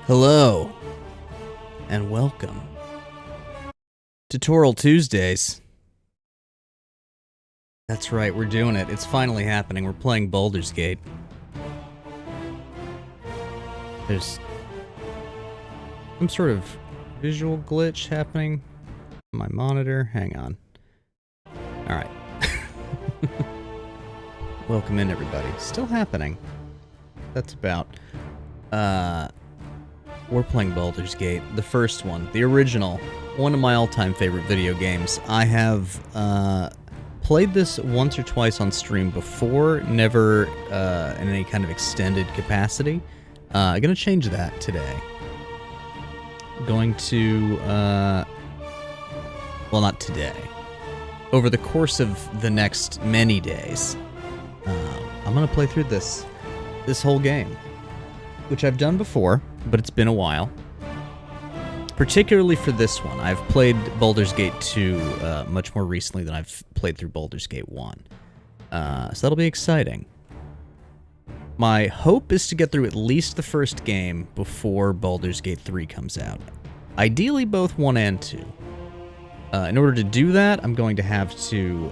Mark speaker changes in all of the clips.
Speaker 1: Hello, and welcome to Tutorial Tuesdays. That's right, we're doing it. It's finally happening. We're playing Baldur's Gate. There's some sort of visual glitch happening on my monitor. Hang on. Alright. Welcome in, everybody. Still happening. That's about... We're playing Baldur's Gate, the first one, the original, one of my all-time favorite video games. I have played this once or twice on stream before, never in any kind of extended capacity. I'm gonna change that today. Going to, well, not today. Over the course of the next many days, I'm gonna play through this whole game, which I've done before, but it's been a while. Particularly for this one. I've played Baldur's Gate 2 much more recently than I've played through Baldur's Gate 1. So that'll be exciting. My hope is to get through at least the first game before Baldur's Gate 3 comes out. Ideally both 1 and 2. In order to do that, I'm going to have to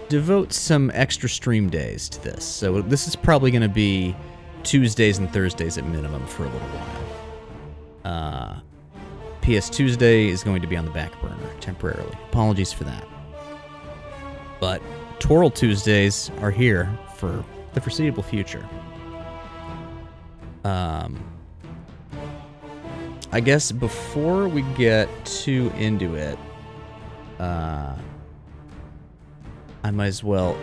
Speaker 1: devote some extra stream days to this. So this is probably going to be Tuesdays and Thursdays at minimum for a little while. PS Tuesday is going to be on the back burner temporarily. Apologies for that. But Tutorial Tuesdays are here for the foreseeable future. I guess before we get too into it, I might as well...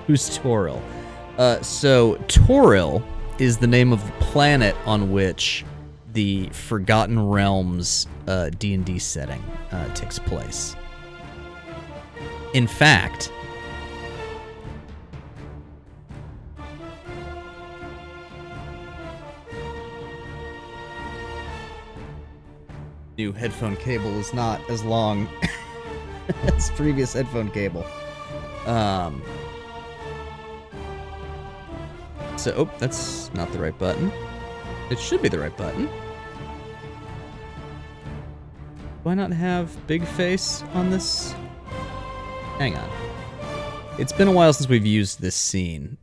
Speaker 1: Who's Toril? So, Toril is the name of the planet on which the Forgotten Realms D&D setting takes place. In fact, new headphone cable is not as long as previous headphone cable. So, oh, that's not the right button. It should be the right button. Why not have big face on this? Hang on. It's been a while since we've used this scene.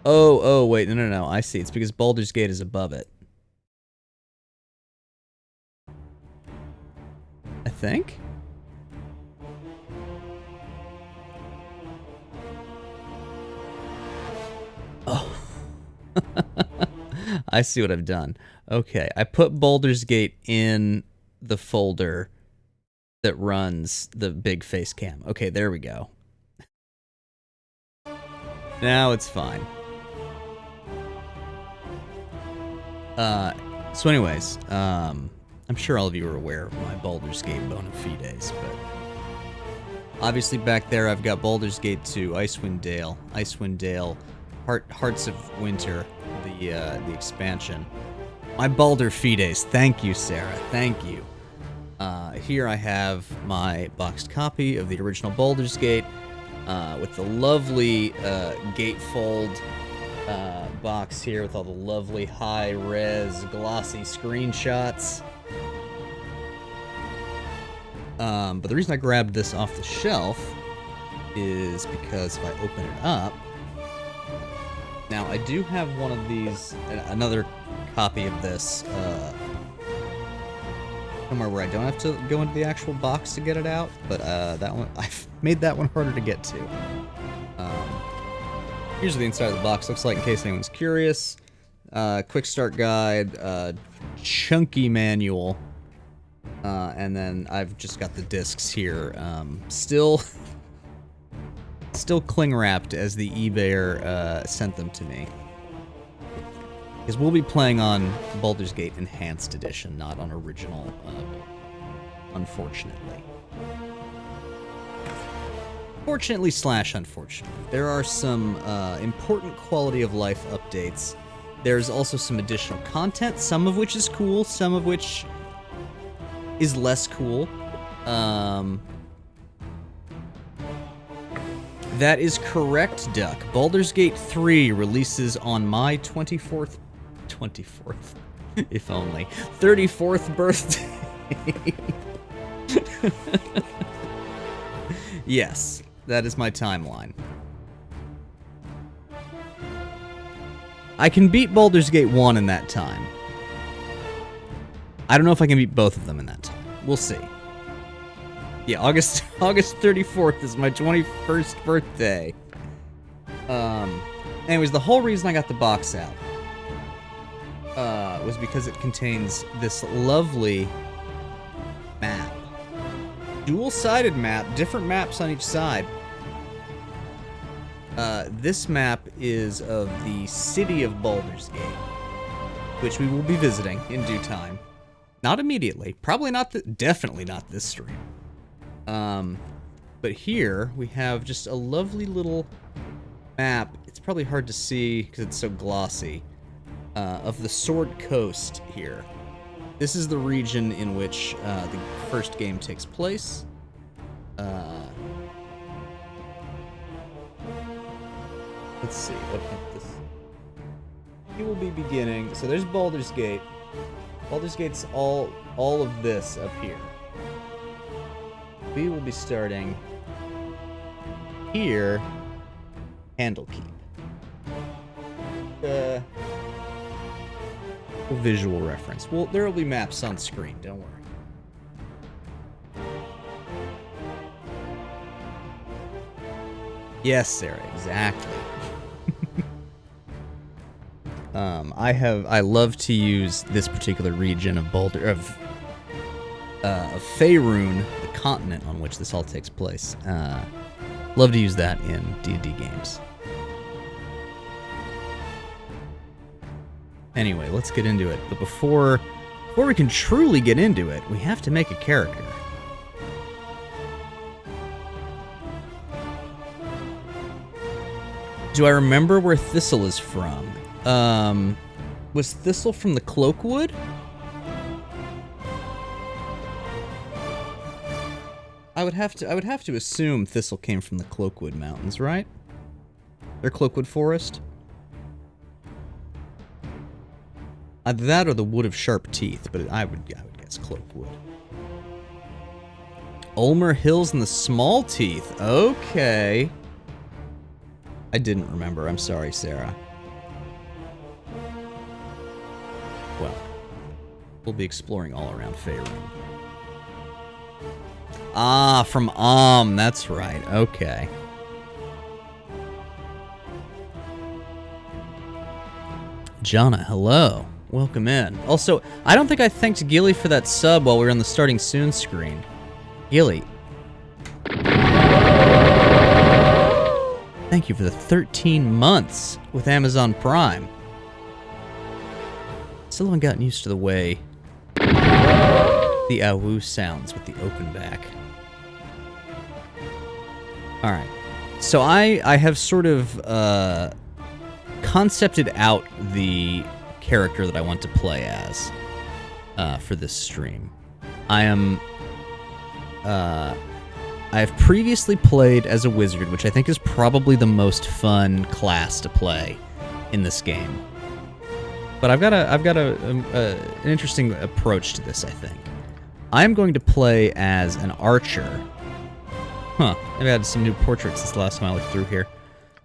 Speaker 1: Oh, wait, no, I see. It's because Baldur's Gate is above it. I think? Oh. I see what I've done. Okay, I put Baldur's Gate in the folder that runs the big face cam. Okay, there we go. Now it's fine. So anyways, I'm sure all of you are aware of my Baldur's Gate bona fides, but obviously back there I've got Baldur's Gate 2, Icewind Dale, Hearts of Winter, the expansion. My Baldur Fides, thank you, Sarah, thank you. Here I have my boxed copy of the original Baldur's Gate, with the lovely gatefold box here with all the lovely high-res glossy screenshots. But the reason I grabbed this off the shelf is because if I open it up, now I do have one of these, another copy of this, somewhere where I don't have to go into the actual box to get it out, but that one, I've made that one harder to get to. Here's what the inside of the box looks like in case anyone's curious. Quick start guide, chunky manual, and then I've just got the discs here. Still cling wrapped as the eBayer sent them to me. Because we'll be playing on Baldur's Gate Enhanced Edition, not on original, unfortunately. Fortunately / unfortunately. There are some important quality of life updates. There's also some additional content, some of which is cool, some of which is less cool. That is correct, Duck. Baldur's Gate 3 releases on my 24th 24th. If only. 34th birthday. Yes, that is my timeline. I can beat Baldur's Gate 1 in that time. I don't know if I can beat both of them in that time. We'll see. Yeah, August 34th is my 21st birthday. Anyways, the whole reason I got the box out was because it contains this lovely map. Dual-sided map, different maps on each side. This map is of the city of Baldur's Gate, which we will be visiting in due time. Not immediately. Probably not, definitely not this stream. But here we have just a lovely little map. It's probably hard to see because it's so glossy. Of the Sword Coast here. This is the region in which the first game takes place. Let's see, what this? We will be beginning. So there's Baldur's Gate. Baldur's Gate's all of this up here. We will be starting here. Candlekeep. Visual reference. Well, there will be maps on screen. Don't worry. Yes, Sarah. Exactly. I love to use this particular region of Faerun, the continent on which this all takes place. Love to use that in D&D games. Anyway, let's get into it. But before we can truly get into it, we have to make a character. Do I remember where Thistle is from? Was Thistle from the Cloakwood? I would have to assume Thistle came from the Cloakwood Mountains, right? Or Cloakwood Forest? Either that or the Wood of Sharp Teeth, but I would guess Cloakwood. Ulmer Hills and the Small Teeth. Okay. I didn't remember. I'm sorry, Sarah. Well, we'll be exploring all around Faerun. Ah, from that's right. Okay. Jonna, hello. Welcome in. Also, I don't think I thanked Gilly for that sub while we were on the starting soon screen. Gilly. Thank you for the 13 months with Amazon Prime. Still haven't gotten used to the way the awoo sounds with the open back. Alright. So I have sort of concepted out the character that I want to play as for this stream. I have previously played as a wizard, which I think is probably the most fun class to play in this game. But I've got an interesting approach to this, I think. I'm going to play as an archer. Huh, I've added some new portraits since the last time I looked through here.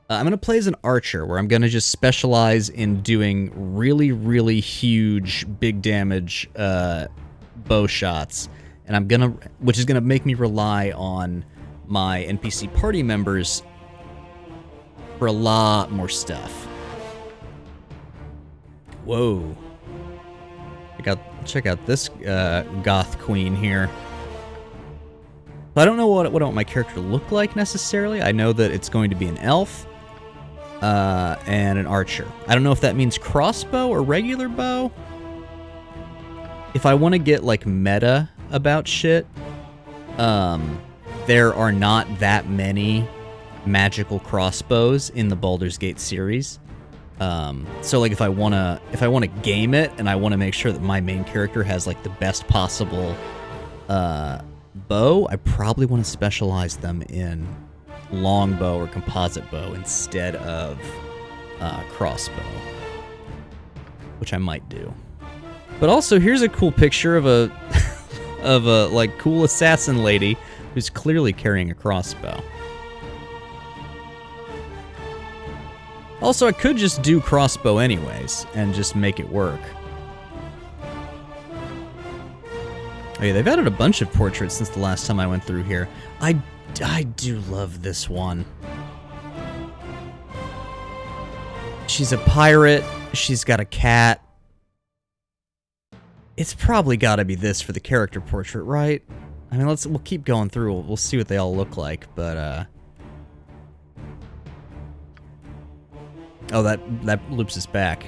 Speaker 1: I'm going to play as an archer, where I'm going to just specialize in doing really, really huge, big damage bow shots. And which is gonna make me rely on my NPC party members for a lot more stuff. Whoa. Check out this goth queen here. I don't know what I want my character to look like necessarily. I know that it's going to be an elf and an archer. I don't know if that means crossbow or regular bow. If I want to get like meta about shit, there are not that many magical crossbows in the Baldur's Gate series. So like if I wanna game it and I wanna make sure that my main character has like the best possible bow, I probably want to specialize them in longbow or composite bow instead of crossbow. which I might do. But also, here's a cool picture of a of a like cool assassin lady who's clearly carrying a crossbow. Also, I could just do crossbow anyways and just make it work. Oh yeah, they've added a bunch of portraits since the last time I went through here. I do love this one. She's a pirate. She's got a cat. It's probably got to be this for the character portrait, right? I mean, we'll keep going through. We'll see what they all look like, but oh, that loops us back.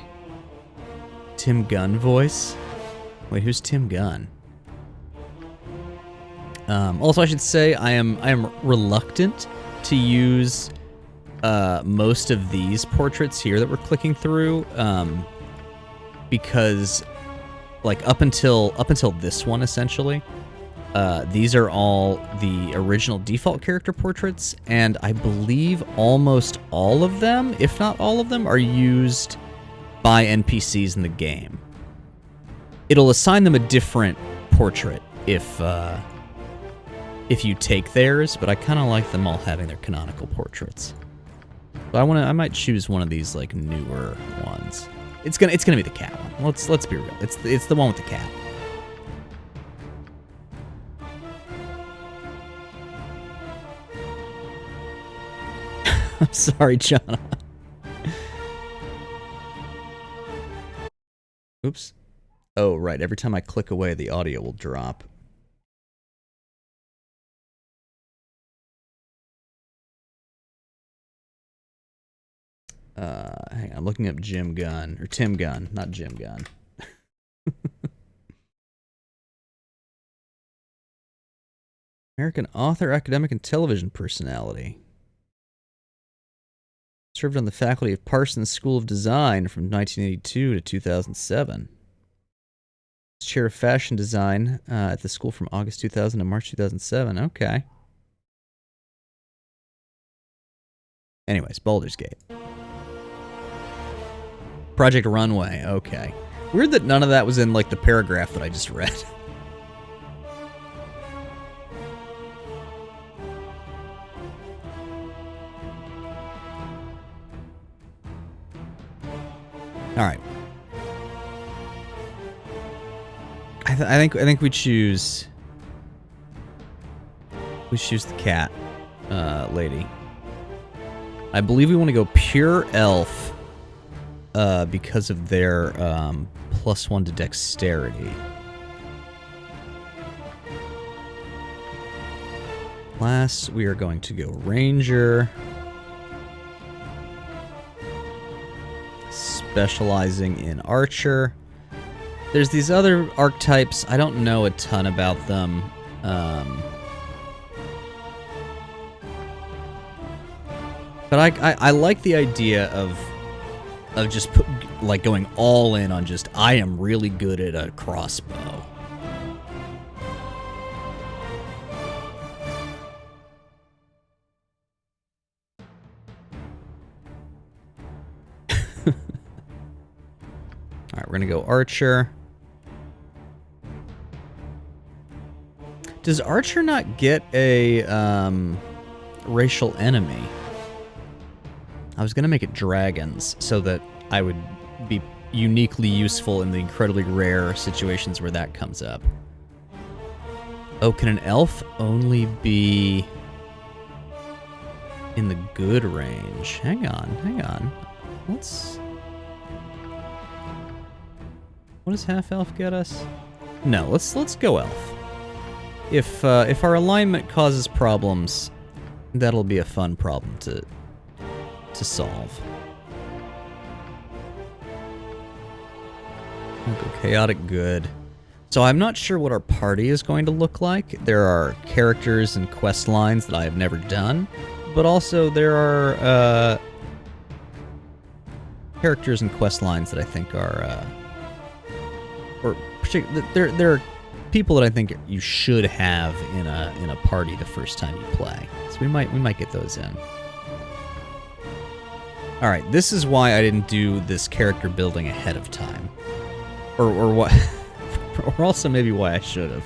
Speaker 1: Tim Gunn voice? Wait, who's Tim Gunn? Also, I should say I am reluctant to use most of these portraits here that we're clicking through, because like up until this one essentially, these are all the original default character portraits, and I believe almost all of them, if not all of them, are used by NPCs in the game. It'll assign them a different portrait if you take theirs, but I kind of like them all having their canonical portraits. So I might choose one of these like newer ones. It's gonna be the cat one. Let's be real. It's the one with the cat. I'm sorry, John. Oops. Oh, right. Every time I click away, the audio will drop. Hang on, I'm looking up Jim Gunn, or Tim Gunn, not Jim Gunn. American author, academic, and television personality. Served on the faculty of Parsons School of Design from 1982 to 2007. Chair of fashion design at the school from August 2000 to March 2007. Okay. Anyways, Baldur's Gate. Project Runway, okay. Weird that none of that was in, like, the paragraph that I just read. Alright. I think we choose... We choose the cat, lady. I believe we want to go pure elf, because of their +1 to dexterity. Last, we are going to go ranger, specializing in archer. There's these other archetypes. I don't know a ton about them. But I like the idea of just like going all in on just, I am really good at a crossbow. Alright, we're gonna go archer. Does archer not get a racial enemy? I was gonna make it dragons so that I would be uniquely useful in the incredibly rare situations where that comes up. Oh, can an elf only be in the good range? Hang on. Let's... What does half elf get us? No, let's go elf. If our alignment causes problems, that'll be a fun problem to solve. We'll go chaotic good. So I'm not sure what our party is going to look like. There are characters and quest lines that I have never done, but also there are characters and quest lines that I think are there are people that I think you should have in a party the first time you play. So we might get those in. All right, this is why I didn't do this character building ahead of time. Or what? Or also maybe why I should have.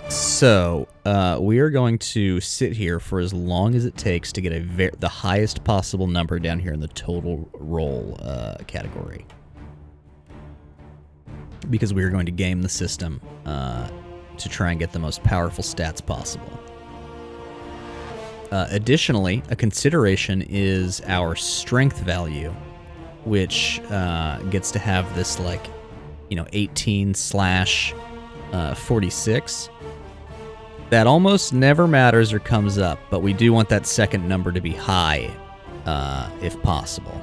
Speaker 1: So, we are going to sit here for as long as it takes to get the highest possible number down here in the total roll category. Because we are going to game the system to try and get the most powerful stats possible. Additionally, a consideration is our strength value, which gets to have this, like, 18/46. That almost never matters or comes up, but we do want that second number to be high, if possible.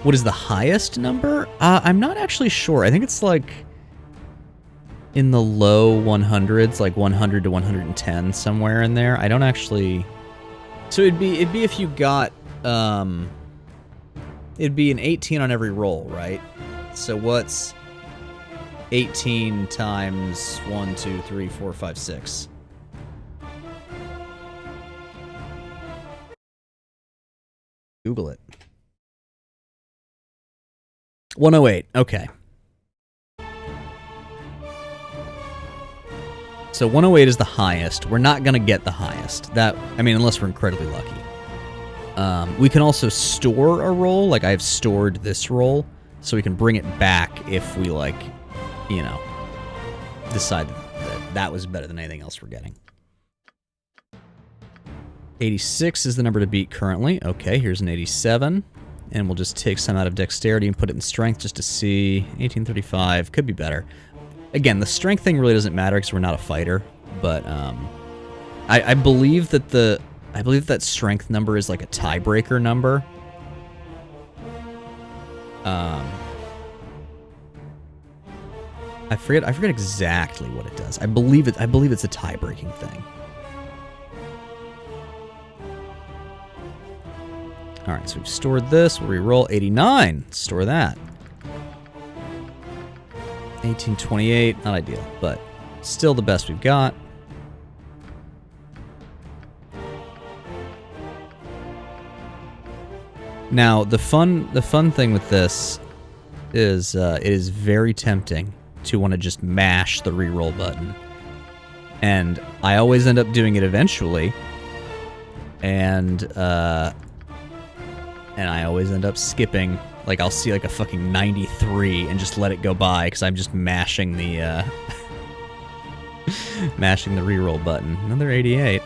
Speaker 1: What is the highest number? I'm not actually sure. I think it's like in the low 100s, like 100 to 110, somewhere in there. I don't actually... So it'd be if you got... it'd be an 18 on every roll, right? So what's 18 times 1, 2, 3, 4, 5, 6? Google it. 108. Okay. So 108 is the highest. We're not going to get the highest. Unless we're incredibly lucky. We can also store a roll. Like, I've stored this roll, so we can bring it back if we, like, decide that was better than anything else we're getting. 86 is the number to beat currently. Okay, here's an 87. And we'll just take some out of dexterity and put it in strength just to see. 1835 could be better. Again, the strength thing really doesn't matter because we're not a fighter. But I believe that that strength number is like a tiebreaker number. I forget exactly what it does. I believe it's a tie-breaking thing. All right, so we've stored this. We'll re-roll 89. Store that. 1828, not ideal, but still the best we've got. Now, the fun thing with this is it is very tempting to want to just mash the re-roll button. And I always end up doing it eventually. And I always end up skipping. Like, I'll see like a fucking 93 and just let it go by because I'm just mashing the mashing the reroll button. Another 88.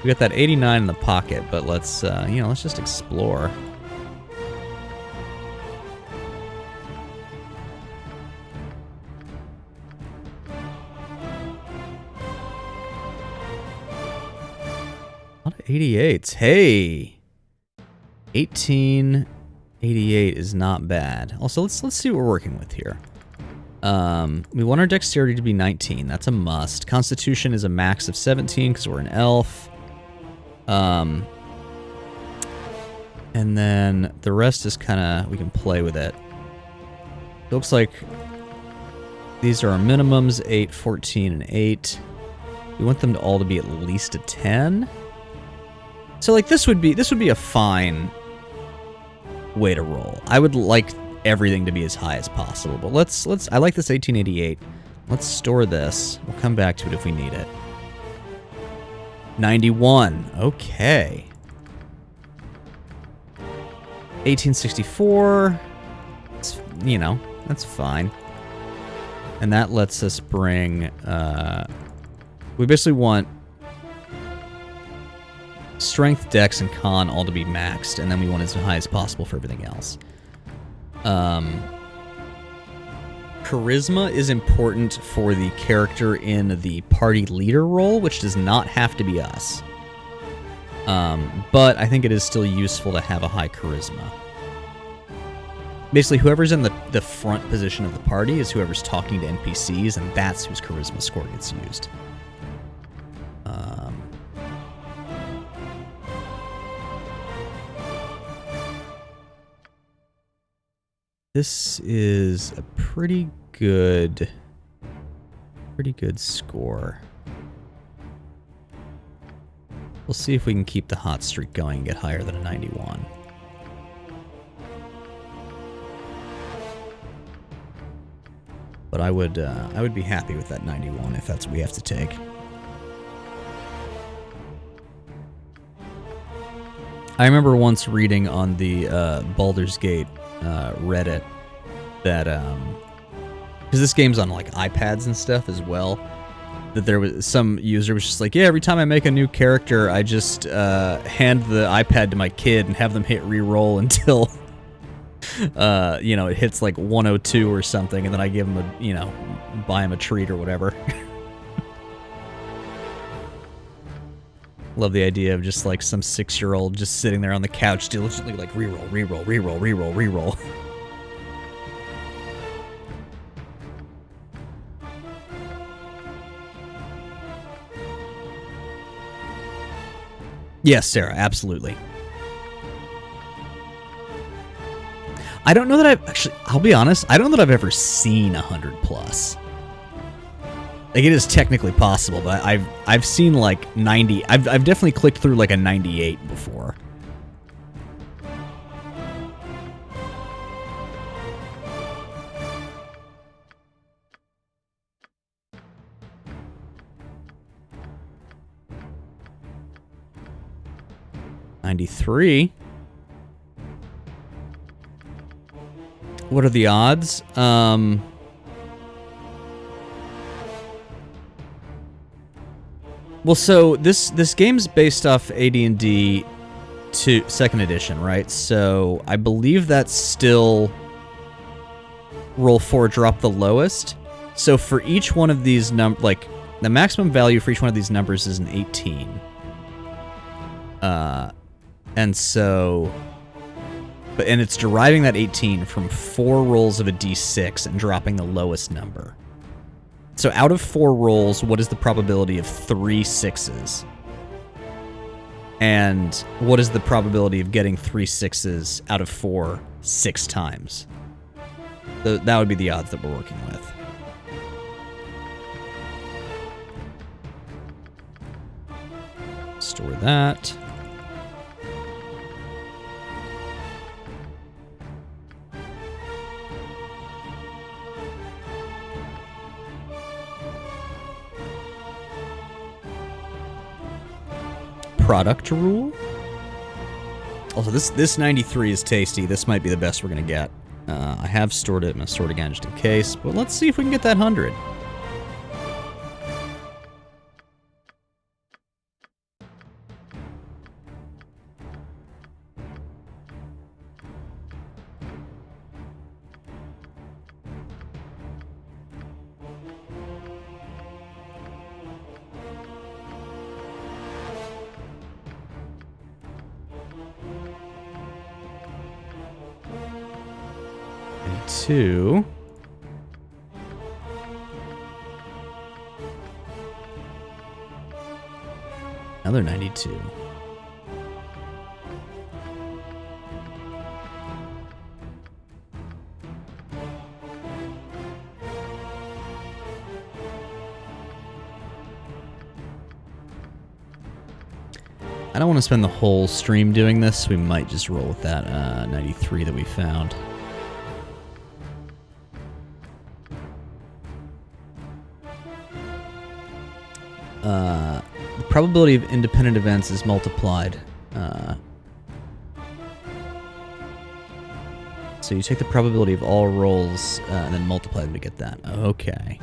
Speaker 1: We got that 89 in the pocket, but let's let's just explore. A lot of 88s. Hey. 1888 is not bad. Also, let's see what we're working with here. We want our dexterity to be 19. That's a must. Constitution is a max of 17 because we're an elf. And then the rest is kind of, we can play with it. It looks like these are our minimums, 8, 14, and 8. We want them to all to be at least a 10. So like this would be a fine way to roll. I would like everything to be as high as possible, but let's I like this 1888. Let's store this. We'll come back to it if we need it. 91. Okay. 1864. It's, that's fine. And that lets us bring we basically want strength, dex, and con all to be maxed, and then we want as high as possible for everything else. Charisma is important for the character in the party leader role, which does not have to be us. But I think it is still useful to have a high charisma. Basically, whoever's in the front position of the party is whoever's talking to NPCs, and that's whose charisma score gets used. This is a pretty good score. We'll see if we can keep the hot streak going and get higher than a 91. But I would be happy with that 91 if that's what we have to take. I remember once reading on the Baldur's Gate Reddit that because this game's on like iPads and stuff as well, that there was some user was just like, yeah, every time I make a new character, I just hand the iPad to my kid and have them hit re-roll until you know, it hits like 102 or something, and then I give him a, you know, buy him a treat or whatever. Love the idea of just like some 6-year-old just sitting there on the couch diligently like re-roll, re-roll, re-roll, re-roll, re-roll. Yes, Sarah, absolutely. I don't know that I've actually, I'll be honest, I don't know that I've ever seen 100 plus. Like, it is technically possible, but I've seen like 90. I've definitely clicked through like a 98 before. $93. What are the odds? Well, so this game's based off AD&D 2 2nd edition, right? So I believe that's still roll 4, drop the lowest. So for each one of these like the maximum value for each one of these numbers is an 18. And so, and it's deriving that 18 from 4 rolls of a d6 and dropping the lowest number. So out of 4 rolls, what is the probability of 3 6s? And what is the probability of getting 3 6s out of 4 6 times? So that would be the odds that we're working with. Store that. Product rule. Also, this 93 is tasty. This might be the best we're gonna get. I have stored it. I'm gonna store it again just in case. But let's see if we can get that 100. Two. Another 92. I don't want to spend the whole stream doing this. We might just roll with that 93 that we found. The probability of independent events is multiplied. So you take the probability of all rolls and then multiply them to get that. Okay.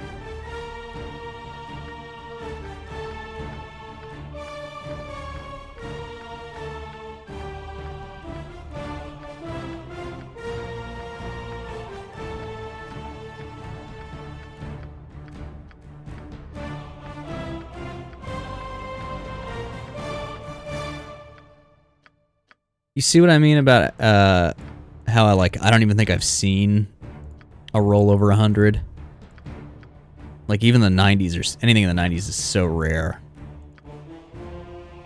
Speaker 1: You see what I mean about how I don't even think I've seen a roll over 100. Like even the 90s or anything in the 90s is so rare.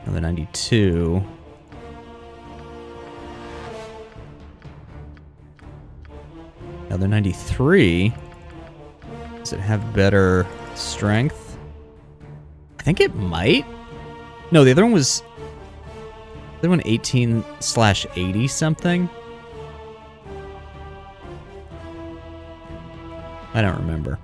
Speaker 1: Another 92. Another 93. Does it have better strength? I think it might. No, the other one was They went 18/80 something? I don't remember.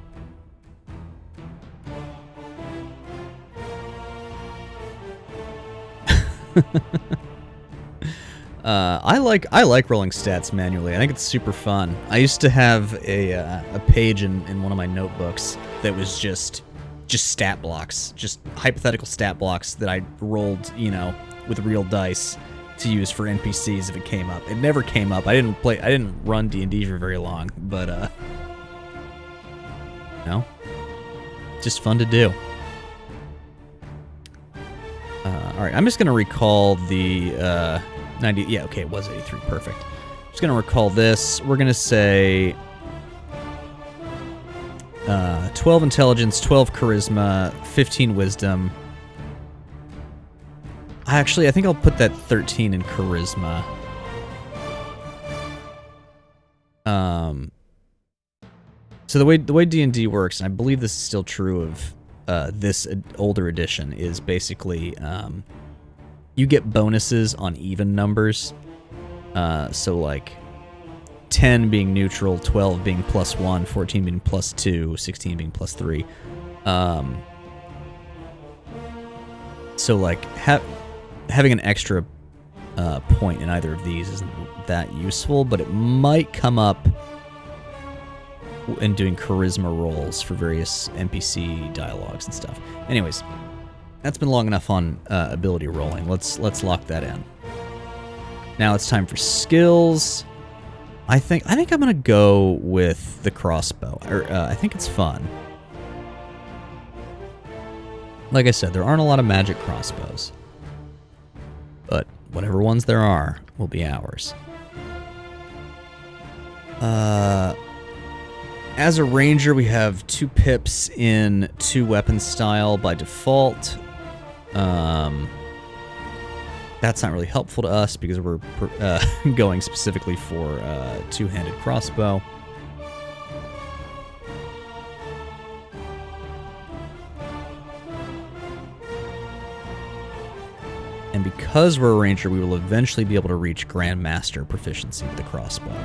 Speaker 1: I like rolling stats manually. I think it's super fun. I used to have a page in one of my notebooks that was just stat blocks, just hypothetical stat blocks that I rolled, you know, with real dice to use for NPCs if it came up. It never came up. I didn't run D&D for very long, but no, just fun to do. All right, I'm just gonna recall the 90. Yeah, okay, it was 83. Perfect. Just gonna recall this. We're gonna say 12 intelligence, 12 charisma, 15 wisdom. Actually, I think I'll put that 13 in charisma. So the way D&D works, and I believe this is still true of this older edition, is basically you get bonuses on even numbers. So like 10 being neutral, 12 being +1, 14 being +2, 16 being +3. So like having an extra point in either of these isn't that useful, but it might come up in doing charisma rolls for various NPC dialogues and stuff. Anyways, that's been long enough on ability rolling. Let's lock that in. Now it's time for skills. I think I'm gonna go with the crossbow. I think it's fun. Like I said, there aren't a lot of magic crossbows, but whatever ones there are will be ours. As a ranger, we have 2 pips in 2 weapon style by default. That's not really helpful to us because we're going specifically for two-handed crossbow. And because we're a ranger, we will eventually be able to reach Grandmaster proficiency with the crossbow.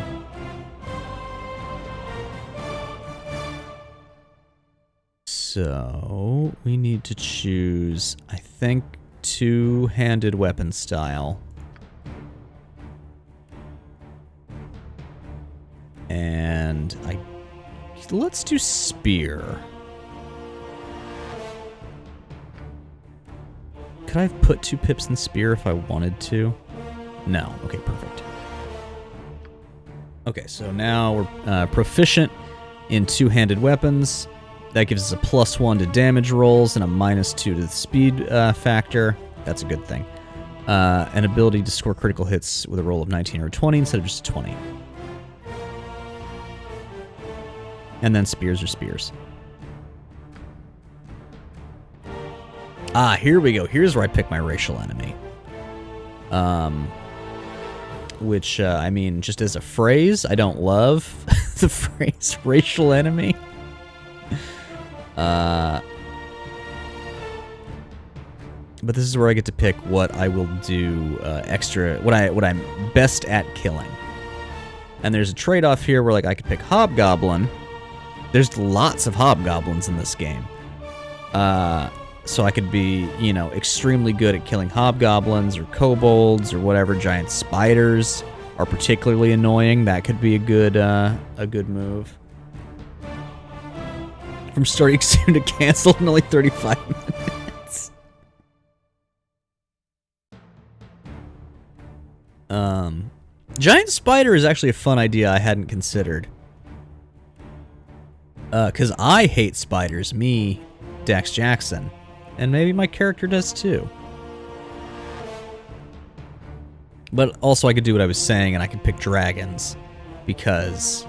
Speaker 1: So we need to choose, I think, two-handed weapon style. And let's do spear. Could I have put 2 pips in spear if I wanted to? No. Okay, perfect. Okay, so now we're proficient in two-handed weapons. That gives us a +1 to damage rolls and a -2 to the speed factor. That's a good thing. An ability to score critical hits with a roll of 19 or 20 instead of just 20. And then spears are spears. Ah, here we go. Here's where I pick my racial enemy. Which, I mean, just as a phrase, I don't love the phrase racial enemy. But this is where I get to pick what I will do what I'm best at killing. And there's a trade-off here where like I could pick Hobgoblin. There's lots of Hobgoblins in this game. So I could be, you know, extremely good at killing Hobgoblins or Kobolds or whatever. Giant spiders are particularly annoying. That could be a good move. From starting soon to canceled in only 35 minutes. Giant spider is actually a fun idea I hadn't considered. Because I hate spiders. Me, Dax Jackson. And maybe my character does too. But also I could do what I was saying and I could pick dragons. Because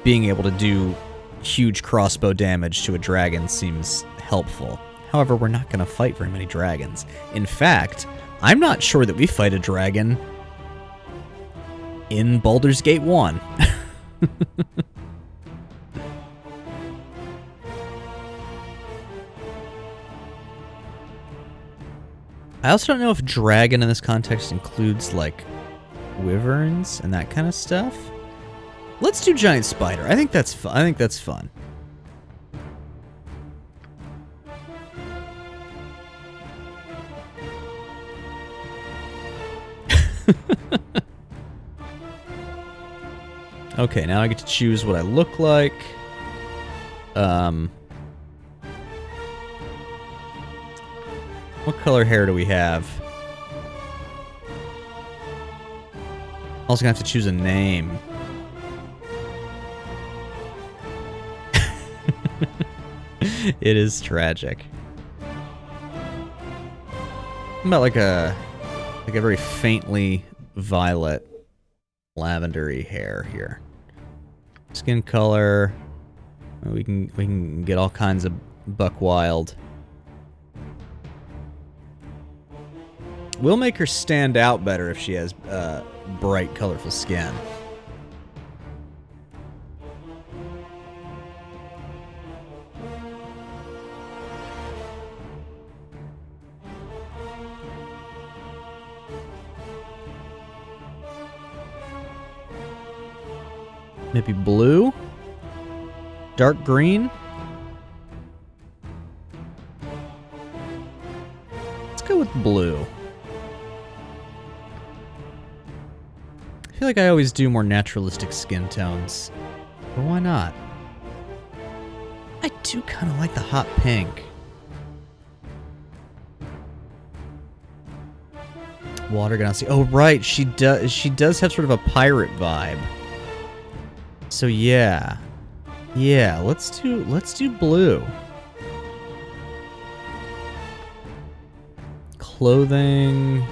Speaker 1: being able to do huge crossbow damage to a dragon seems helpful. However, we're not going to fight very many dragons. In fact, I'm not sure that we fight a dragon in Baldur's Gate 1. I also don't know if dragon in this context includes, like, wyverns and that kind of stuff. Let's do giant spider. I think that's fun. I think that's fun. Okay, now I get to choose what I look like. What color hair do we have? Also gonna have to choose a name. It is tragic. How about like a very faintly violet lavendery hair here. Skin color. We can get all kinds of buck wild. We'll make her stand out better if she has bright, colorful skin. Maybe blue? Dark green? Let's go with blue. I feel like I always do more naturalistic skin tones. But why not? I do kind of like the hot pink. Water Ganassi. Oh right, she does have sort of a pirate vibe. So yeah. Yeah, let's do blue. Clothing.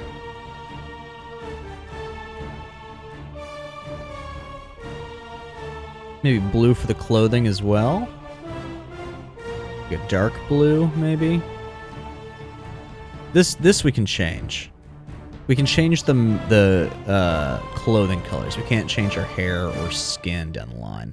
Speaker 1: Maybe blue for the clothing as well. Like a dark blue, maybe. This we can change. We can change the clothing colors. We can't change our hair or skin down the line.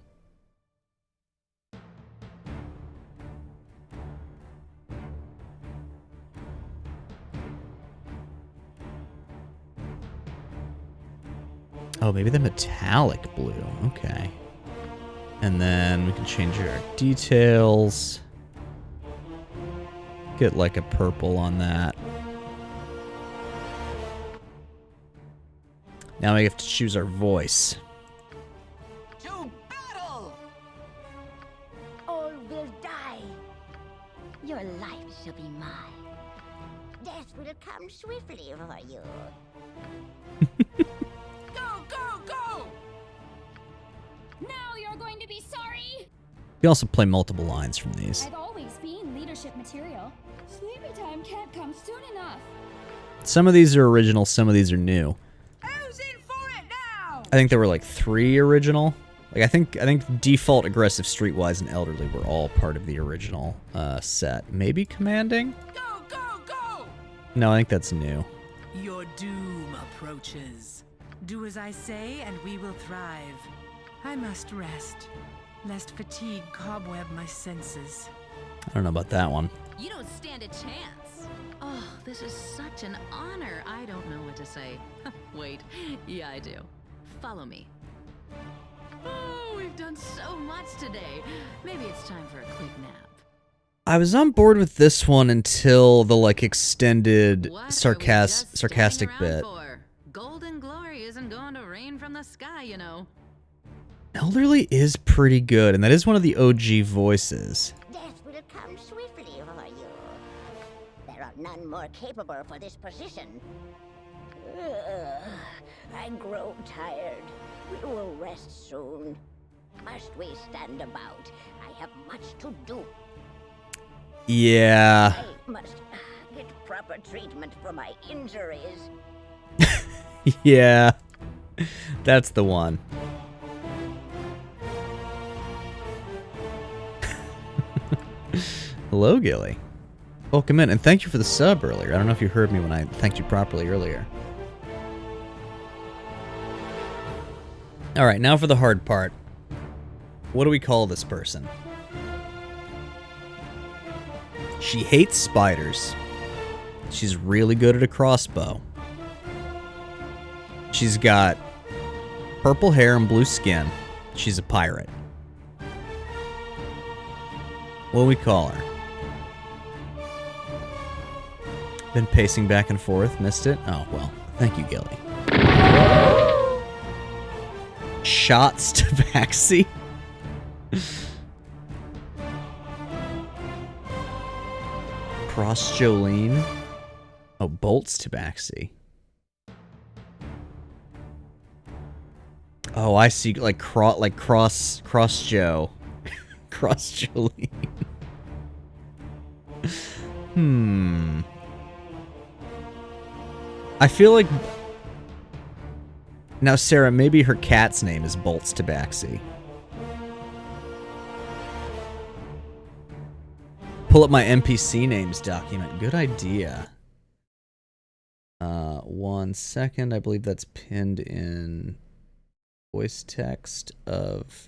Speaker 1: Oh, maybe the metallic blue. Okay. And then we can change our details. Get like a purple on that. Now we have to choose our voice.
Speaker 2: To battle! All will die. Your life shall be mine. Death will come swiftly for you. Go, go, go!
Speaker 3: Now you're going to be sorry!
Speaker 1: You can also play multiple lines from these.
Speaker 3: I've always been leadership material. Sleepy time can't come soon enough.
Speaker 1: Some of these are original, some of these are new.
Speaker 2: Who's in for it now?
Speaker 1: I think there were like 3 original. Like I think default, aggressive, streetwise, and elderly were all part of the original set. Maybe commanding?
Speaker 2: Go, go, go!
Speaker 1: No, I think that's new.
Speaker 4: Your doom approaches. Do as I say, and we will thrive. I must rest, lest fatigue cobweb my senses.
Speaker 1: I don't know about that one.
Speaker 5: You don't stand a chance. Oh, this is such an honor. I don't know what to say. Wait, yeah, I do. Follow me. Oh, we've done so much today. Maybe it's time for a quick nap.
Speaker 1: I was on board with this one until the like extended
Speaker 5: What are we just
Speaker 1: sarcastic
Speaker 5: standing
Speaker 1: bit.
Speaker 5: around for? Golden glory isn't going to rain from the sky, you know.
Speaker 1: Elderly is pretty good, and that is one of the OG voices.
Speaker 2: Death will come swiftly for you. There are none more capable for this position. Ugh, I grow tired. We will rest soon. Must we stand about? I have much to do.
Speaker 1: Yeah.
Speaker 2: I must get proper treatment for my injuries.
Speaker 1: Yeah. That's the one. Hello, Gilly. Welcome in, and thank you for the sub earlier. I don't know if you heard me when I thanked you properly earlier. Alright, now for the hard part. What do we call this person? She hates spiders. She's really good at a crossbow. She's got purple hair and blue skin. She's a pirate. What do we call her? Been pacing back and forth. Missed it? Oh, well. Thank you, Gilly. Shots to Baxi. Cross Jolene. Oh, bolts to Baxi. Oh, I see. Like cross Joe. Cross Jolene. I feel like... Now, Sarah, maybe her cat's name is Bolts Tabaxi. Pull up my NPC names document. Good idea. 1 second. I believe that's pinned in voice text of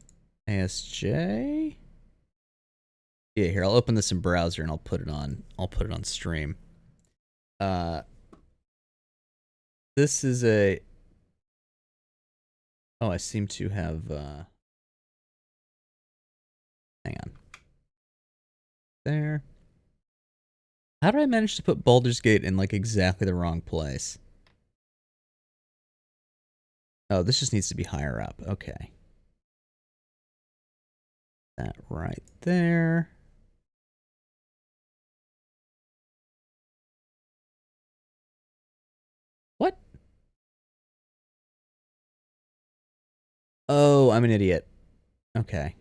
Speaker 1: ASJ. Yeah, here, I'll open this in browser and I'll put it on stream. This is a... Oh, I seem to have, hang on. There. How did I manage to put Baldur's Gate in, like, exactly the wrong place? Oh, this just needs to be higher up. Okay. That right there. What? Oh, I'm an idiot. Okay.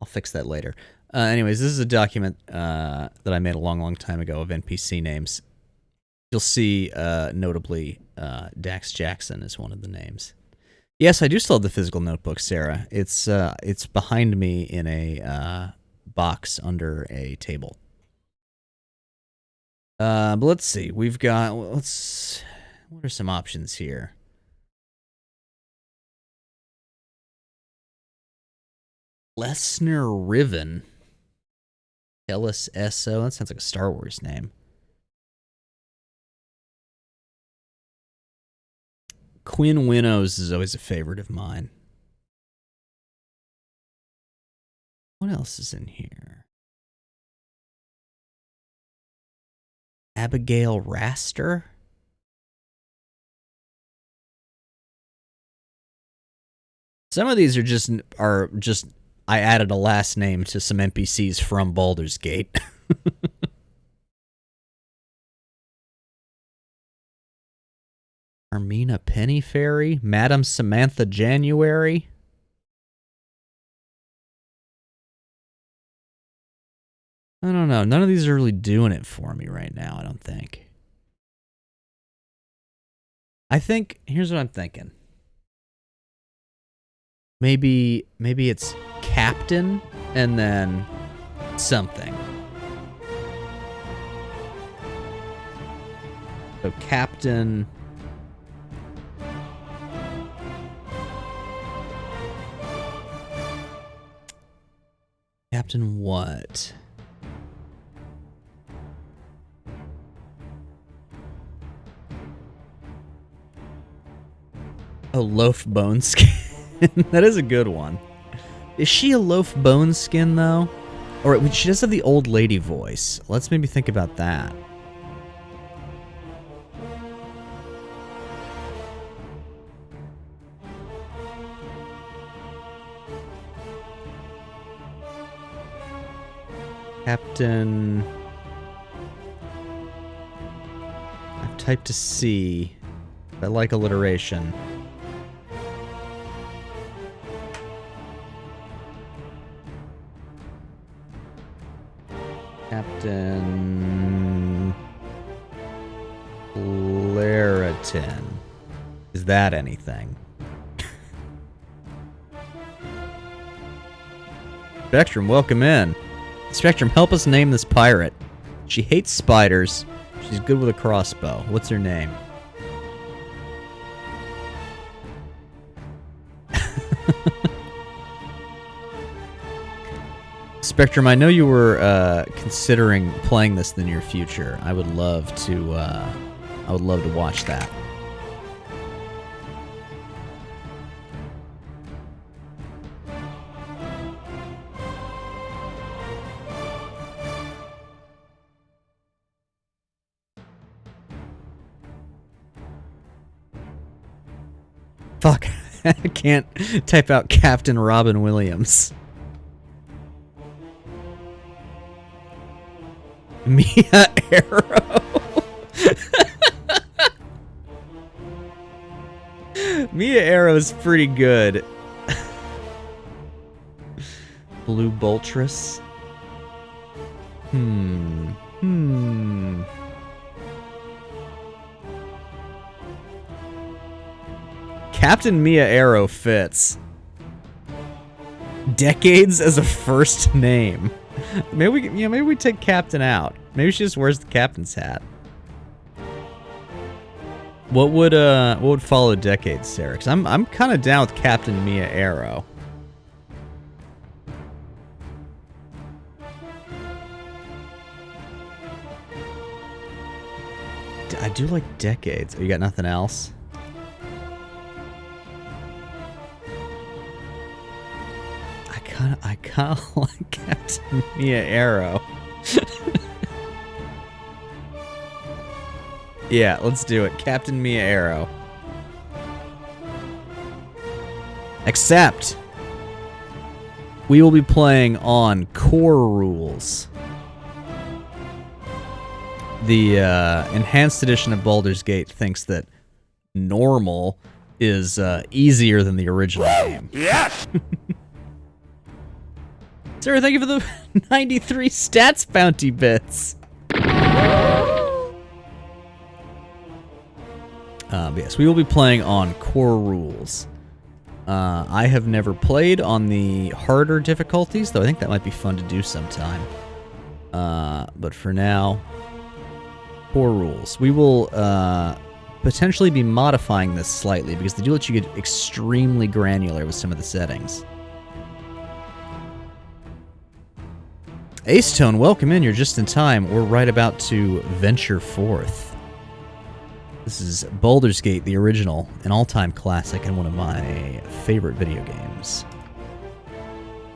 Speaker 1: I'll fix that later. Anyways, this is a document that I made a long time ago of NPC names. You'll see, notably, Dax Jackson is one of the names. Yes, I do still have the physical notebook, Sarah. It's behind me in a box under a table. But let's see. We've got... What are some options here? Lesnar Riven. LSSO. That sounds like a Star Wars name. Quinn Winnows is always a favorite of mine. What else is in here? Abigail Raster? Some of these are just I added a last name to some NPCs from Baldur's Gate. Armina Pennyferry, Madam Samantha January. I don't know. None of these are really doing it for me right now, I don't think. I think, here's what I'm thinking. Maybe it's Captain and then something. So Captain... Captain what? Oh, Loaf Boneskin. That is a good one. Is she a Loaf Boneskin, though? Or she does have the old lady voice. Let's maybe think about that. Captain... I've typed to C. I like alliteration. Captain... Claritin. Is that anything? Spectrum, welcome in. Spectrum, help us name this pirate. She hates spiders. She's good with a crossbow. What's her name? Spectrum, I know you were considering playing this in the near future. I would love to watch that. Fuck, I can't type out Captain Robin Williams. Mia Arrow. Mia Arrow's pretty good. Blue Boltress. Captain Mia Arrow fits. Decades as a first name. Maybe we take Captain out. Maybe she just wears the captain's hat. What would follow Decades, Sarah? 'Cause I'm kind of down with Captain Mia Arrow. I do like Decades. Oh, you got nothing else? I kind of like Captain Mia Arrow. Yeah, let's do it. Captain Mia Arrow. Except we will be playing on core rules. The enhanced edition of Baldur's Gate thinks that normal is easier than the original game.
Speaker 6: Yes!
Speaker 1: Sarah, thank you for the 93 stats bounty bits. Yes, we will be playing on core rules. I have never played on the harder difficulties, though I think that might be fun to do sometime. But for now, core rules. We will potentially be modifying this slightly because they do let you get extremely granular with some of the settings. Acetone, welcome in. You're just in time. We're right about to venture forth. This is Baldur's Gate, the original, an all-time classic and one of my favorite video games.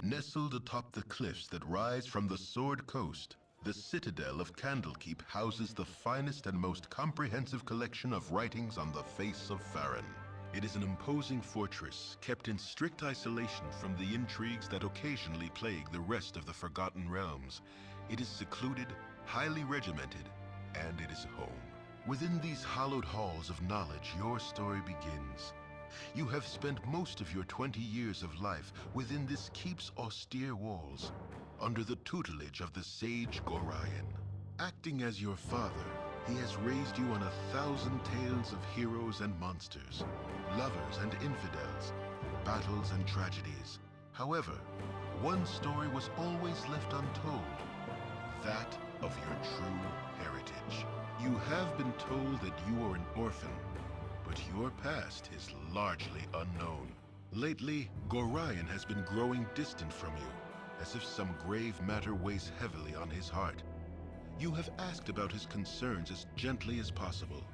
Speaker 7: Nestled atop the cliffs that rise from the Sword Coast, the citadel of Candlekeep houses the finest and most comprehensive collection of writings on the face of Faerun. It is an imposing fortress, kept in strict isolation from the intrigues that occasionally plague the rest of the Forgotten Realms. It is secluded, highly regimented, and it is home. Within these hallowed halls of knowledge, your story begins. You have spent most of your 20 years of life within this keep's austere walls, under the tutelage of the sage Gorion. Acting as your father, he has raised you on 1,000 tales of heroes and monsters, lovers and infidels, battles and tragedies. However, one story was always left untold, that of your true heritage. You have been told that you are an orphan, but your past is largely unknown. Lately, Gorion has been growing distant from you, as if some grave matter weighs heavily on his heart. You have asked about his concerns as gently as possible,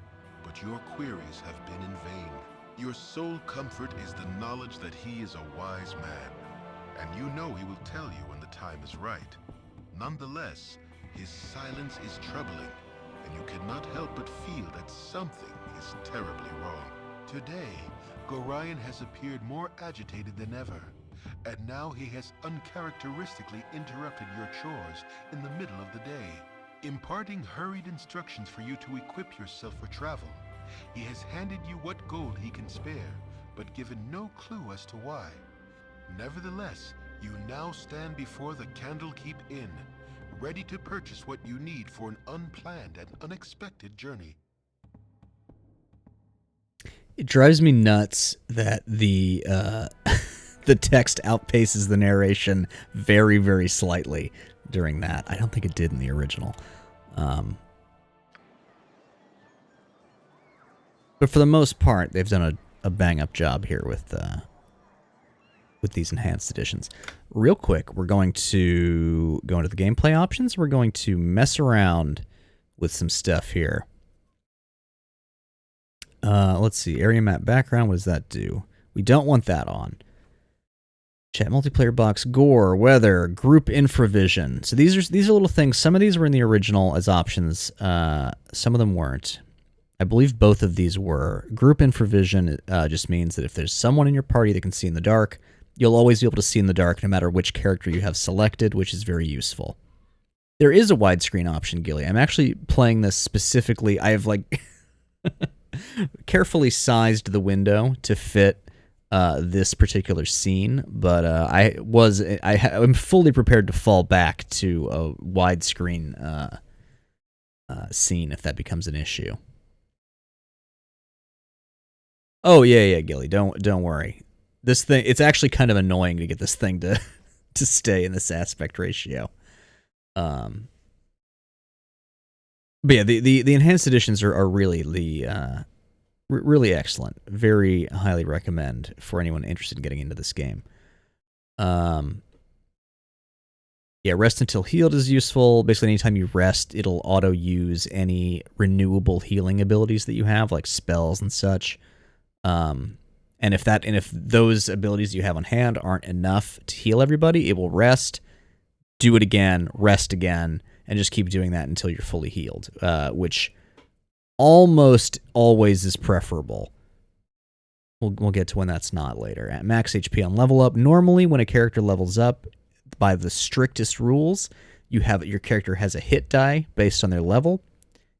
Speaker 7: but your queries have been in vain. Your sole comfort is the knowledge that he is a wise man, and you know he will tell you when the time is right. Nonetheless, his silence is troubling, and you cannot help but feel that something is terribly wrong. Today, Gorion has appeared more agitated than ever, and now he has uncharacteristically interrupted your chores in the middle of the day, imparting hurried instructions for you to equip yourself for travel. He has handed you what gold he can spare, but given no clue as to why. Nevertheless, you now stand before the Candlekeep Inn, ready to purchase what you need for an unplanned and unexpected journey.
Speaker 1: It drives me nuts that the the text outpaces the narration very, very slightly during that. I don't think it did in the original. But for the most part, they've done a bang-up job here with with these enhanced editions. Real quick, we're going to go into the gameplay options. We're going to mess around with some stuff here. Let's see. Area map background. What does that do? We don't want that on. Chat multiplayer box, gore, weather, group infravision. So these are little things. Some of these were in the original as options. Some of them weren't. I believe both of these were. Group infravision just means that if there's someone in your party that can see in the dark, you'll always be able to see in the dark no matter which character you have selected, which is very useful. There is a widescreen option, Gilly. I'm actually playing this specifically. I have like carefully sized the window to fit this particular scene, but I'm fully prepared to fall back to a widescreen scene if that becomes an issue. Oh yeah, Gilly, don't worry. This thing, it's actually kind of annoying to get this thing to stay in this aspect ratio. But yeah, the enhanced editions are really really excellent. Very highly recommend for anyone interested in getting into this game. Yeah, rest until healed is useful. Basically, anytime you rest, it'll auto use any renewable healing abilities that you have, like spells and such. And if those abilities you have on hand aren't enough to heal everybody, it will rest, do it again, rest again, and just keep doing that until you're fully healed, which almost always is preferable. We'll get to when that's not later. At max HP on level up, normally when a character levels up, by the strictest rules, your character has a hit die based on their level,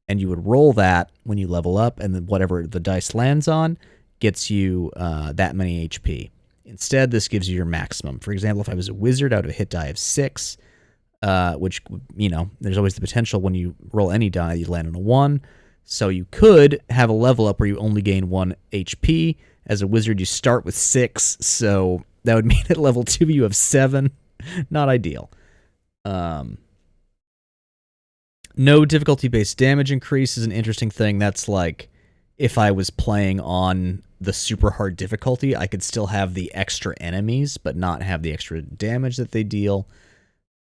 Speaker 1: and you would roll that when you level up, and then whatever the dice lands on gets you that many HP. Instead, this gives you your maximum. For example, if I was a wizard, I would have a hit die of 6, which, there's always the potential when you roll any die, you land on a 1. So you could have a level up where you only gain 1 HP. As a wizard, you start with 6, so that would mean at level 2 you have 7. Not ideal. No difficulty-based damage increase is an interesting thing. That's like, if I was playing on the super hard difficulty, I could still have the extra enemies, but not have the extra damage that they deal.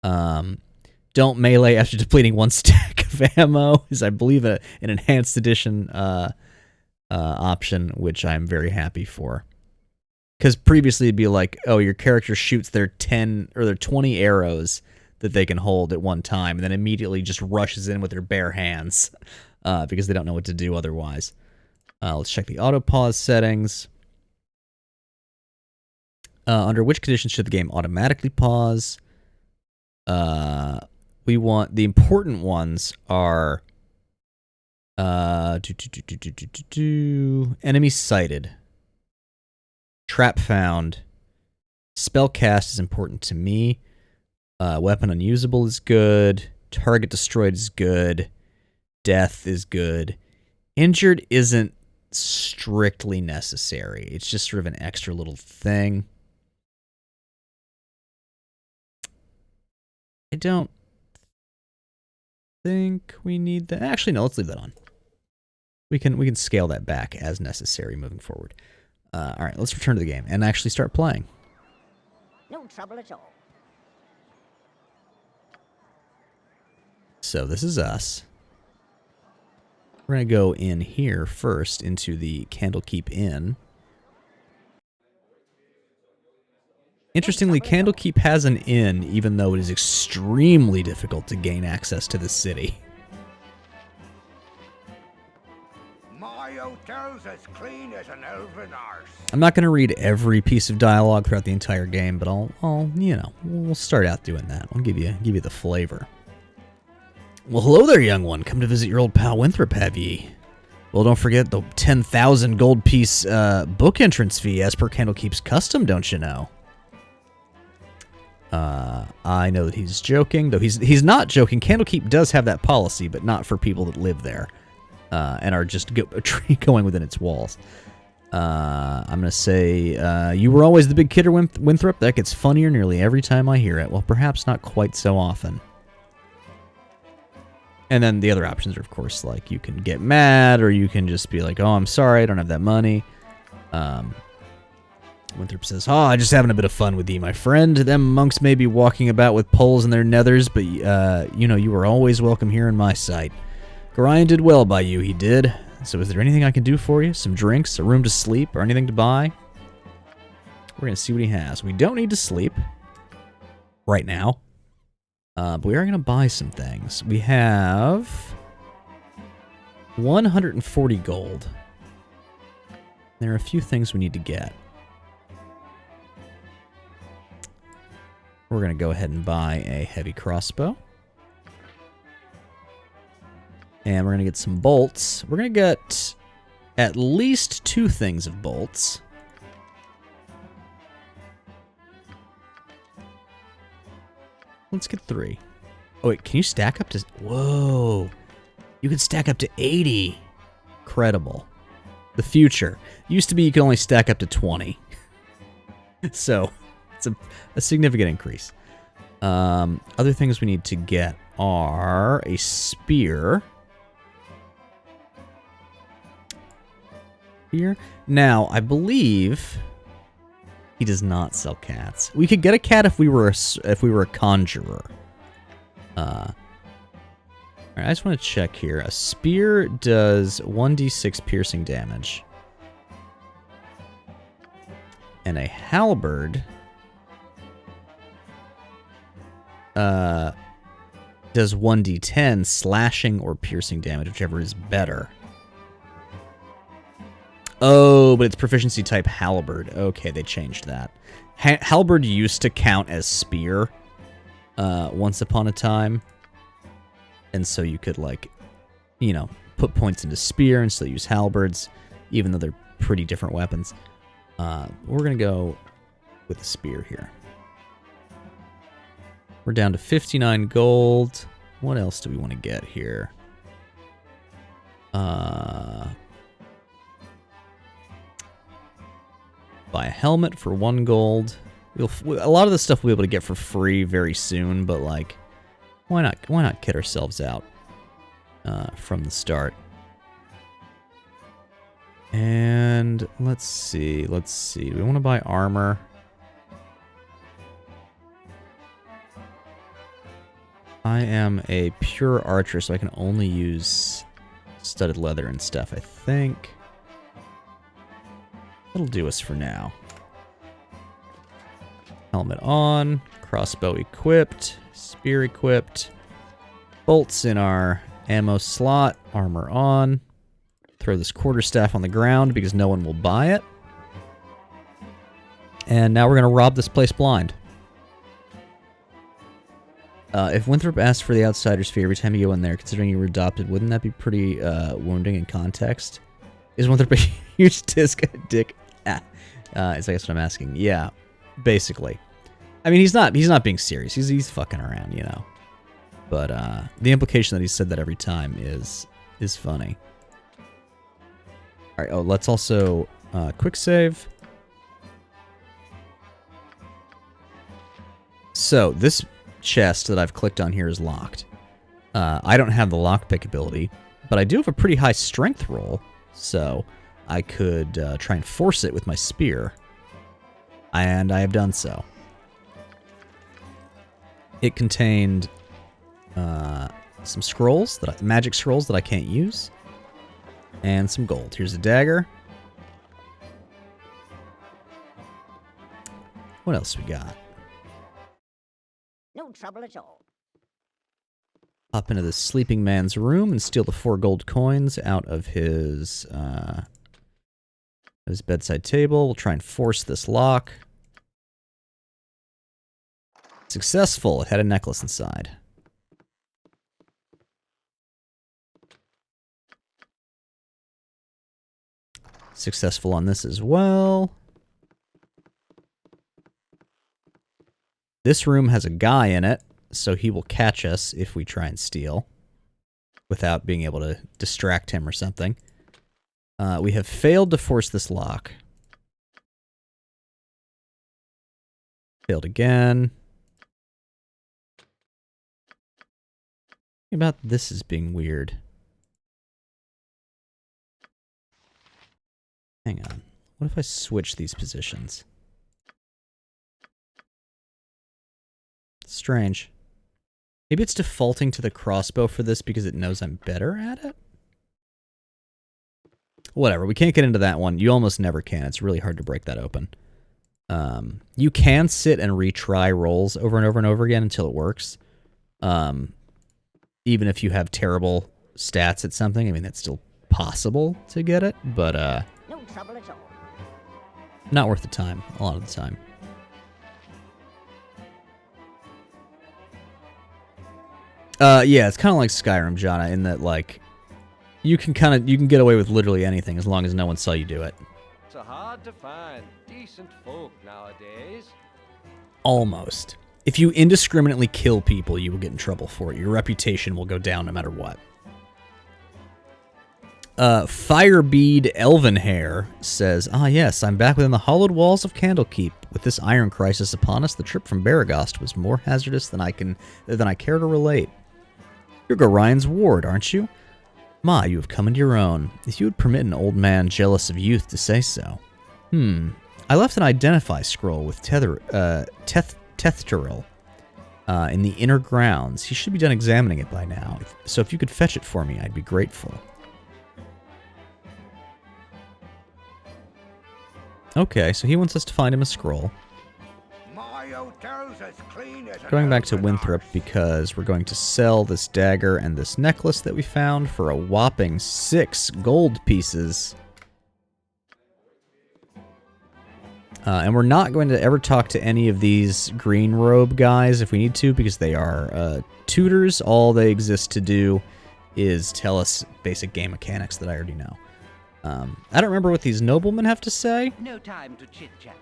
Speaker 1: Don't melee after depleting 1 stack of ammo is, I believe, an enhanced edition option, which I'm very happy for. Because previously it'd be like, oh, your character shoots their 10 or their 20 arrows that they can hold at one time, and then immediately just rushes in with their bare hands because they don't know what to do otherwise. Let's check the auto pause settings. Under which conditions should the game automatically pause? We want the important ones are enemy sighted, trap found, spell cast is important to me. Weapon unusable is good. Target destroyed is good. Death is good. Injured isn't strictly necessary. It's just sort of an extra little thing. I don't think we need that. Actually, no, let's leave that on. We can scale that back as necessary moving forward. All right, let's return to the game and actually start playing.
Speaker 2: No trouble at all.
Speaker 1: So this is us. We're going to go in here first into the Candlekeep Inn. Interestingly, Candlekeep has an inn, even though it is extremely difficult to gain access to the city.
Speaker 6: My hotel's as clean as an elven arse.
Speaker 1: I'm not going to read every piece of dialogue throughout the entire game, but we'll start out doing that. I'll give you the flavor. Well, hello there, young one. Come to visit your old pal Winthrop, have ye? Well, don't forget the 10,000 gold piece book entrance fee as per Candlekeep's custom, don't you know? I know that he's joking, though he's not joking. Candlekeep does have that policy, but not for people that live there and are just going within its walls. I'm going to say, you were always the big kidder, Winthrop. That gets funnier nearly every time I hear it. Well, perhaps not quite so often. And then the other options are, of course, like you can get mad or you can just be like, oh, I'm sorry, I don't have that money. Winthrop says, "Oh, I just having a bit of fun with thee, my friend. Them monks may be walking about with poles in their nethers, but, you know, you are always welcome here in my sight. Gorion did well by you, he did. So is there anything I can do for you? Some drinks, a room to sleep, or anything to buy?" We're going to see what he has. We don't need to sleep right now, but we are going to buy some things. We have 140 gold. There are a few things we need to get. We're going to go ahead and buy a heavy crossbow. And we're going to get some bolts. We're going to get at least 2 things of bolts. Let's get 3. Oh, wait, can you stack up to... Whoa. You can stack up to 80. Incredible. The future. Used to be you could only stack up to 20. So, it's a significant increase. Other things we need to get are a spear. Here. Now, I believe he does not sell cats. We could get a cat if we were a conjurer. Alright, I just want to check here. A spear does 1d6 piercing damage. And a halberd does 1d10 slashing or piercing damage, whichever is better. Oh, but it's proficiency type halberd. Okay, they changed that. Halberd used to count as spear once upon a time. And so you could, like, you know, put points into spear and still use halberds, even though they're pretty different weapons. We're going to go with the spear here. We're down to 59 gold. What else do we want to get here? Buy a helmet for 1 gold. A lot of this stuff we'll be able to get for free very soon, but, like, why not kid ourselves out from the start? And let's see. Do we want to buy armor? I am a pure archer, so I can only use studded leather and stuff, I think. That'll do us for now. Helmet on, crossbow equipped, spear equipped, bolts in our ammo slot, armor on. Throw this quarterstaff on the ground because no one will buy it. And now we're going to rob this place blind. If Winthrop asks for the outsider's fee every time you go in there, considering you were adopted, wouldn't that be pretty wounding in context? Is Winthrop a huge dick? I guess what I'm asking. Yeah, basically. I mean, he's not being serious. He's fucking around, you know. But the implication that he said that every time is funny. All right. Oh, let's also quick save. So this chest that I've clicked on here is locked. I don't have the lockpick ability, but I do have a pretty high strength roll, so I could try and force it with my spear, and I have done so. It contained some scrolls, magic scrolls that I can't use, and some gold. Here's a dagger. What else we got?
Speaker 2: No trouble at all.
Speaker 1: Hop into the sleeping man's room and steal the 4 gold coins out of his bedside table. We'll try and force this lock. Successful. It had a necklace inside. Successful on this as well. This room has a guy in it, so he will catch us if we try and steal without being able to distract him or something. We have failed to force this lock. Failed again. Think about this as being weird. Hang on. What if I switch these positions? Strange. Maybe it's defaulting to the crossbow for this because it knows I'm better at it? Whatever, we can't get into that one. You almost never can. It's really hard to break that open. You can sit and retry rolls over and over and over again until it works. Even if you have terrible stats at something, I mean, it's still possible to get it, but
Speaker 2: No trouble at all.
Speaker 1: not worth the time, a lot of the time. Yeah, it's kind of like Skyrim, Jana, in that, like, you can get away with literally anything as long as no one saw you do it.
Speaker 8: It's hard to find decent folk nowadays.
Speaker 1: Almost. If you indiscriminately kill people, you will get in trouble for it. Your reputation will go down no matter what. Firebead Elvenhair says, "Ah yes, I'm back within the hollowed walls of Candlekeep. With this iron crisis upon us, the trip from Baragost was more hazardous than I care to relate. You're Gorion's ward, aren't you? Ma, you have come into your own, if you would permit an old man jealous of youth to say so. I left an identify scroll with Tethteril in the inner grounds. He should be done examining it by now, so if you could fetch it for me, I'd be grateful." Okay, so he wants us to find him a scroll.
Speaker 6: My hotel's as clean as an
Speaker 1: Going back to
Speaker 6: elven
Speaker 1: Winthrop
Speaker 6: arse.
Speaker 1: because we're going to sell this dagger and this necklace that we found for a whopping 6 gold pieces. And we're not going to ever talk to any of these green robe guys if we need to, because they are tutors. All they exist to do is tell us basic game mechanics that I already know. I don't remember what these noblemen have to say.
Speaker 8: No time to chit-chat.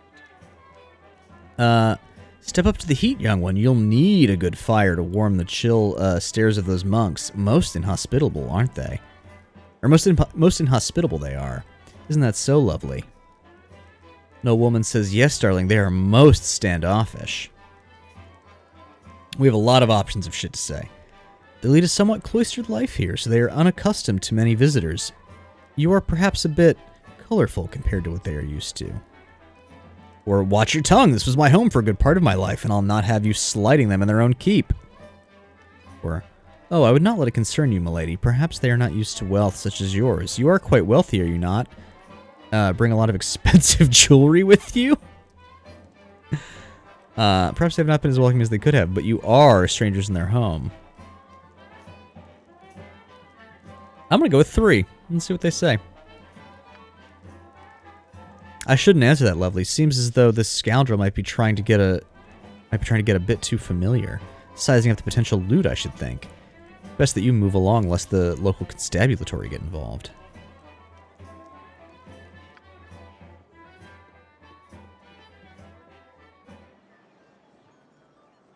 Speaker 1: Step up to the heat, young one. You'll need a good fire to warm the chill stares of those monks. Most inhospitable, aren't they? Or most inhospitable they are. Isn't that so lovely? No woman says, "Yes, darling, they are most standoffish." We have a lot of options of shit to say. They lead a somewhat cloistered life here, so they are unaccustomed to many visitors. You are perhaps a bit colorful compared to what they are used to. Or, "Watch your tongue, this was my home for a good part of my life, and I'll not have you slighting them in their own keep." Or, "Oh, I would not let it concern you, milady. Perhaps they are not used to wealth such as yours. You are quite wealthy, are you not? Bring a lot of expensive jewelry with you?" Perhaps they have not been as welcoming as they could have, but you are strangers in their home. I'm gonna go with 3. Let's see what they say. I shouldn't answer that, lovely. Seems as though this scoundrel might be trying to get a bit too familiar. Sizing up the potential loot, I should think. Best that you move along, lest the local constabulary get involved.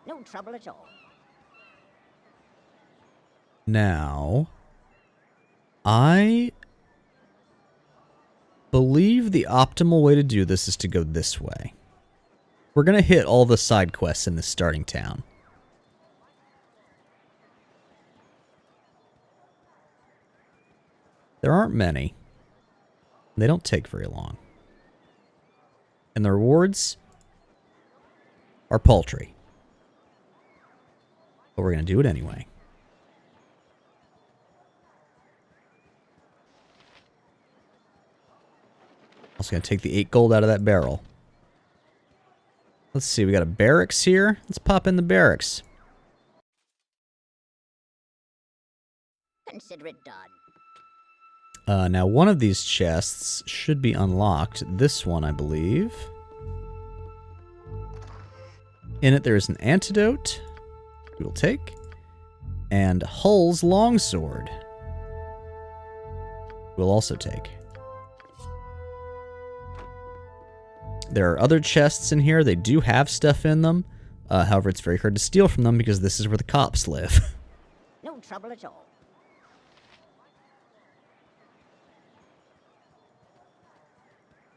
Speaker 2: No trouble at all.
Speaker 1: Now, I believe the optimal way to do this is to go this way. We're going to hit all the side quests in this starting town. There aren't many. They don't take very long. And the rewards are paltry. But we're going to do it anyway. Also going to take the 8 gold out of that barrel. Let's see, we got a barracks here. Let's pop in the barracks.
Speaker 2: Consider it done.
Speaker 1: Now, one of these chests should be unlocked. This one, I believe. In it, there is an antidote. We will take. And Hull's longsword. We'll also take. There are other chests in here. They do have stuff in them. However, it's very hard to steal from them because this is where the cops live.
Speaker 2: No trouble at all.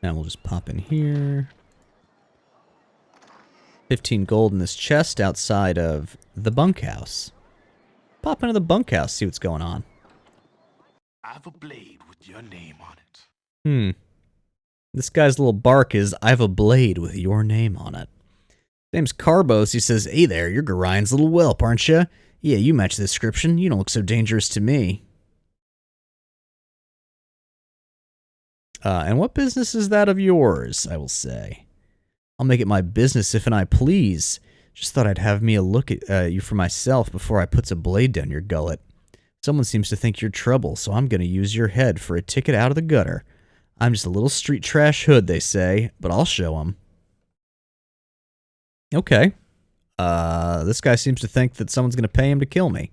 Speaker 1: Now we'll just pop in here. 15 gold in this chest outside of the bunkhouse. Pop into the bunkhouse, see what's going on.
Speaker 6: I have a blade with your name on it.
Speaker 1: This guy's little bark is, "I have a blade with your name on it." Name's Carbos. He says, "Hey there, you're Garion's little whelp, aren't you? Yeah, you match the description. You don't look so dangerous to me." And what business is that of yours, I will say. I'll make it my business if and I please. Just thought I'd have me a look at you for myself before I puts a blade down your gullet. Someone seems to think you're trouble, so I'm going to use your head for a ticket out of the gutter. I'm just a little street trash hood, they say, but I'll show 'em. Okay. This guy seems to think that someone's going to pay him to kill me.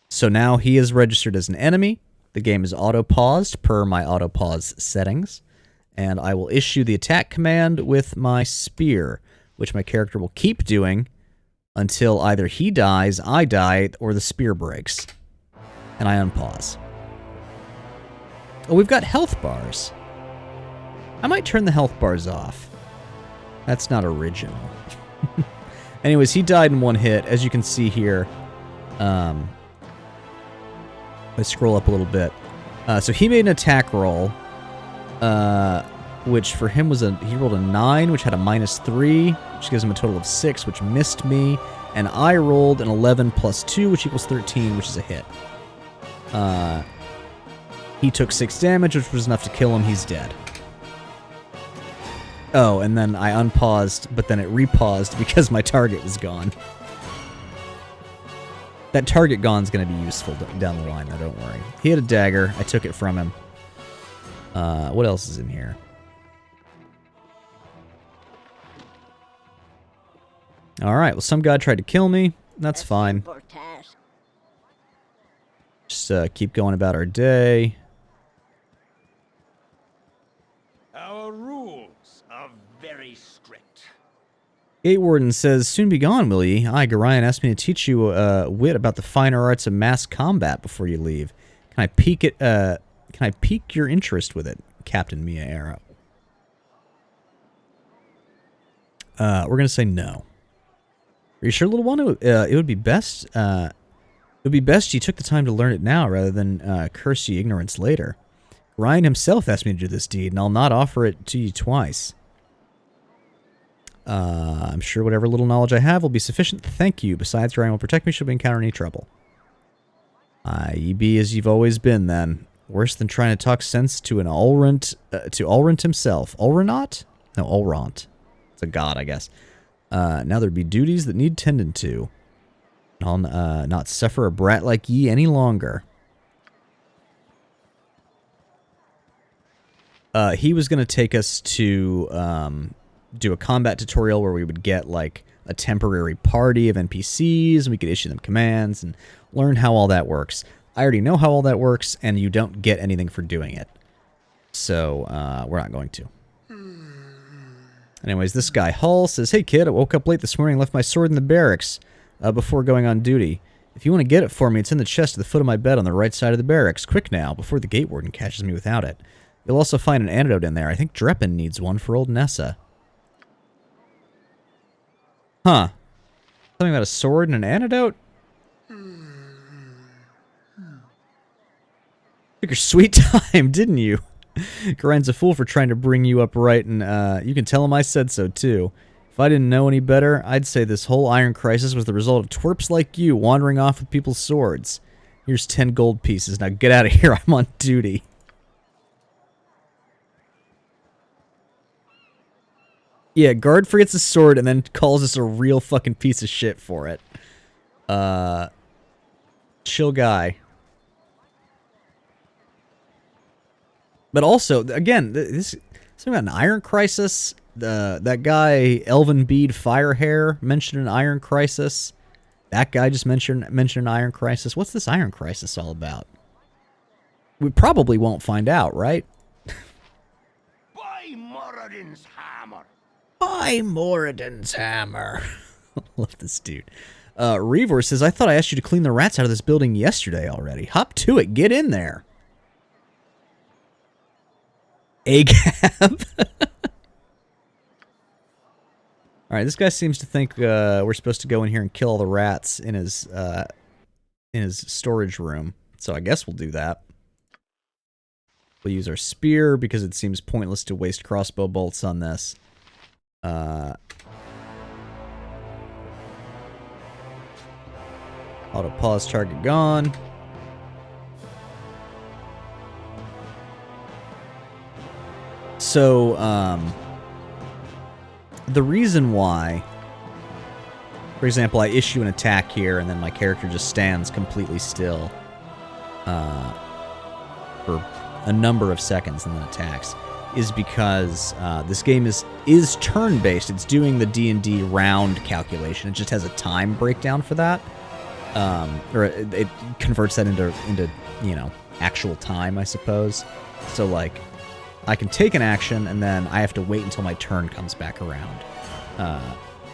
Speaker 1: So now he is registered as an enemy. The game is auto-paused per my auto-pause settings. And I will issue the attack command with my spear, which my character will keep doing until either he dies, I die, or the spear breaks. And I unpause. Oh, we've got health bars. I might turn the health bars off. That's not original. Anyways, he died in one hit, as you can see here. Let's scroll up a little bit. So he made an attack roll, which for him was he rolled a 9, which had a -3, which gives him a total of 6, which missed me. And I rolled an 11 plus 2, which equals 13, which is a hit. He took 6 damage, which was enough to kill him. He's dead. Oh, and then I unpaused, but then it repaused because my target was gone. That target gone's going to be useful down the line, though, don't worry. He had a dagger. I took it from him. What else is in here? Alright, well, some guy tried to kill me. That's fine. Just keep going about our day.
Speaker 6: Our rules are very strict.
Speaker 1: Gate Warden says, "Soon be gone, will ye? I, Garion, asked me to teach you wit about the finer arts of mass combat before you leave. Can I pique your interest with it, Captain Mia Arrow?" We're gonna say no. Are you sure, little one? It would be best. It would be best you took the time to learn it now, rather than curse ye ignorance later. Ryan himself asked me to do this deed, and I'll not offer it to you twice. I'm sure whatever little knowledge I have will be sufficient to thank you. Besides, Ryan will protect me should we encounter any trouble. Ye be as you've always been, then. Worse than trying to talk sense to an Ulrant, to Ulrant himself. Ulranot? No, Ulrant. It's a god, I guess. Now there be duties that need tending to. I'll not suffer a brat like ye any longer. He was going to take us to do a combat tutorial where we would get like a temporary party of NPCs and we could issue them commands and learn how all that works. I already know how all that works, and you don't get anything for doing it. So, we're not going to. Anyways, this guy, Hull, says, "Hey kid, I woke up late this morning and left my sword in the barracks before going on duty. If you want to get it for me, it's in the chest at the foot of my bed on the right side of the barracks. Quick now, before the gate warden catches me without it. You'll also find an antidote in there. I think Dreppen needs one for old Nessa." Huh. Something about a sword and an antidote? Took your sweet time, didn't you? Garion's a fool for trying to bring you up right, and you can tell him I said so, too. If I didn't know any better, I'd say this whole iron crisis was the result of twerps like you wandering off with people's swords. Here's 10 gold pieces. Now get out of here. I'm on duty. Yeah, guard forgets his sword and then calls us a real fucking piece of shit for it. Chill guy. But also, again, this something about an iron crisis. That guy Elven Bead Firehair mentioned an iron crisis. That guy just mentioned an iron crisis. What's this iron crisis all about? We probably won't find out, right?
Speaker 6: By Moradin's hammer.
Speaker 1: By Moradin's hammer. Love this dude. Reavor says, "I thought I asked you to clean the rats out of this building yesterday already. Hop to it. Get in there." Agab. Alright, this guy seems to think we're supposed to go in here and kill all the rats in his storage room. So I guess we'll do that. We'll use our spear because it seems pointless to waste crossbow bolts on this. Auto pause target gone. So, the reason why, for example, I issue an attack here and then my character just stands completely still for a number of seconds and then attacks, is because this game is turn-based. It's doing the D&D round calculation. It just has a time breakdown for that. Or it converts that into you know, actual time, I suppose. So, like, I can take an action, and then I have to wait until my turn comes back around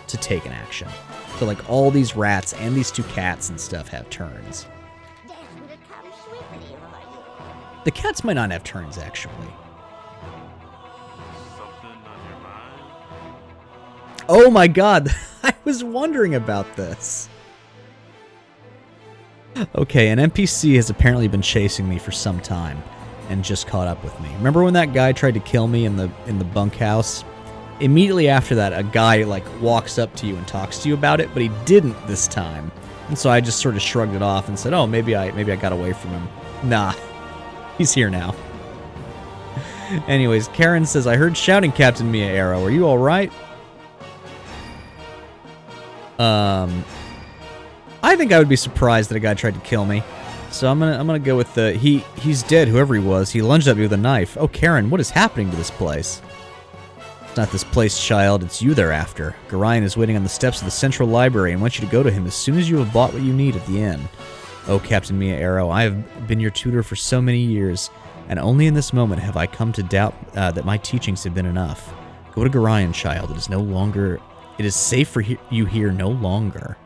Speaker 1: to take an action. So, like, all these rats and these two cats and stuff have turns.
Speaker 2: Death will come swiftly for you.
Speaker 1: The cats might not have turns, actually.
Speaker 9: Something on your mind?
Speaker 1: Oh my god, I was wondering about this. Okay, an NPC has apparently been chasing me for some time and just caught up with me. Remember when that guy tried to kill me in the bunkhouse? Immediately after that, a guy like walks up to you and talks to you about it, but he didn't this time. And so I just sort of shrugged it off and said, "Oh, maybe I got away from him." Nah. He's here now. Anyways, Karen says, "I heard shouting, Captain Mia Arrow. Are you all right?" I think I would be surprised that a guy tried to kill me. So I'm gonna go with the he's dead, whoever he was. He lunged at me with a knife. Oh, Karen, what is happening to this place? It's not this place, child. It's you they're after. Gorion is waiting on the steps of the Central Library and wants you to go to him as soon as you have bought what you need at the inn. Oh, Captain Mia Arrow, I have been your tutor for so many years, and only in this moment have I come to doubt that my teachings have been enough. Go to Gorion, child. It is safe for you here no longer.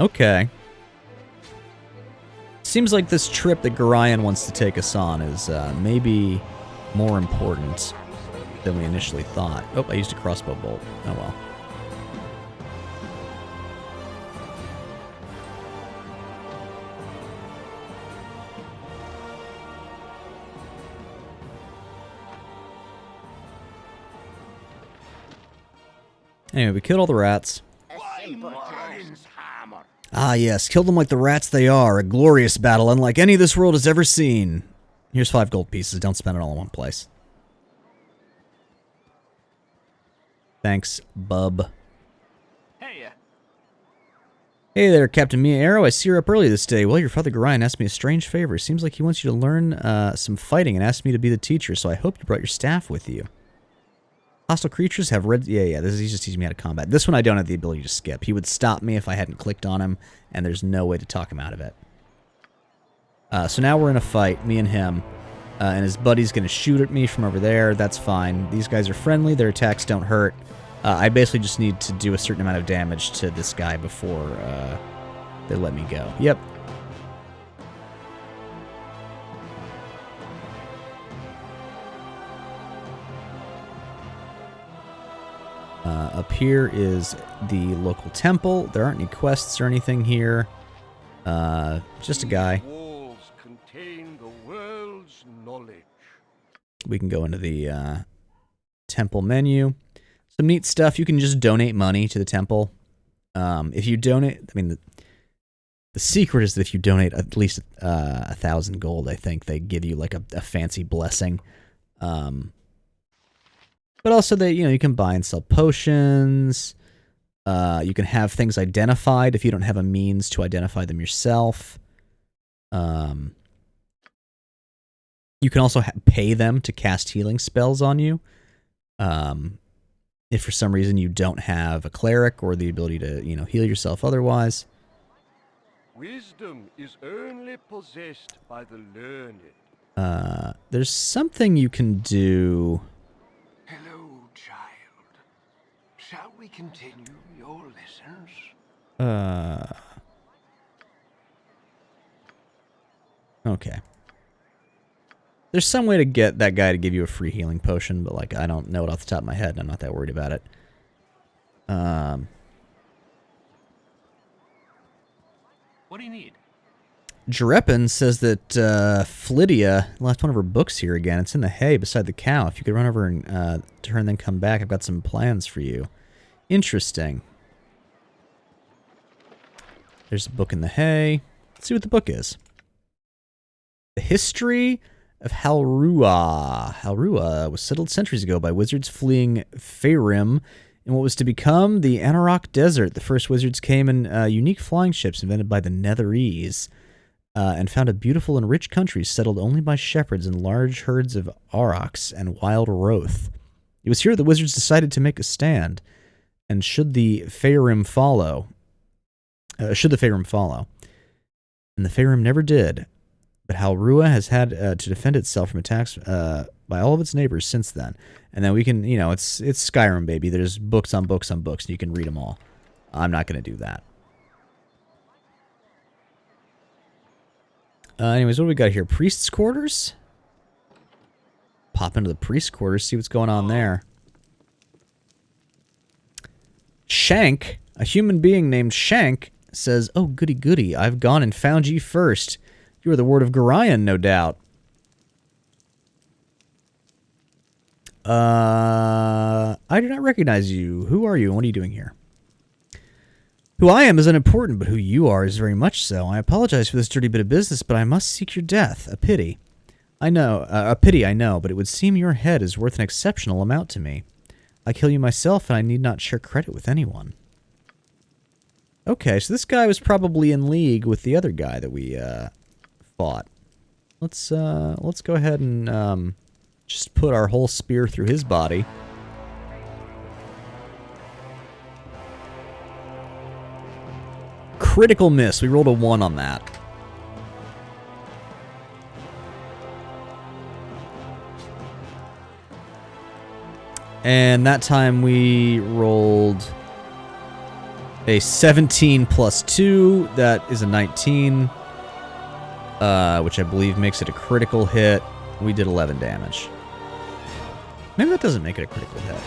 Speaker 1: Okay. Seems like this trip that Gorion wants to take us on is maybe more important than we initially thought. Oh, I used a crossbow bolt. Oh well. Anyway, we killed all the rats.
Speaker 2: A simple task.
Speaker 6: Hammer.
Speaker 1: Ah, yes, killed them like the rats they are. A glorious battle, unlike any this world has ever seen. Here's 5 gold pieces. Don't spend it all in one place. Thanks, bub.
Speaker 8: Hey,
Speaker 1: Hey there, Captain Mia Arrow. I see you're up early this day. Well, your father Gorion asked me a strange favor. Seems like he wants you to learn some fighting and asked me to be the teacher, so I hope you brought your staff with you. Hostile creatures have red... Yeah, he's just teaching me how to combat. This one I don't have the ability to skip. He would stop me if I hadn't clicked on him, and there's no way to talk him out of it. So now we're in a fight, me and him, and his buddy's going to shoot at me from over there. That's fine. These guys are friendly. Their attacks don't hurt. I basically just need to do a certain amount of damage to this guy before they let me go. Yep. Up here is the local temple. There aren't any quests or anything here. Just a guy.
Speaker 6: Walls contain the world's knowledge.
Speaker 1: We can go into the temple menu. Some neat stuff. You can just donate money to the temple. If you donate, I mean, the secret is that if you donate at least 1,000 gold, I think they give you like a fancy blessing. But also, you can buy and sell potions. You can have things identified if you don't have a means to identify them yourself. You can also pay them to cast healing spells on you. If for some reason you don't have a cleric or the ability to, heal yourself otherwise.
Speaker 6: Wisdom is only possessed by the learned.
Speaker 1: There's something you can do.
Speaker 6: Hello, child. Shall we continue your lessons?
Speaker 1: Okay. There's some way to get that guy to give you a free healing potion, but I don't know it off the top of my head, and I'm not that worried about it.
Speaker 8: what do you need?
Speaker 1: Jerepin says that Flydia left one of her books here again. It's in the hay beside the cow. If you could run over and to her and then come back, I've got some plans for you. Interesting. There's a book in the hay. Let's see what the book is. The History of Halrua. Halrua was settled centuries ago by wizards fleeing Faerûn in what was to become the Anauroch Desert. The first wizards came in unique flying ships invented by the Netherese and found a beautiful and rich country settled only by shepherds and large herds of aurochs and wild roth. It was here the wizards decided to make a stand, and should the Faerûn follow, and the Faerûn never did. But Halrua has had to defend itself from attacks by all of its neighbors since then. And then we can, you know, it's Skyrim, baby. There's books on books on books, and you can read them all. I'm not going to do that. Anyways, what do we got here? Priest's quarters? Pop into the priest's quarters, see what's going on there. Shank, a human being named Shank, says, "Oh, goody goody, I've gone and found ye first. You are the word of Gorion, no doubt." I do not recognize you. Who are you, and what are you doing here? Who I am is unimportant, but who you are is very much so. I apologize for this dirty bit of business, but I must seek your death. A pity. I know, but it would seem your head is worth an exceptional amount to me. I kill you myself, and I need not share credit with anyone. Okay, so this guy was probably in league with the other guy that we, fought. Let's go ahead and, just put our whole spear through his body. Critical miss. We rolled a 1 on that. And that time we rolled a 17 plus 2. That is a 19. Which I believe makes it a critical hit. We did 11 damage. Maybe that doesn't make it a critical hit.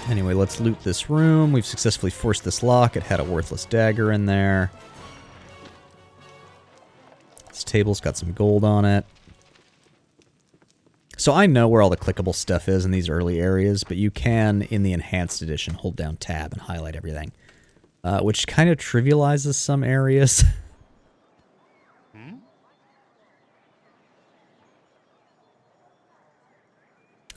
Speaker 1: Anyway, let's loot this room. We've successfully forced this lock. It had a worthless dagger in there. This table's got some gold on it. So I know where all the clickable stuff is in these early areas, but you can, in the Enhanced Edition, hold down Tab and highlight everything. Which kind of trivializes some areas.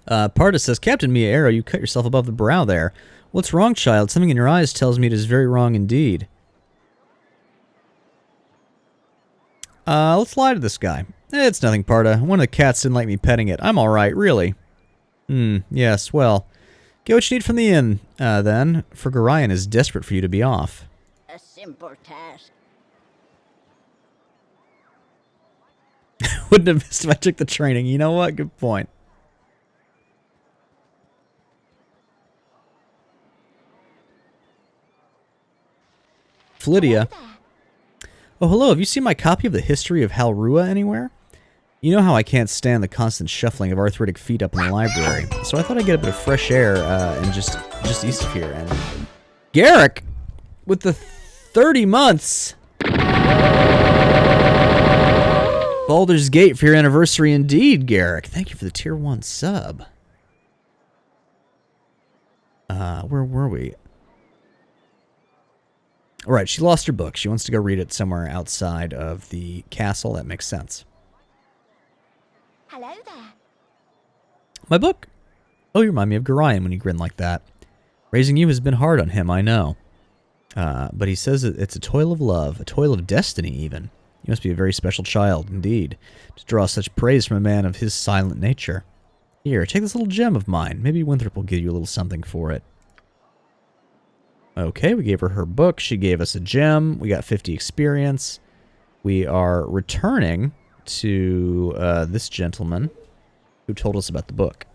Speaker 1: Parta says, "Captain Miaero, you cut yourself above the brow there. What's wrong, child? Something in your eyes tells me it is very wrong indeed." Let's lie to this guy. It's nothing, Parta. One of the cats didn't like me petting it. I'm alright, really. Yes, well. Get what you need from the inn, then, for Gorion is desperate for you to be off.
Speaker 2: A simple task.
Speaker 1: Wouldn't have missed if I took the training. You know what? Good point. Flydia. Oh, hello. Have you seen my copy of the History of Halrua anywhere? You know how I can't stand the constant shuffling of arthritic feet up in the library, so I thought I'd get a bit of fresh air and just east of here. And Garrick, with the 30 months. Baldur's Gate for your anniversary indeed, Garrick. Thank you for the tier 1 sub. Where were we? Alright, she lost her book. She wants to go read it somewhere outside of the castle. That makes sense.
Speaker 2: Hello there.
Speaker 1: My book? Oh, you remind me of Gorion when you grin like that. Raising you has been hard on him, I know. But he says it's a toil of love, a toil of destiny even. You must be a very special child, indeed, to draw such praise from a man of his silent nature. Here, take this little gem of mine. Maybe Winthrop will give you a little something for it. Okay, we gave her book. She gave us a gem. We got 50 experience. We are returning to this gentleman who told us about the book.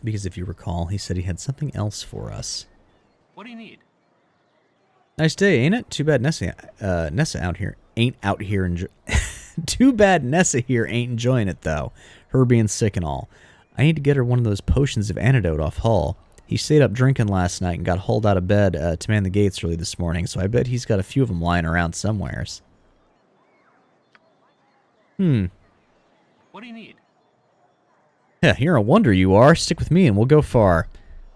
Speaker 1: Because if you recall, he said he had something else for us.
Speaker 9: What do you need?
Speaker 1: Nice day, ain't it? Too bad Nessa out here ain't out here Too bad Nessa here ain't enjoying it though. Her being sick and all. I need to get her one of those potions of antidote off Hull. He stayed up drinking last night and got hauled out of bed to man the gates early this morning, so I bet he's got a few of them lying around somewheres.
Speaker 9: What do you need?
Speaker 1: Yeah, you're a wonder you are. Stick with me and we'll go far.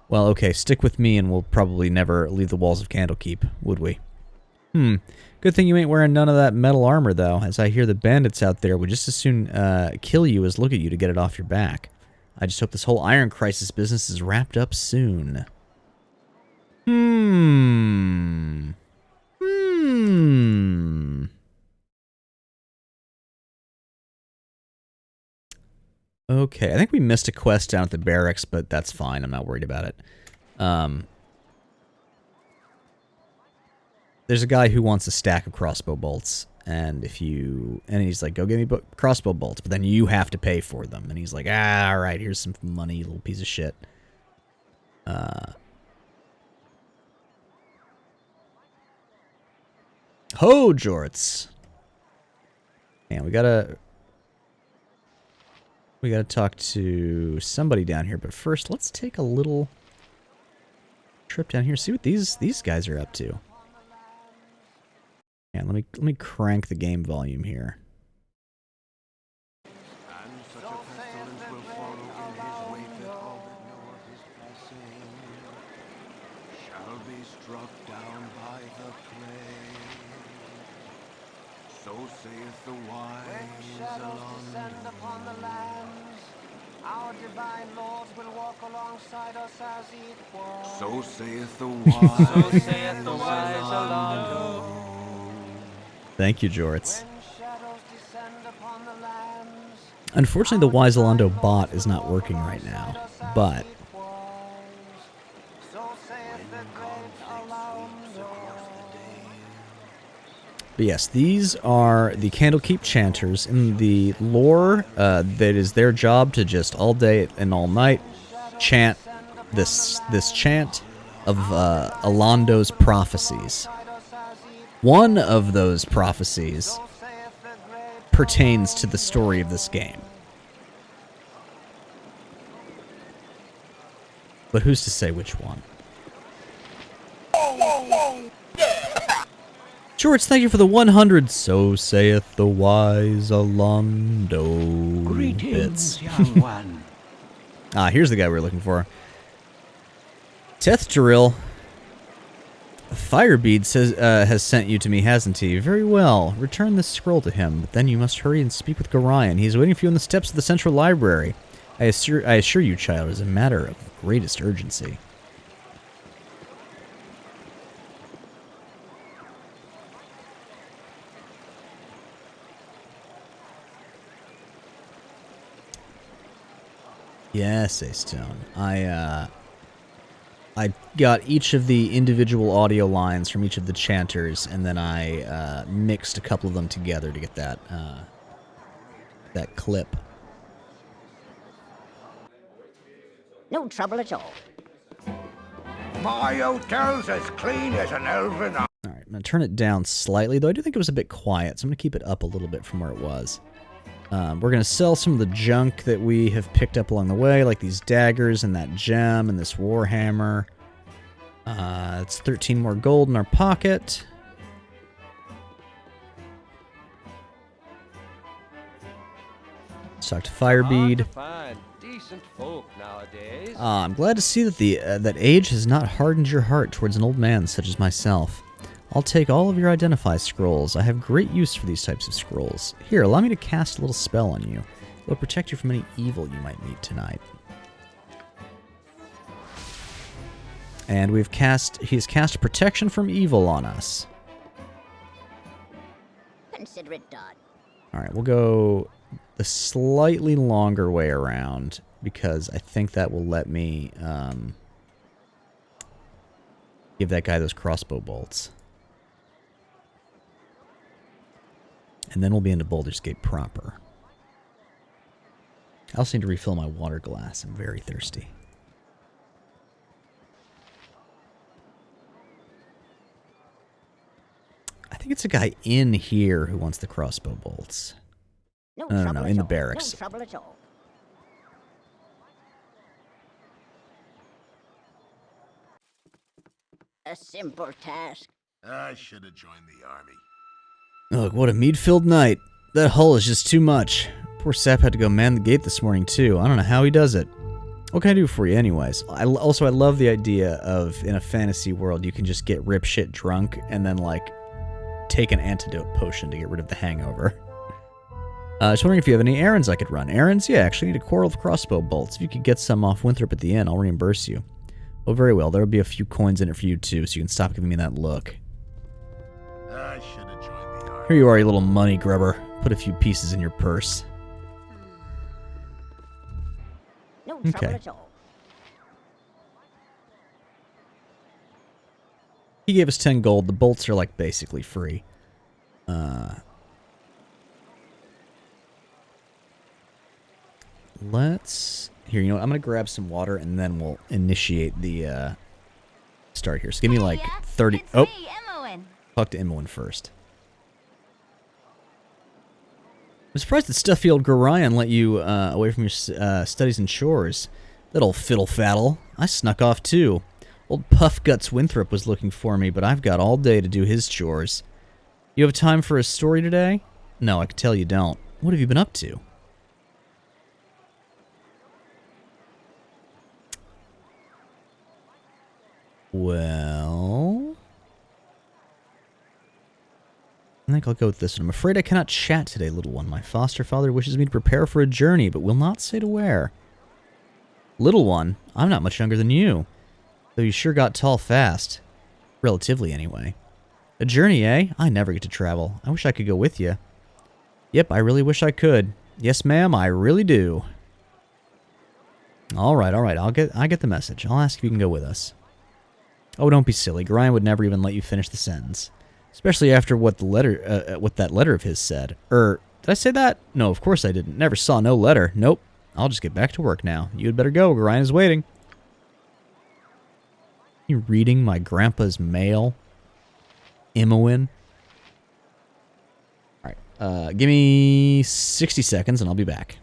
Speaker 1: Well, okay, stick with me and we'll probably never leave the walls of Candlekeep, would we? Good thing you ain't wearing none of that metal armor, though, as I hear the bandits out there would just as soon kill you as look at you to get it off your back. I just hope this whole Iron Crisis business is wrapped up soon. Okay, I think we missed a quest down at the barracks, but that's fine. I'm not worried about it. There's a guy who wants a stack of crossbow bolts, and he's like, go get me crossbow bolts, but then you have to pay for them. And he's like, all right, here's some money, you little piece of shit. Ho, jorts. Man, we gotta talk to somebody down here, but first, let's take a little trip down here, see what these guys are up to. And let me crank the game volume here.
Speaker 6: And such a pestilence will follow in his wake that all that know of his passing shall be struck down by the plague. So saith the wise
Speaker 10: When shadows descend upon the lands, our divine lords will walk alongside us as equals.
Speaker 6: So saith the wise.
Speaker 8: So saith the wise Alando.
Speaker 1: Thank you, Jorts. Unfortunately, the Wise Alando bot is not working right now, but yes, these are the Candlekeep chanters. In the lore, that is their job to just all day and all night chant this chant of Alando's prophecies. One of those prophecies pertains to the story of this game. But who's to say which one? Jorts, thank you for the 100. So saith the wise Alando.
Speaker 6: Greetings, young one.
Speaker 1: Here's the guy we were looking for. Teth'Daril. Firebead says has sent you to me, hasn't he? Very well. Return this scroll to him, but then you must hurry and speak with Gorion. He is waiting for you on the steps of the Central Library. I assure you, child, it is a matter of greatest urgency. Yes, A-Stone. I got each of the individual audio lines from each of the chanters, and then I mixed a couple of them together to get that that clip.
Speaker 2: No trouble at all.
Speaker 6: My hotel's as clean as an elven eye.
Speaker 1: All right, I'm going to turn it down slightly, though I do think it was a bit quiet, so I'm going to keep it up a little bit from where it was. We're going to sell some of the junk that we have picked up along the way, like these daggers and that gem and this warhammer. It's 13 more gold in our pocket. Let's talk to Firebead.
Speaker 8: Find decent folk nowadays.
Speaker 1: I'm glad to see that that age has not hardened your heart towards an old man such as myself. I'll take all of your Identify scrolls. I have great use for these types of scrolls. Here, allow me to cast a little spell on you. It will protect you from any evil you might meet tonight. And he has cast protection from evil on us.
Speaker 2: Consider it done.
Speaker 1: Alright, we'll go the slightly longer way around, because I think that will let me give that guy those crossbow bolts. And then we'll be into Baldur's Gate proper. I also need to refill my water glass. I'm very thirsty. I think it's a guy in here who wants the crossbow bolts. No, in the barracks.
Speaker 2: No trouble at all. a simple task.
Speaker 7: I should have joined the army.
Speaker 1: Look, what a meat-filled night. That hull is just too much. Poor Sap had to go man the gate this morning, too. I don't know how he does it. What can I do for you anyways? I love the idea of, in a fantasy world, you can just get rip shit drunk and then, like, take an antidote potion to get rid of the hangover. Just wondering if you have any errands I could run. Errands? Yeah, actually need a quarrel of crossbow bolts. If you could get some off Winthrop at the inn, I'll reimburse you. Oh, very well. There'll be a few coins in it for you, too, so you can stop giving me that look.
Speaker 7: I should have joined the army.
Speaker 1: Here you are, you little money grubber. Put a few pieces in your purse.
Speaker 2: No trouble at all.
Speaker 1: He gave us 10 gold. The bolts are, like, basically free. Let's... Here, you know what? I'm going to grab some water, and then we'll initiate the, start here. So give me, like, 30... Oh! Talk to Imoen first. I'm surprised that stuffy old Gorion let you, away from your, studies and chores. That old fiddle-faddle. I snuck off, too. Old Puff Guts Winthrop was looking for me, but I've got all day to do his chores. You have time for a story today? No, I can tell you don't. What have you been up to? Well... I think I'll go with this one. I'm afraid I cannot chat today, little one. My foster father wishes me to prepare for a journey, but will not say to where. Little one? I'm not much younger than you. Though you sure got tall fast. Relatively, anyway. A journey, eh? I never get to travel. I wish I could go with you. Yep, I really wish I could. Yes, ma'am, I really do. Alright, I get the message. I'll ask if you can go with us. Oh, don't be silly. Gorion would never even let you finish the sentence. Especially after what that letter of his said. Did I say that? No, of course I didn't. Never saw no letter. Nope. I'll just get back to work now. You had better go. Gorion is waiting. You reading my grandpa's mail? Imoen? Alright, give me 60 seconds and I'll be back.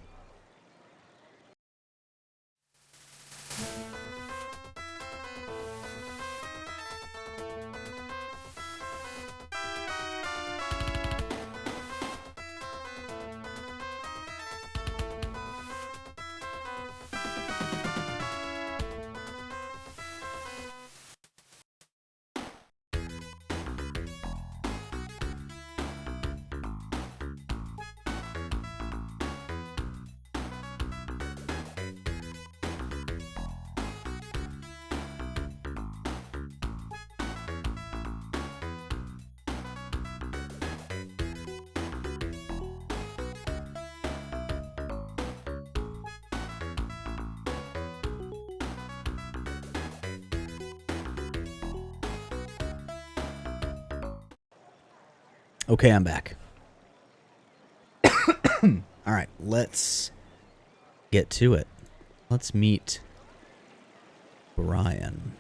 Speaker 1: Okay, I'm back. Alright, let's get to it. Let's meet Brian.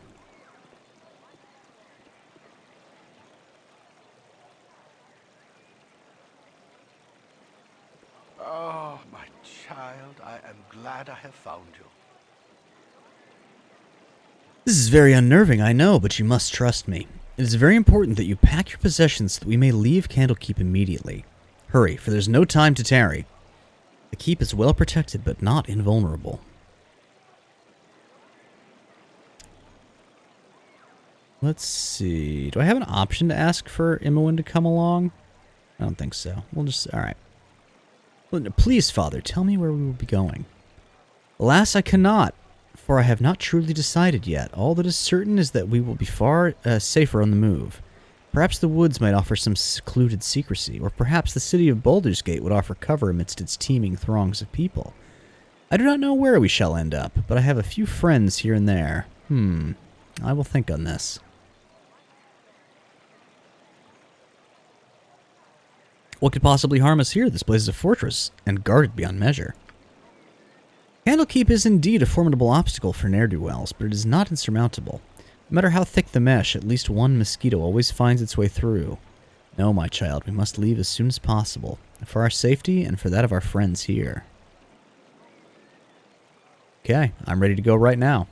Speaker 6: Oh, my child, I am glad I have found you.
Speaker 1: This is very unnerving, I know, but you must trust me. It is very important that you pack your possessions so that we may leave Candlekeep immediately. Hurry, for there's no time to tarry. The keep is well protected, but not invulnerable. Let's see. Do I have an option to ask for Imoen to come along? I don't think so. We'll just... Alright. Please, Father, tell me where we will be going. Alas, I cannot, for I have not truly decided yet. All that is certain is that we will be far safer on the move. Perhaps the woods might offer some secluded secrecy, or perhaps the city of Baldur's Gate would offer cover amidst its teeming throngs of people. I do not know where we shall end up, but I have a few friends here and there. I will think on this. What could possibly harm us here? This place is a fortress, and guarded beyond measure. Candlekeep is indeed a formidable obstacle for ne'er-do-wells, but it is not insurmountable. No matter how thick the mesh, at least one mosquito always finds its way through. No, my child, we must leave as soon as possible, for our safety and for that of our friends here. Okay, I'm ready to go right now.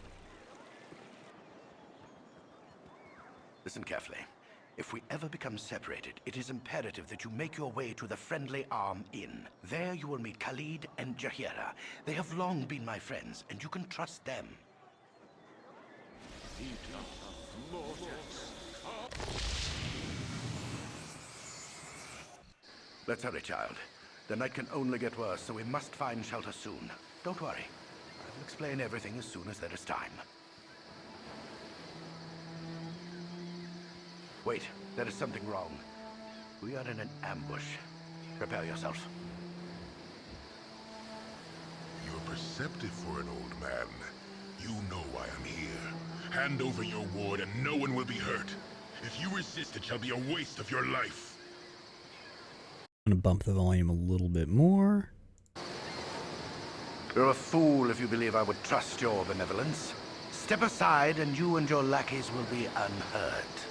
Speaker 11: Listen carefully. If we ever become separated, it is imperative that you make your way to the Friendly Arm Inn. There you will meet Khalid and Jahira. They have long been my friends, and you can trust them. Let's hurry, child. The night can only get worse, so we must find shelter soon. Don't worry. I will explain everything as soon as there is time. Wait, there is something wrong. We are in an ambush. Prepare yourself.
Speaker 7: You're perceptive for an old man. You know why I'm here. Hand over your ward and no one will be hurt. If you resist, it shall be a waste of your life.
Speaker 1: I'm gonna bump the volume a little bit more.
Speaker 11: You're a fool if you believe I would trust your benevolence. Step aside and you and your lackeys will be unhurt.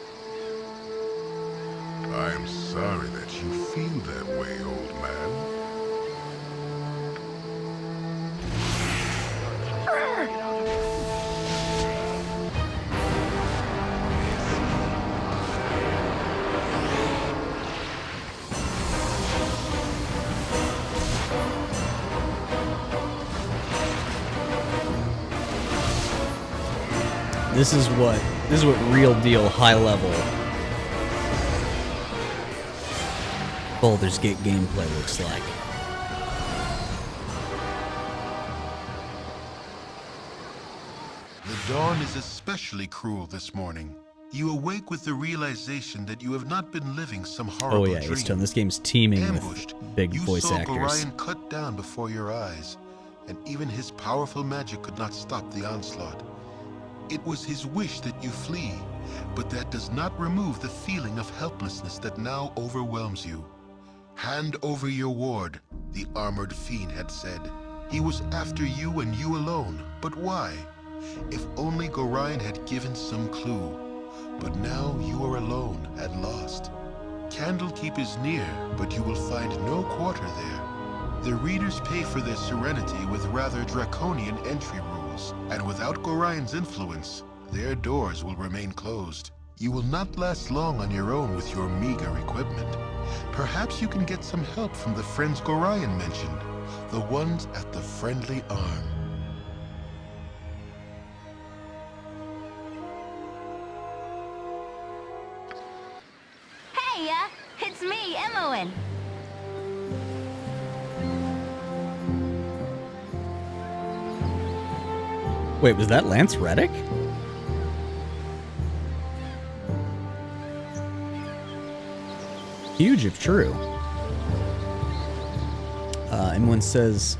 Speaker 7: I'm sorry that you feel that way, old man.
Speaker 1: This is what real deal high level Baldur's Gate gameplay looks like.
Speaker 7: The dawn is especially cruel this morning. You awake with the realization that you have not been living some horrible dream.
Speaker 1: Ace-Tone, this game's teeming
Speaker 7: Ambushed,
Speaker 1: with big voice
Speaker 7: you
Speaker 1: actors.
Speaker 7: saw Orion cut down before your eyes, and even his powerful magic could not stop the onslaught. It was his wish that you flee, but that does not remove the feeling of helplessness that now overwhelms you. Hand over your ward, the armored fiend had said. He was after you and you alone, but why? If only Gorion had given some clue. But now you are alone and lost. Candlekeep is near, but you will find no quarter there. The readers pay for their serenity with rather draconian entry rules, and without Gorion's influence, their doors will remain closed. You will not last long on your own with your meager equipment. Perhaps you can get some help from the friends Gorion mentioned, the ones at the Friendly Arm.
Speaker 12: Hey, it's me, Imoen.
Speaker 1: Wait, was that Lance Reddick? Huge if true. And one says,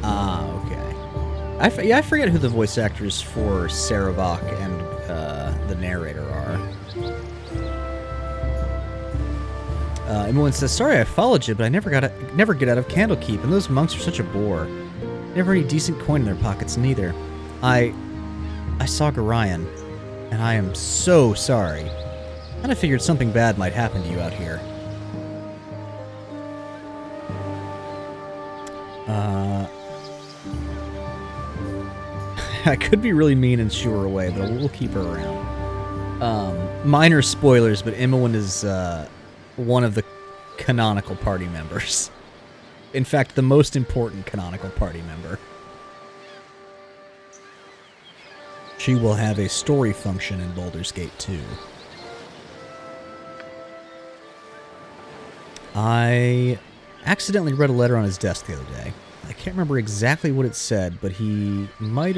Speaker 1: okay. I forget who the voice actors for Saravok and the narrator are. Everyone says, sorry I followed you, but I never get out of Candlekeep, and those monks are such a bore. Never any decent coin in their pockets, neither. I saw Gorion, and I am so sorry. And I figured something bad might happen to you out here. I could be really mean and shoo her away, but we'll keep her around. Minor spoilers, but Imoen is one of the canonical party members. In fact, the most important canonical party member. She will have a story function in Baldur's Gate 2. I accidentally read a letter on his desk the other day. I can't remember exactly what it said, but he might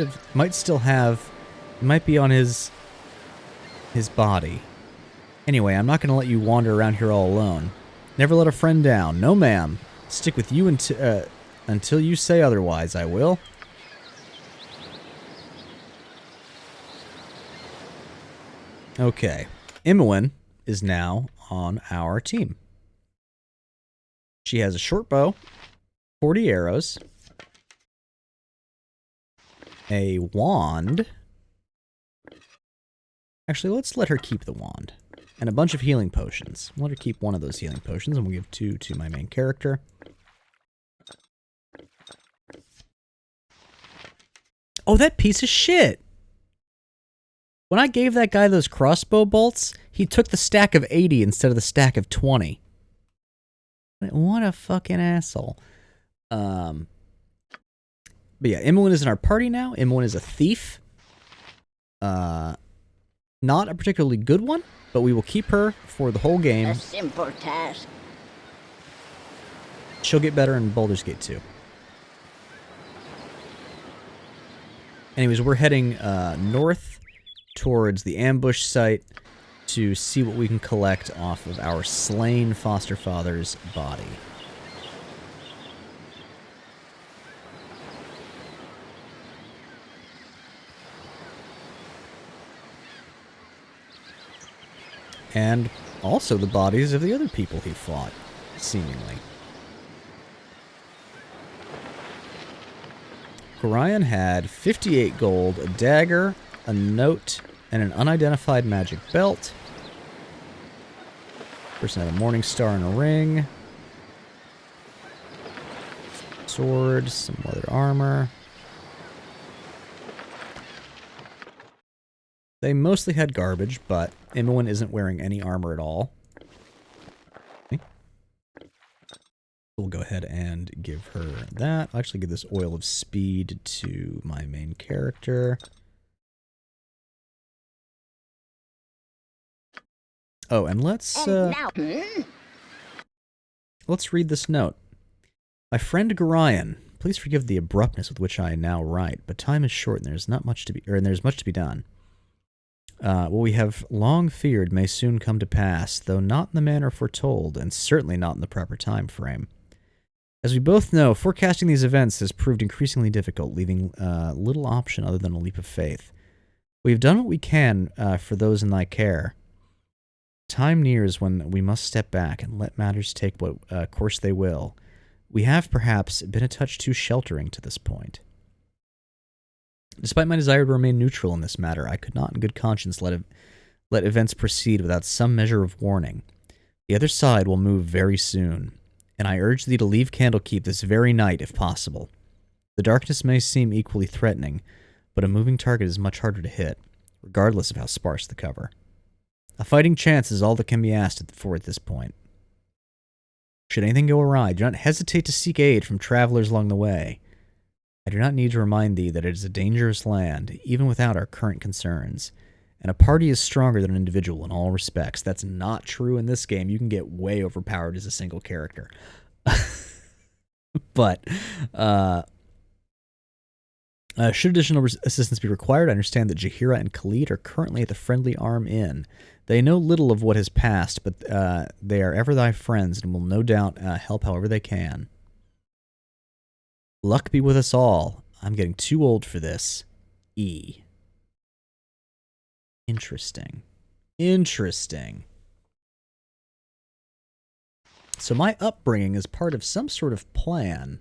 Speaker 1: be on his body. Anyway, I'm not going to let you wander around here all alone. Never let a friend down. No, ma'am. Stick with you until you say otherwise, I will. Okay. Imoen is now on our team. She has a short bow, 40 arrows, a wand. Actually, let's let her keep the wand. And a bunch of healing potions. We'll let her keep one of those healing potions, and we'll give 2 to my main character. Oh, that piece of shit! When I gave that guy those crossbow bolts, he took the stack of 80 instead of the stack of 20. What a fucking asshole. But yeah, Imoen is in our party now. Imoen is a thief. Not a particularly good one, but we will keep her for the whole game.
Speaker 2: A simple task.
Speaker 1: She'll get better in Baldur's Gate 2. Anyways, we're heading north towards the ambush site to see what we can collect off of our slain foster father's body. And also the bodies of the other people he fought, seemingly. Gorion had 58 gold, a dagger, a note, and an unidentified magic belt. Person had a morning star and a ring. Sword, some leather armor. They mostly had garbage, but Imoen isn't wearing any armor at all. Okay. We'll go ahead and give her that. I'll actually give this oil of speed to my main character. Oh, and let's read this note. My friend Gorion, please forgive the abruptness with which I now write, but time is short and there's much to be done. What we have long feared may soon come to pass, though not in the manner foretold, and certainly not in the proper time frame. As we both know, forecasting these events has proved increasingly difficult, leaving little option other than a leap of faith. We have done what we can for those in thy care. Time nears when we must step back and let matters take what course they will. We have, perhaps, been a touch too sheltering to this point. Despite my desire to remain neutral in this matter, I could not in good conscience let events proceed without some measure of warning. The other side will move very soon, and I urge thee to leave Candlekeep this very night, if possible. The darkness may seem equally threatening, but a moving target is much harder to hit, regardless of how sparse the cover. A fighting chance is all that can be asked for at this point. Should anything go awry, do not hesitate to seek aid from travelers along the way. I do not need to remind thee that it is a dangerous land, even without our current concerns, and a party is stronger than an individual in all respects. That's not true in this game. You can get way overpowered as a single character. But, should additional assistance be required, I understand that Jaheira and Khalid are currently at the Friendly Arm Inn. They know little of what has passed, but they are ever thy friends and will no doubt help however they can. Luck be with us all. I'm getting too old for this. E. Interesting. Interesting. So my upbringing is part of some sort of plan.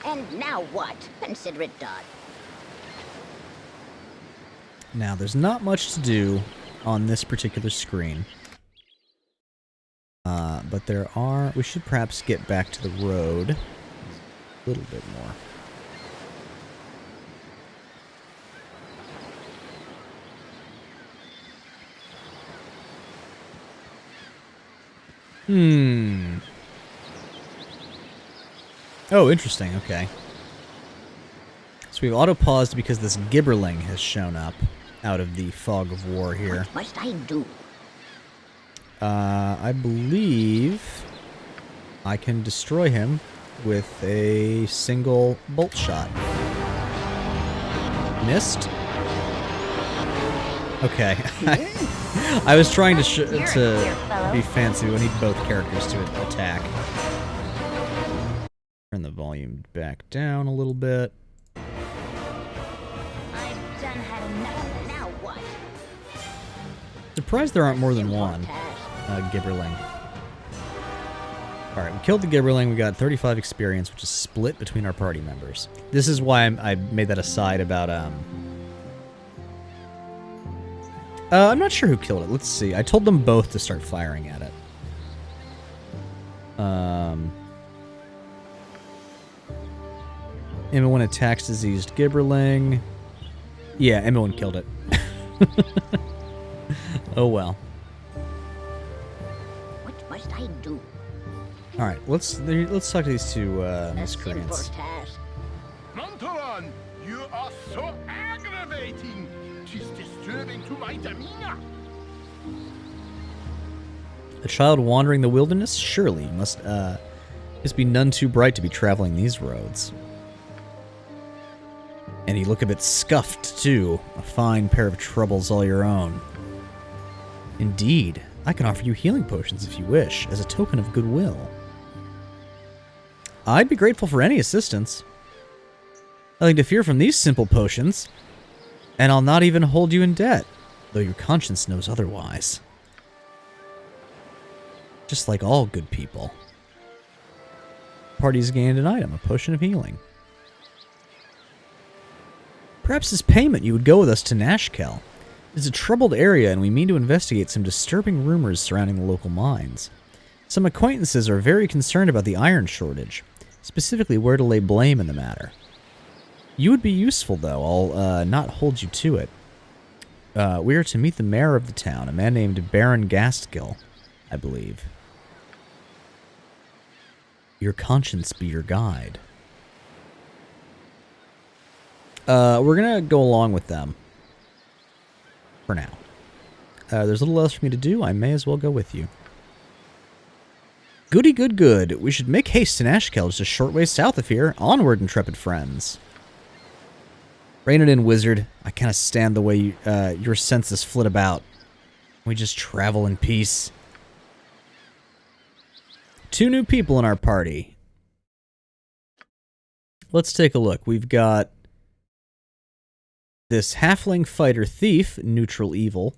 Speaker 2: And now what? Consider it done.
Speaker 1: Now, there's not much to do on this particular screen. But there are... We should perhaps get back to the road a little bit more. Oh, interesting. Okay. So we've auto-paused because this gibberling has shown up out of the fog of war here.
Speaker 2: What must I do?
Speaker 1: I believe I can destroy him with a single bolt shot. Missed? Okay. I was trying to be fancy. We need both characters to attack. Turn the volume back down a little bit.
Speaker 2: I've done had enough. Now what?
Speaker 1: Surprised there aren't more than one gibberling. Alright, we killed the gibberling. We got 35 experience, which is split between our party members. This is why I made that aside about... I'm not sure who killed it. Let's see. I told them both to start firing at it. Emma attacks diseased Gibberling. Yeah, Emma killed it. Oh well.
Speaker 2: What must I do?
Speaker 1: All right, let's talk to these two miscreants.
Speaker 2: Task.
Speaker 7: Montalon, you are so aggravating. Tis disturbing to my demeanor.
Speaker 1: A child wandering the wilderness? Surely you must be none too bright to be traveling these roads. And you look a bit scuffed, too. A fine pair of troubles all your own. Indeed, I can offer you healing potions if you wish, as a token of goodwill. I'd be grateful for any assistance. Nothing to fear from these simple potions, and I'll not even hold you in debt, though your conscience knows otherwise. Just like all good people. Party's gained an item, a potion of healing. Perhaps as payment you would go with us to Nashkel. It's a troubled area and we mean to investigate some disturbing rumors surrounding the local mines. Some acquaintances are very concerned about the iron shortage, specifically where to lay blame in the matter. You would be useful, though. I'll not hold you to it. We are to meet the mayor of the town, a man named Baron Gastgill, I believe. Your conscience be your guide. We're gonna go along with them. For now. There's little else for me to do. I may as well go with you. Goody good good. We should make haste to Nashkel, just a short way south of here. Onward, intrepid friends. Rein it in, wizard. I can't stand the way your senses flit about. We just travel in peace. 2 new people in our party. Let's take a look. We've got this halfling fighter thief, neutral evil,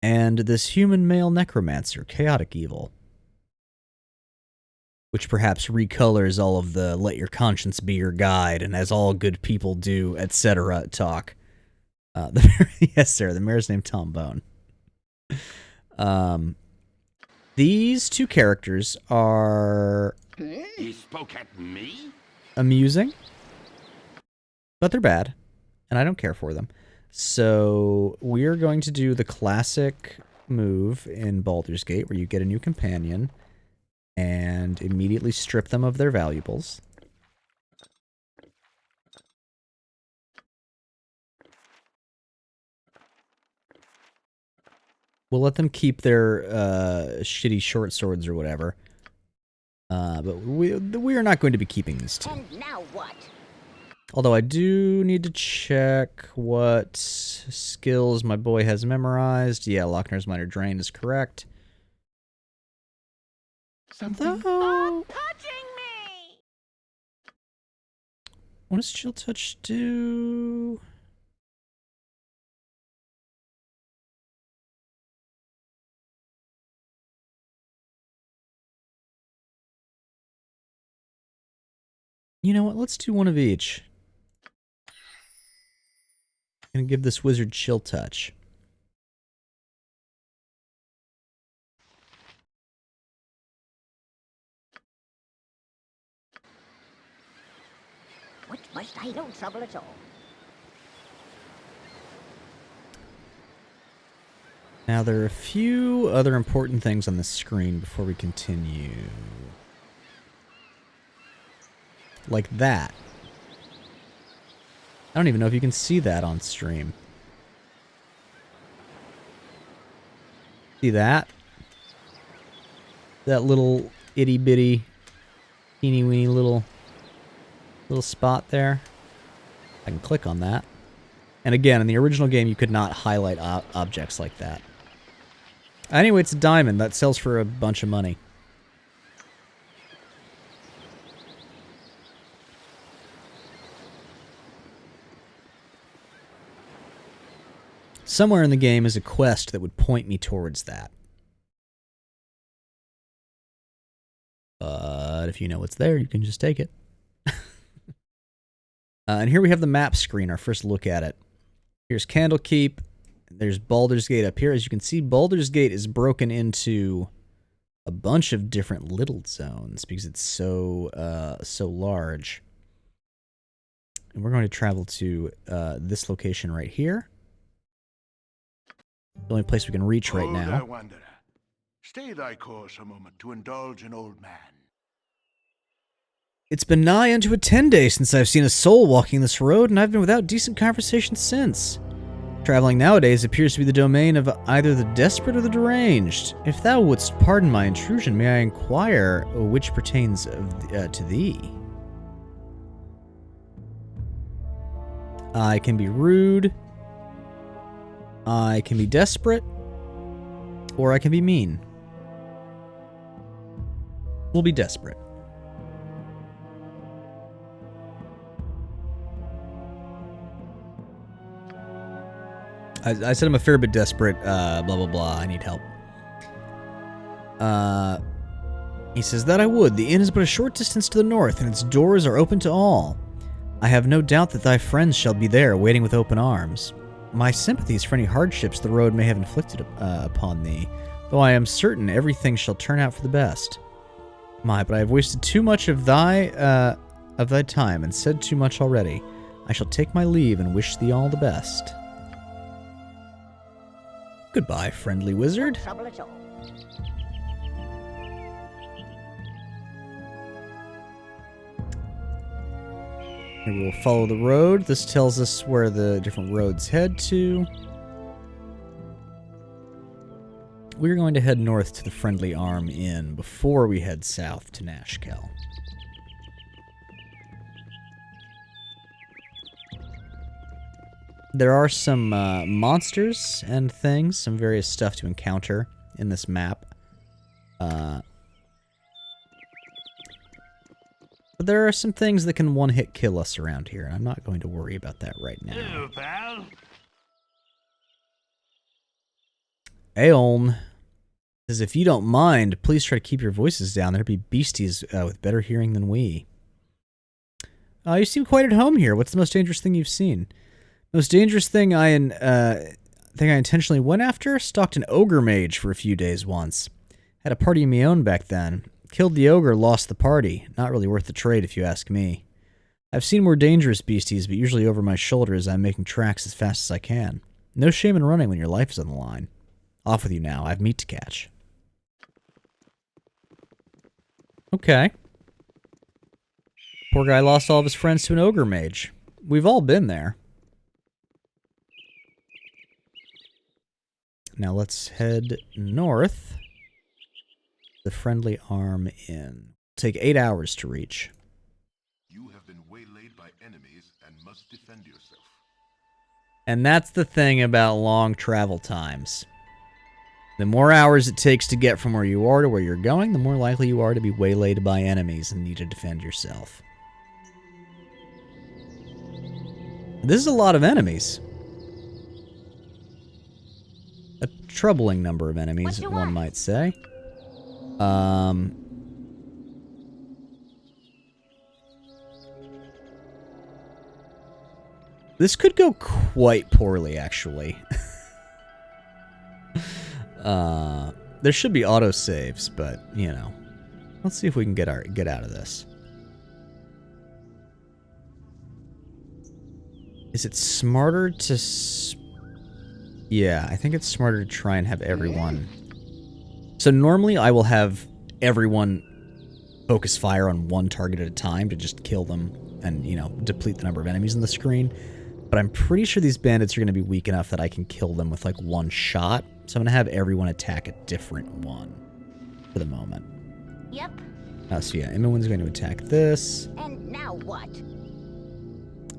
Speaker 1: and this human male necromancer, chaotic evil, which perhaps recolors all of the let your conscience be your guide and as all good people do, etc. talk. Yes, sir, the mayor's named Tom Bone. These 2 characters are
Speaker 7: He spoke at me?
Speaker 1: amusing, but they're bad. And I don't care for them. So we're going to do the classic move in Baldur's Gate where you get a new companion and immediately strip them of their valuables. We'll let them keep their shitty short swords or whatever. But we are not going to be keeping these 2.
Speaker 2: And now what?
Speaker 1: Although I do need to check what skills my boy has memorized. Yeah, Lochner's Minor Drain is correct.
Speaker 2: Stop touching me!
Speaker 1: What does Chill Touch do? You know what? Let's do one of each. I'm gonna give this wizard Chill Touch.
Speaker 2: What must I? No trouble at all.
Speaker 1: Now there are a few other important things on the screen before we continue. Like that. I don't even know if you can see that on stream. See that? That little itty bitty, teeny weeny little spot there. I can click on that. And again, in the original game, you could not highlight objects like that. Anyway, it's a diamond. That sells for a bunch of money. Somewhere in the game is a quest that would point me towards that. But if you know what's there, you can just take it. And here we have the map screen, our first look at it. Here's Candlekeep. There's Baldur's Gate up here. As you can see, Baldur's Gate is broken into a bunch of different little zones because it's so large. And we're going to travel to this location right here. The only place we can reach right now.
Speaker 6: There, wanderer. Stay thy course a moment to indulge an old man.
Speaker 1: It's been nigh unto a 10-day since I've seen a soul walking this road, and I've been without decent conversation since. Traveling nowadays appears to be the domain of either the desperate or the deranged. If thou wouldst pardon my intrusion, may I inquire which pertains to thee? I can be rude, I can be desperate, or I can be mean. We'll be desperate. I said I'm a fair bit desperate, blah, blah, blah, I need help. He says that I would. The inn is but a short distance to the north, and its doors are open to all. I have no doubt that thy friends shall be there, waiting with open arms. My sympathies for any hardships the road may have inflicted upon thee, though I am certain everything shall turn out for the best. My, but I have wasted too much of thy time, and said too much already. I shall take my leave, and wish thee all the best. Goodbye, friendly wizard.
Speaker 2: No trouble at all.
Speaker 1: Here we will follow the road. This tells us where the different roads head to. We're going to head north to the Friendly Arm Inn before we head south to Nashkel. There are some monsters and things, some various stuff to encounter in this map. But there are some things that can one-hit kill us around here, and I'm not going to worry about that right now.
Speaker 6: Hello, pal.
Speaker 1: Aeoln says, if you don't mind, please try to keep your voices down. There'd be beasties with better hearing than we. You seem quite at home here. What's the most dangerous thing you've seen? Most dangerous thing I intentionally went after? Stalked an ogre mage for a few days once. Had a party of my own back then. Killed the ogre, lost the party. Not really worth the trade if you ask me. I've seen more dangerous beasties, but usually over my shoulder as I'm making tracks as fast as I can. No shame in running when your life is on the line. Off with you now. I have meat to catch. Okay. Poor guy lost all of his friends to an ogre mage. We've all been there. Now let's head north. The Friendly Arm Inn. Take 8 hours to reach.
Speaker 7: You have been waylaid by enemies and must defend yourself.
Speaker 1: And that's the thing about long travel times. The more hours it takes to get from where you are to where you're going, the more likely you are to be waylaid by enemies and need to defend yourself. This is a lot of enemies. A troubling number of enemies, one might say. This could go quite poorly, actually. There should be autosaves, but, you know. Let's see if we can get out of this. Is it smarter to... Yeah, I think it's smarter to try and have everyone... So normally I will have everyone focus fire on one target at a time to just kill them and, you know, deplete the number of enemies on the screen. But I'm pretty sure these bandits are going to be weak enough that I can kill them with, like, one shot. So I'm going to have everyone attack a different one for the moment.
Speaker 2: Yep.
Speaker 1: So yeah, Imowen's going to attack this.
Speaker 2: And now what?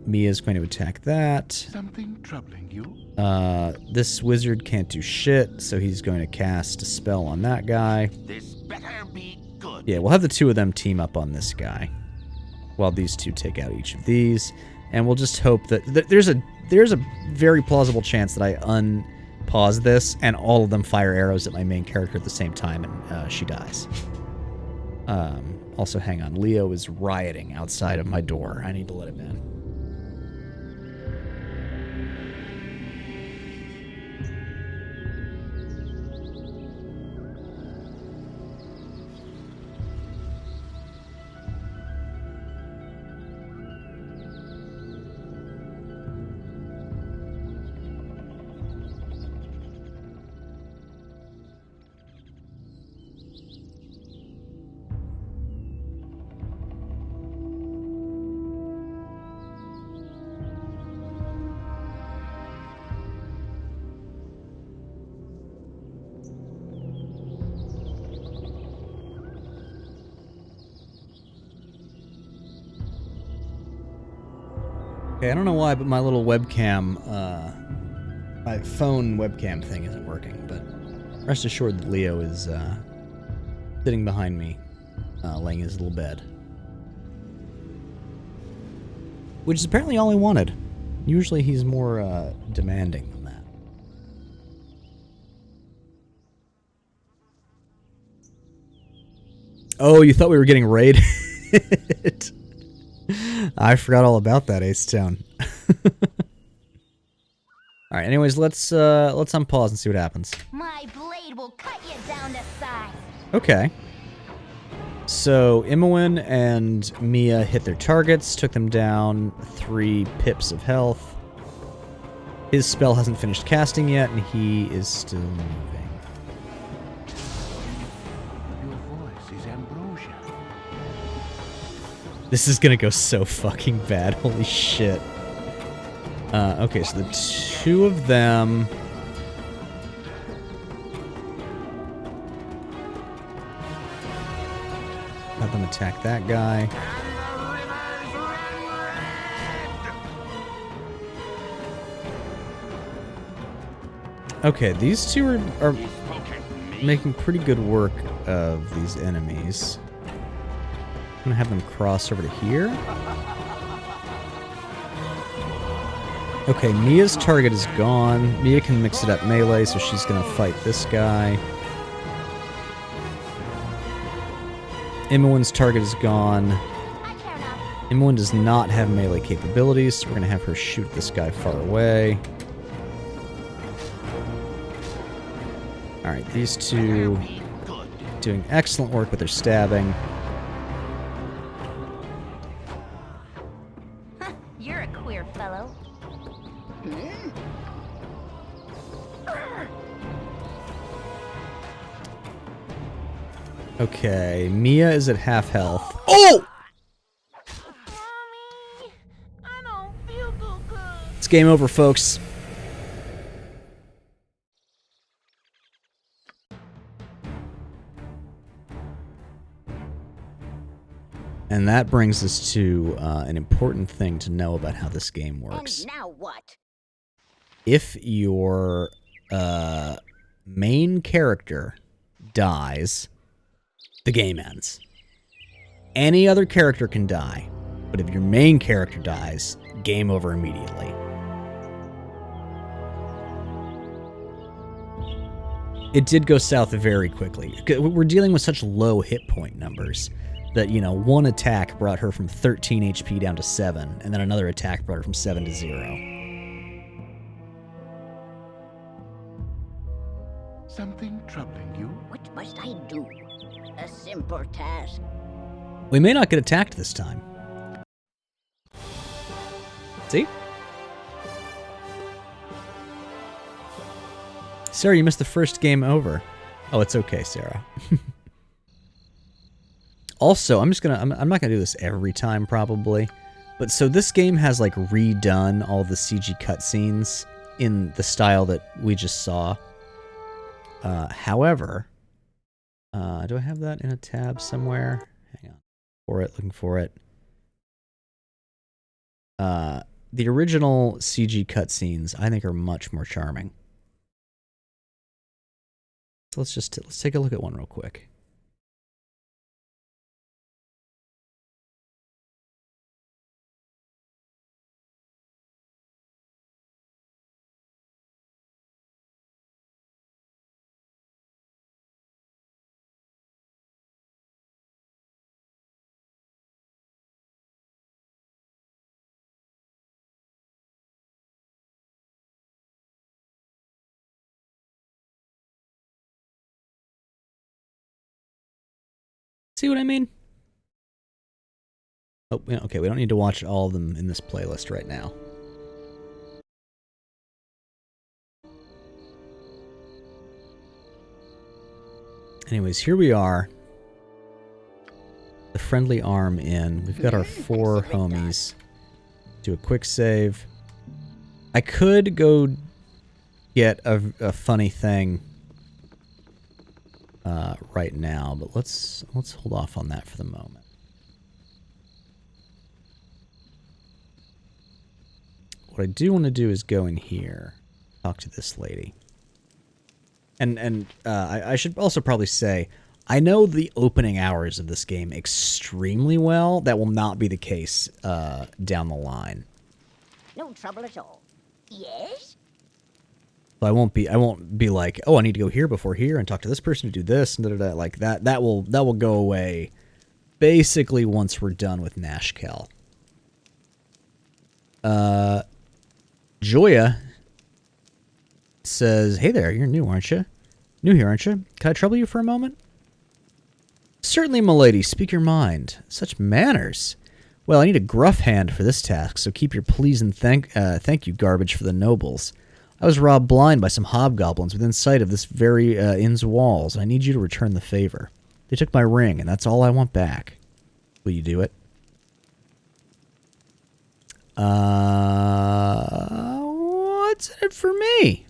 Speaker 1: Mia's going to attack that.
Speaker 6: Something troubling you?
Speaker 1: This wizard can't do shit, so he's going to cast a spell on that guy.
Speaker 6: This better be good.
Speaker 1: Yeah, we'll have the two of them team up on this guy, while these two take out each of these, and we'll just hope that there's a very plausible chance that I unpause this and all of them fire arrows at my main character at the same time, and she dies. Also, hang on, Leo is rioting outside of my door. I need to let him in. Okay, I don't know why, but my little webcam, my phone webcam thing isn't working, but rest assured that Leo is, sitting behind me, laying in his little bed. Which is apparently all he wanted. Usually he's more, demanding than that. Oh, you thought we were getting raided? I forgot all about that, Ace Town. Alright, anyways, let's unpause and see what happens.
Speaker 12: My blade will cut you down to size.
Speaker 1: Okay. So, Imoen and Mia hit their targets, took them down 3 pips of health. His spell hasn't finished casting yet, and he is still moving.
Speaker 6: Your voice is ambrosia.
Speaker 1: This is gonna go so fucking bad, holy shit. Okay, so the 2 of them... Have them attack that guy. Okay, these 2 are making pretty good work of these enemies. I'm gonna have them cross over to here. Okay, Mia's target is gone. Mia can mix it up melee, so she's gonna fight this guy. Imoen's target is gone. Imoen does not have melee capabilities, so we're gonna have her shoot this guy far away. Alright, these 2 doing excellent work with their stabbing.
Speaker 12: You're a queer fellow.
Speaker 1: Okay, Mia is at half health. Oh! It's game over, folks. And that brings us to an important thing to know about how this game works.
Speaker 2: And now what?
Speaker 1: If your main character dies, the game ends. Any other character can die, but if your main character dies, game over immediately. It did go south very quickly. We're dealing with such low hit point numbers that, you know, one attack brought her from 13 HP down to 7, and then another attack brought her from 7 to 0.
Speaker 6: Something troubling you?
Speaker 2: What must I do? A simple task.
Speaker 1: We may not get attacked this time. See? Sarah, you missed the first game over. Oh, it's okay, Sarah. Also, I'm not gonna do this every time probably, but so this game has like redone all the CG cutscenes in the style that we just saw. However, do I have that in a tab somewhere? Hang on, looking for it. The original CG cutscenes I think are much more charming. So let's take a look at one real quick. See what I mean? Oh, okay, we don't need to watch all of them in this playlist right now. Anyways, here we are. The friendly arm in. We've got our 4 homies. Do a quick save. I could go get a funny thing right now, but let's hold off on that for the moment. what I do want to do is go in here, talk to this lady. And I should also probably say, I know the opening hours of this game extremely well. That will not be the case down the line.
Speaker 2: No trouble at all. Yes?
Speaker 1: So I won't be like, oh, I need to go here before here and talk to this person to do this and da-da-da. Like that will go away basically once we're done with Nashkel. Joya says, hey there, you're new, aren't you? New here, aren't you? Can I trouble you for a moment? Certainly, milady, speak your mind. Such manners. Well, I need a gruff hand for this task, so keep your please and thank you garbage for the nobles. I was robbed blind by some hobgoblins within sight of this very inn's walls. I need you to return the favor. They took my ring, and that's all I want back. Will you do it? What's in it for me?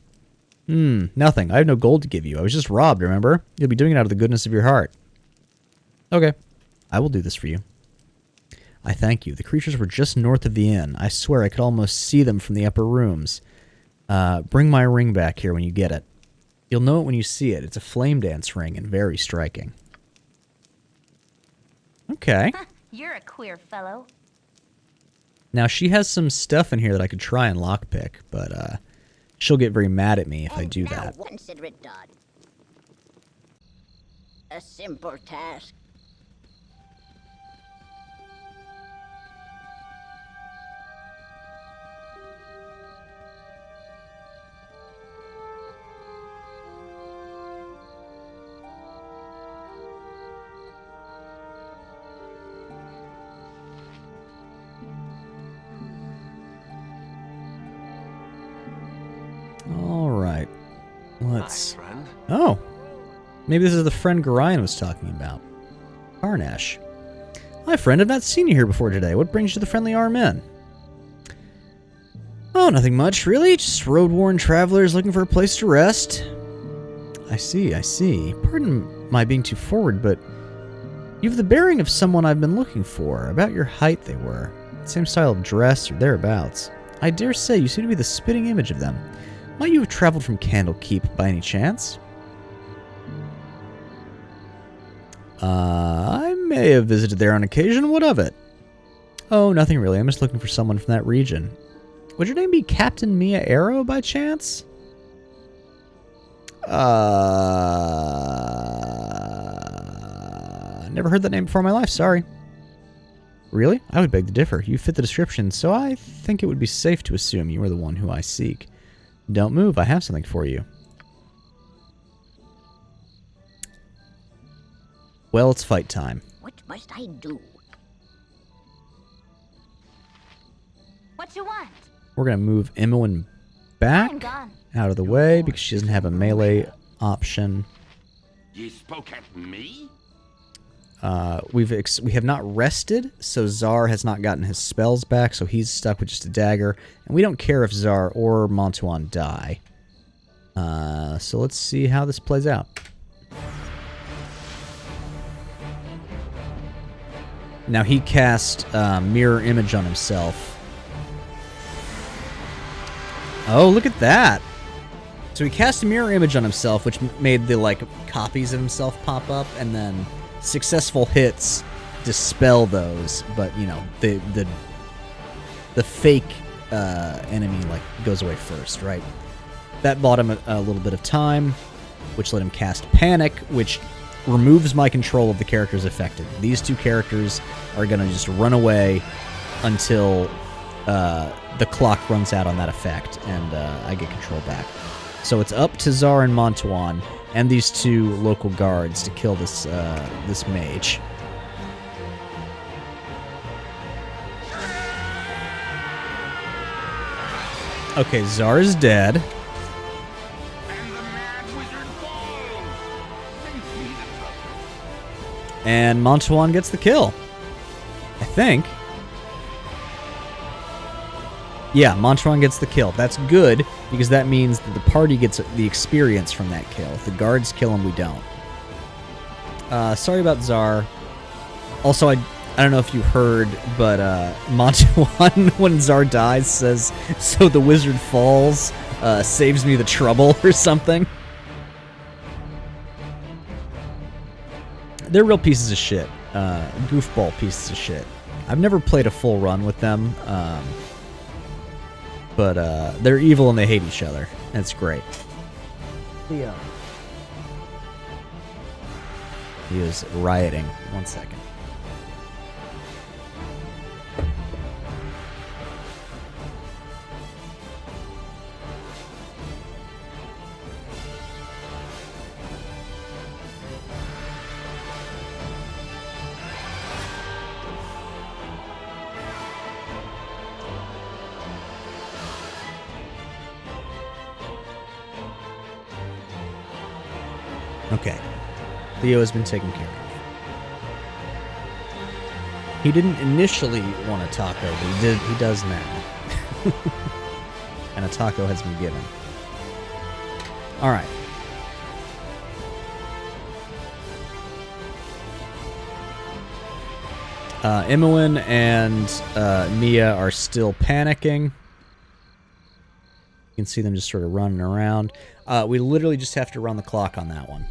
Speaker 1: Nothing. I have no gold to give you. I was just robbed, remember? You'll be doing it out of the goodness of your heart. Okay. I will do this for you. I thank you. The creatures were just north of the inn. I swear I could almost see them from the upper rooms. Bring my ring back here when you get it. You'll know it when you see it. It's a flame dance ring and very striking. Okay.
Speaker 12: You're a queer fellow.
Speaker 1: Now, she has some stuff in here that I could try and lockpick, but she'll get very mad at me if I do that.
Speaker 2: Consider it done. A simple task.
Speaker 1: Alright. Let's... Oh! Maybe this is the friend Gorion was talking about. Karnash. Hi, friend. I've not seen you here before today. What brings you to the Friendly Arm Inn? Oh, nothing much, really. Just road-worn travelers looking for a place to rest. I see, I see. Pardon my being too forward, but you have the bearing of someone I've been looking for. About your height, they were. Same style of dress or thereabouts. I dare say you seem to be the spitting image of them. Might you have traveled from Candlekeep by any chance? I may have visited there on occasion. What of it? Oh, nothing really. I'm just looking for someone from that region. Would your name be Captain Mia Arrow by chance? Never heard that name before in my life. Sorry. Really? I would beg to differ. You fit the description, so I think it would be safe to assume you are the one who I seek. Don't move. I have something for you. Well, it's fight time.
Speaker 2: What must I do?
Speaker 12: What you want?
Speaker 1: We're going to move Imoen back out of the way because she doesn't have a melee option.
Speaker 13: Ye spoke at me?
Speaker 1: We have not rested, so Zar has not gotten his spells back, so he's stuck with just a dagger. And we don't care if Zar or Montuan die. So let's see how this plays out. Now he cast Mirror Image on himself. Oh, look at that! So he cast a Mirror Image on himself, which made the, like, copies of himself pop up, and then successful hits dispel those, but, you know, the fake enemy, like, goes away first, right? That bought him a little bit of time, which let him cast Panic, which removes my control of the characters affected. These two characters are going to just run away until the clock runs out on that effect, and I get control back. So it's up to Zar and Montuan and these two local guards to kill this this mage. Okay, Zar is dead. And Montuan gets the kill. I think. Yeah, Montuan gets the kill. That's good, because that means that the party gets the experience from that kill. If the guards kill him, we don't. Sorry about Zar. Also, I don't know if you heard, but Montuan, when Czar dies, says, "So the wizard falls, saves me the trouble," or something. They're real pieces of shit. Goofball pieces of shit. I've never played a full run with them, but they're evil and they hate each other. That's great. Leo. He is rioting. 1 second. Okay. Leo has been taken care of. He didn't initially want a taco, but he does now. And a taco has been given. Alright. Imoen and Mia are still panicking. You can see them just sort of running around. We literally just have to run the clock on that one.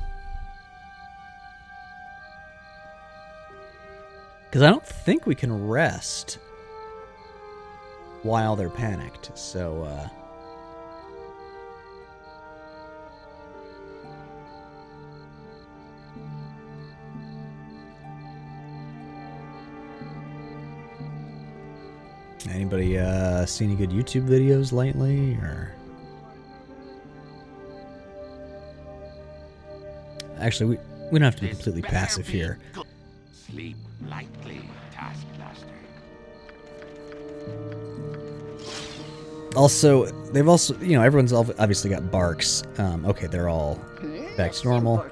Speaker 1: Because I don't think we can rest while they're panicked, so, Anybody, see any good YouTube videos lately, or... Actually, we don't have to be completely passive here.
Speaker 13: Sleep lightly, Taskmaster.
Speaker 1: Also, they've also, you know, everyone's obviously got barks. Okay, they're all back to normal.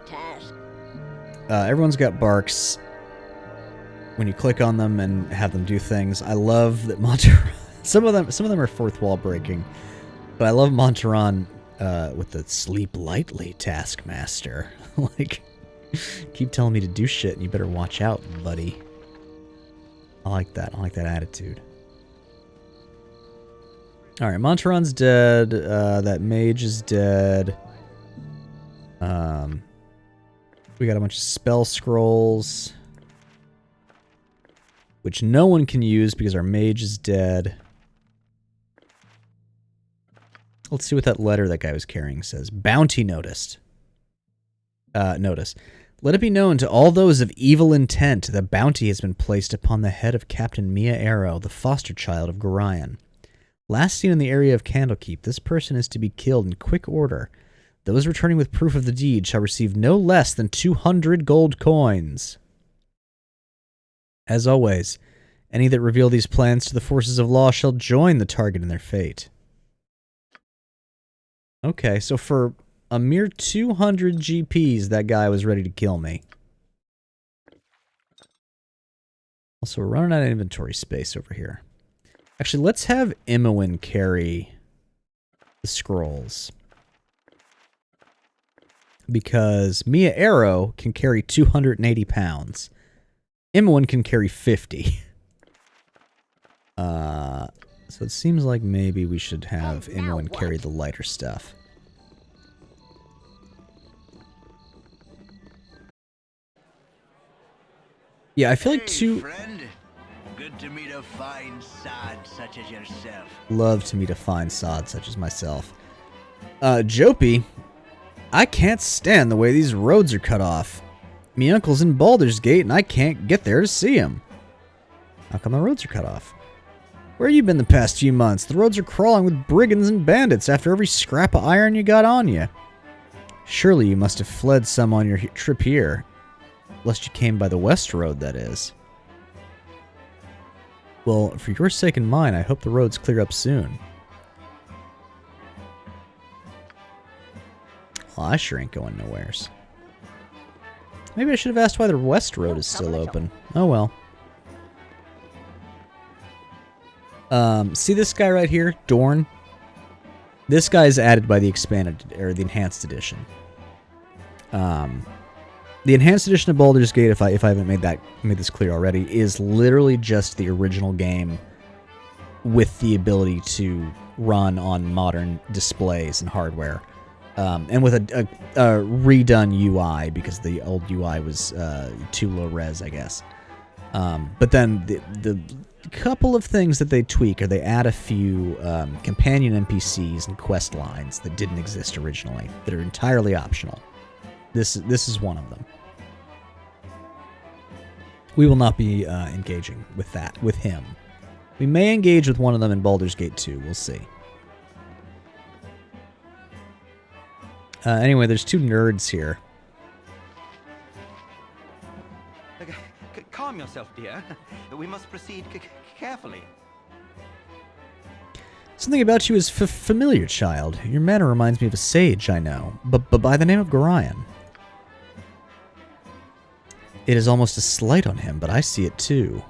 Speaker 1: Everyone's got barks when you click on them and have them do things. I love that Montaran. Some of them are fourth wall breaking, but I love Montaran with the sleep lightly, Taskmaster. Like, keep telling me to do shit, and you better watch out, buddy. I like that. I like that attitude. Alright, Montaran's dead. That mage is dead. We got a bunch of spell scrolls, which no one can use because our mage is dead. Let's see what that letter that guy was carrying says. Bounty noticed. Notice. Let it be known to all those of evil intent that bounty has been placed upon the head of Captain Mia Arrow, the foster child of Gorion. Last seen in the area of Candlekeep, this person is to be killed in quick order. Those returning with proof of the deed shall receive no less than 200 gold coins. As always, any that reveal these plans to the forces of law shall join the target in their fate. Okay, so for a mere 200 GPs, that guy was ready to kill me. Also, we're running out of inventory space over here. Actually, let's have Imoen carry the scrolls. Because Mia Arrow can carry 280 pounds. Imoen can carry 50. So it seems like maybe we should have Imoen carry the lighter stuff. Yeah, I feel like
Speaker 14: Friend. Good to meet a fine sod such as yourself.
Speaker 1: Love to meet a fine sod such as myself. Jopie, I can't stand the way these roads are cut off. Me uncle's in Baldur's Gate and I can't get there to see him. How come the roads are cut off? Where you been the past few months? The roads are crawling with brigands and bandits after every scrap of iron you got on you. Surely you must have fled some on your trip here. Lest you came by the west road, that is. Well, for your sake and mine, I hope the roads clear up soon. Well, I sure ain't going nowheres. Maybe I should have asked why the west road is still open. Oh well. See this guy right here? Dorn? This guy is added by the expanded, or the enhanced edition. The enhanced edition of Baldur's Gate, if I haven't made this clear already, is literally just the original game with the ability to run on modern displays and hardware, and with a redone UI because the old UI was too low res, I guess. But then the couple of things that they tweak are they add a few companion NPCs and quest lines that didn't exist originally that are entirely optional. This is one of them. We will not be engaging with him. We may engage with one of them in Baldur's Gate 2. We'll see. Anyway, there's two nerds here.
Speaker 15: Calm yourself, dear. We must proceed carefully.
Speaker 1: Something about you is familiar, child. Your manner reminds me of a sage I know, but by the name of Gorion. It is almost a slight on him, but I see it too.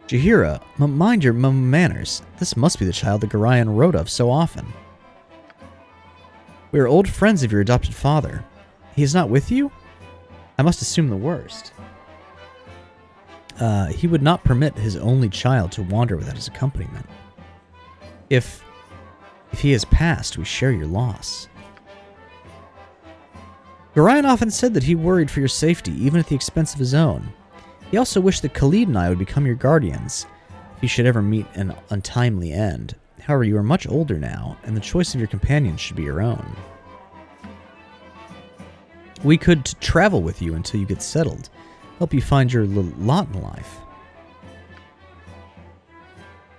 Speaker 1: Jaheira, mind your manners. This must be the child that Gorion wrote of so often. We are old friends of your adopted father. He is not with you? I must assume the worst. He would not permit his only child to wander without his accompaniment. If he has passed, we share your loss. Gorion often said that he worried for your safety, even at the expense of his own. He also wished that Khalid and I would become your guardians, if you should ever meet an untimely end. However, you are much older now, and the choice of your companions should be your own. We could travel with you until you get settled, help you find your lot in life.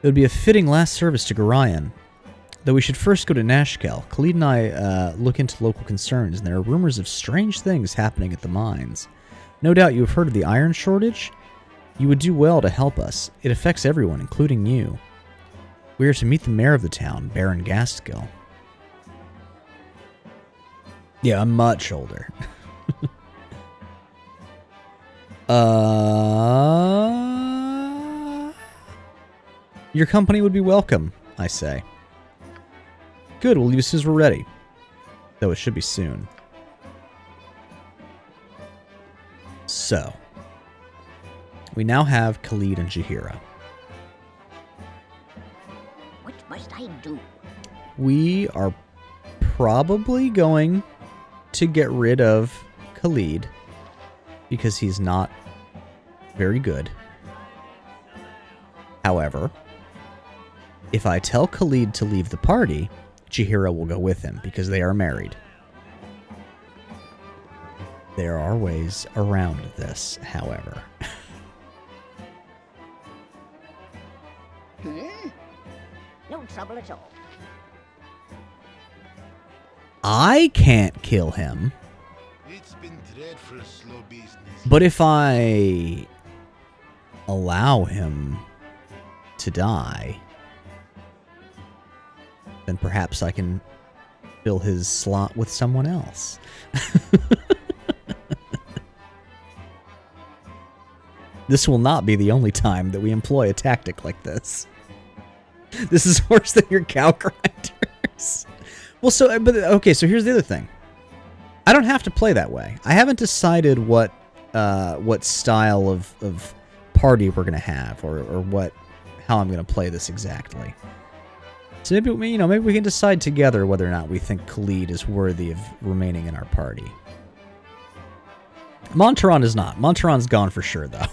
Speaker 1: It would be a fitting last service to Gorion, though we should first go to Nashkel. Khalid and I look into local concerns, and there are rumors of strange things happening at the mines. No doubt you have heard of the iron shortage. You would do well to help us. It affects everyone, including you. We are to meet the mayor of the town, Baron Gaskill. Yeah, I'm much older. Your company would be welcome, I say. Good, we'll leave as soon as we're ready. Though it should be soon. So, we now have Khalid and Jaheira.
Speaker 2: What must I do?
Speaker 1: We are probably going to get rid of Khalid because he's not very good. However, if I tell Khalid to leave the party, Jaheira will go with him because they are married. There are ways around this, however.
Speaker 2: No trouble at all.
Speaker 1: I can't kill him.
Speaker 7: It's been dreadful slow business.
Speaker 1: But if I allow him to die, then perhaps I can fill his slot with someone else. This will not be the only time that we employ a tactic like this. This is worse than your cow grinders. Well, so here's the other thing. I don't have to play that way. I haven't decided what style of party we're gonna have, or how I'm gonna play this exactly. So maybe we can decide together whether or not we think Khalid is worthy of remaining in our party. Montaron is not. Montaron's gone for sure, though.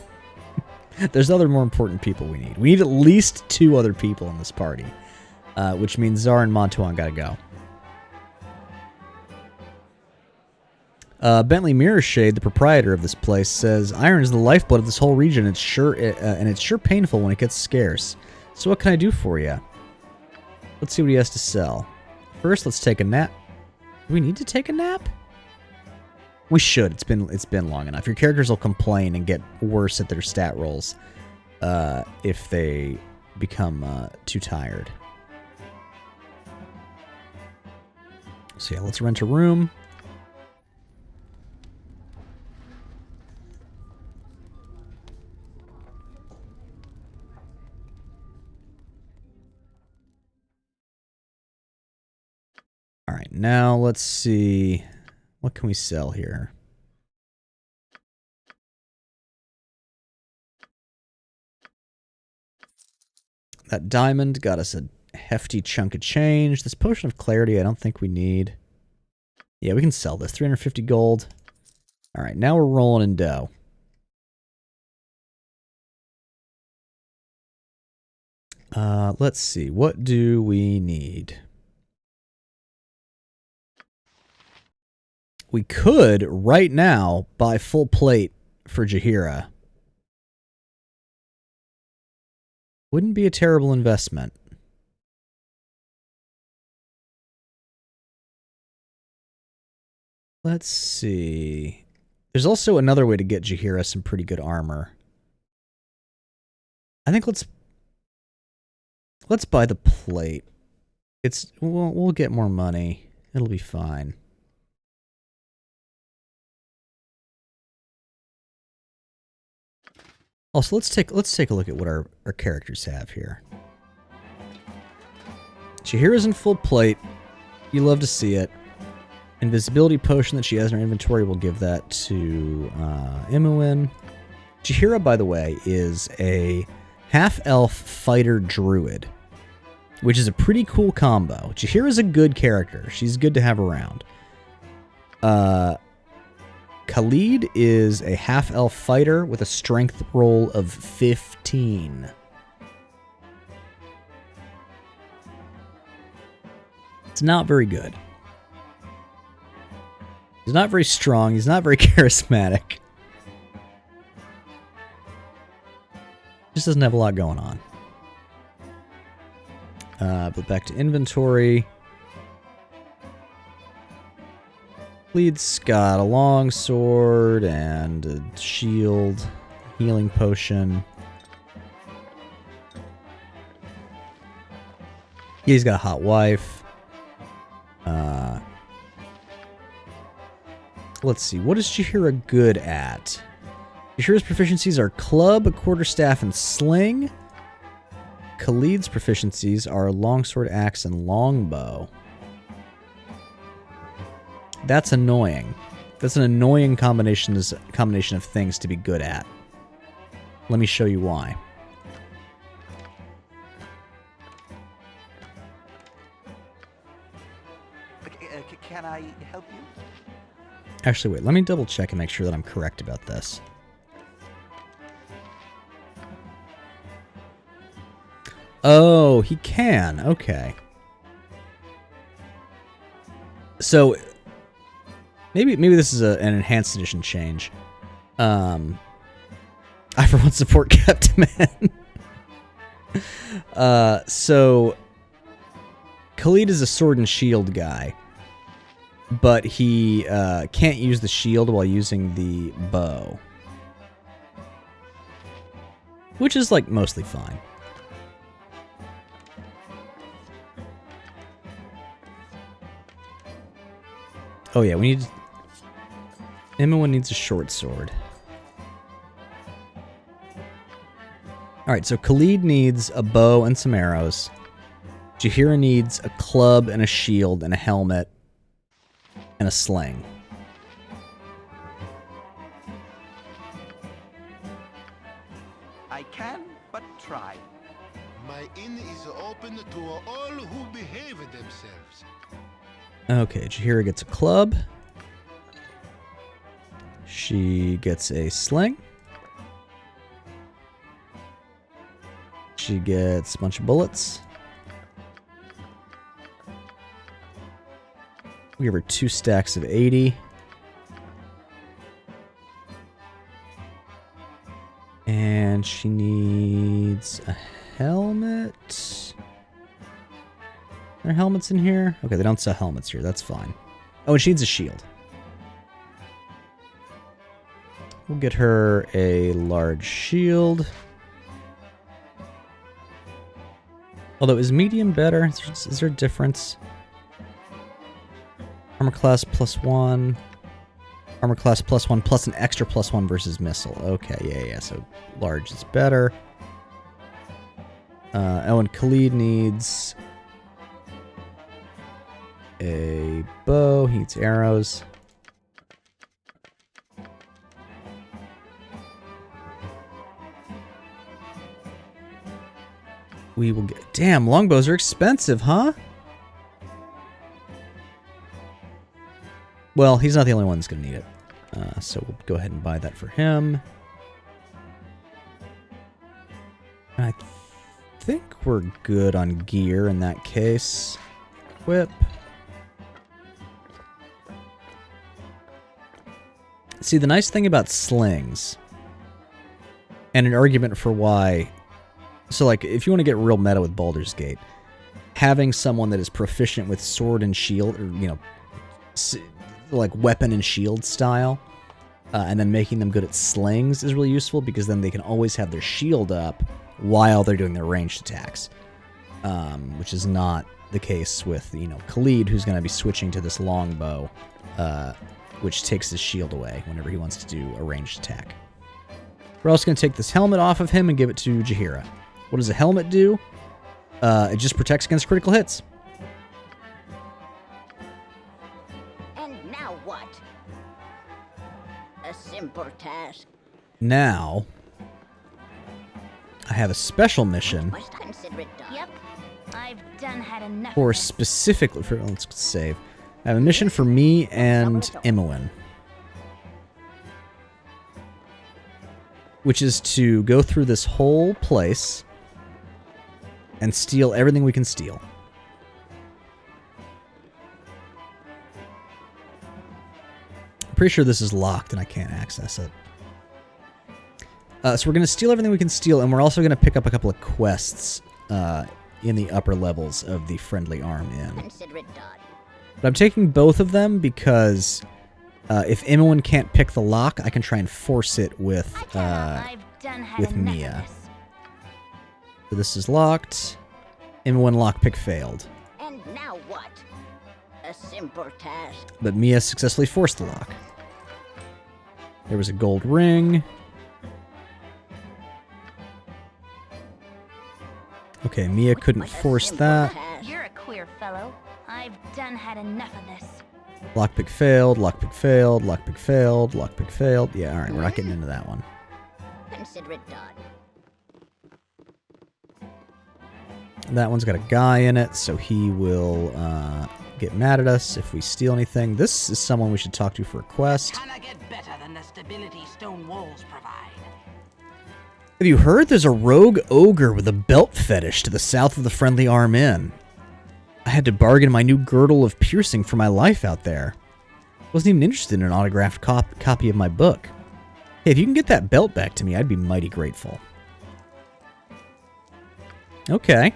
Speaker 1: There's other more important people we need. We need at least 2 other people in this party, which means Zar and Montaron gotta go. Bentley Mirrorshade, the proprietor of this place, says iron is the lifeblood of this whole region. It's sure painful when it gets scarce. So what can I do for you? Let's see what he has to sell. First, let's take a nap. Do we need to take a nap? We should. It's been long enough. Your characters will complain and get worse at their stat rolls if they become too tired. So yeah, let's rent a room. All right, now let's see. What can we sell here? That diamond got us a hefty chunk of change. This potion of clarity I don't think we need. Yeah, we can sell this. 350 gold. All right, now we're rolling in dough. Let's see. What do we need? We could, right now, buy full plate for Jaheira. Wouldn't be a terrible investment. Let's see. There's also another way to get Jaheira some pretty good armor. I think let's buy the plate. We'll get more money. It'll be fine. Also, let's take a look at what our characters have here. Jaheira's in full plate. You love to see it. Invisibility potion that she has in her inventory, we'll give that to Imoen. Jaheira, by the way, is a half-elf fighter druid, which is a pretty cool combo. Jaheira's a good character. She's good to have around. Khalid is a half-elf fighter with a strength roll of 15. It's not very good. He's not very strong. He's not very charismatic. Just doesn't have a lot going on. But back to inventory. Khalid's got a long sword and a shield, healing potion. He's got a hot wife. Let's see. What is Jaheira good at? Jaheira's proficiencies are club, quarterstaff, and sling. Khalid's proficiencies are longsword, axe, and longbow. That's annoying. That's an annoying combination of things to be good at. Let me show you why.
Speaker 15: Can I help you?
Speaker 1: Actually, wait. Let me double check and make sure that I'm correct about this. Oh, he can. Okay. So maybe this is an enhanced edition change. I for one support Captain. So Khalid is a sword and shield guy, but he can't use the shield while using the bow, which is like mostly fine. Oh yeah, we need... Imoen needs a short sword. Alright, so Khalid needs a bow and some arrows. Jaheira needs a club and a shield and a helmet and a sling.
Speaker 15: I can but try.
Speaker 6: My inn is open to all who behave themselves.
Speaker 1: Okay, Jaheira gets a club. She gets a sling. She gets a bunch of bullets. We give her 2 stacks of 80. And she needs a helmet. Are there helmets in here? Okay, they don't sell helmets here. That's fine. Oh, and she needs a shield. We'll get her a large shield. Although, is medium better? Is there a difference? Armor class +1. Armor class +1 plus an extra +1 versus missile. Okay, yeah. So large is better. Oh, and Khalid needs a bow. He needs arrows. we will get... Damn, longbows are expensive, huh? Well, he's not the only one that's going to need it. So we'll go ahead and buy that for him. I think we're good on gear in that case. Whip. See, the nice thing about slings, and an argument for why... So, like, if you want to get real meta with Baldur's Gate, having someone that is proficient with sword and shield, or, you know, like weapon and shield style, and then making them good at slings is really useful, because then they can always have their shield up while they're doing their ranged attacks, which is not the case with, you know, Khalid, who's going to be switching to this longbow, which takes his shield away whenever he wants to do a ranged attack. We're also going to take this helmet off of him and give it to Jaheira. What does a helmet do? It just protects against critical hits.
Speaker 2: And now what? A simple task.
Speaker 1: Now, I have a special mission.
Speaker 2: Must consider it done.
Speaker 12: Yep. I've done had enough.
Speaker 1: Or specifically for... Let's save. I have a mission for me and Imoen, which is to go through this whole place and steal everything we can steal. I'm pretty sure this is locked and I can't access it. So we're going to steal everything we can steal, and we're also going to pick up a couple of quests in the upper levels of the Friendly Arm Inn.
Speaker 2: Consider it done.
Speaker 1: But I'm taking both of them because if Imoen can't pick the lock, I can try and force it with Mia. So this is locked. Imoen lockpick failed.
Speaker 2: And now what? A simple task.
Speaker 1: But Mia successfully forced the lock. There was a gold ring. Okay, Mia couldn't force that.
Speaker 12: You're a queer fellow. I've done had enough of this.
Speaker 1: Lockpick failed, lockpick failed, lockpick failed, lockpick failed. Yeah, alright, we're not getting into that one.
Speaker 2: Consider it done.
Speaker 1: That one's got a guy in it, so he will get mad at us if we steal anything. This is someone we should talk to for a quest.
Speaker 10: Cannot get better than the stability stone walls provide.
Speaker 1: Have you heard there's a rogue ogre with a belt fetish to the south of the Friendly Arm Inn? I had to bargain my new girdle of piercing for my life out there. Wasn't even interested in an autographed copy of my book. Hey, if you can get that belt back to me, I'd be mighty grateful. Okay.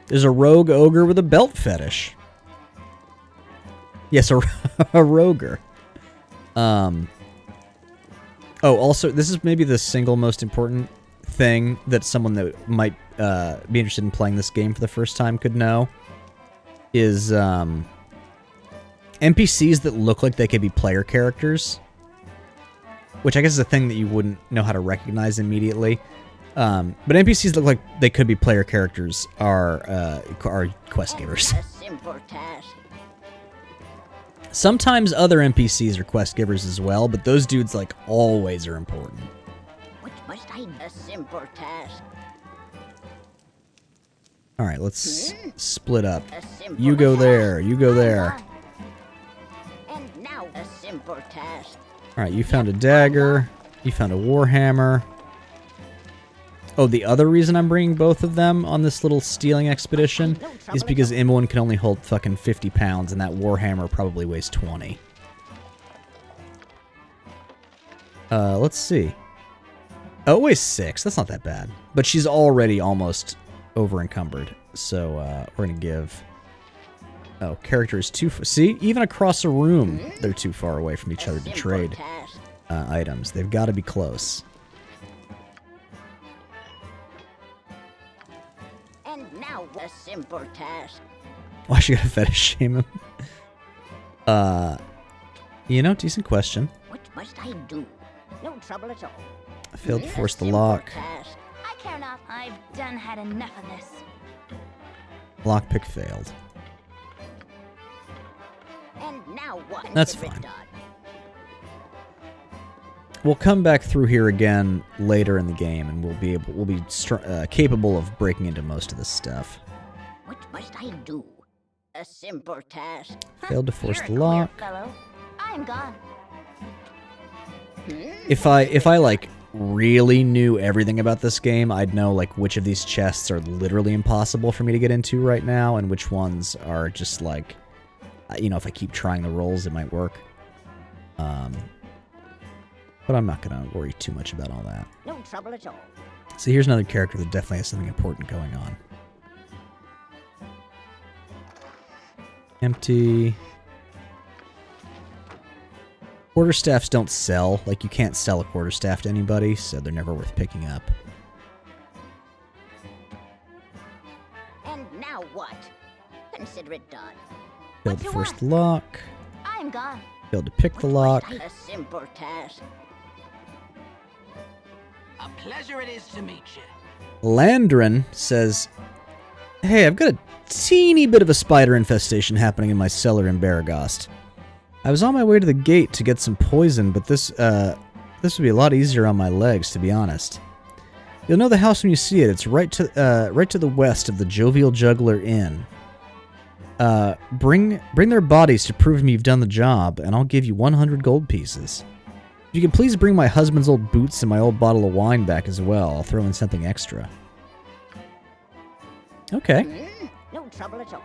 Speaker 1: There's a rogue ogre with a belt fetish. Yes, a roger. Oh, also, this is maybe the single most important thing that someone that might be interested in playing this game for the first time could know is NPCs that look like they could be player characters, which I guess is a thing that you wouldn't know how to recognize immediately. But NPCs that look like they could be player characters are quest givers.
Speaker 2: A simple task.
Speaker 1: Sometimes other NPCs are quest givers as well, but those dudes like always are important.
Speaker 2: What must I do? A simple task.
Speaker 1: All right, let's split up. You go there. You go there.
Speaker 2: And now a simple task.
Speaker 1: All right, you found a dagger. You found a warhammer. Oh, the other reason I'm bringing both of them on this little stealing expedition is because Imoen can only hold fucking 50 pounds, and that warhammer probably weighs 20. Let's see. Oh, it weighs 6. That's not that bad. But she's already almost over-encumbered. So, we're going to give... Oh, character is too... See? Even across a room, they're too far away from each other to trade items. They've got to be close.
Speaker 2: And now a simple task.
Speaker 1: Why should I fetish shame him? You know, decent question.
Speaker 2: What must I do? No trouble at all.
Speaker 1: I failed to force the lock.
Speaker 2: Task.
Speaker 12: I care not. I've done had enough of this.
Speaker 1: Lockpick failed.
Speaker 2: And now what?
Speaker 1: That's fine. we'll come back through here again later in the game, and we'll be capable of breaking into most of this stuff.
Speaker 2: What must I do? A simple task.
Speaker 1: Failed to force the lock.
Speaker 12: Fellow, I am gone.
Speaker 1: If I like really knew everything about this game, I'd know like which of these chests are literally impossible for me to get into right now, and which ones are just like, you know, if I keep trying the rolls, it might work. But I'm not gonna worry too much about all that.
Speaker 2: No trouble at all.
Speaker 1: So here's another character that definitely has something important going on. Empty. Quarterstaffs don't sell. Like, you can't sell a quarterstaff to anybody, so they're never worth picking up.
Speaker 2: And now what? Consider it done.
Speaker 1: Failed to force the lock.
Speaker 12: I am gone.
Speaker 1: Failed to pick the lock.
Speaker 2: A simple task.
Speaker 10: A pleasure it is to meet you.
Speaker 1: Landrin says, "Hey, I've got a teeny bit of a spider infestation happening in my cellar in Baragost. I was on my way to the gate to get some poison, but this would be a lot easier on my legs, to be honest. You'll know the house when you see it. It's right to the west of the Jovial Juggler Inn. Bring their bodies to prove to me you've done the job, and I'll give you 100 gold pieces. If you can please bring my husband's old boots and my old bottle of wine back as well, I'll throw in something extra." Okay.
Speaker 2: No trouble at all.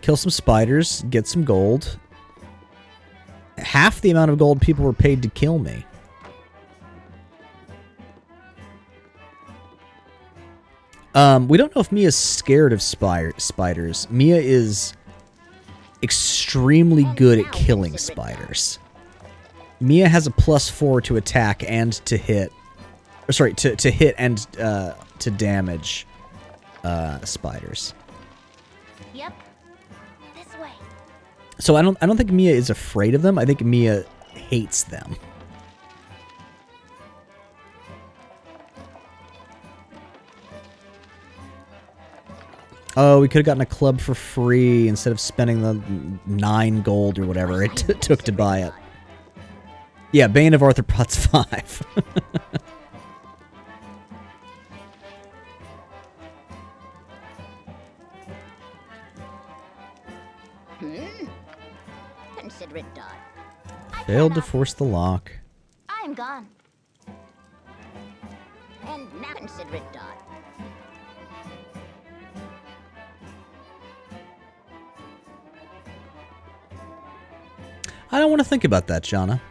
Speaker 1: Kill some spiders, get some gold. Half the amount of gold people were paid to kill me. We don't know if Mia's scared of spiders. Mia is extremely good at killing spiders. Mia has a +4 to attack and to hit. Or sorry, to hit and to damage spiders.
Speaker 12: Yep. This way.
Speaker 1: So I don't think Mia is afraid of them. I think Mia hates them. Oh, we could have gotten a club for free instead of spending the 9 gold or whatever it took to buy it. Yeah, Bane of Arthropods 5.
Speaker 2: Consider it done.
Speaker 1: Failed to force the lock.
Speaker 12: I am gone.
Speaker 2: And now consider it done.
Speaker 1: I don't want to think about that, Jana.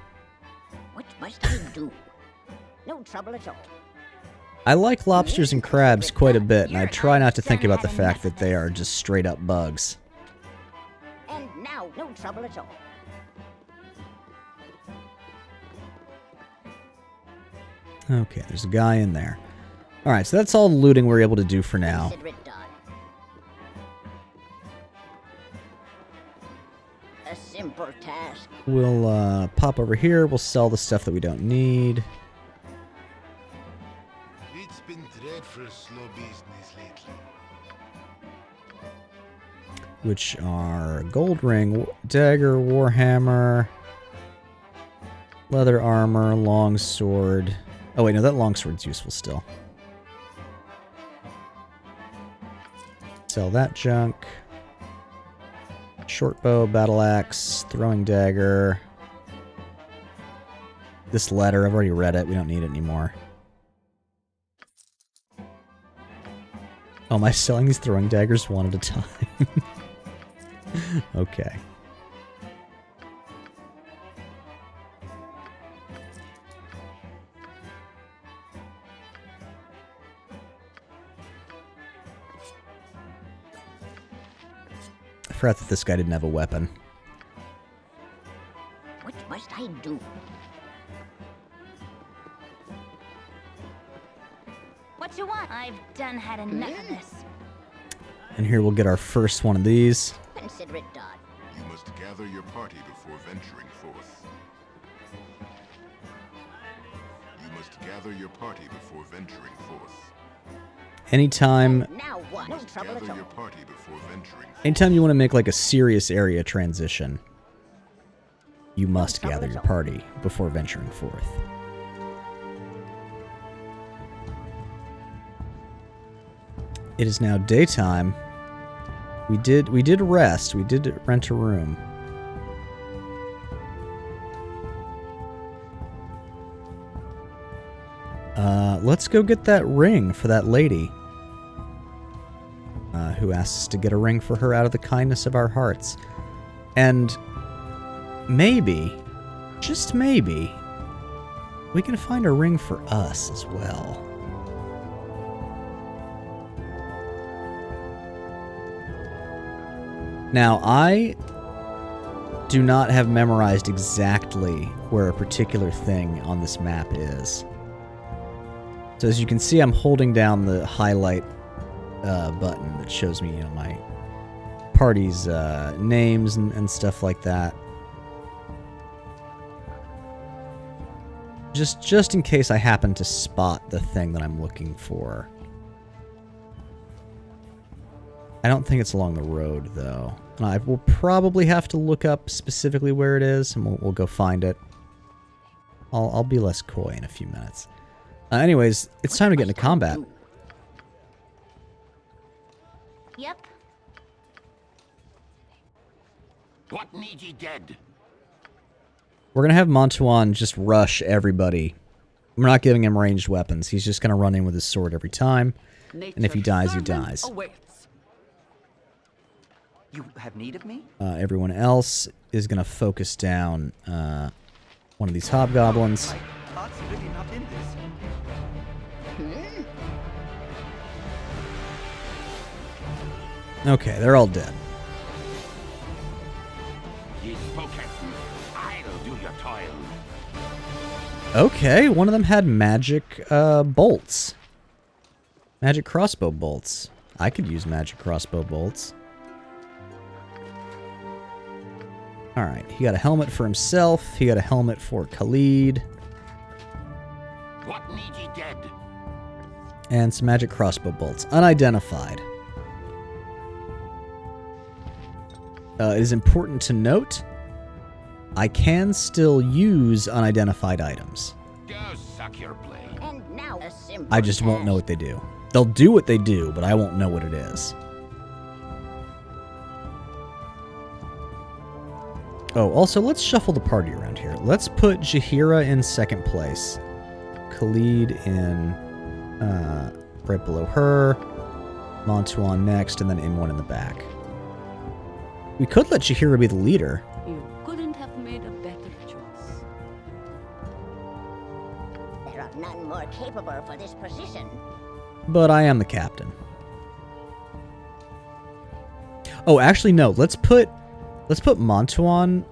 Speaker 2: What must I do? No trouble at all.
Speaker 1: I like lobsters and crabs quite a bit, and I try not to think about the fact that they are just straight up bugs.
Speaker 2: And now, no trouble at all.
Speaker 1: Okay, there's a guy in there. Alright, so that's all the looting we're able to do for now.
Speaker 2: Consider it done. A simple task.
Speaker 1: We'll pop over here, we'll sell the stuff that we don't need.
Speaker 7: It's been dreadful slow business lately.
Speaker 1: Which are gold ring, dagger, warhammer, leather armor, longsword. Oh wait, no, that longsword's useful still. Sell that junk. Short bow, battle axe, throwing dagger. This letter, I've already read it. We don't need it anymore. Oh, am I selling these throwing daggers one at a time? Okay. I forgot that this guy didn't have a weapon.
Speaker 2: What must I do?
Speaker 12: What you want? I've done had enough of this.
Speaker 1: And here we'll get our first one of these.
Speaker 2: Consider it done.
Speaker 7: You must gather your party before venturing forth. You must gather your party before venturing forth.
Speaker 1: Anytime,
Speaker 2: Now what? No trouble at all.
Speaker 7: Your party before venturing forth.
Speaker 1: anytime you want to make like a serious area transition, you must gather your party before venturing forth. It is now daytime. We did rest. We did rent a room. Let's go get that ring for that lady. Who asked us to get a ring for her out of the kindness of our hearts. And maybe, just maybe, we can find a ring for us as well. Now, I do not have memorized exactly where a particular thing on this map is. So as you can see, I'm holding down the highlight button that shows me, my party's names and stuff like that. Just in case I happen to spot the thing that I'm looking for. I don't think it's along the road, though. I will probably have to look up specifically where it is, and we'll go find it. I'll be less coy in a few minutes. Anyways, it's time to get into combat.
Speaker 12: Yep.
Speaker 13: What need ye dead?
Speaker 1: We're going to have Montuan just rush everybody. We're not giving him ranged weapons. He's just going to run in with his sword every time. And if he dies, he dies.
Speaker 15: You have need of me?
Speaker 1: Everyone else is going to focus down one of these hobgoblins.
Speaker 15: My heart's really not in this.
Speaker 1: Okay, they're all dead.
Speaker 13: Ye spoken. I'll do your toil.
Speaker 1: Okay, one of them had magic bolts. Magic crossbow bolts. I could use magic crossbow bolts. Alright, he got a helmet for himself. He got a helmet for Khalid.
Speaker 13: What need ye dead?
Speaker 1: And some magic crossbow bolts. Unidentified. It is important to note, I can still use unidentified items.
Speaker 13: Go suck your blade.
Speaker 2: And now a simple
Speaker 1: I just won't know what they do. They'll do what they do, but I won't know what it is. Oh, also, let's shuffle the party around here. Let's put Jaheira in second place. Khalid in right below her. Montuan next, and then Imwan in the back. We could let Jaheira be the leader.
Speaker 5: You couldn't have made a better choice.
Speaker 2: There are none more capable for this position.
Speaker 1: But I am the captain. Oh, actually, no. Let's put Montuan.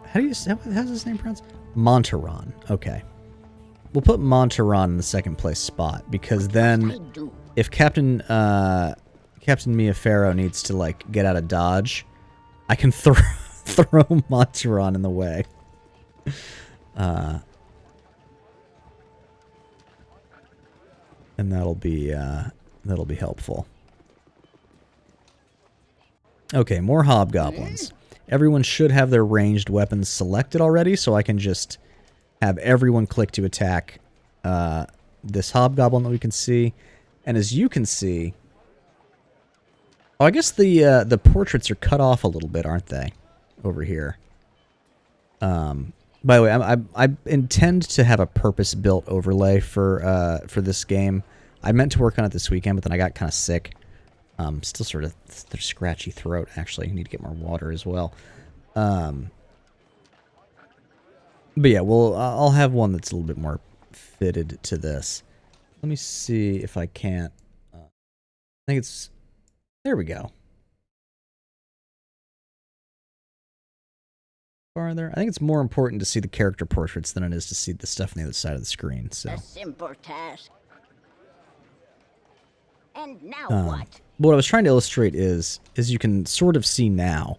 Speaker 1: How's his name pronounced? Monturan. Okay. We'll put Monturan in the second place spot, because then if Captain Miafaro needs to get out of dodge, I can throw Monturan in the way. And that'll be helpful. Okay, more hobgoblins. Everyone should have their ranged weapons selected already, so I can just have everyone click to attack this hobgoblin that we can see. And as you can see... Oh, I guess the portraits are cut off a little bit, aren't they? Over here. By the way, I intend to have a purpose-built overlay for this game. I meant to work on it this weekend, but then I got kind of sick. Still sort of scratchy throat, actually. I need to get more water as well. But yeah, I'll have one that's a little bit more fitted to this. Let me see if I can't... I think it's... There we go. Farther. I think it's more important to see the character portraits than it is to see the stuff on the other side of the screen. So.
Speaker 2: A simple task. And now what?
Speaker 1: What I was trying to illustrate is you can sort of see now,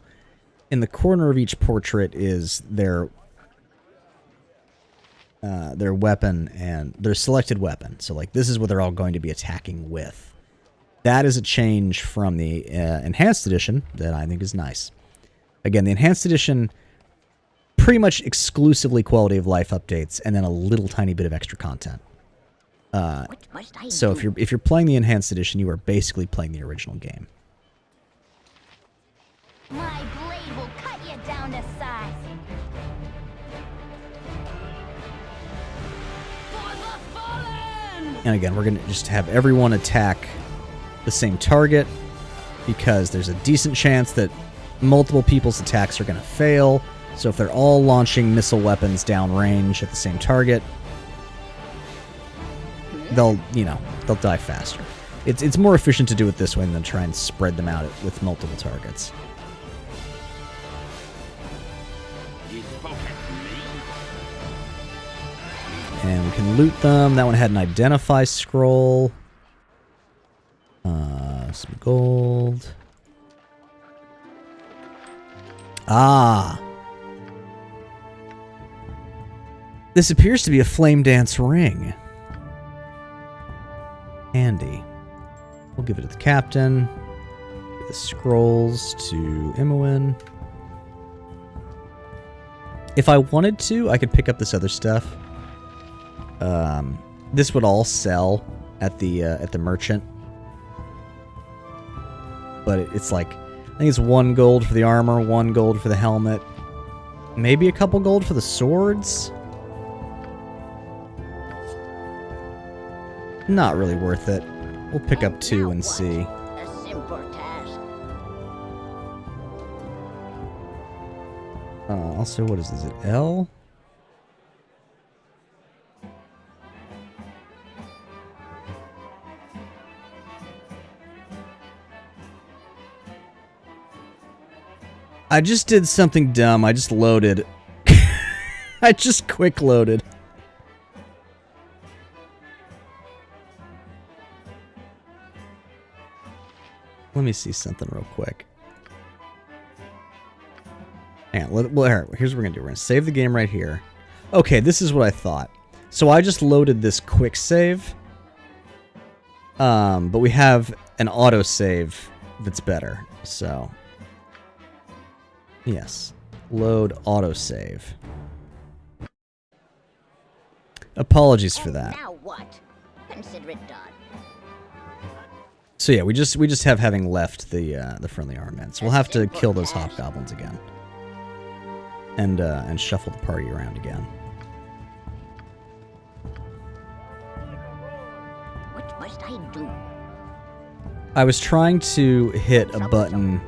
Speaker 1: in the corner of each portrait is their weapon and their selected weapon. So this is what they're all going to be attacking with. That is a change from the Enhanced Edition that I think is nice. Again, the Enhanced Edition, pretty much exclusively quality of life updates and then a little tiny bit of extra content. So if you're playing the enhanced edition, you are basically playing the original game.
Speaker 12: My blade will cut you down to size.
Speaker 1: And again, we're going to just have everyone attack the same target because there's a decent chance that multiple people's attacks are going to fail. So if they're all launching missile weapons downrange at the same target, they'll die faster. It's more efficient to do it this way than try and spread them out with multiple targets. And we can loot them. That one had an identify scroll. Some gold. Ah. This appears to be a flame dance ring. Handy. We'll give it to the captain. Give the scrolls to Imoen. If I wanted to, I could pick up this other stuff. This would all sell at the merchant. But it's like, I think it's 1 gold for the armor, 1 gold for the helmet. Maybe a couple gold for the swords? Not really worth it. We'll pick up 2 and see.
Speaker 2: A simple task.
Speaker 1: Also, what is this? Is it L? I just did something dumb. I just loaded. I just quick loaded. Let me see something real quick. Hang on, well, here's what we're going to do. We're going to save the game right here. Okay, this is what I thought. So I just loaded this quick save. But we have an autosave that's better. So, yes. Load autosave. Apologies for that.
Speaker 2: Now what? Consider it done.
Speaker 1: So yeah, we just have having left the friendly armaments. We'll have to kill those hobgoblins again, and shuffle the party around again.
Speaker 2: What must I do?
Speaker 1: I was trying to hit a button.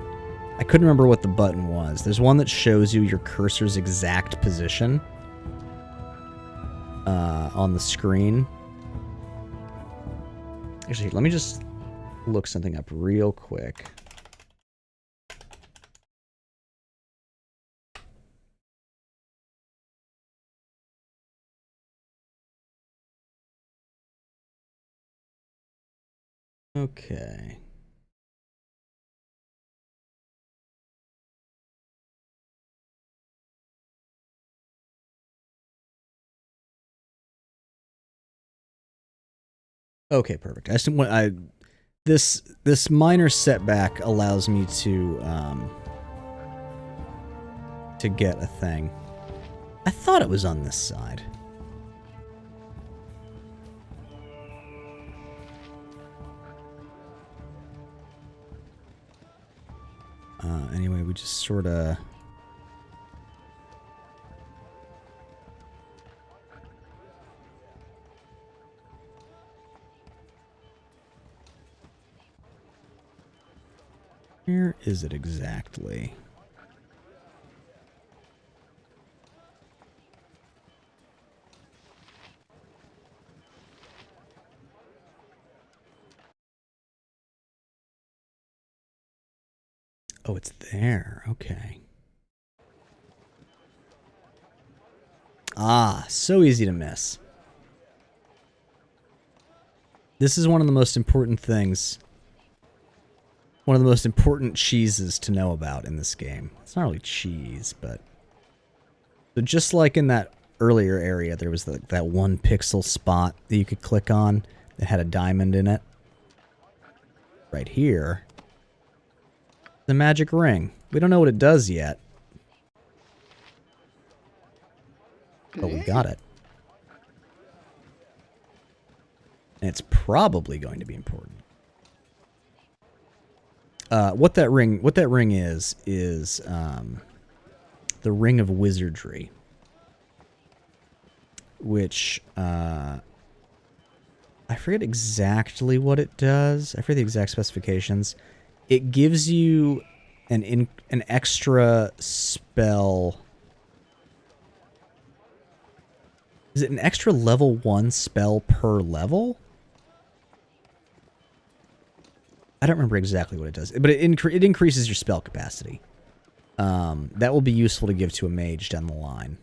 Speaker 1: I couldn't remember what the button was. There's one that shows you your cursor's exact position on the screen. Actually, let me just look something up real quick. Okay. Okay, perfect. This minor setback allows me to get a thing. I thought it was on this side. Anyway, we just sort of... Where is it exactly? Oh, it's there. Okay. Ah, so easy to miss. This is one of the most important things. One of the most important cheeses to know about in this game. It's not really cheese, but... So just like in that earlier area, there was that 1 pixel spot that you could click on that had a diamond in it. Right here. The magic ring. We don't know what it does yet. But we got it. And it's probably going to be important. What that ring is the Ring of Wizardry, which I forget exactly what it does. I forget the exact specifications. It gives you an extra spell. Is it an extra level 1 spell per level? I don't remember exactly what it does, but it increases your spell capacity. That will be useful to give to a mage down the line.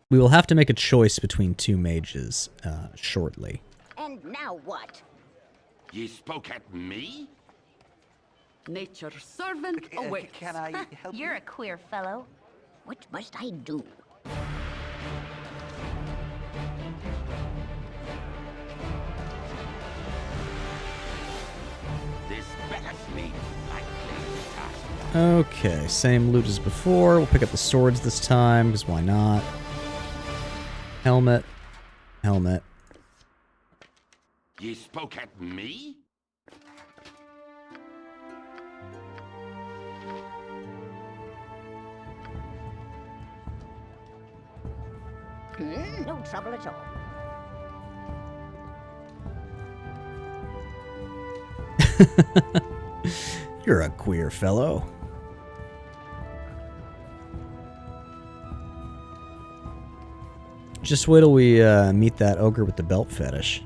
Speaker 1: We will have to make a choice between 2 mages shortly.
Speaker 2: And now what?
Speaker 13: Ye spoke at me?
Speaker 12: Nature's servant awaits.
Speaker 15: Can I help
Speaker 12: You're a queer fellow.
Speaker 2: What must I do?
Speaker 13: This betters me likely task.
Speaker 1: Okay, same loot as before. We'll pick up the swords this time, because why not? Helmet. Helmet.
Speaker 13: Ye spoke at me?
Speaker 2: No trouble at all.
Speaker 1: You're a queer fellow. Just wait till we meet that ogre with the belt fetish.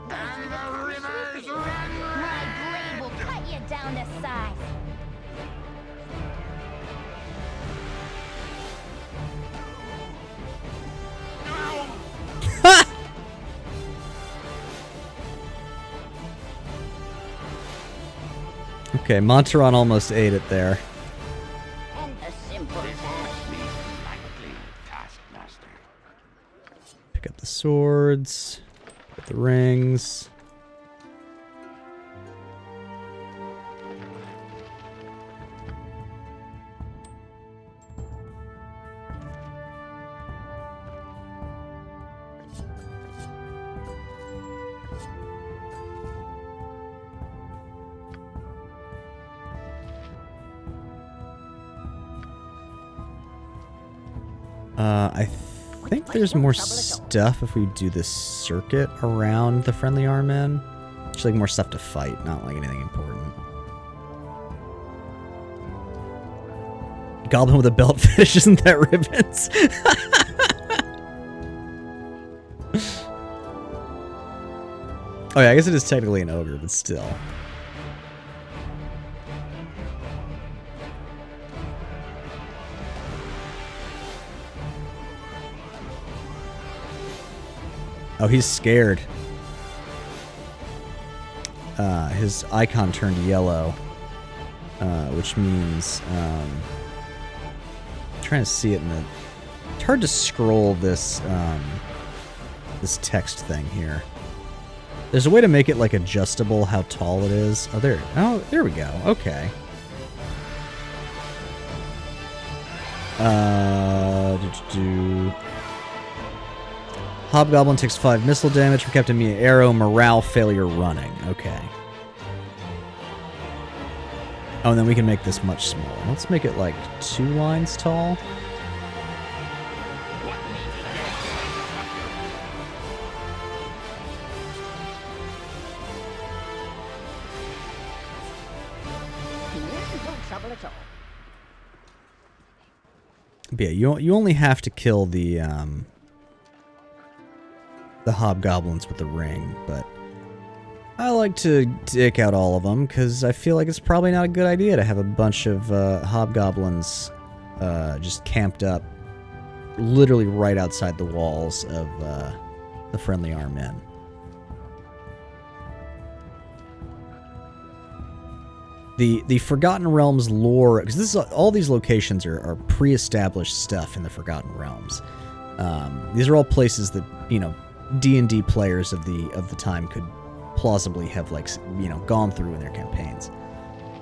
Speaker 12: My blade will cut you down to size.
Speaker 1: Okay, Monteron almost ate it there.
Speaker 2: And a simple
Speaker 13: Taskmaster.
Speaker 1: Pick up the swords. Pick up the rings. I think there's more stuff if we do this circuit around the friendly Armen. Just like more stuff to fight, not like anything important. Goblin with a belt fetish, isn't that ribbons? Oh yeah, I guess it is technically an ogre, but still. Oh, he's scared. His icon turned yellow, which means I'm trying to see it in the. It's hard to scroll this this text thing here. There's a way to make it like adjustable how tall it is. Oh, there. Oh, there we go. Okay. Hobgoblin takes 5 missile damage from Captain Mia arrow, morale failure running. Okay. Oh, and then we can make this much smaller. Let's make it like 2 lines tall.
Speaker 2: no trouble at all.
Speaker 1: But yeah, you only have to kill the hobgoblins with the ring, but I like to take out all of them because I feel like it's probably not a good idea to have a bunch of hobgoblins just camped up literally right outside the walls of the friendly Armen. The Forgotten Realms lore, because this is all these locations are pre-established stuff in the Forgotten Realms. These are all places that, you know, D&D players of the time could plausibly have, like, you know, gone through in their campaigns.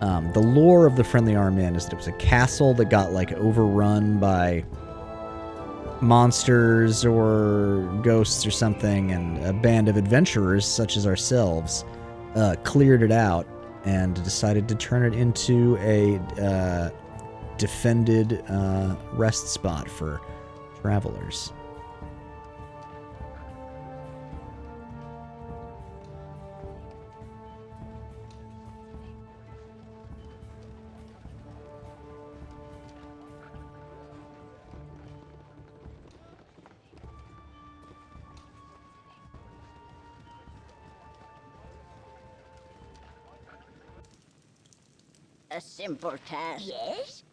Speaker 1: The lore of the Friendly Arm Inn is that it was a castle that got, like, overrun by monsters or ghosts or something, and a band of adventurers, such as ourselves, cleared it out and decided to turn it into a defended rest spot for travelers.
Speaker 2: A simple task. Yes?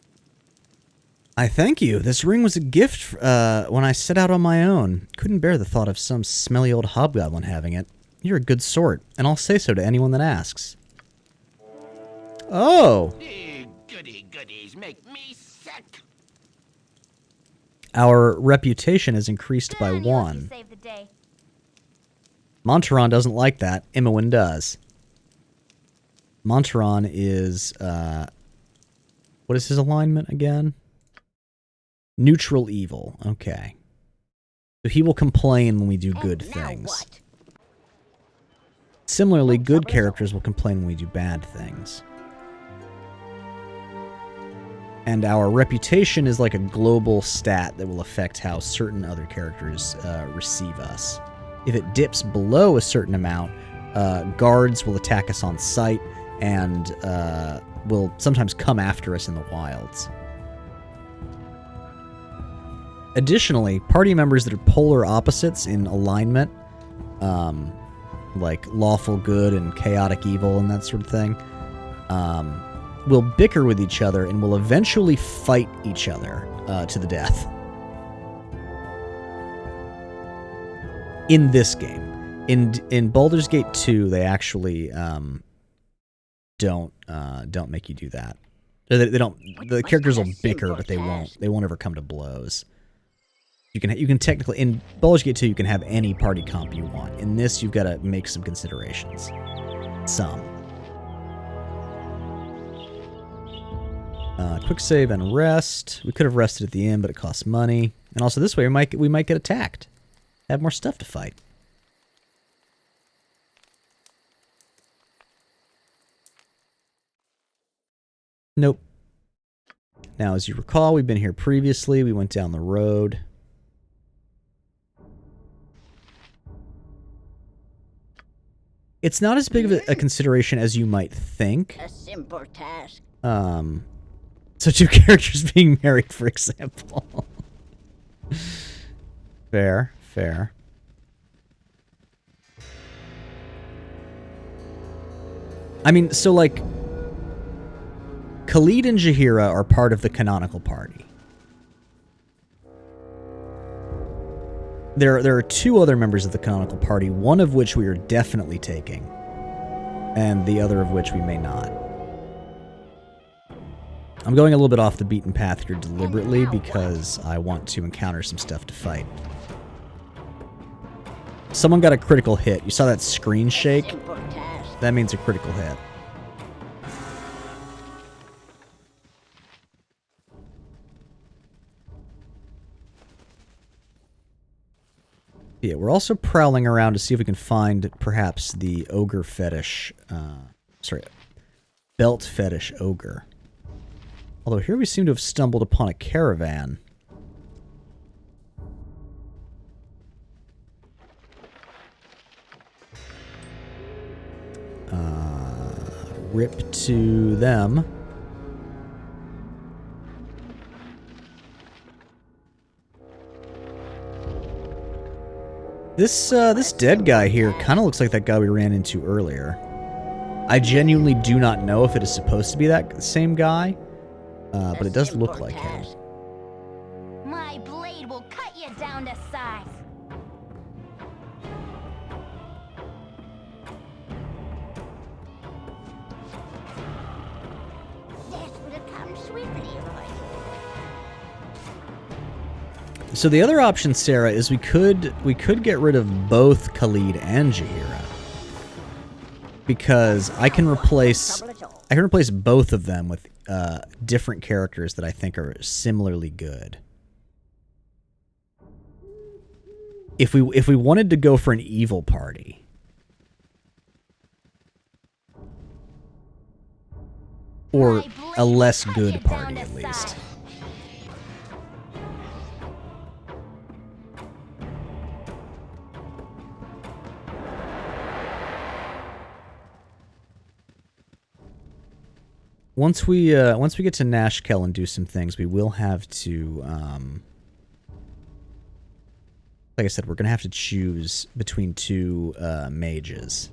Speaker 1: I thank you. This ring was a gift when I set out on my own. Couldn't bear the thought of some smelly old hobgoblin having it. You're a good sort, and I'll say so to anyone that asks. Oh!
Speaker 13: Goody goodies make me sick.
Speaker 1: Our reputation has increased by 1. Montaron doesn't like that. Imoen does. Montaron is, what is his alignment again? Neutral evil. Okay. So he will complain when we do good things.
Speaker 2: What?
Speaker 1: Similarly, good characters will complain when we do bad things. And our reputation is like a global stat that will affect how certain other characters receive us. If it dips below a certain amount, guards will attack us on sight and will sometimes come after us in the wilds. Additionally, party members that are polar opposites in alignment, like lawful good and chaotic evil and that sort of thing, will bicker with each other and will eventually fight each other to the death. In this game. In Baldur's Gate 2, they actually don't make you do that. They don't. The characters will bicker, but they won't ever come to blows. You can technically, in Baldur's Gate 2, you can have any party comp you want. In this, you've got to make some considerations. Some. Quick save and rest. We could have rested at the inn, but it costs money. And also this way, we might get attacked. Have more stuff to fight. Nope. Now, as you recall, we've been here previously. We went down the road. It's not as big of a consideration as you might think.
Speaker 2: A simple task.
Speaker 1: So 2 characters being married, for example. Fair, fair. I mean, so like, Khalid and Jaheira are part of the canonical party. There are 2 other members of the canonical party, one of which we are definitely taking, and the other of which we may not. I'm going a little bit off the beaten path here deliberately because I want to encounter some stuff to fight. Someone got a critical hit. You saw that screen shake? That means a critical hit. Yeah, we're also prowling around to see if we can find perhaps the ogre fetish, belt fetish ogre. Although here we seem to have stumbled upon a caravan. Rip to them. This dead guy here kind of looks like that guy we ran into earlier. I genuinely do not know if it is supposed to be that same guy, but it does look like him.
Speaker 12: My blade will cut you down to size.
Speaker 2: Death will come swiftly, Lord.
Speaker 1: So the other option, Sarah, is we could get rid of both Khalid and Jaheira. Because I can replace I can replace both of them with different characters that I think are similarly good. If we wanted to go for an evil party, or a less good party at least. Once we get to Nashkel and do some things, we will have to, like I said, we're gonna have to choose between two mages.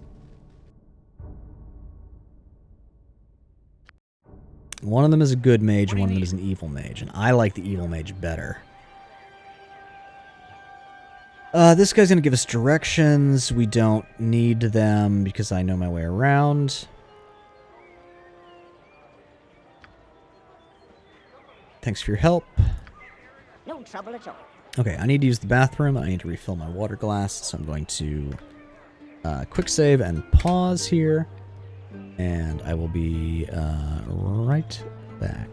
Speaker 1: One of them is a good mage, and one of them is an evil mage, and I like the evil mage better. This guy's gonna give us directions. We don't need them because I know my way around. Thanks for your help.
Speaker 2: No trouble at all.
Speaker 1: Okay, I need to use the bathroom. I need to refill my water glass, so I'm going to quick save and pause here. And I will be right back.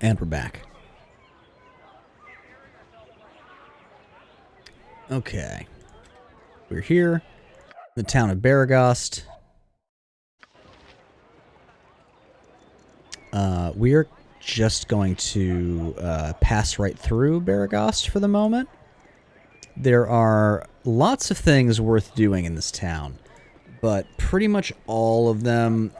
Speaker 1: And we're back. Okay. We're here in the town of Baragost. We are just going to pass right through Baragost for the moment. There are lots of things worth doing in this town, but pretty much all of them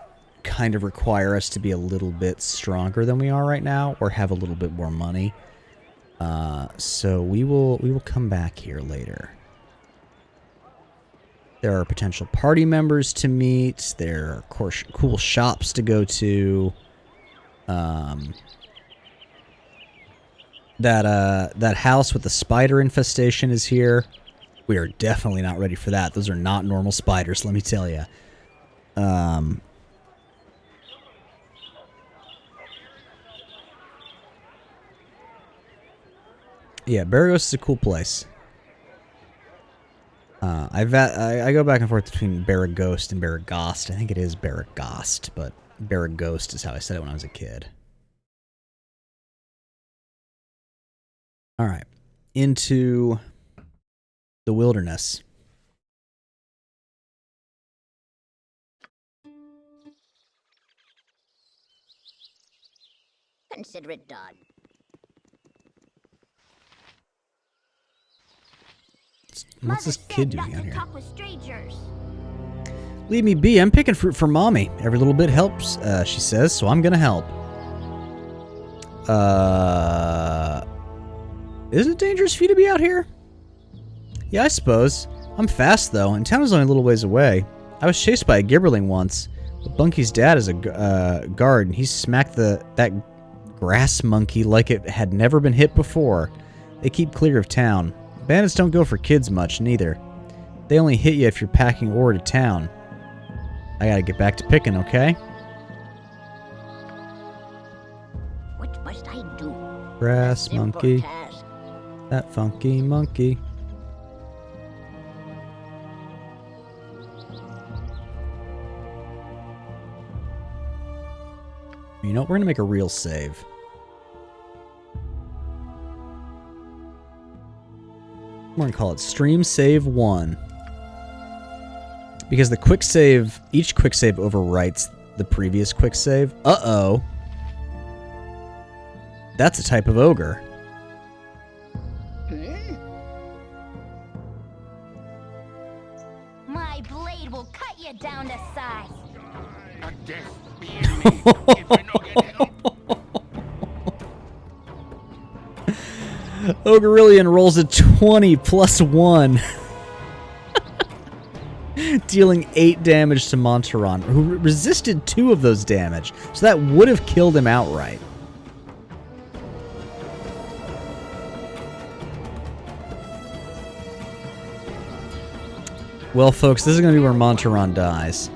Speaker 1: kind of require us to be a little bit stronger than we are right now, or have a little bit more money. So we will come back here later. There are potential party members to meet. There are, of course, cool shops to go to. That house with the spider infestation is here. We are definitely not ready for that. Those are not normal spiders, let me tell you. Yeah, Baragos is a cool place. I go back and forth between Baragos and Baragost. I think it is Baragost, but Baragos is how I said it when I was a kid. All right, into the wilderness.
Speaker 2: Consider it done.
Speaker 1: What's this kid doing out here?
Speaker 2: Talk with strangers.
Speaker 1: Leave me be. I'm picking fruit for Mommy. Every little bit helps, she says, so I'm gonna help. Isn't it dangerous for you to be out here? Yeah, I suppose. I'm fast, though, and town is only a little ways away. I was chased by a gibberling once, but Bunky's dad is a guard, and he smacked that grass monkey like it had never been hit before. They keep clear of town. Bandits don't go for kids much, neither. They only hit you if you're packing ore to town. I gotta get back to picking, okay?
Speaker 2: What must I do?
Speaker 1: Grass monkey. That funky monkey. You know, we're gonna make a real save. We're gonna call it Stream Save 1. Because the quick save, each quick save overwrites the previous quick save. Uh-oh. That's a type of ogre.
Speaker 12: My blade will cut you down to size.
Speaker 13: A death be in me if I no get help.
Speaker 1: Ogrerillion rolls a 20 plus 1. Dealing 8 damage to Montaron, who resisted 2 of those damage. So that would have killed him outright. Well, folks, this is going to be where Montaron dies.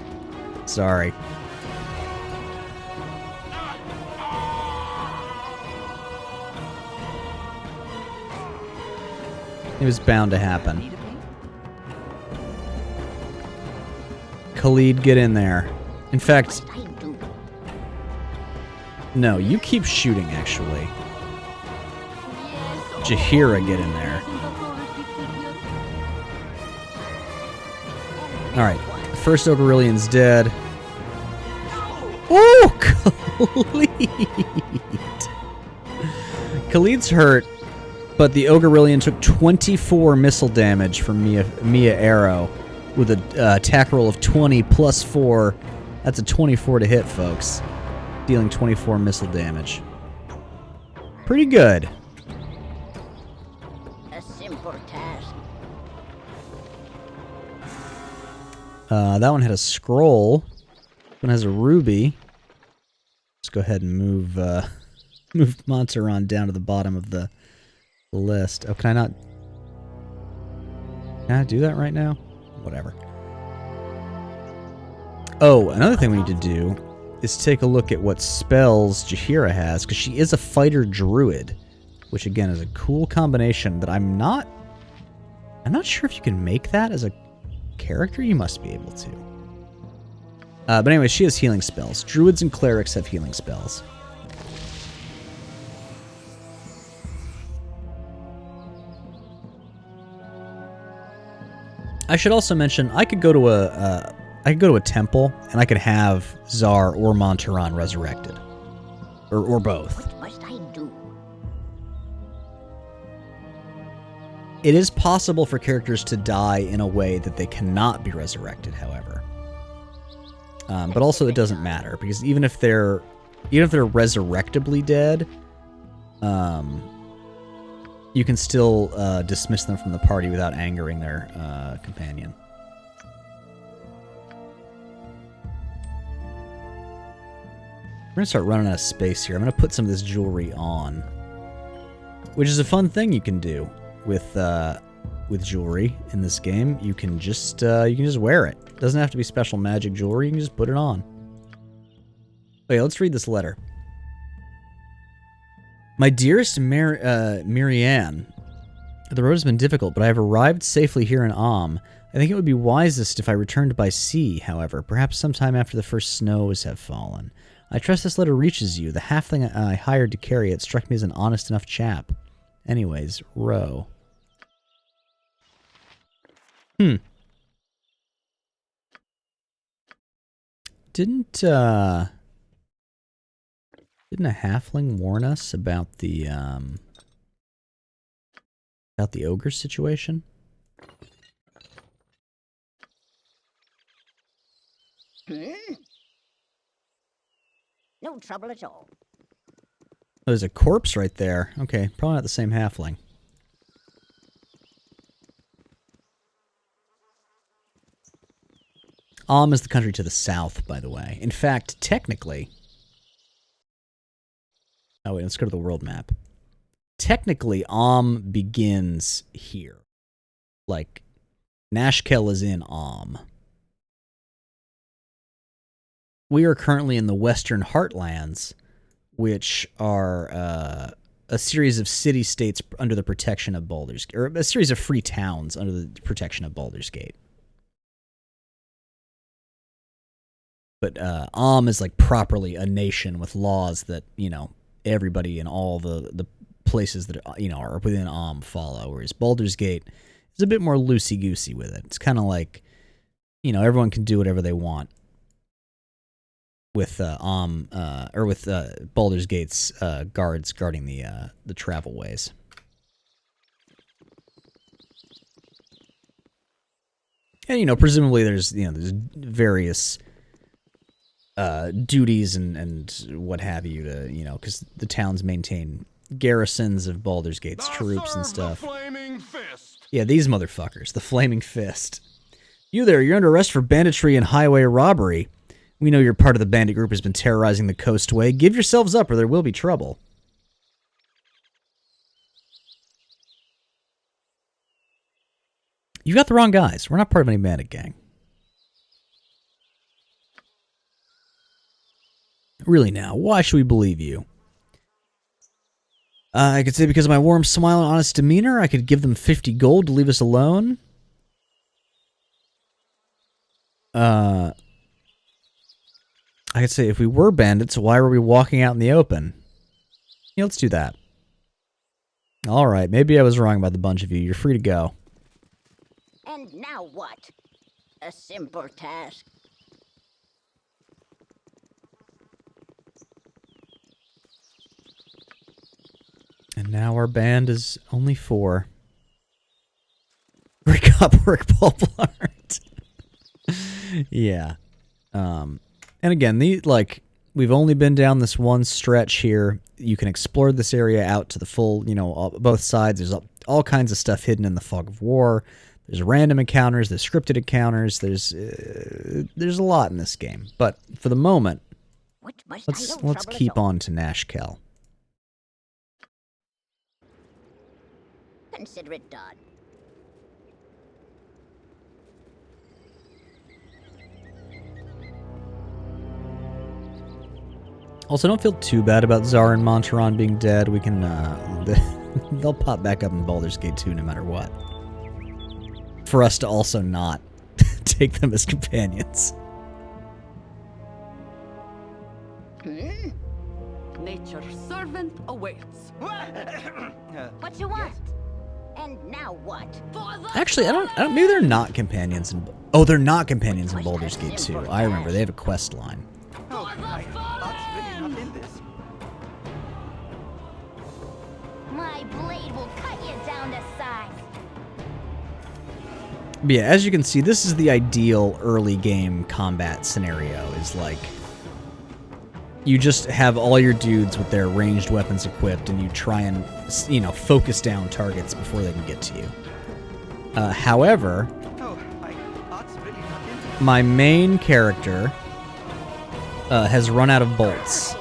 Speaker 1: Sorry. It was bound to happen. Khalid, get in there. In fact... No, you keep shooting, actually. Jaheira, get in there. Alright, first Ogreillion's dead. Ooh, Khalid! Khalid's hurt, but the Ogreillion took 24 missile damage from Mia Arrow with an attack roll of 20 plus 4. That's a 24 to hit, folks. Dealing 24 missile damage. Pretty good.
Speaker 2: A simple task.
Speaker 1: That one had a scroll. This one has a ruby. Let's go ahead and move move Montaron down to the bottom of the list. Oh, can I not? Can I do that right now? Whatever. Oh, another thing we need to do is take a look at what spells Jaheira has, because she is a fighter druid, which again is a cool combination that I'm not sure if you can make that as a character. You must be able to. But anyway, she has healing spells. Druids and clerics have healing spells. I should also mention I could go to a temple and I could have Zar or Montaron resurrected, or both.
Speaker 2: What must I do?
Speaker 1: It is possible for characters to die in a way that they cannot be resurrected, however. But also it doesn't matter, because even if they're resurrectably dead, you can still dismiss them from the party without angering their companion. We're gonna start running out of space here. I'm gonna put some of this jewelry on, which is a fun thing you can do with jewelry in this game. You can just wear it. It doesn't have to be special magic jewelry. You can just put it on. Wait, let's read this letter. My dearest Marianne, the road has been difficult, but I have arrived safely here in Am. I think it would be wisest if I returned by sea, however, perhaps sometime after the first snows have fallen. I trust this letter reaches you. The halfling I hired to carry it struck me as an honest enough chap. Anyways, row. Didn't a halfling warn us about the ogre situation?
Speaker 2: No trouble at all.
Speaker 1: There's a corpse right there. Okay, probably not the same halfling. Am is the country to the south, by the way. In fact, technically... Oh, wait, let's go to the world map. Technically, Am begins here. Like, Nashkel is in Am. We are currently in the Western Heartlands, which are a series of city-states under the protection of Baldur's Gate, or a series of free towns under the protection of Baldur's Gate. But Am is like properly a nation with laws that, you know, everybody in all the places that, you know, are within Am follow, whereas Baldur's Gate is a bit more loosey-goosey with it. It's kind of like, you know, everyone can do whatever they want with Baldur's Gate's guards guarding the travel ways. And, you know, presumably there's various duties and what have you to, you know, because the towns maintain garrisons of Baldur's Gate's troops and stuff.
Speaker 6: Flaming fist.
Speaker 1: Yeah, these motherfuckers, the Flaming Fist. You there, you're under arrest for banditry and highway robbery. We know you're part of the bandit group has been terrorizing the coastway. Give yourselves up or there will be trouble. You got the wrong guys. We're not part of any bandit gang. Really now, why should we believe you? I could say because of my warm smile and honest demeanor, I could give them 50 gold to leave us alone. I could say if we were bandits, why were we walking out in the open? Yeah, let's do that. Alright, maybe I was wrong about the bunch of you. You're free to go.
Speaker 2: And now what? A simple task.
Speaker 1: And now our band is only 4. Break up work, Baldur. Yeah. And again, we've only been down this one stretch here. You can explore this area out to the full, you know, both sides. There's all kinds of stuff hidden in the fog of war. There's random encounters. There's scripted encounters. There's a lot in this game. But for the moment, let's keep on to Nashkel.
Speaker 2: Consider it done.
Speaker 1: Also, don't feel too bad about Zara and Monteron being dead. We can, they'll pop back up in Baldur's Gate 2 no matter what. For us to also not take them as companions.
Speaker 16: Nature's servant awaits.
Speaker 2: What you want? And now what?
Speaker 1: Actually, I don't. Maybe they're not companions in. Oh, they're not companions in Baldur's Gate 2. I remember they have a quest line.
Speaker 12: My blade will cut you down to size.
Speaker 1: But yeah, as you can see, this is the ideal early game combat scenario. Is like you just have all your dudes with their ranged weapons equipped, and you try and, you know, focus down targets before they can get to you. However, my main character has run out of bolts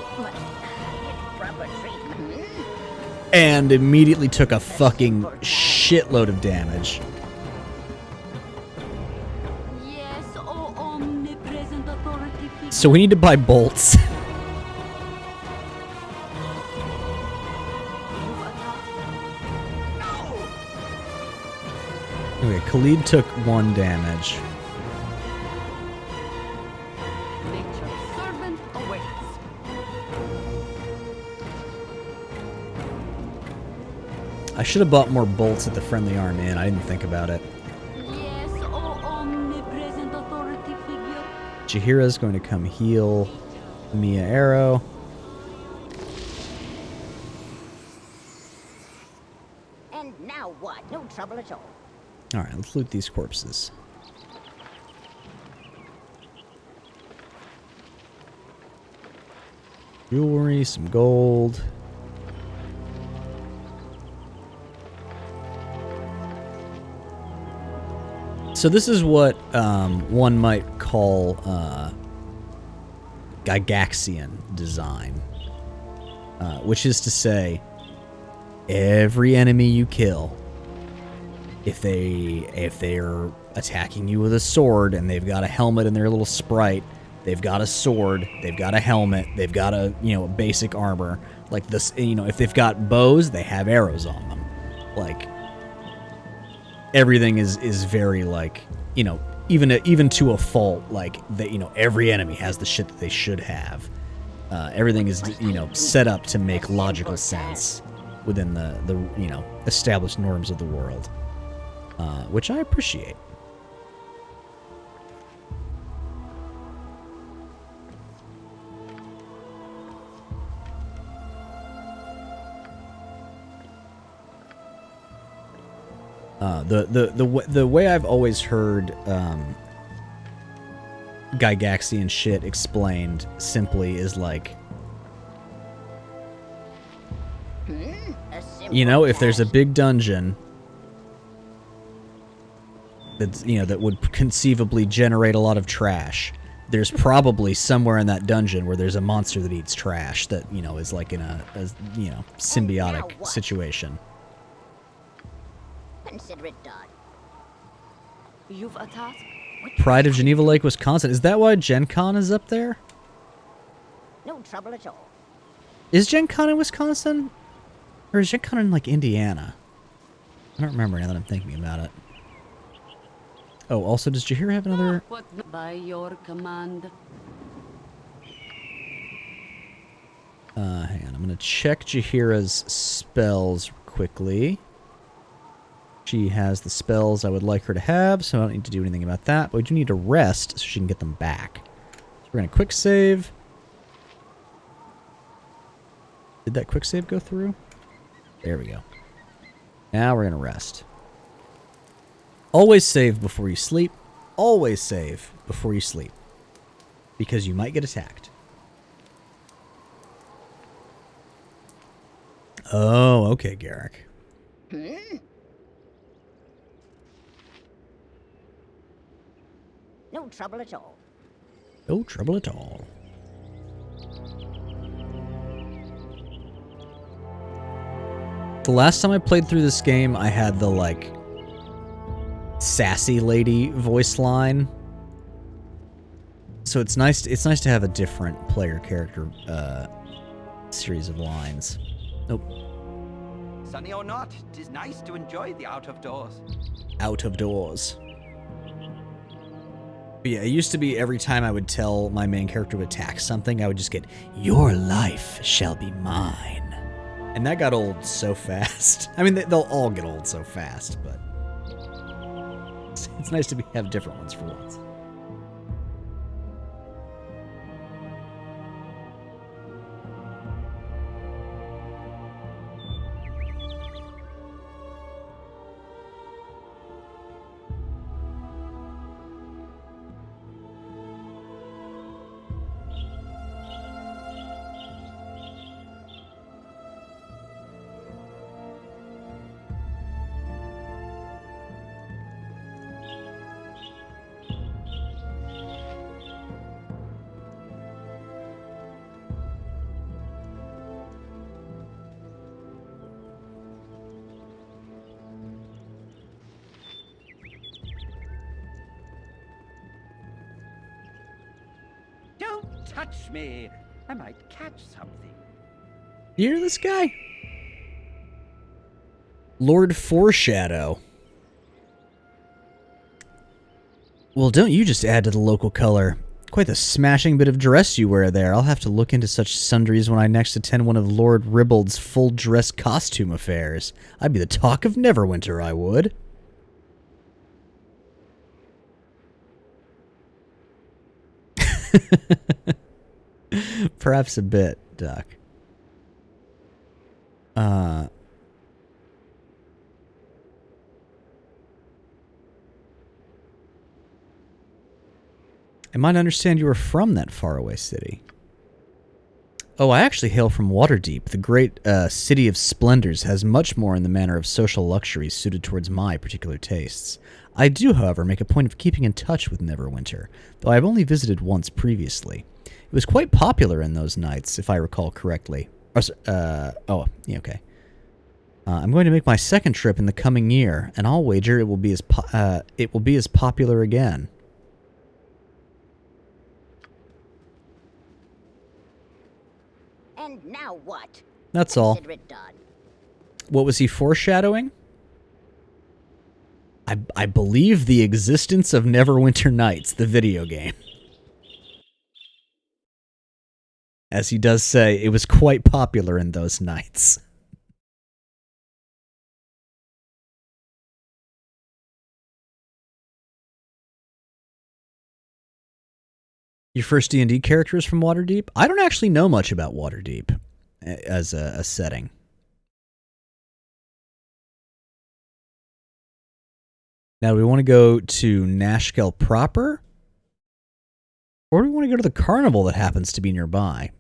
Speaker 1: and immediately took a fucking shitload of damage. So we need to buy bolts. Okay, Khalid took 1 damage.
Speaker 16: Nature's servant awaits.
Speaker 1: I should have bought more bolts at the Friendly Arm Inn. I didn't think about it.
Speaker 16: Yes, O omnipresent authority figure.
Speaker 1: Jaheira's going to come heal Mia Arrow.
Speaker 2: And now what? No trouble at all.
Speaker 1: Alright, let's loot these corpses. Jewelry, some gold. So this is what one might call Gygaxian design. Which is to say, every enemy you kill, if they're attacking you with a sword and they've got a helmet and their little sprite, they've got a sword, they've got a helmet, they've got a, you know, basic armor, like this, you know, if they've got bows, they have arrows on them. Like everything is very, like, you know, even to a fault, like that, you know, every enemy has the shit that they should have. Everything is, you know, set up to make logical sense within the you know, established norms of the world. Which I appreciate. The way I've always heard Gygaxian shit explained simply is like, you know, if there's a big dungeon that's, you know, that would conceivably generate a lot of trash, there's probably somewhere in that dungeon where there's a monster that eats trash that, you know, is like in a you know, symbiotic situation.
Speaker 2: Consider it done.
Speaker 16: You've a task?
Speaker 1: Pride of Geneva Lake, Wisconsin. Is that why Gen Con is up there?
Speaker 2: No trouble at all.
Speaker 1: Is Gen Con in Wisconsin? Or is Gen Con in, like, Indiana? I don't remember now that I'm thinking about it. Oh, also, does Jaheira have another...
Speaker 16: What by your command?
Speaker 1: Hang on. I'm going to check Jaheira's spells quickly. She has the spells I would like her to have, so I don't need to do anything about that. But we do need to rest so she can get them back. So we're going to quick save. Did that quick save go through? There we go. Now we're going to rest. Always save before you sleep. Always save before you sleep. Because you might get attacked. Oh, okay, Garrick.
Speaker 2: No trouble at all.
Speaker 1: No trouble at all. The last time I played through this game, I had the, like, sassy lady voice line. So it's nice to have a different player character series of lines. Nope.
Speaker 15: Sunny or not, it is nice to enjoy the out of doors.
Speaker 1: Out of doors. But yeah, it used to be every time I would tell my main character to attack something, I would just get, "Your life shall be mine." And that got old so fast. I mean, they'll all get old so fast, but it's nice to have different ones for once.
Speaker 15: touch me. I might catch something.
Speaker 1: You hear this guy? Lord Foreshadow. Well, don't you just add to the local color. Quite the smashing bit of dress you wear there. I'll have to look into such sundries when I next attend one of Lord Ribbald's full-dress costume affairs. I'd be the talk of Neverwinter, I would. Perhaps a bit, Doc. I might understand you were from that faraway city. Oh, I actually hail from Waterdeep. The great city of splendors has much more in the manner of social luxuries suited towards my particular tastes. I do, however, make a point of keeping in touch with Neverwinter, though I have only visited once previously. It was quite popular in those nights, if I recall correctly. Yeah, okay. I'm going to make my second trip in the coming year, and I'll wager it will be as popular again.
Speaker 2: And now what?
Speaker 1: That's all.
Speaker 2: Consider it done.
Speaker 1: What was he foreshadowing? I believe the existence of Neverwinter Nights, the video game. As he does say, it was quite popular in those nights. Your first D&D character is from Waterdeep? I don't actually know much about Waterdeep as a setting. Now, do we want to go to Nashkel proper? Or do we want to go to the carnival that happens to be nearby?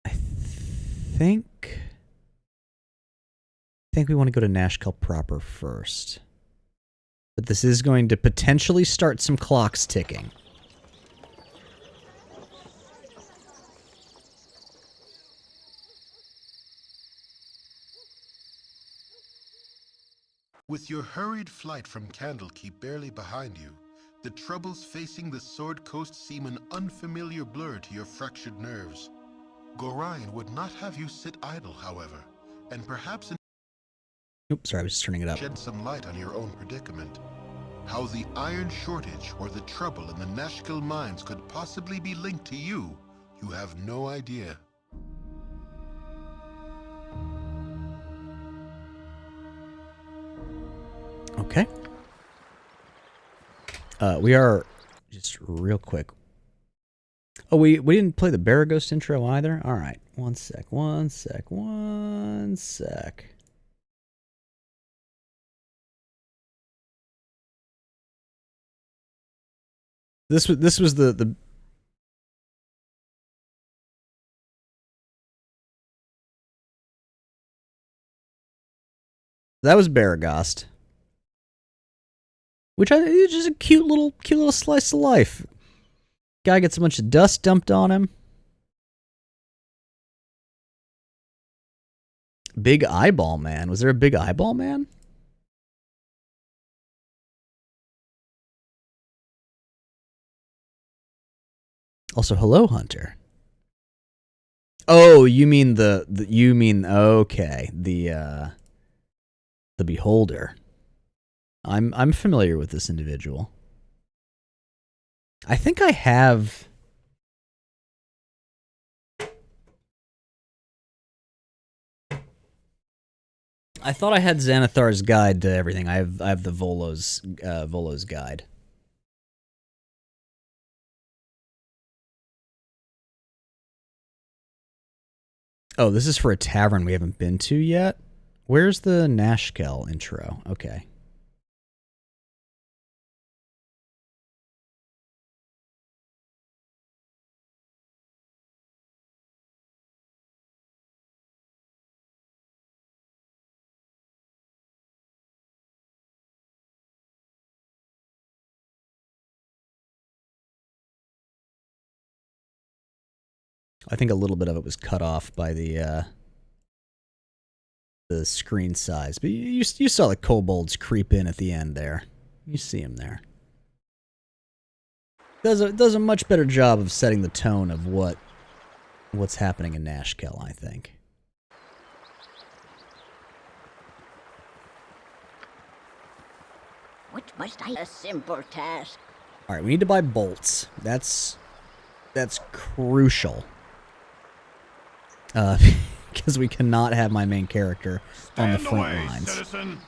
Speaker 1: I think we want to go to Nashkel proper first. But this is going to potentially start some clocks ticking.
Speaker 7: With your hurried flight from Candlekeep barely behind you, the troubles facing the Sword Coast seem an unfamiliar blur to your fractured nerves. Gorion would not have you sit idle, however, and perhaps
Speaker 1: Oops, sorry, I was just turning it up.
Speaker 7: Shed some light on your own predicament. How the iron shortage or the trouble in the Nashkel mines could possibly be linked to you, you have no idea.
Speaker 1: Okay. We are just real quick. Oh, we didn't play the Baraghost intro either? All right. One sec. This was the that was Baraghost. Which is just a cute little slice of life. Guy gets a bunch of dust dumped on him. Big eyeball man. Was there a big eyeball man? Also, hello, Hunter. Oh, you mean okay, the Beholder. I'm familiar with this individual. I think I have. I thought I had Xanathar's guide to everything. I have the Volo's guide. Oh, this is for a tavern we haven't been to yet? Where's the Nashkel intro? Okay. I think a little bit of it was cut off by the the screen size. But you saw the kobolds creep in at the end there. You see him there. Does a much better job of setting the tone of what's happening in Nashkel, I think.
Speaker 2: What must I? A simple task.
Speaker 1: All right, we need to buy bolts. That's crucial. Because we cannot have my main character on the front lines.
Speaker 13: Citizen.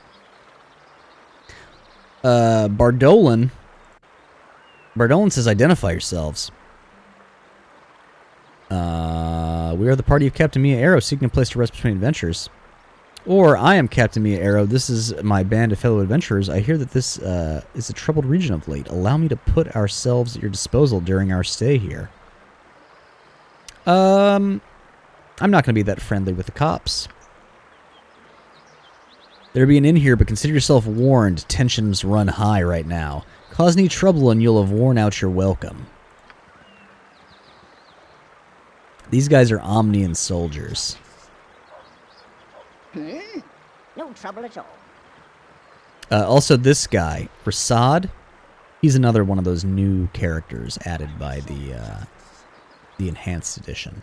Speaker 1: Bardolin says, identify yourselves. We are the party of Captain Mia Arrow seeking a place to rest between adventures. Or, I am Captain Mia Arrow. This is my band of fellow adventurers. I hear that this is a troubled region of late. Allow me to put ourselves at your disposal during our stay here. I'm not going to be that friendly with the cops. There be an inn here, but consider yourself warned. Tensions run high right now. Cause any trouble and you'll have worn out your welcome. These guys are Omnian soldiers.
Speaker 2: No trouble at all.
Speaker 1: Also, this guy, Rasad, he's another one of those new characters added by the Enhanced Edition.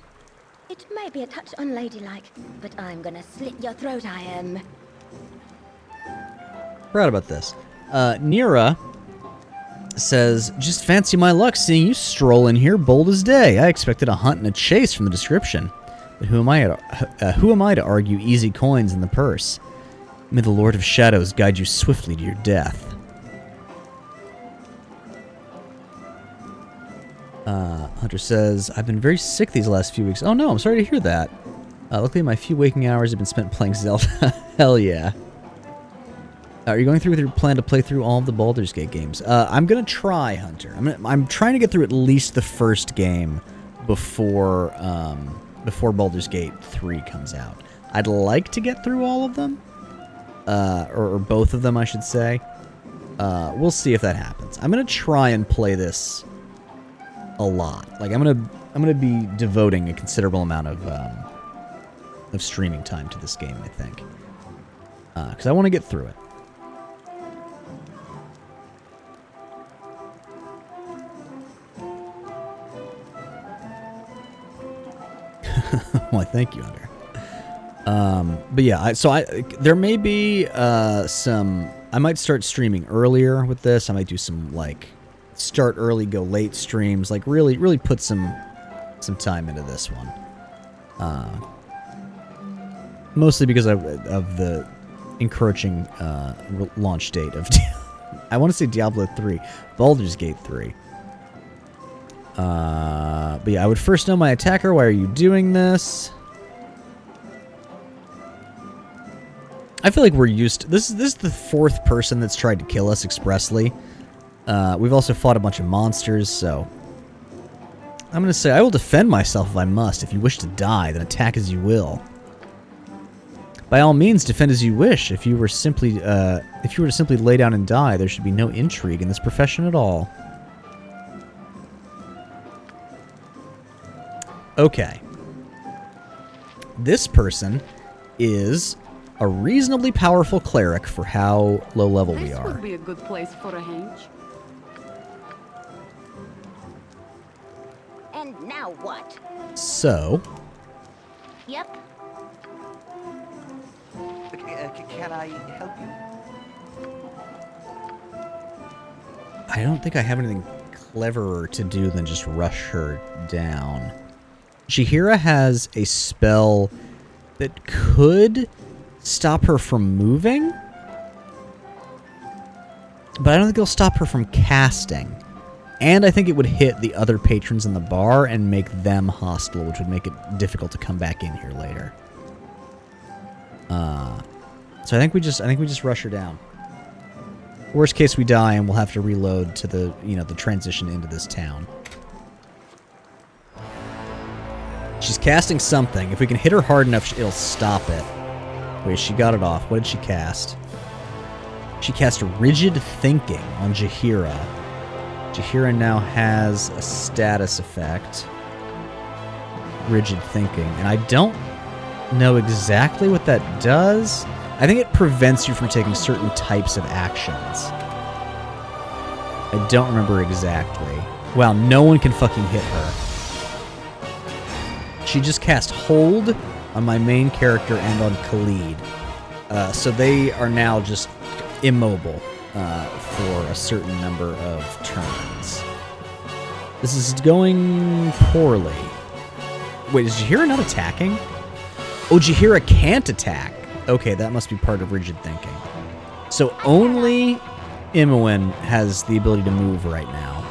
Speaker 17: It may be a touch unladylike, but I'm gonna slit your throat, I am.
Speaker 1: Proud about this. Nira says, just fancy my luck seeing you stroll in here bold as day. I expected a hunt and a chase from the description. But who am I to argue easy coins in the purse? May the Lord of Shadows guide you swiftly to your death. Hunter says, I've been very sick these last few weeks. Oh no, I'm sorry to hear that. Luckily my few waking hours have been spent playing Zelda. Hell yeah. Are you going through with your plan to play through all of the Baldur's Gate games? I'm gonna try, Hunter. I'm trying to get through at least the first game before Baldur's Gate 3 comes out. I'd like to get through all of them, or both of them, I should say. We'll see if that happens. I'm gonna try and play this a lot. Like I'm gonna be devoting a considerable amount of streaming time to this game, I think, because I want to get through it. Why, thank you, Hunter. But yeah, there may be some. I might start streaming earlier with this. I might do some like start early, go late streams. Like really put some time into this one. Mostly because of the encroaching launch date of. I want to say Diablo 3, Baldur's Gate 3. But yeah, I would first know my attacker. Why are you doing this? I feel like we're used to this is the fourth person that's tried to kill us expressly. We've also fought a bunch of monsters, so I'm gonna say I will defend myself if I must. If you wish to die, then attack as you will. By all means, defend as you wish. If you were to simply lay down and die, there should be no intrigue in this profession at all. Okay. This person is a reasonably powerful cleric for how low level we are.
Speaker 16: This would be a good place for a hench.
Speaker 2: And now what?
Speaker 1: So.
Speaker 2: Yep.
Speaker 15: Can I help you?
Speaker 1: I don't think I have anything cleverer to do than just rush her down. Jahira has a spell that could stop her from moving, but I don't think it'll stop her from casting. And I think it would hit the other patrons in the bar and make them hostile, which would make it difficult to come back in here later. So I think we just rush her down. Worst case, we die and we'll have to reload to the transition into this town. She's casting something. If we can hit her hard enough, it'll stop it. Wait, she got it off. What did she cast? She cast Rigid Thinking on Jahira. Jahira now has a status effect. Rigid Thinking. And I don't know exactly what that does. I think it prevents you from taking certain types of actions. I don't remember exactly. Wow, no one can fucking hit her. She just cast Hold on my main character and on Khalid. So they are now just immobile for a certain number of turns. This is going poorly. Wait, is Jaheira not attacking? Oh, Jaheira can't attack. Okay, that must be part of rigid thinking. So only Imoen has the ability to move right now,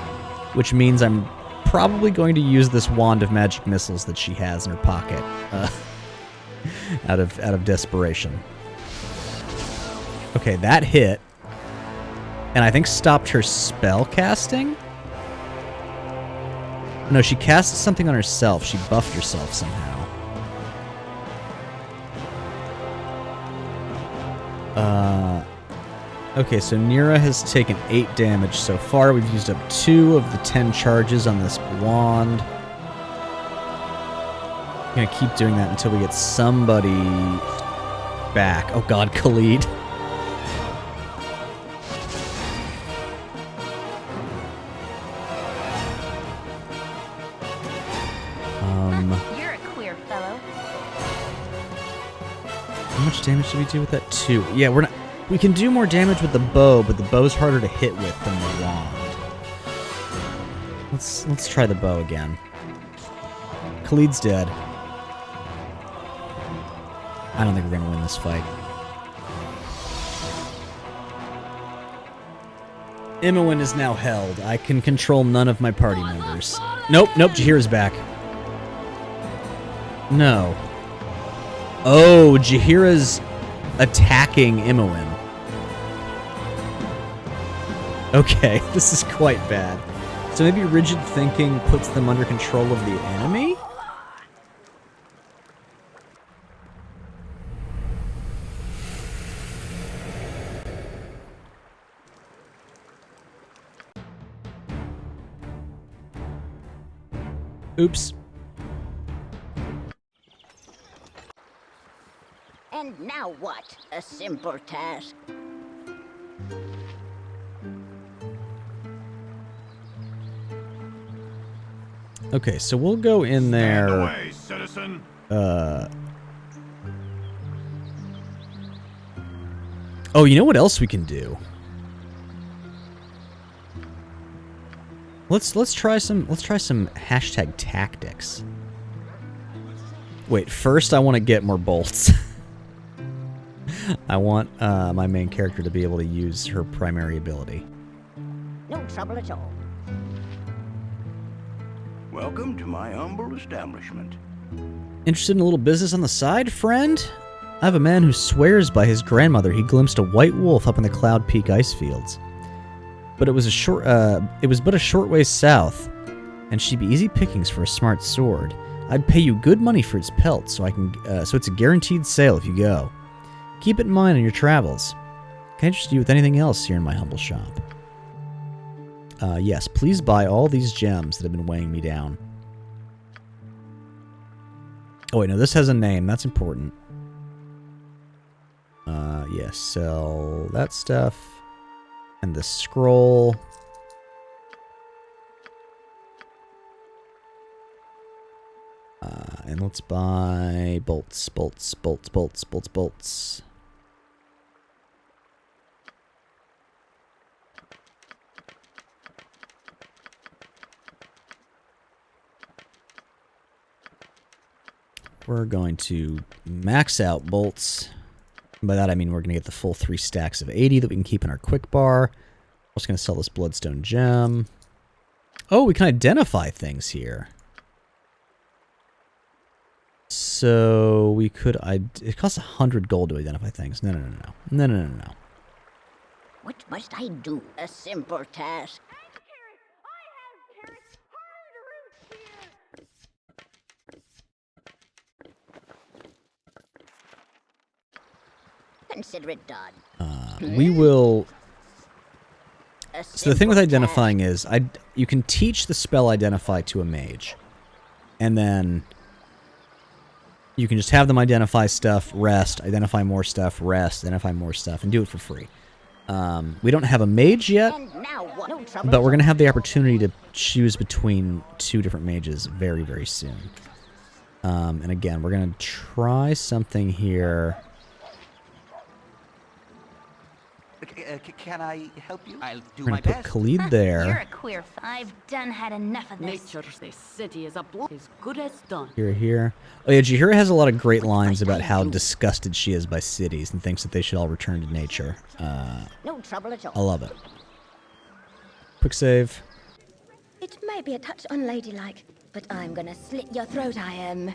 Speaker 1: which means I'm probably going to use this wand of magic missiles that she has in her pocket out of desperation. Okay, that hit, and I think stopped her spell casting. No, she cast something on herself. She buffed herself somehow. Okay, so Nira has taken 8 damage so far. We've used up 2 of the 10 charges on this wand. I'm gonna keep doing that until we get somebody back. Oh god, Khalid.
Speaker 12: You're a queer fellow.
Speaker 1: How much damage did we do with that? 2. Yeah, we're not. We can do more damage with the bow, but the bow's harder to hit with than the wand. Let's try the bow again. Khalid's dead. I don't think we're gonna win this fight. Imoen is now held. I can control none of my party members. Nope, Jaheira's back. No. Oh, Jaheira's attacking Imoen. Okay, this is quite bad. So maybe rigid thinking puts them under control of the enemy? Oops.
Speaker 2: And now what? A simple task.
Speaker 1: Okay, so we'll go in there.
Speaker 13: Stand away, citizen.
Speaker 1: Oh, you know what else we can do? Let's try some hashtag tactics. Wait, first I want to get more bolts. I want my main character to be able to use her primary ability.
Speaker 2: No trouble at all.
Speaker 13: Welcome to my humble establishment.
Speaker 1: Interested in a little business on the side, friend? I have a man who swears by his grandmother he glimpsed a white wolf up in the Cloud Peak ice fields. But it was but a short ways south, and she'd be easy pickings for a smart sword. I'd pay you good money for its pelt, so it's a guaranteed sale if you go. Keep it in mind on your travels. Can I interest you with anything else here in my humble shop? Yes, please buy all these gems that have been weighing me down. Oh wait, no, this has a name. That's important. Yes, sell that stuff. And the scroll. And let's buy bolts. We're going to max out bolts. By that I mean we're going to get the full 3 stacks of 80 that we can keep in our quick bar. We're just going to sell this bloodstone gem. Oh, we can identify things here. So we could... it costs 100 gold to identify things. No.
Speaker 2: What must I do? A simple task. Consider it done.
Speaker 1: We will... So the thing with identifying is, you can teach the spell Identify to a mage. And then You can just have them identify stuff, rest, identify more stuff, rest, identify more stuff, and do it for free. We don't have a mage yet, but we're going to have the opportunity to choose between 2 different mages very, very soon. And again, we're going to try something here.
Speaker 15: Can I help you? I'll do
Speaker 1: We're
Speaker 15: my
Speaker 1: going to put
Speaker 15: best.
Speaker 1: Khalid
Speaker 12: You're
Speaker 1: there.
Speaker 12: a queer I've done had enough of this.
Speaker 16: Nature's the city is as good as done.
Speaker 1: Here. Oh yeah, Jaheira has a lot of great lines about how disgusted she is by cities and thinks that they should all return to nature.
Speaker 2: No trouble at all.
Speaker 1: I love it. Quick save.
Speaker 17: It may be a touch unladylike, but I'm gonna slit your throat, I am.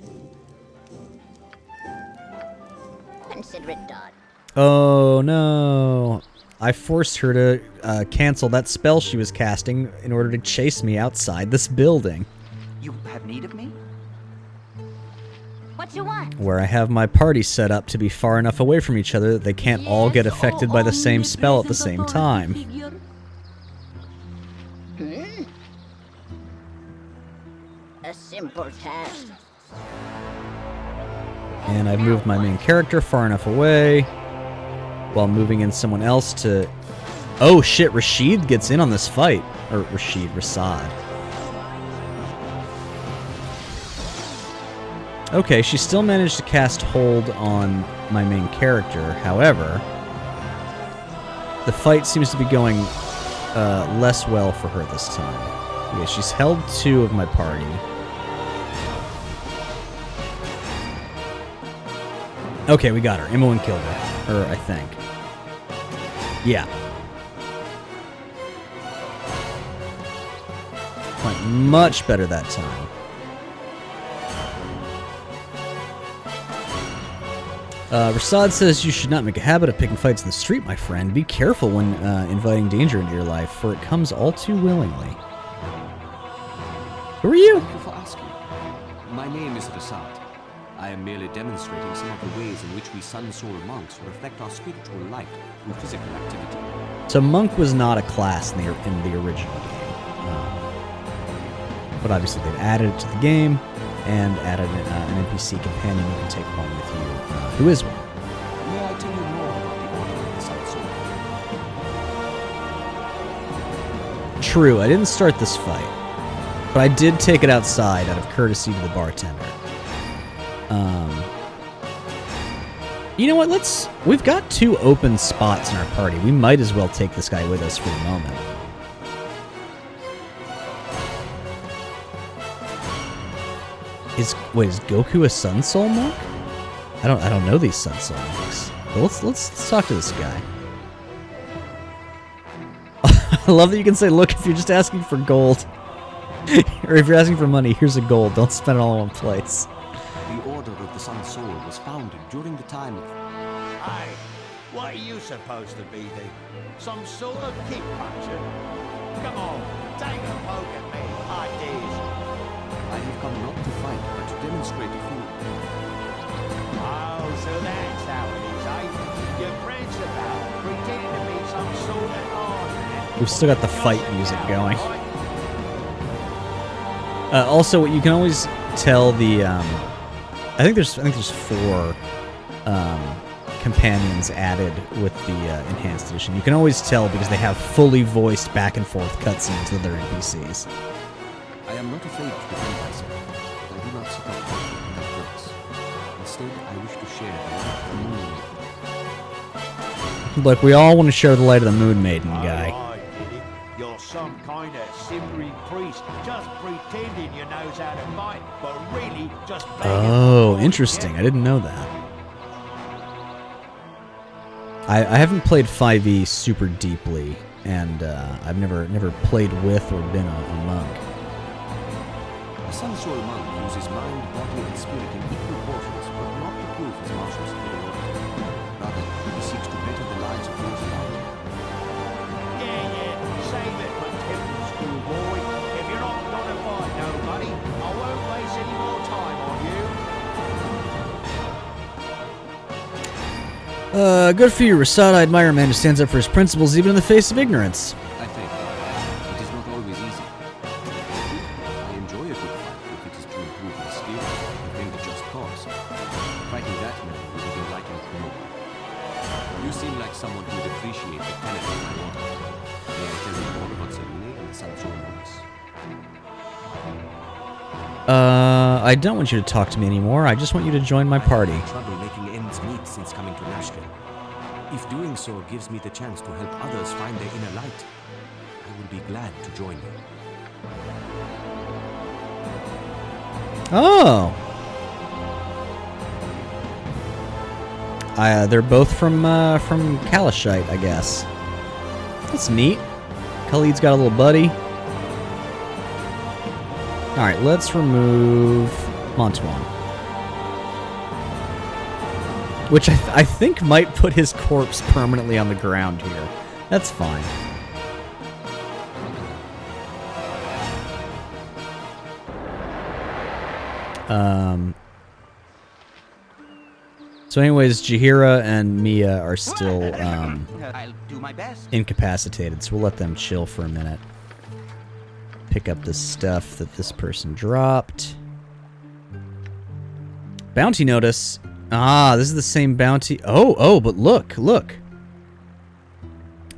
Speaker 2: Consider it done.
Speaker 1: Oh no. I forced her to cancel that spell she was casting in order to chase me outside this building.
Speaker 15: You have need of me?
Speaker 12: What you want?
Speaker 1: Where I have my party set up to be far enough away from each other that they can't all get affected by the same spell at the same time.
Speaker 2: A simple task.
Speaker 1: And I've moved my main character far enough away while moving in someone else to... Oh shit, Rashid gets in on this fight. Or Rasad. Okay, she still managed to cast hold on my main character. However, the fight seems to be going less well for her this time. Yeah, she's held 2 of my party. Okay, we got her. Imoen killed her. Or I think. Yeah. Went much better that time. Rasad says you should not make a habit of picking fights in the street, my friend. Be careful when inviting danger into your life, for it comes all too willingly. Who are you?
Speaker 18: Thank you for asking. My name is Rasad. I am merely demonstrating some of the ways in which we Sun Soul monks reflect our spiritual light through physical activity.
Speaker 1: So monk was not a class in the original game, but obviously they've added it to the game and added an NPC companion you can take along with you, who is one.
Speaker 18: May I tell you more about the Order of the Sun Soul?
Speaker 1: True, I didn't start this fight, but I did take it outside out of courtesy to the bartender. You know what, we've got 2 open spots in our party. We might as well take this guy with us for the moment. Is Goku a Sun Soul monk? I don't know these Sun Soul monks. But let's talk to this guy. I love that you can say, look, if you're just asking for gold, or if you're asking for money, here's a gold. Don't spend it all in one place.
Speaker 18: The Order of the Sun Soul was founded during the time of...
Speaker 19: Hey, what are you supposed to be then? Some sort of kid puncher? Come on, take a poke at me, ideas.
Speaker 18: I have come not to fight, but to demonstrate a few...
Speaker 19: Oh, so that's how it is, eh? Your friends about pretend to be some sort of hard man.
Speaker 1: We've still got the fight music going. Also, what you can always tell the... I think there's 4 companions added with the enhanced edition. You can always tell because they have fully voiced back and forth cutscenes with their NPCs.
Speaker 18: I am not afraid to defend myself, but I do not seek out conflict without purpose. Instead, I wish to share the light of the moon with you.
Speaker 1: Look, we all want to share the light of the Moon Maiden, guy.
Speaker 19: I get it. You're some kind of simpering priest, just pretending you knows how to fight, but really just begging.
Speaker 1: Oh, interesting. I didn't know that. I haven't played 5e super deeply, and I've never played with or been a monk.
Speaker 18: A Sun Soul monk uses mind, body, and spirit in equal portions, but not to prove his martial superiority. Rather, he seeks to better the lives of those around him.
Speaker 19: Yeah, save it for temple school, boy. If you're not gonna fight nobody, I won't waste any more time on you.
Speaker 1: Good for you, Rasad. I admire a man who stands up for his principles even in the face of ignorance.
Speaker 18: I think it is not always easy. I enjoy a good fight if it is to improve my skills and defend a just cause. get anything I want. May I tell you more about the Rune and the Sansuo monks?
Speaker 1: I don't want you to talk to me anymore. I just want you to join my party.
Speaker 18: I have had trouble making ends meet since coming to Nashkel. If doing so gives me the chance to help others find their inner light, I will be glad to join you.
Speaker 1: Oh. They're both from Kalashite, I guess. That's neat. Khalid's got a little buddy. Alright, let's remove Montuan. Which I think might put his corpse permanently on the ground here. That's fine. So anyways, Jaheira and Mia are still
Speaker 15: I'll do my best.
Speaker 1: incapacitated, so we'll let them chill for a minute. Pick up the stuff that this person dropped. Bounty notice. Ah, this is the same bounty. Oh, but look.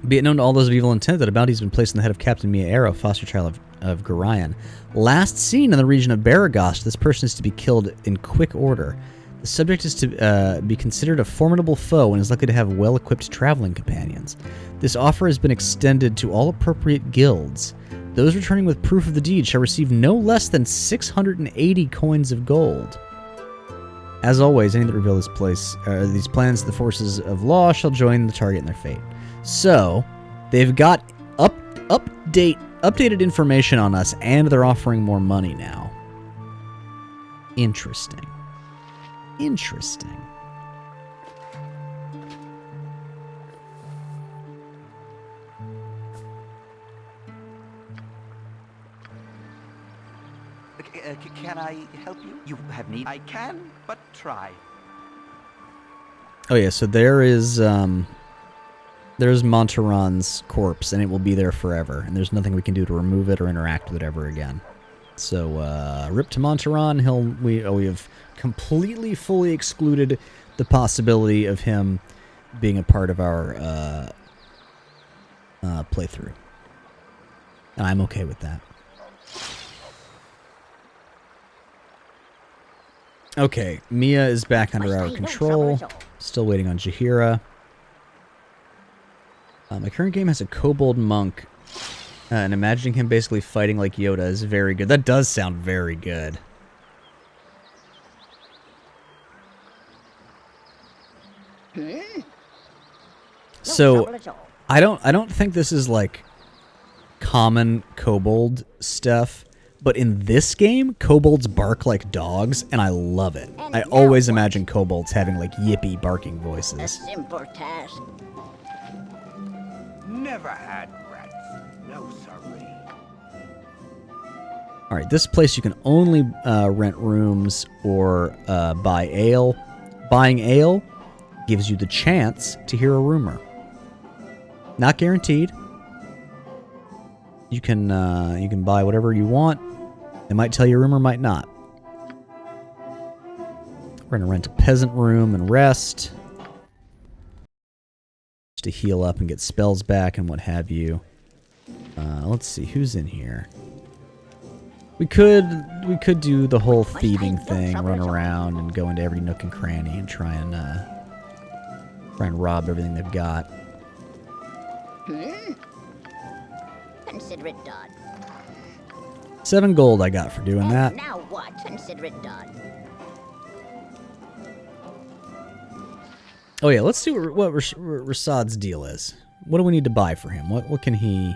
Speaker 1: Be it known to all those of evil intent that a bounty has been placed on the head of Captain Mia Arrow, foster child of Gorion. Last seen in the region of Baragost, this person is to be killed in quick order. The subject is to be considered a formidable foe and is likely to have well-equipped traveling companions. This offer has been extended to all appropriate guilds. Those returning with proof of the deed shall receive no less than 680 coins of gold. As always, any that reveal these plans to the forces of law shall join the target in their fate. So, they've got updated information on us, and they're offering more money now. Interesting.
Speaker 15: Can I help you? You have need. I can, but try.
Speaker 1: Oh yeah, so there's Montaran's corpse, and it will be there forever, and there's nothing we can do to remove it or interact with it ever again. So, rip to Montaran. We have completely, fully excluded the possibility of him being a part of our playthrough. And I'm okay with that. Okay, Mia is back under our control. Still waiting on Jaheira. My current game has a kobold monk, and imagining him basically fighting like Yoda is very good. That does sound very good. So, I don't think this is like common kobold stuff. But in this game, kobolds bark like dogs, and I love it. I always imagine kobolds having, like, yippy barking voices.
Speaker 2: A simple task.
Speaker 19: Never had rats. No, sorry.
Speaker 1: Alright, this place you can only rent rooms or buy ale. Buying ale gives you the chance to hear a rumor. Not guaranteed. You can buy whatever you want. It might tell you a rumor, might not. We're gonna rent a peasant room and rest. Just to heal up and get spells back and what have you. Let's see, who's in here? We could do the whole thieving thing, run around and go into every nook and cranny and try and rob everything they've got.
Speaker 2: Consider it done.
Speaker 1: 7 gold I got for doing that.
Speaker 2: Now what? Consider it done.
Speaker 1: Oh yeah, let's see what Rasad's deal is. What do we need to buy for him? What can he...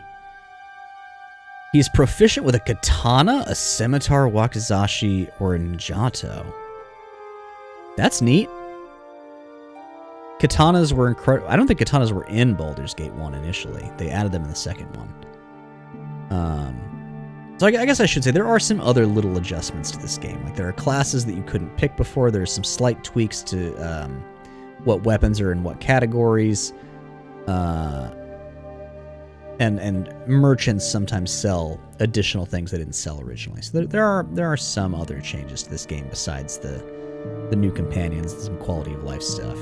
Speaker 1: He's proficient with a katana, a scimitar, wakizashi, or a njato. That's neat. Katanas were incredible. I don't think katanas were in Baldur's Gate 1 initially. They added them in the second one. So I guess I should say there are some other little adjustments to this game. Like there are classes that you couldn't pick before. There's some slight tweaks to what weapons are in what categories. And merchants sometimes sell additional things they didn't sell originally. So there are some other changes to this game besides the new companions and some quality of life stuff.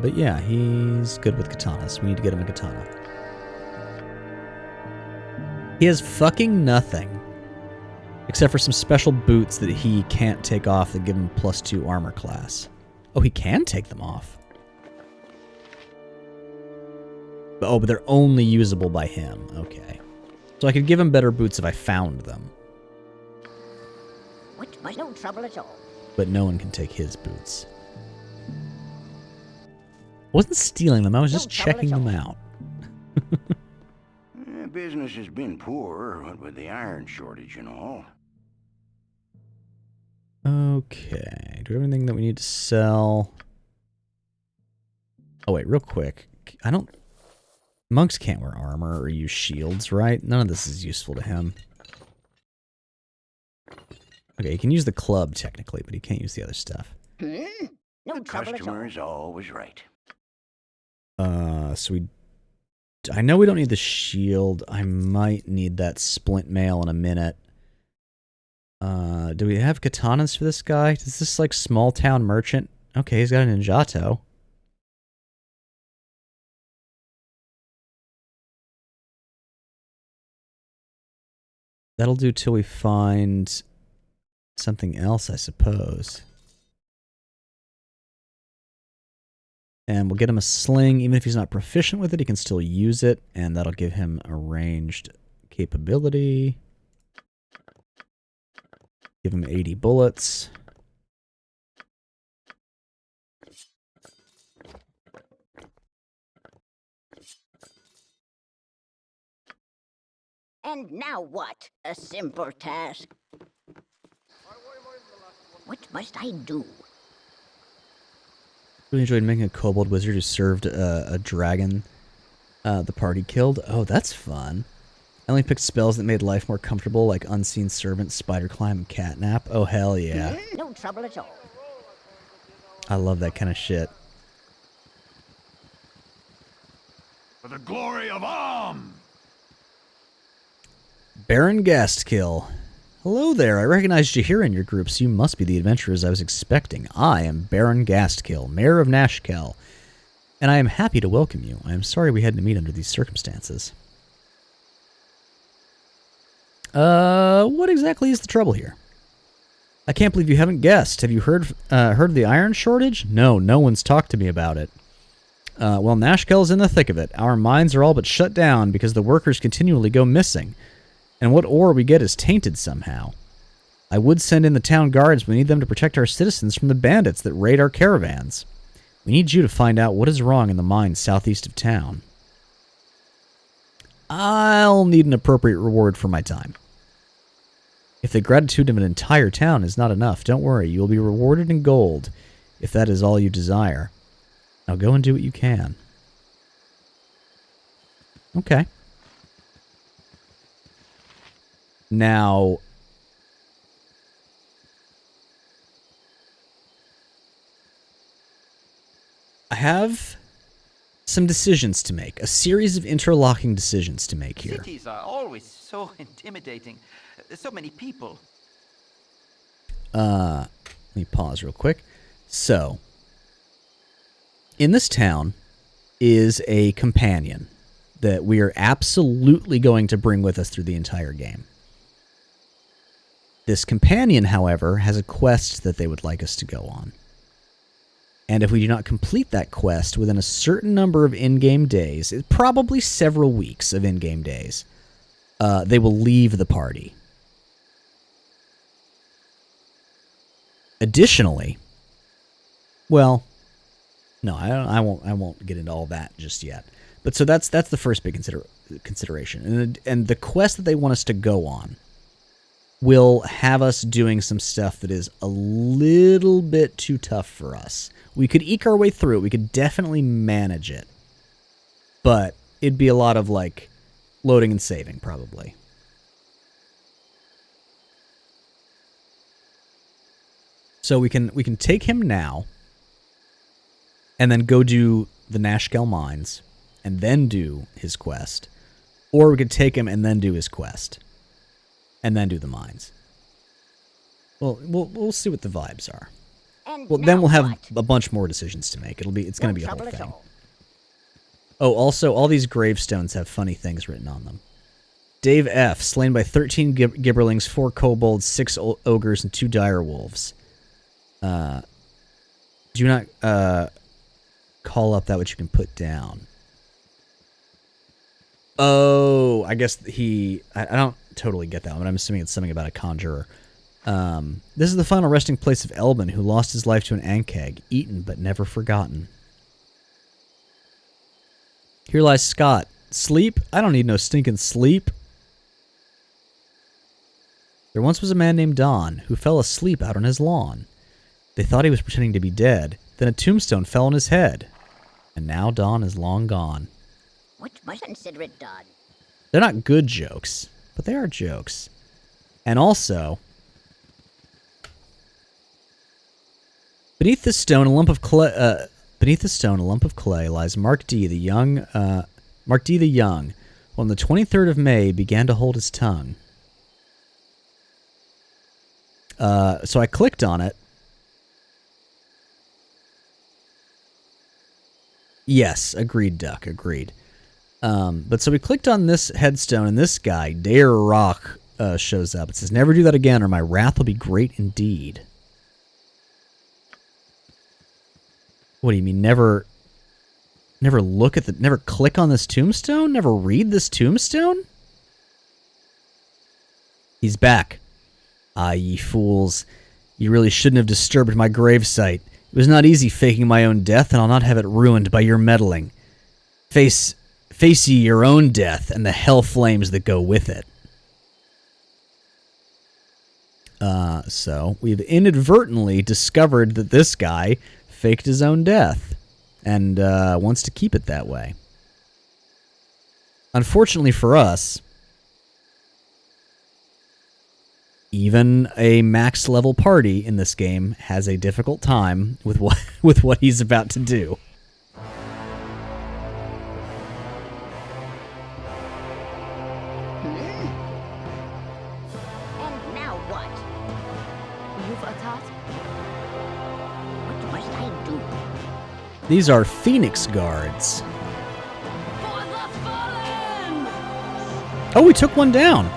Speaker 1: But yeah, he's good with katanas. We need to get him a katana. He has fucking nothing. Except for some special boots that he can't take off that give him +2 armor class. Oh, he can take them off. Oh, but they're only usable by him. Okay. So I could give him better boots if I found them.
Speaker 2: Which was no trouble at all.
Speaker 1: But no one can take his boots. I wasn't stealing them, I was just checking them out.
Speaker 13: Business has been poor, what with the iron shortage and all.
Speaker 1: Okay. Do we have anything that we need to sell? Oh, wait, real quick. I don't... Monks can't wear armor or use shields, right? None of this is useful to him. Okay, he can use the club, technically, but he can't use the other stuff.
Speaker 2: No
Speaker 13: The
Speaker 2: trouble at all.
Speaker 13: customer is always right.
Speaker 1: So we... I know we don't need the shield. I might need that splint mail in a minute. Do we have katanas for this guy? Is this like small town merchant? Okay, he's got a ninjato. That'll do till we find something else, I suppose. And we'll get him a sling. Even if he's not proficient with it, he can still use it, and that'll give him a ranged capability. Give him 80 bullets.
Speaker 2: And now what? A simple task. What must I do?
Speaker 1: Really enjoyed making a kobold wizard who served a dragon the party killed. Oh, that's fun. I only picked spells that made life more comfortable, like Unseen Servant, Spider Climb, and Catnap. Oh, hell yeah.
Speaker 2: No trouble at all.
Speaker 1: I love that kind of shit.
Speaker 13: For the glory of Am!
Speaker 1: Baron Gastkill. Hello there, I recognized you here in your group, so you must be the adventurers I was expecting. I am Baron Gastkill, Mayor of Nashkel, and I am happy to welcome you. I am sorry we had to meet under these circumstances. What exactly is the trouble here? I can't believe you haven't guessed. Have you heard of the iron shortage? No one's talked to me about it. Well, Nashkel's in the thick of it. Our mines are all but shut down because the workers continually go missing. And what ore we get is tainted somehow. I would send in the town guards, but we need them to protect our citizens from the bandits that raid our caravans. We need you to find out what is wrong in the mines southeast of town. I'll need an appropriate reward for my time. If the gratitude of an entire town is not enough, don't worry, you will be rewarded in gold, if that is all you desire. Now go and do what you can. Okay. Now, I have some decisions to make, a series of interlocking decisions to make here.
Speaker 15: Cities are always so intimidating. So many people.
Speaker 1: Let me pause real quick. So, in this town is a companion that we are absolutely going to bring with us through the entire game. This companion, however, has a quest that they would like us to go on. And if we do not complete that quest within a certain number of in-game days, probably several weeks of in-game days, they will leave the party. Additionally, well, no, I won't get into all that just yet. But so that's the first big consideration, and the quest that they want us to go on will have us doing some stuff that is a little bit too tough for us. We could eke our way through it. We could definitely manage it, but it'd be a lot of like loading and saving probably. So we can take him now, and then go do the Nashkel mines, and then do his quest, or we could take him and then do his quest, and then do the mines. Well, we'll see what the vibes are. Well, then we'll have a bunch more decisions to make. It's going to be a whole thing. Oh, also, all these gravestones have funny things written on them. Dave F., slain by 13 gibberlings, 4 kobolds, 6 ogres, and 2 dire wolves. Do not call up that which you can put down. Oh, I guess I don't totally get that one, but I'm assuming it's something about a conjurer. This is the final resting place of Elbin, who lost his life to an ankeg, eaten but never forgotten. Here lies Scott. Sleep? I don't need no stinking sleep. There once was a man named Don, who fell asleep out on his lawn. They thought he was pretending to be dead. Then a tombstone fell on his head. And now Don is long gone.
Speaker 2: What must consider it done?
Speaker 1: They're not good jokes, but they are jokes. And also, beneath the stone, a lump of clay. Beneath the stone, a lump of clay lies Mark D. the young. Mark D. the young, who on the 23rd of May began to hold his tongue. So I clicked on it. Yes, agreed, Duck, agreed. But so we clicked on this headstone, and this guy, Dare Rock, shows up. It says, "Never do that again, or my wrath will be great indeed." What do you mean, never look at never click on this tombstone? Never read this tombstone? He's back. Ah, ye fools. You really shouldn't have disturbed my gravesite. It was not easy faking my own death, and I'll not have it ruined by your meddling. Face ye your own death and the hell flames that go with it. So we've inadvertently discovered that this guy faked his own death and wants to keep it that way. Unfortunately for us, even a max level party in this game has a difficult time with what he's about to do.
Speaker 2: And now what?
Speaker 16: You've a task?
Speaker 2: What must I do?
Speaker 1: These are Phoenix Guards. Oh, we took one down.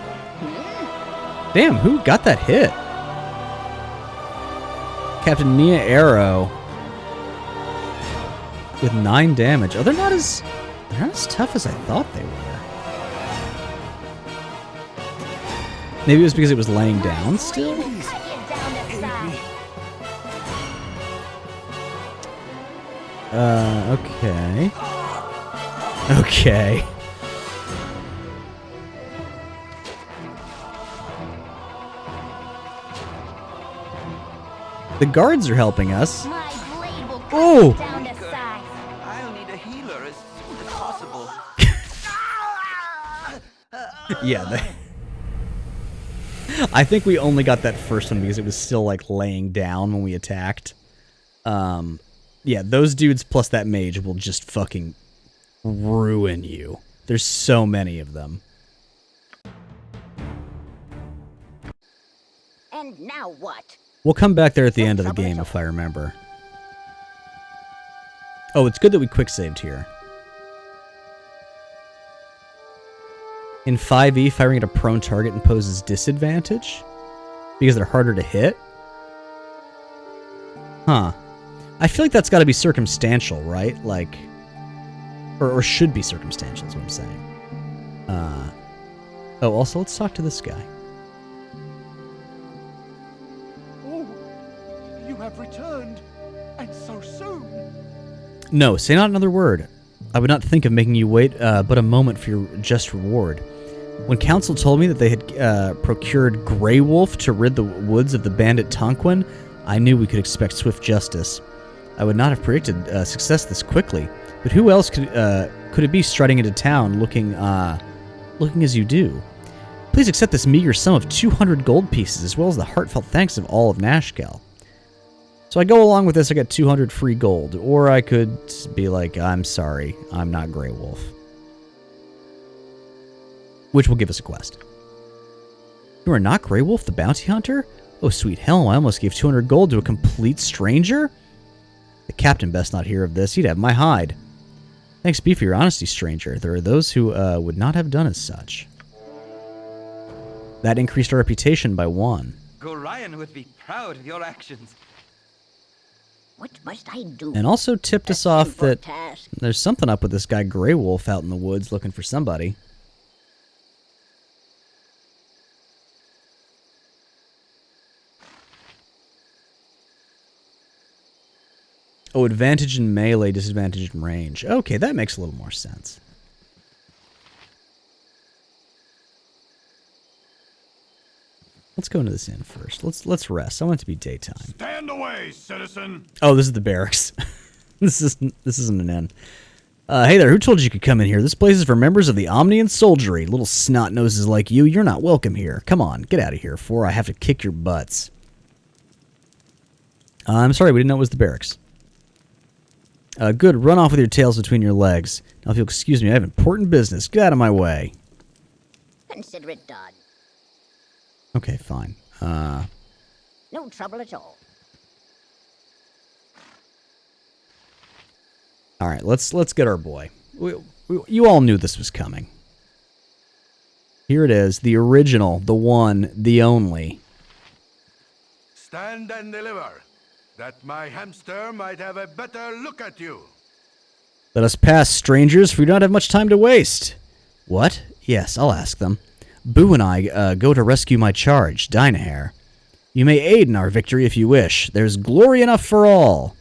Speaker 1: Damn, who got that hit? Captain Mia Arrow with 9 damage. Oh, they're not as tough as I thought they were. Maybe it was because it was laying down still? Okay. Okay. The guards are helping us. Oh!
Speaker 15: I'll need a healer as soon as possible.
Speaker 1: Yeah. I think we only got that first one because it was still like laying down when we attacked. Yeah, those dudes plus that mage will just fucking ruin you. There's so many of them.
Speaker 2: And now what?
Speaker 1: We'll come back there at the end of the game if I remember. Oh, it's good that we quick saved here. In 5e, firing at a prone target imposes disadvantage because they're harder to hit. Huh. I feel like that's got to be circumstantial, right? Like, or should be circumstantial is what I'm saying. Oh, also, let's talk to this guy.
Speaker 6: You have returned, and so soon.
Speaker 1: No, say not another word. I would not think of making you wait but a moment for your just reward. When council told me that they had procured Grey Wolf to rid the woods of the bandit Tonquin, I knew we could expect swift justice. I would not have predicted success this quickly, but who else could it be striding into town looking as you do? Please accept this meager sum of 200 gold pieces, as well as the heartfelt thanks of all of Nashkel. So I go along with this, I get 200 free gold, or I could be like, I'm sorry, I'm not Grey Wolf. Which will give us a quest. You are not Grey Wolf, the bounty hunter? Oh, sweet hell, I almost gave 200 gold to a complete stranger? The captain best not hear of this. He'd have my hide. Thanks be for your honesty, stranger. There are those who would not have done as such. That increased our reputation by 1.
Speaker 15: Gorion would be proud of your actions.
Speaker 2: What must I do?
Speaker 1: And also tipped us off that there's something up with this guy Grey Wolf out in the woods looking for somebody. Oh, advantage in melee, disadvantage in range. Okay, that makes a little more sense. Let's go into this inn first. Let's rest. I want it to be daytime.
Speaker 13: Stand away, citizen.
Speaker 1: Oh, this is the barracks. this isn't an inn. Hey there, who told you could come in here? This place is for members of the Omnian soldiery. Little snot noses like you, you're not welcome here. Come on, get out of here, for I have to kick your butts. I'm sorry, we didn't know it was the barracks. Good, run off with your tails between your legs. Now, if you'll excuse me, I have important business. Get out of my way.
Speaker 2: Consider it done.
Speaker 1: Okay, fine.
Speaker 2: No trouble at all.
Speaker 1: All right, let's get our boy. You all knew this was coming. Here it is, the original, the one, the only.
Speaker 6: Stand and deliver, that my hamster might have a better look at you.
Speaker 1: Let us pass, strangers, for we don't have much time to waste. What? Yes, I'll ask them. Boo and I go to rescue my charge, Dynahair. You may aid in our victory if you wish. There's glory enough for all.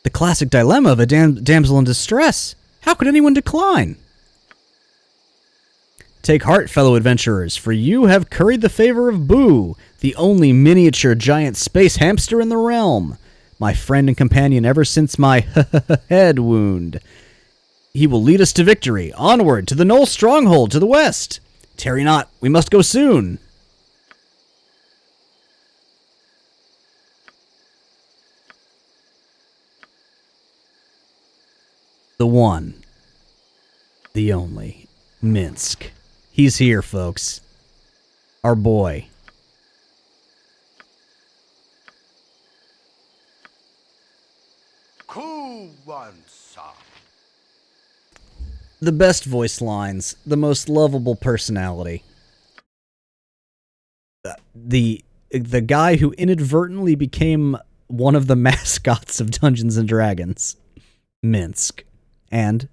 Speaker 1: The classic dilemma of a damsel in distress. How could anyone decline? Take heart, fellow adventurers, for you have curried the favor of Boo, the only miniature giant space hamster in the realm. My friend and companion ever since my head wound. He will lead us to victory, onward to the Knoll stronghold to the west. Tarry not, we must go soon. The one, the only, Minsk. He's here, folks. Our boy.
Speaker 6: Who wants some?
Speaker 1: The best voice lines, the most lovable personality. The guy who inadvertently became one of the mascots of Dungeons and Dragons. Minsk. And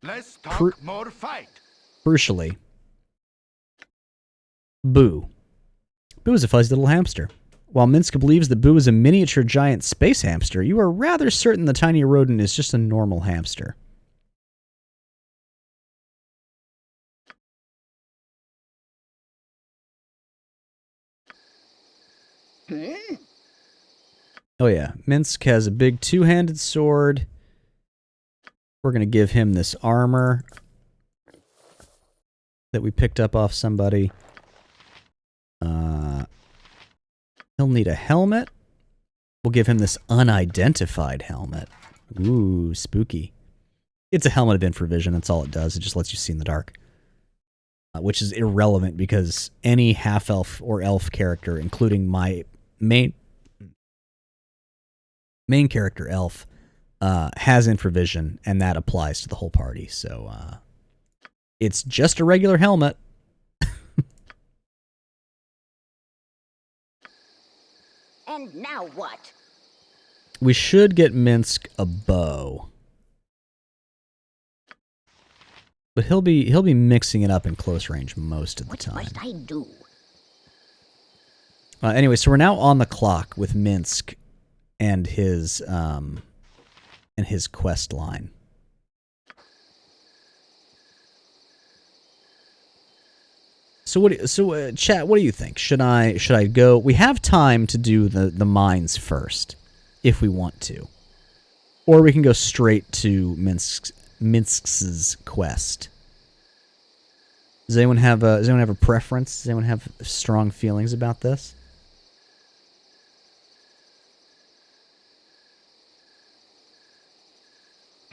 Speaker 6: let's talk more fight.
Speaker 1: Crucially, Boo. Boo is a fuzzy little hamster. While Minsk believes that Boo is a miniature giant space hamster, you are rather certain the tiny rodent is just a normal hamster. Oh yeah, Minsk has a big two-handed sword. We're going to give him this armor that we picked up off somebody. He'll need a helmet. We'll give him this unidentified helmet. Ooh, spooky. It's a helmet of infravision, that's all it does. It just lets you see in the dark. Which is irrelevant because any half-elf or elf character, including my main character, Elf, has infravision, and that applies to the whole party. So it's just a regular helmet.
Speaker 2: And now what?
Speaker 1: We should get Minsk a bow. But he'll be mixing it up in close range most of the time.
Speaker 2: What must I do?
Speaker 1: Anyway, so we're now on the clock with Minsk and his quest line. So chat, what do you think? Should I go? We have time to do the mines first, if we want to, or we can go straight to Minsk's quest. Does anyone have a preference? Does anyone have strong feelings about this?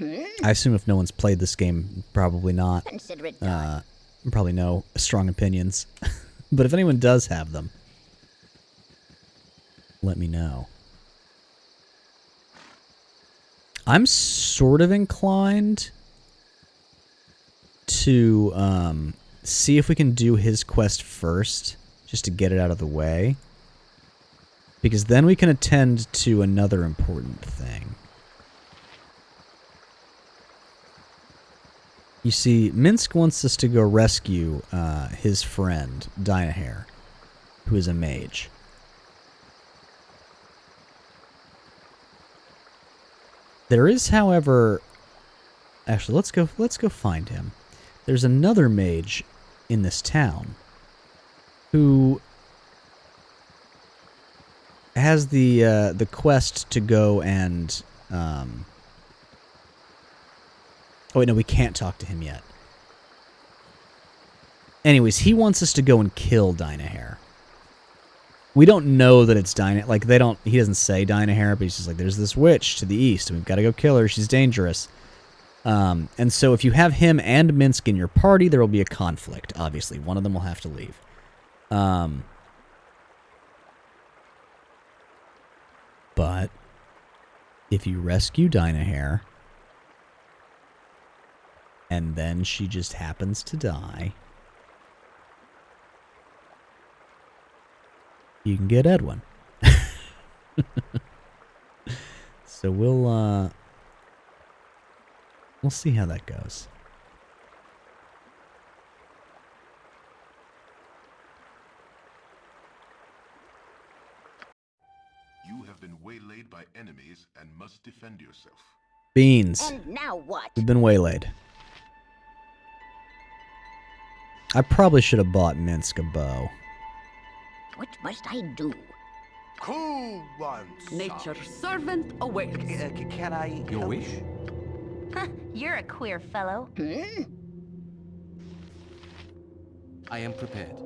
Speaker 1: I assume if no one's played this game, probably not.
Speaker 2: Consider it done.
Speaker 1: Probably no strong opinions. But if anyone does have them, let me know. I'm sort of inclined to see if we can do his quest first, just to get it out of the way. Because then we can attend to another important thing. You see, Minsk wants us to go rescue his friend, Dynahair, who is a mage. There is, however... Actually, let's go find him. There's another mage in this town who has the quest to go and... Oh, wait, no, we can't talk to him yet. Anyways, he wants us to go and kill Dynahair. We don't know that it's Dynahair. Like, he doesn't say Dynahair, but he's just like, there's this witch to the east, and we've got to go kill her. She's dangerous. And so if you have him and Minsk in your party, there will be a conflict, obviously. One of them will have to leave. But if you rescue Dynahair, and then she just happens to die, you can get Edwin. So we'll see how that goes.
Speaker 7: You have been waylaid by enemies and must defend yourself.
Speaker 1: Beans.
Speaker 2: And now what?
Speaker 1: We've been waylaid. I probably should have bought Minsk a bow.
Speaker 2: What must I do?
Speaker 19: Who wants
Speaker 20: Nature's servant awaits.
Speaker 15: Can I...
Speaker 18: Your wish?
Speaker 12: Huh, you're a queer fellow.
Speaker 18: I am prepared.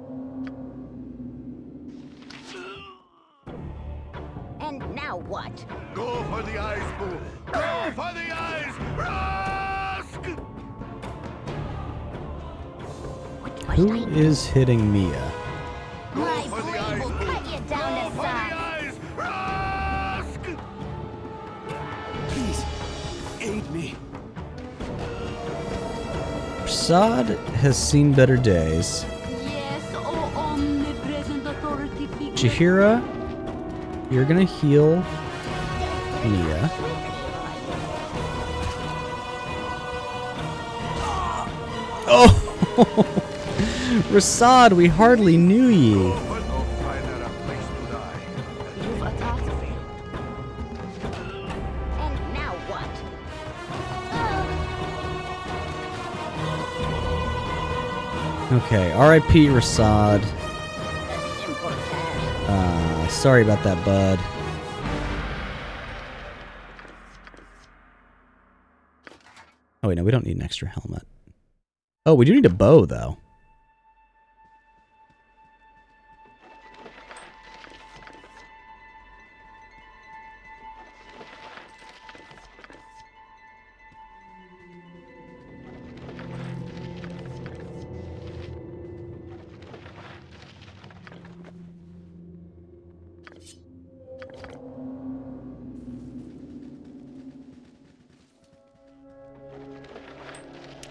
Speaker 2: And now what?
Speaker 7: Go for the eyes, Boo! Go for the eyes! Rask!
Speaker 1: Who is hitting Mia?
Speaker 12: My blade will cut you down to size.
Speaker 18: Please, aid me.
Speaker 1: Prasad has seen better days.
Speaker 20: Yes, oh omnipresent authority figure.
Speaker 1: Jaheira, you're gonna heal Mia. Oh! Rasad, we hardly knew ye.
Speaker 12: You've attacked.
Speaker 2: And now what?
Speaker 1: Okay, R.I.P. Rasad.
Speaker 2: A simple task.
Speaker 1: Sorry about that, bud. Oh, wait, no, we don't need an extra helmet. Oh, we do need a bow, though.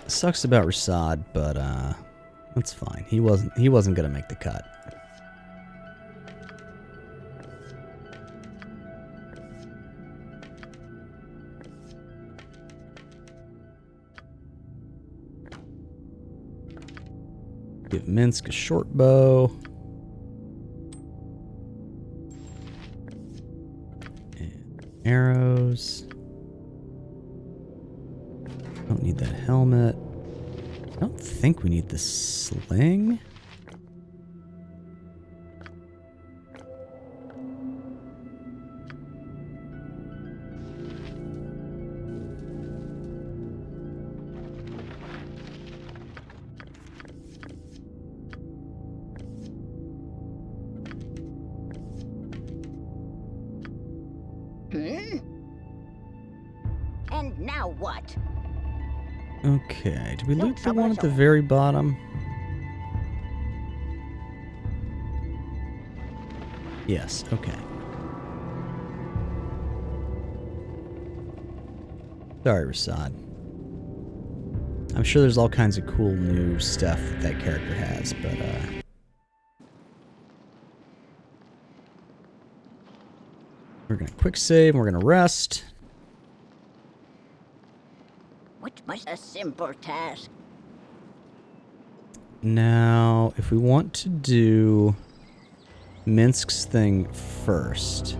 Speaker 1: Sucks about Rasad, but that's fine. He wasn't gonna make the cut. Give Minsk a short bow. And arrows. Don't need that helmet. I don't think we need the sling.
Speaker 2: And now what?
Speaker 1: Okay, did we loot the one at the very bottom? Yes, okay. Sorry, Rasad. I'm sure there's all kinds of cool new stuff that character has, but, we're gonna quick save, and we're gonna rest.
Speaker 2: What must a simple task?
Speaker 1: Now, if we want to do Minsk's thing first.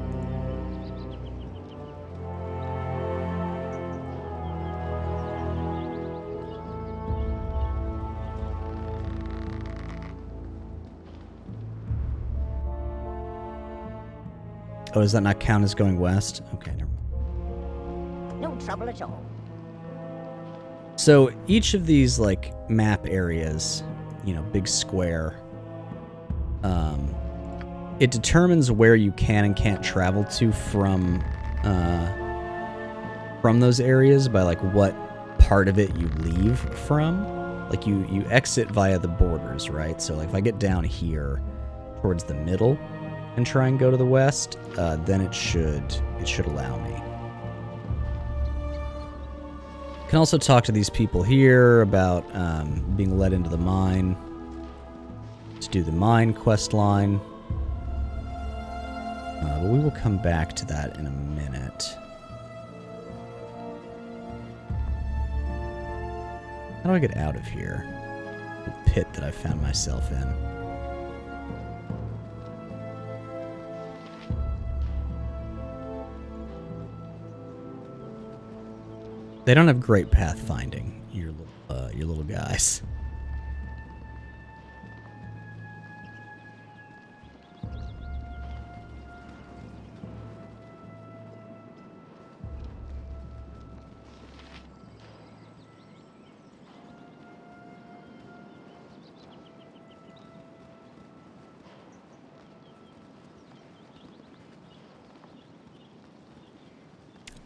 Speaker 1: Oh, does that not count as going west? Okay, never mind.
Speaker 2: No trouble at all.
Speaker 1: So each of these like map areas, you know, big square, it determines where you can and can't travel to from those areas by like what part of it you leave from. Like you exit via the borders, right? So like if I get down here towards the middle and try and go to the west, then it should allow me. Can also talk to these people here about being led into the mine to do the mine quest line. But we will come back to that in a minute. How do I get out of here? The pit that I found myself in. They don't have great pathfinding, your little guys.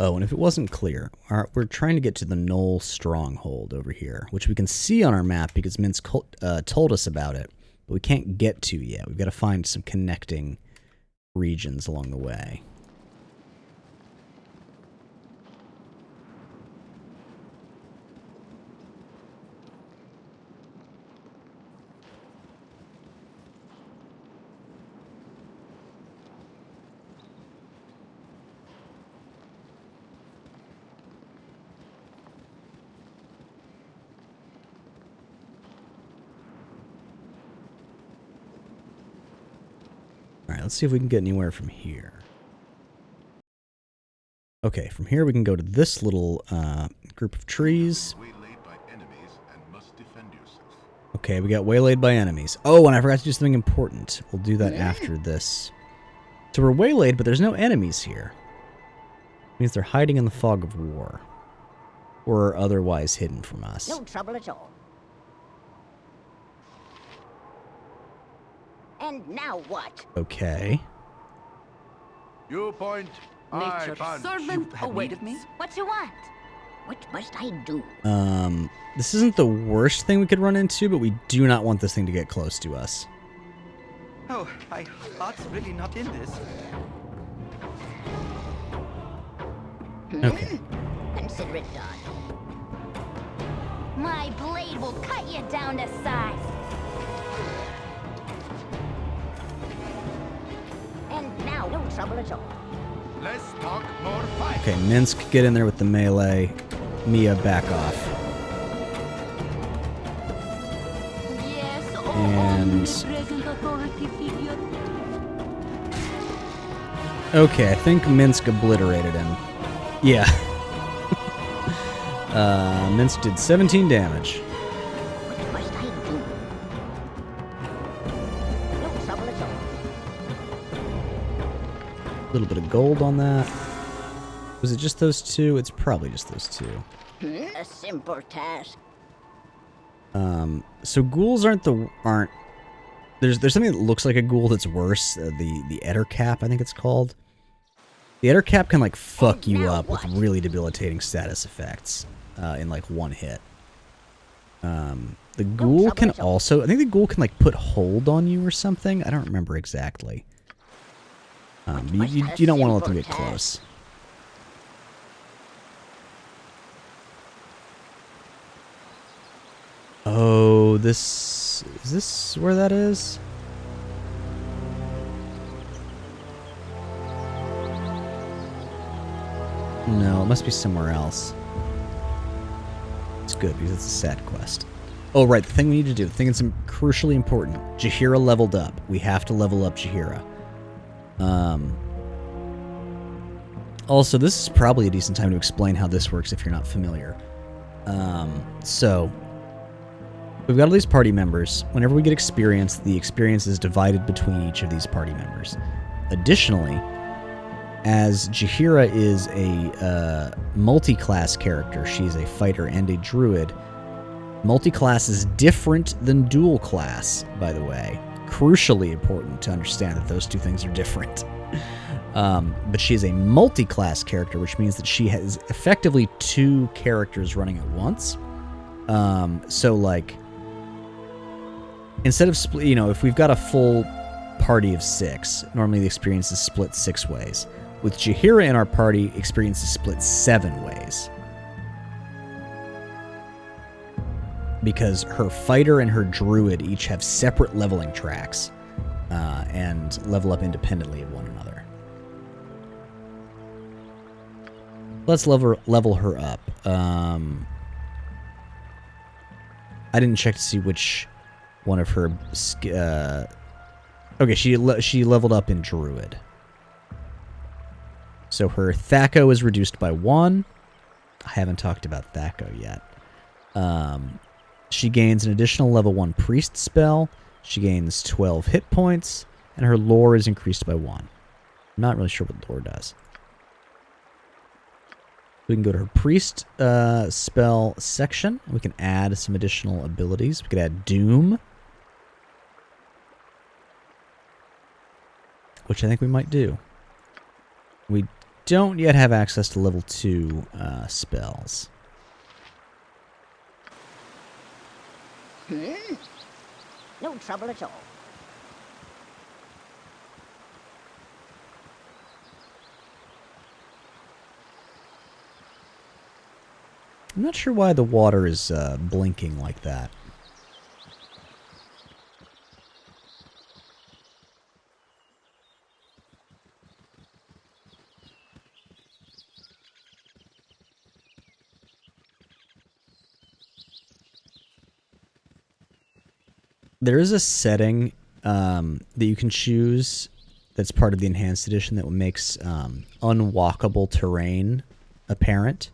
Speaker 1: Oh, and if it wasn't clear, we're trying to get to the Knoll Stronghold over here, which we can see on our map because Minsk told us about it, but we can't get to yet. We've got to find some connecting regions along the way. Alright, let's see if we can get anywhere from here. Okay, from here we can go to this little group of trees. Okay, we got waylaid by enemies. Oh, and I forgot to do something important. We'll do that after this. So we're waylaid, but there's no enemies here. It means they're hiding in the fog of war. Or otherwise hidden from us.
Speaker 2: No trouble at all. And now what?
Speaker 1: Okay.
Speaker 6: You point, I
Speaker 20: Nature's
Speaker 6: punch.
Speaker 20: servant awaited me.
Speaker 2: What you want? What must I do?
Speaker 1: This isn't the worst thing we could run into, but we do not want this thing to get close to us.
Speaker 15: Oh, my heart's really not in this.
Speaker 1: Okay.
Speaker 2: Consider it done.
Speaker 12: My blade will cut you down to size.
Speaker 2: And now, no trouble at all.
Speaker 6: Let's talk more fight.
Speaker 1: Okay, Minsk, get in there with the melee. Mia, back off.
Speaker 20: Yes,
Speaker 1: And
Speaker 20: present authority figure.
Speaker 1: okay, I think Minsk obliterated him. Yeah. Minsk did 17 damage.
Speaker 2: What must I do? No trouble at all.
Speaker 1: A little bit of gold on that. Was it just those two? It's probably just those two.
Speaker 2: A simple task.
Speaker 1: So ghouls aren't. There's something that looks like a ghoul that's worse. The Ettercap, I think it's called. The Ettercap can like fuck you up with really debilitating status effects in like one hit. The ghoul can also. I think the ghoul can like put hold on you or something. I don't remember exactly. You don't want to let them get close. Oh, is this where that is? No, it must be somewhere else. It's good because it's a sad quest. Oh, right, the thing we need to do, the thing that's crucially important. Jaheira leveled up. We have to level up Jaheira. Also, this is probably a decent time to explain how this works if you're not familiar. So, we've got all these party members. Whenever we get experience, the experience is divided between each of these party members. Additionally, as Jaheira is a multi-class character, she's a fighter and a druid. Multi-class is different than dual class, by the way. Crucially important to understand that those two things are different. But she is a multi-class character, which means that she has effectively two characters running at once. So, like, instead of split, if we've got a full party of 6, normally the experience is split 6 ways. With Jaheira in our party, experience is split 7 ways. Because her fighter and her druid each have separate leveling tracks and level up independently of one another. Let's level her up. I didn't check to see which one of her... okay, she leveled up in druid. So her Thaco is reduced by 1. I haven't talked about Thaco yet. She gains an additional level 1 priest spell. She gains 12 hit points. And her lore is increased by 1. I'm not really sure what lore does. We can go to her priest spell section. We can add some additional abilities. We could add Doom, which I think we might do. We don't yet have access to level 2 spells.
Speaker 2: No trouble at all.
Speaker 1: I'm not sure why the water is blinking like that. There is a setting that you can choose that's part of the Enhanced Edition that makes unwalkable terrain apparent.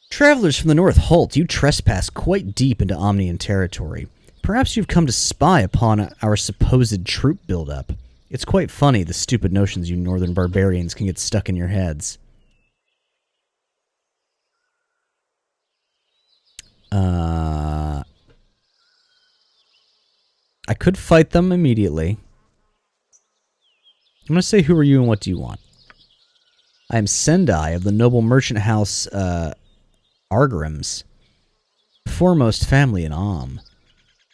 Speaker 1: Travelers from the north, halt. You trespass quite deep into Omnian territory. Perhaps you've come to spy upon our supposed troop buildup. It's quite funny, the stupid notions you northern barbarians can get stuck in your heads. I could fight them immediately. I'm going to say, who are you and what do you want? I am Sendai of the noble merchant house Argrims, foremost family in Om.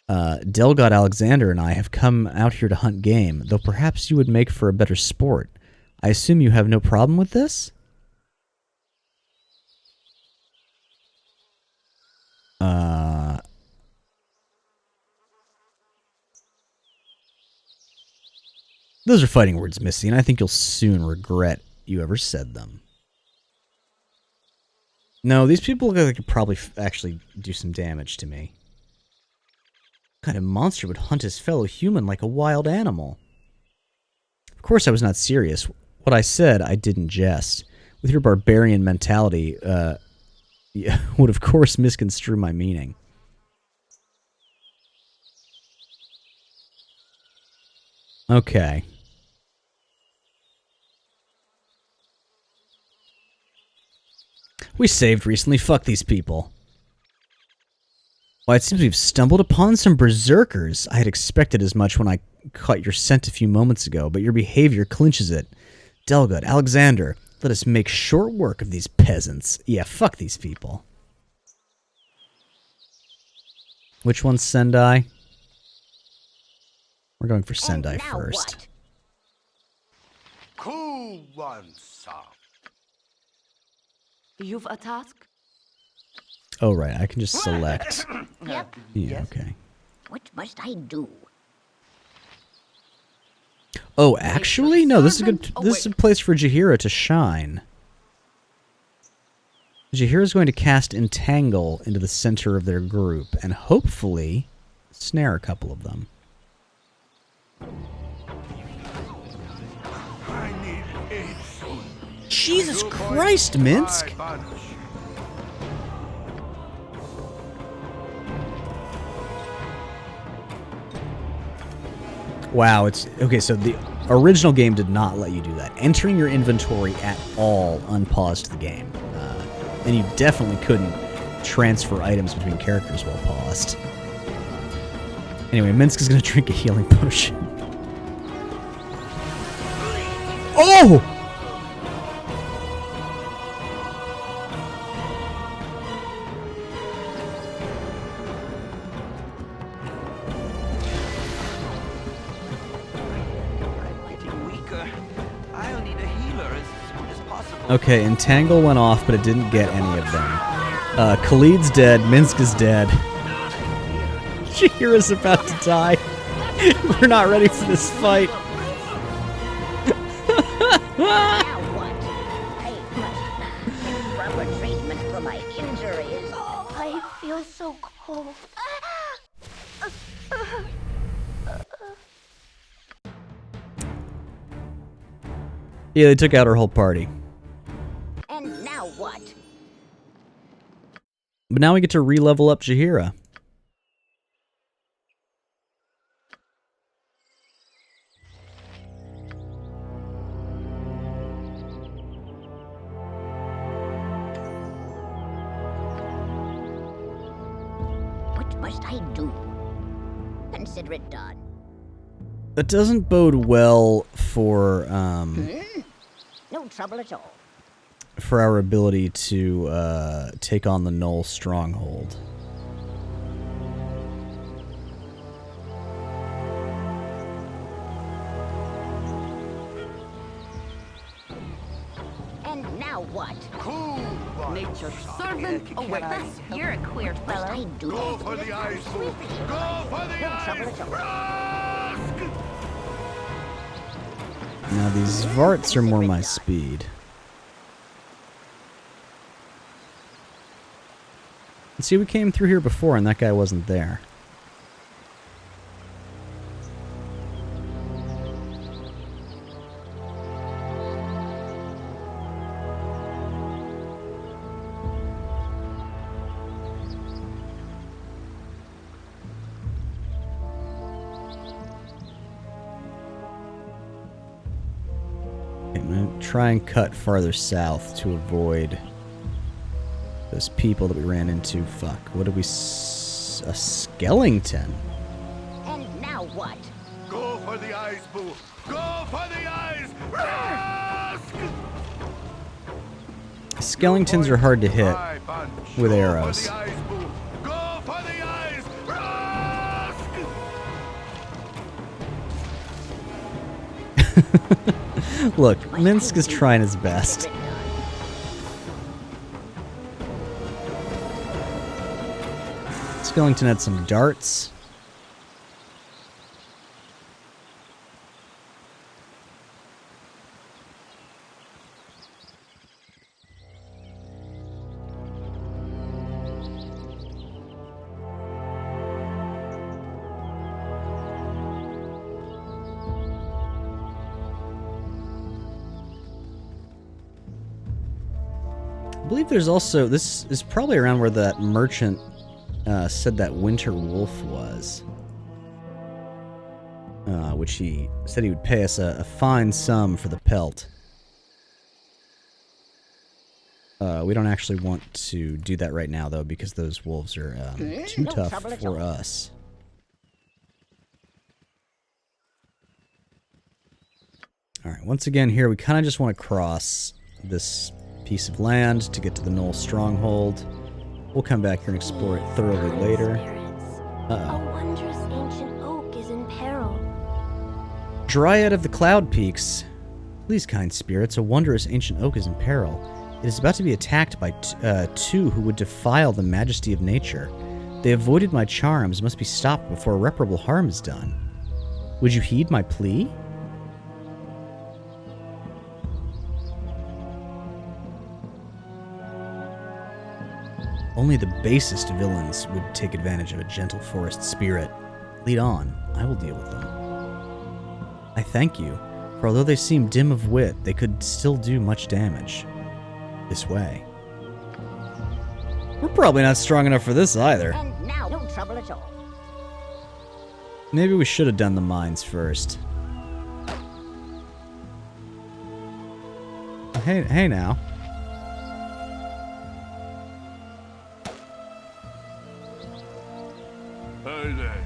Speaker 1: Delgod Alexander and I have come out here to hunt game, though perhaps you would make for a better sport. I assume you have no problem with this? Those are fighting words, Missy, and I think you'll soon regret you ever said them. No, these people look like they could probably actually do some damage to me. What kind of monster would hunt his fellow human like a wild animal? Of course I was not serious. What I said, I didn't jest. With your barbarian mentality, would of course misconstrue my meaning. Okay. We saved recently. Fuck these people. Why, it seems we've stumbled upon some berserkers. I had expected as much when I caught your scent a few moments ago, but your behavior clinches it. Delgud, Alexander, let us make short work of these peasants. Yeah, fuck these people. Which one's Sendai? We're going for Sendai first.
Speaker 19: Cool one, sir.
Speaker 16: You've a task?
Speaker 1: Oh, right. I can just select.
Speaker 2: Yep.
Speaker 1: Yeah, okay.
Speaker 2: What must I do?
Speaker 1: Oh, actually? No, this is good. This is a place for Jaheira to shine. Jaheira is going to cast Entangle into the center of their group and hopefully snare a couple of them. Jesus Christ, Minsk! Wow, it's okay. So the original game did not let you do that. Entering your inventory at all unpaused the game, and you definitely couldn't transfer items between characters while paused. Anyway, Minsk is going to drink a healing potion. Oh! Okay, Entangle went off, but it didn't get any of them. Khalid's dead, Minsk is dead. Jaheira's about to die. We're not ready for this fight.
Speaker 2: Now what? I must get proper treatment for my injuries.
Speaker 17: Oh, I feel so cold.
Speaker 1: Yeah, they took out our whole party.
Speaker 2: And now what?
Speaker 1: But now we get to re-level up Jaheira.
Speaker 2: What must I do? Consider it done.
Speaker 1: That doesn't bode well for
Speaker 2: No trouble at all.
Speaker 1: for our ability to take on the Null Stronghold.
Speaker 2: And now what?
Speaker 20: Nature's servant awaits.
Speaker 12: You're a queer fellow.
Speaker 2: I do
Speaker 19: Go for the eyes, Boo. Go for the eyes.
Speaker 1: Now these Varts are more my speed. See, we came through here before and that guy wasn't there. I'm gonna try and cut farther south to avoid those people that we ran into. Fuck, what did we... a skeleton?
Speaker 2: And now what?
Speaker 19: Go for the eyes, Boo. Go for the eyes. Rask!
Speaker 1: Skeletons are hard to hit with arrows.
Speaker 19: Go for the eyes. Rask!
Speaker 1: Look, Minsk is trying his best. Skellington had some darts. I believe there's also, this is probably around where that merchant said that winter wolf was. Which he said he would pay us a fine sum for the pelt. We don't actually want to do that right now, though, because those wolves are too tough for us. Alright, once again here, we kind of just want to cross this piece of land to get to the Null Stronghold. We'll come back here and explore it thoroughly later.
Speaker 17: A wondrous ancient oak is in peril.
Speaker 1: Dryad of the Cloud Peaks. Please, kind spirits, a wondrous ancient oak is in peril. It is about to be attacked by two who would defile the majesty of nature. They avoided my charms, must be stopped before irreparable harm is done. Would you heed my plea? Only the basest villains would take advantage of a gentle forest spirit. Lead on, I will deal with them. I thank you, for although they seem dim of wit, they could still do much damage. This way. We're probably not strong enough for this either.
Speaker 2: And now, no trouble at all.
Speaker 1: Maybe we should have done the mines first. Hey now.
Speaker 13: Hey there.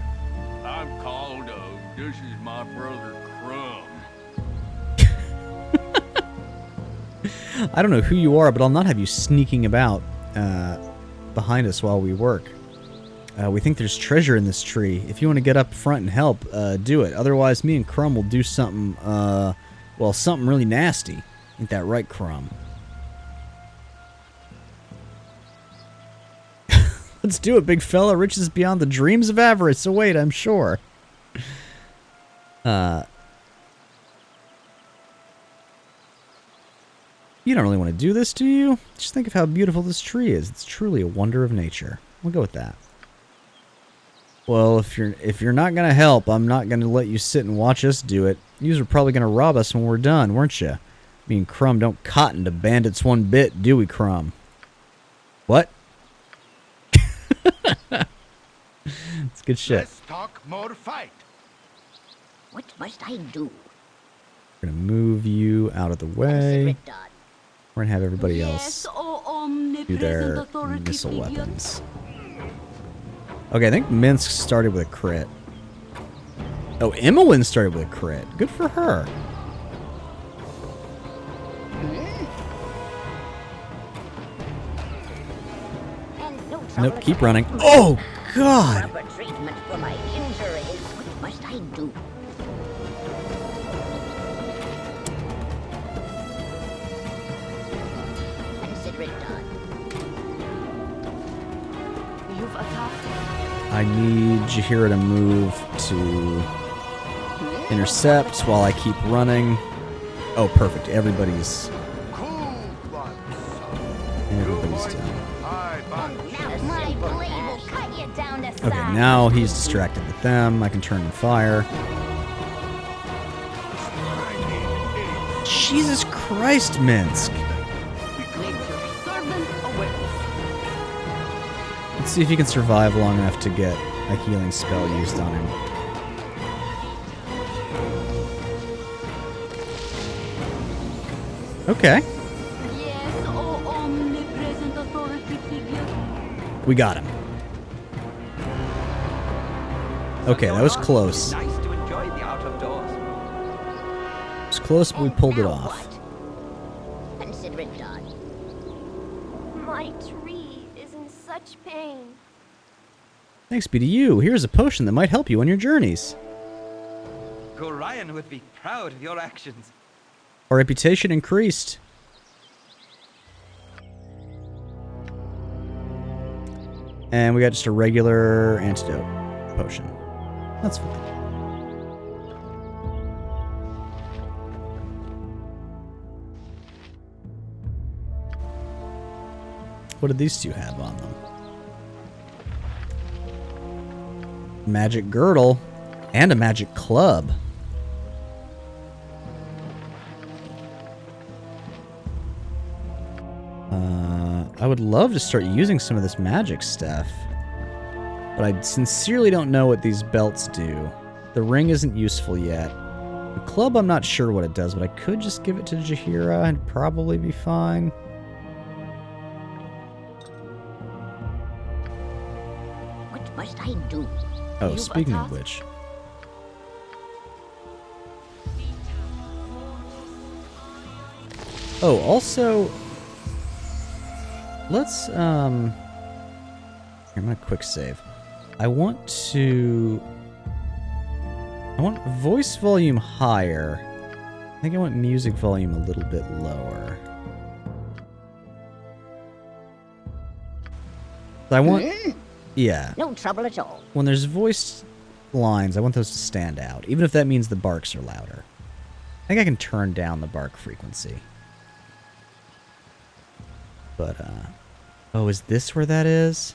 Speaker 13: I'm Caldo. This is my brother Crumb.
Speaker 1: I don't know who you are, but I'll not have you sneaking about behind us while we work. We think there's treasure in this tree. If you want to get up front and help, do it. Otherwise, me and Crumb will do something, well, something really nasty. Ain't that right, Crumb? Let's do it, big fella. Riches beyond the dreams of avarice. So wait, I'm sure. You don't really want to do this, do you? Just think of how beautiful this tree is. It's truly a wonder of nature. We'll go with that. Well, if you're not gonna help, I'm not gonna let you sit and watch us do it. Yous were probably gonna rob us when we're done, weren't you? Me and Crumb don't cotton to bandits one bit, do we, Crumb? What? It's good shit.
Speaker 11: Let's talk more fight.
Speaker 2: What must I do?
Speaker 1: We're gonna move you out of the way. We're gonna have everybody else do their missile weapons. Okay, I think Minsk started with a crit. Oh, Emmeline started with a crit. Good for her. Nope, keep running. Oh, God!
Speaker 2: Proper treatment for my injuries. What must I do? Consider it done.
Speaker 16: You've attacked.
Speaker 1: I need Jaheira to move to intercept while I keep running. Oh, perfect. Everybody's down.
Speaker 12: My blade will cut you down to size.
Speaker 1: Okay, now he's distracted with them. I can turn and fire. Jesus Christ, Minsk. Let's see if he can survive long enough to get a healing spell used on him. Okay.
Speaker 20: Yes, oh omnipresent authority figure.
Speaker 1: We got him. Okay, that was close.
Speaker 15: Nice to enjoy the out of doors.
Speaker 1: It was close, but we pulled it off.
Speaker 2: Consider it done.
Speaker 3: My tree is in such pain.
Speaker 1: Thanks be to you. Here's a potion that might help you on your journeys.
Speaker 15: Gorion would be proud of your actions.
Speaker 1: Our reputation increased. And we got just a regular antidote potion. That's fine. What did these two have on them? Magic girdle and a magic club. I would love to start using some of this magic stuff, but I sincerely don't know what these belts do. The ring isn't useful yet. The club, I'm not sure what it does, but I could just give it to Jaheira and probably be fine.
Speaker 2: What must I do?
Speaker 1: Oh, speaking of which. Oh, also, let's, here, I'm gonna quick save. I want to I want voice volume higher. I think I want music volume a little bit lower. So I want... Yeah.
Speaker 2: No trouble at all.
Speaker 1: When there's voice lines, I want those to stand out, even if that means the barks are louder. I think I can turn down the bark frequency. But, oh, is this where that is?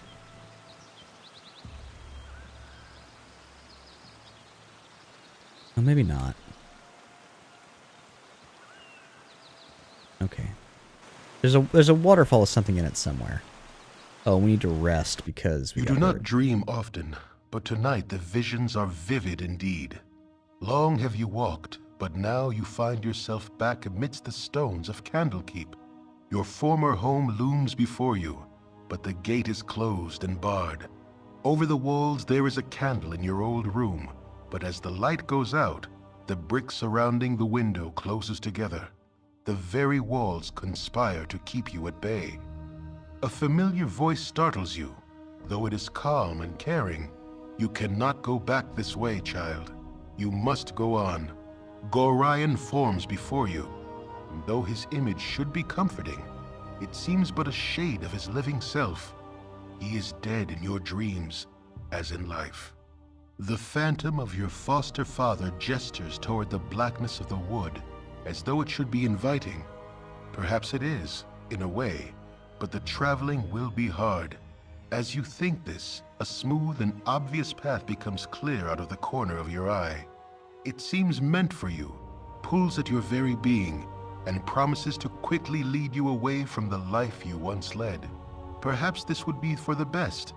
Speaker 1: Oh, maybe not. Okay. There's a waterfall with something in it somewhere. Oh, we need to rest because we
Speaker 7: You
Speaker 1: got
Speaker 7: do not
Speaker 1: hurt.
Speaker 7: dream often, but tonight the visions are vivid indeed. Long have you walked, but now you find yourself back amidst the stones of Candlekeep. Your former home looms before you, but the gate is closed and barred. Over the walls there is a candle in your old room, but as the light goes out, the brick surrounding the window closes together. The very walls conspire to keep you at bay. A familiar voice startles you, though it is calm and caring. You cannot go back this way, child. You must go on. Gorion forms before you, and though his image should be comforting, it seems but a shade of his living self. He is dead in your dreams, as in life. The phantom of your foster father gestures toward the blackness of the wood, as though it should be inviting. Perhaps it is, in a way, but the traveling will be hard. As you think this, a smooth and obvious path becomes clear out of the corner of your eye. It seems meant for you, pulls at your very being, and promises to quickly lead you away from the life you once led. Perhaps this would be for the best,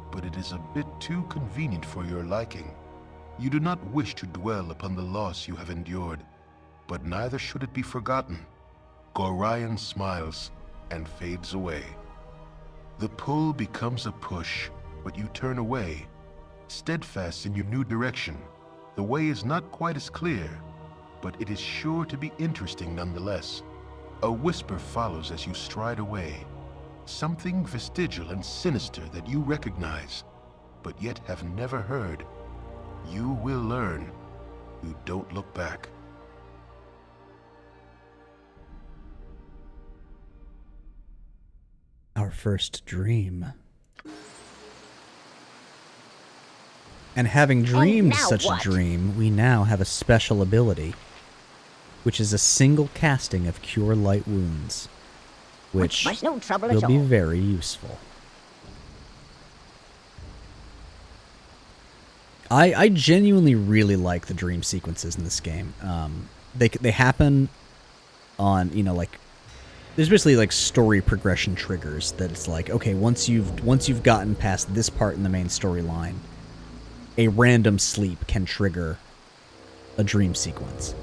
Speaker 7: but it is a bit too convenient for your liking. You do not wish to dwell upon the loss you have endured, but neither should it be forgotten. Gorion smiles and fades away. The pull becomes a push, but you turn away, steadfast in your new direction. The way is not quite as clear, but it is sure to be interesting nonetheless. A whisper follows as you stride away, something vestigial and sinister that you recognize, but yet have never heard. You will learn. You don't look back.
Speaker 1: Our first dream. And having dreamed such a dream, we now have a special ability, which is a single casting of Cure Light Wounds, which
Speaker 2: no trouble
Speaker 1: will
Speaker 2: at
Speaker 1: be
Speaker 2: all.
Speaker 1: very useful. I genuinely really like the dream sequences in this game. They happen on, you know, like, there's basically like story progression triggers that it's like, okay, once you've gotten past this part in the main storyline, a random sleep can trigger a dream sequence.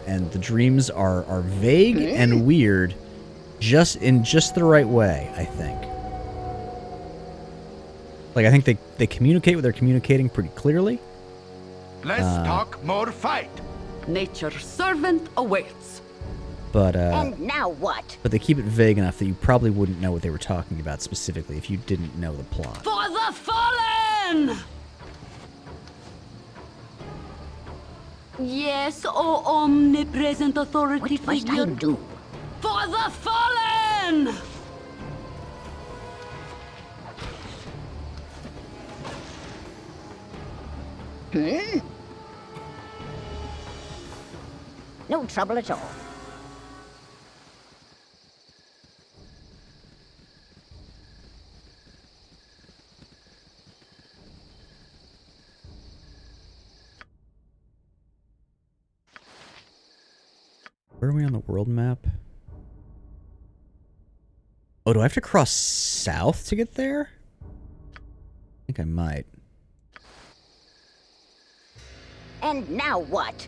Speaker 1: And the dreams are vague and weird, just in the right way, I think. Like, I think they communicate what they're communicating pretty clearly.
Speaker 19: Let's talk more fight.
Speaker 20: Nature's servant awaits.
Speaker 1: But
Speaker 2: And now what?
Speaker 1: But they keep it vague enough that you probably wouldn't know what they were talking about specifically if you didn't know the plot.
Speaker 20: For the fallen! Yes, O omnipresent authority
Speaker 2: What must
Speaker 20: figure.
Speaker 2: I do?
Speaker 20: For the fallen!
Speaker 2: No trouble at all.
Speaker 1: Where are we on the world map? Oh, do I have to cross south to get there? I think I might.
Speaker 2: And now what?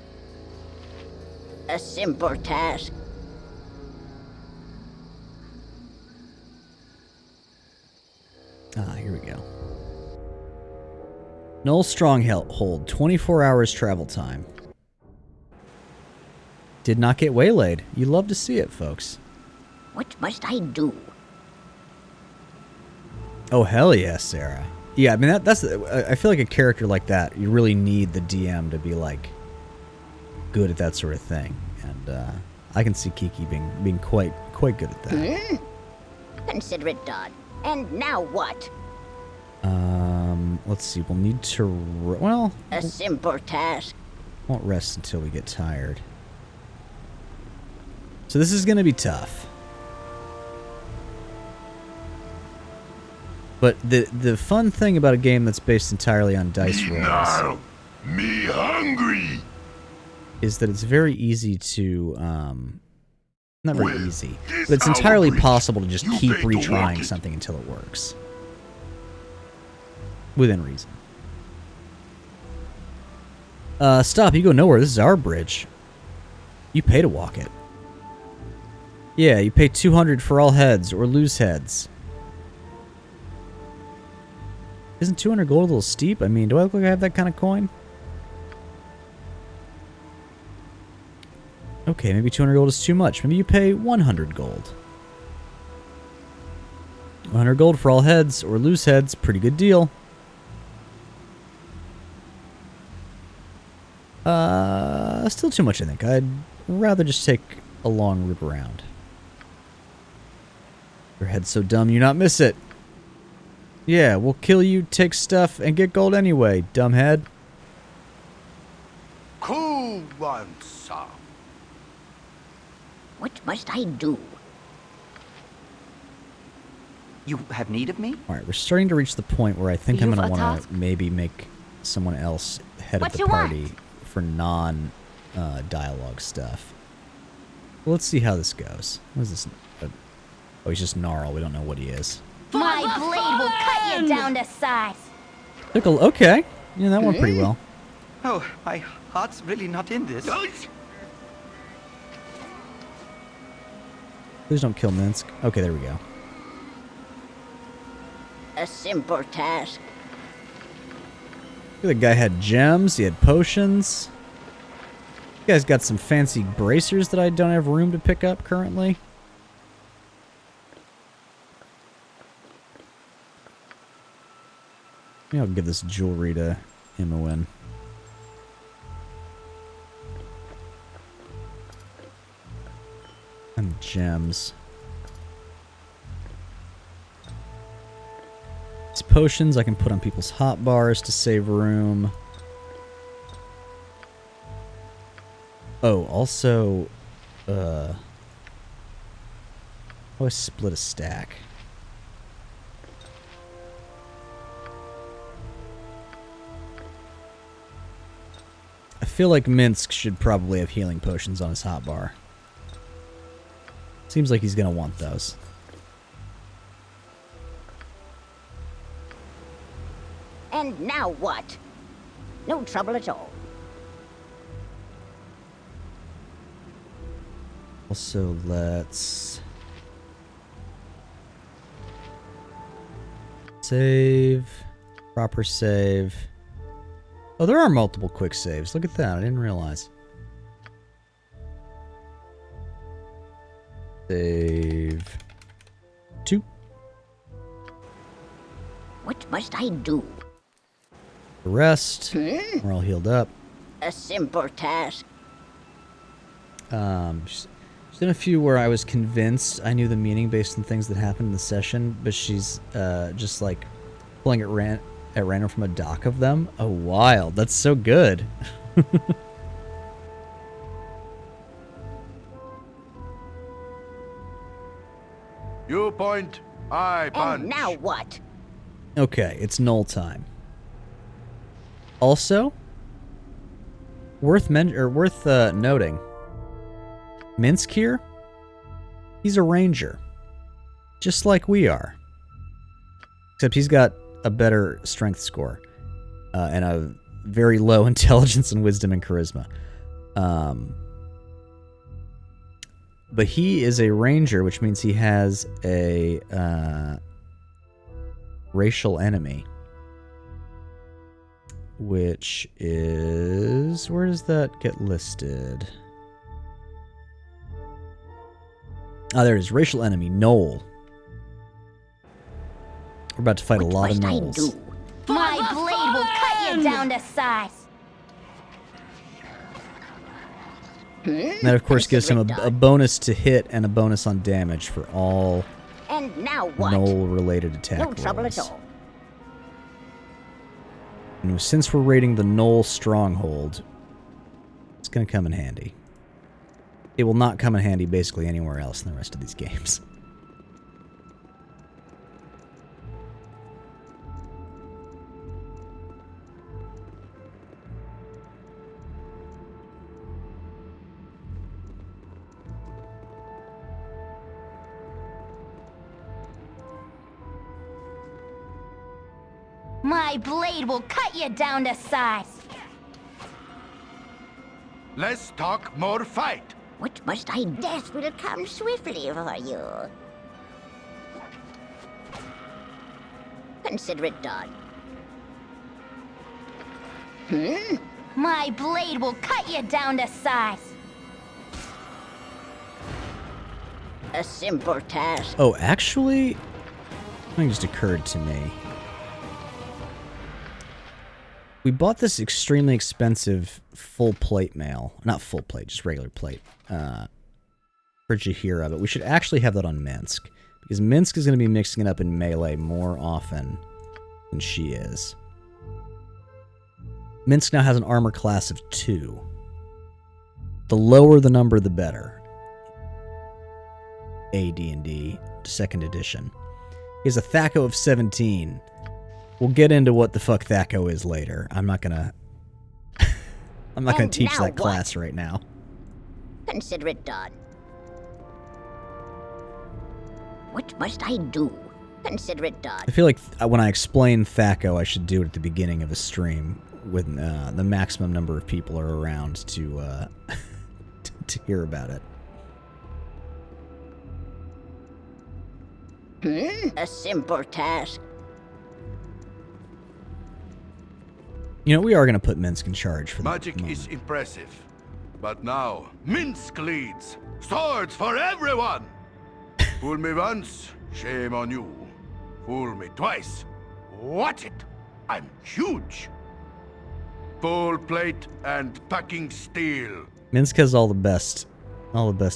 Speaker 2: A simple task.
Speaker 1: Ah, here we go. Null Stronghold, 24 hours travel time. Did not get waylaid. You love to see it, folks.
Speaker 2: What must I do?
Speaker 1: Oh, hell yeah, Sarah. Yeah, I mean, that's... I feel like a character like that, you really need the DM to be, like, good at that sort of thing. And I can see Kiki being quite good at that.
Speaker 2: Consider it done. And now what?
Speaker 1: Let's see. We'll need to... well...
Speaker 2: A simple task.
Speaker 1: Won't rest until we get tired. So this is going to be tough. But the fun thing about a game that's based entirely on dice rolls...
Speaker 7: Now, me hungry!
Speaker 1: ...is that it's very easy to... not very easy. But it's entirely possible to just keep retrying something until it works. Within reason. Stop, you go nowhere. This is our bridge. You pay to walk it. Yeah, you pay 200 for all heads, or lose heads. Isn't 200 gold a little steep? I mean, do I look like I have that kind of coin? Okay, maybe 200 gold is too much. Maybe you pay 100 gold. 100 gold for all heads, or lose heads. Pretty good deal. Still too much, I think. I'd rather just take a long route around. Your head's so dumb you not miss it. Yeah, we'll kill you, take stuff, and get gold anyway, dumbhead.
Speaker 19: Cool one, sir.
Speaker 2: What must I do?
Speaker 15: You have need of me?
Speaker 1: Alright, we're starting to reach the point where I think I'm going to want to maybe make someone else head of the party for non-dialogue stuff. Well, let's see how this goes. What is this? Oh, he's just Gnarl. We don't know what he is.
Speaker 12: My blade will cut you down to size.
Speaker 1: Okay. Yeah, that went pretty well.
Speaker 15: Oh, my heart's really not in this.
Speaker 1: Please don't kill Minsk. Okay, there we go.
Speaker 2: A simple task.
Speaker 1: The guy had gems. He had potions. You guys got some fancy bracers that I don't have room to pick up currently. Maybe I'll give this jewelry to Imoen. And gems. These potions I can put on people's hot bars to save room. Oh, also, how do I split a stack? I feel like Minsk should probably have healing potions on his hotbar. Seems like he's gonna want those.
Speaker 2: And now what? No trouble at all.
Speaker 1: Also, let's save. Proper save. Oh, there are multiple quick saves. Look at that. I didn't realize. Save 2.
Speaker 2: What must I do?
Speaker 1: Rest. We're all healed up.
Speaker 2: A simple task.
Speaker 1: She's done a few where I was convinced I knew the meaning based on things that happened in the session, but she's just like pulling at random from a doc of them. Oh, wild. That's so good.
Speaker 19: You point, I punch.
Speaker 2: And now what?
Speaker 1: Okay, it's null time. Also, worth noting, Minsk here, he's a ranger, just like we are. Except he's got a better strength score, and a very low intelligence and wisdom and charisma. But he is a ranger, which means he has a racial enemy. Which is... where does that get listed? Ah, there it is. Racial enemy, Knoll. We're about to fight a lot of Knolls.
Speaker 12: you down to size.
Speaker 1: That, of course, gives him a bonus to hit and a bonus on damage for all
Speaker 2: And now what?
Speaker 1: Knoll-related attack
Speaker 2: No trouble
Speaker 1: rolls.
Speaker 2: at all.
Speaker 1: And since we're raiding the Knoll Stronghold, it's going to come in handy. It will not come in handy basically anywhere else in the rest of these games.
Speaker 12: My blade will cut you down to size.
Speaker 11: Less talk, more fight.
Speaker 2: What must I do? Death will come swiftly for you. Consider it done.
Speaker 12: My blade will cut you down to size.
Speaker 2: A simple task.
Speaker 1: Oh, actually, something just occurred to me. We bought this extremely expensive full plate mail. Not full plate, just regular plate. For Jaheira, but we should actually have that on Minsk. Because Minsk is going to be mixing it up in melee more often than she is. Minsk now has an armor class of 2. The lower the number, the better. AD&D, 2nd edition. He has a THAC0 of 17. We'll get into what the fuck THAC0 is later. I'm not gonna teach that class right now.
Speaker 2: Consider it done. What must I do? Consider it done.
Speaker 1: I feel like when I explain THAC0, I should do it at the beginning of a stream when the maximum number of people are around to to hear about it.
Speaker 2: A simple task.
Speaker 1: You know, we are going to put Minsk in charge for that
Speaker 11: Magic
Speaker 1: moment.
Speaker 11: is impressive. But now, Minsk leads. Swords for everyone! Fool me once, shame on you. Fool me twice. Watch it! I'm huge! Full plate and packing steel.
Speaker 1: Minsk has all the best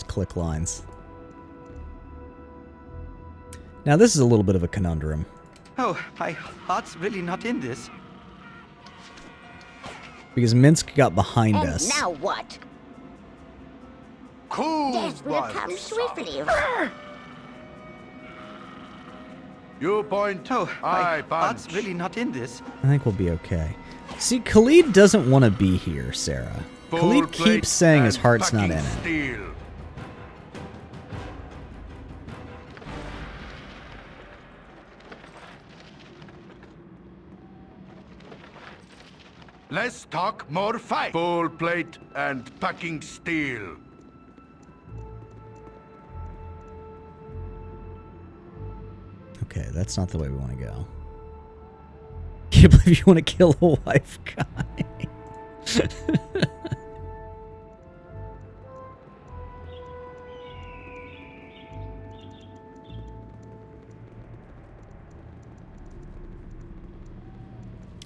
Speaker 1: click lines. Now this is a little bit of a conundrum.
Speaker 15: Oh, my heart's really not in this.
Speaker 1: Because Minsk got behind
Speaker 2: And
Speaker 1: us.
Speaker 2: now what?
Speaker 11: Cool
Speaker 2: Death will come swiftly.
Speaker 11: You point, I punch.
Speaker 15: Heart's really not in this.
Speaker 1: I think we'll be okay. See, Khalid doesn't want to be here, Sarah.
Speaker 11: Full
Speaker 1: Khalid
Speaker 11: plate
Speaker 1: keeps saying his
Speaker 11: and
Speaker 1: heart's not in
Speaker 11: packing
Speaker 1: it.
Speaker 11: steel. Less talk, more fight. Full plate and packing steel.
Speaker 1: Okay, that's not the way we want to go. Can't believe you want to kill a wife guy.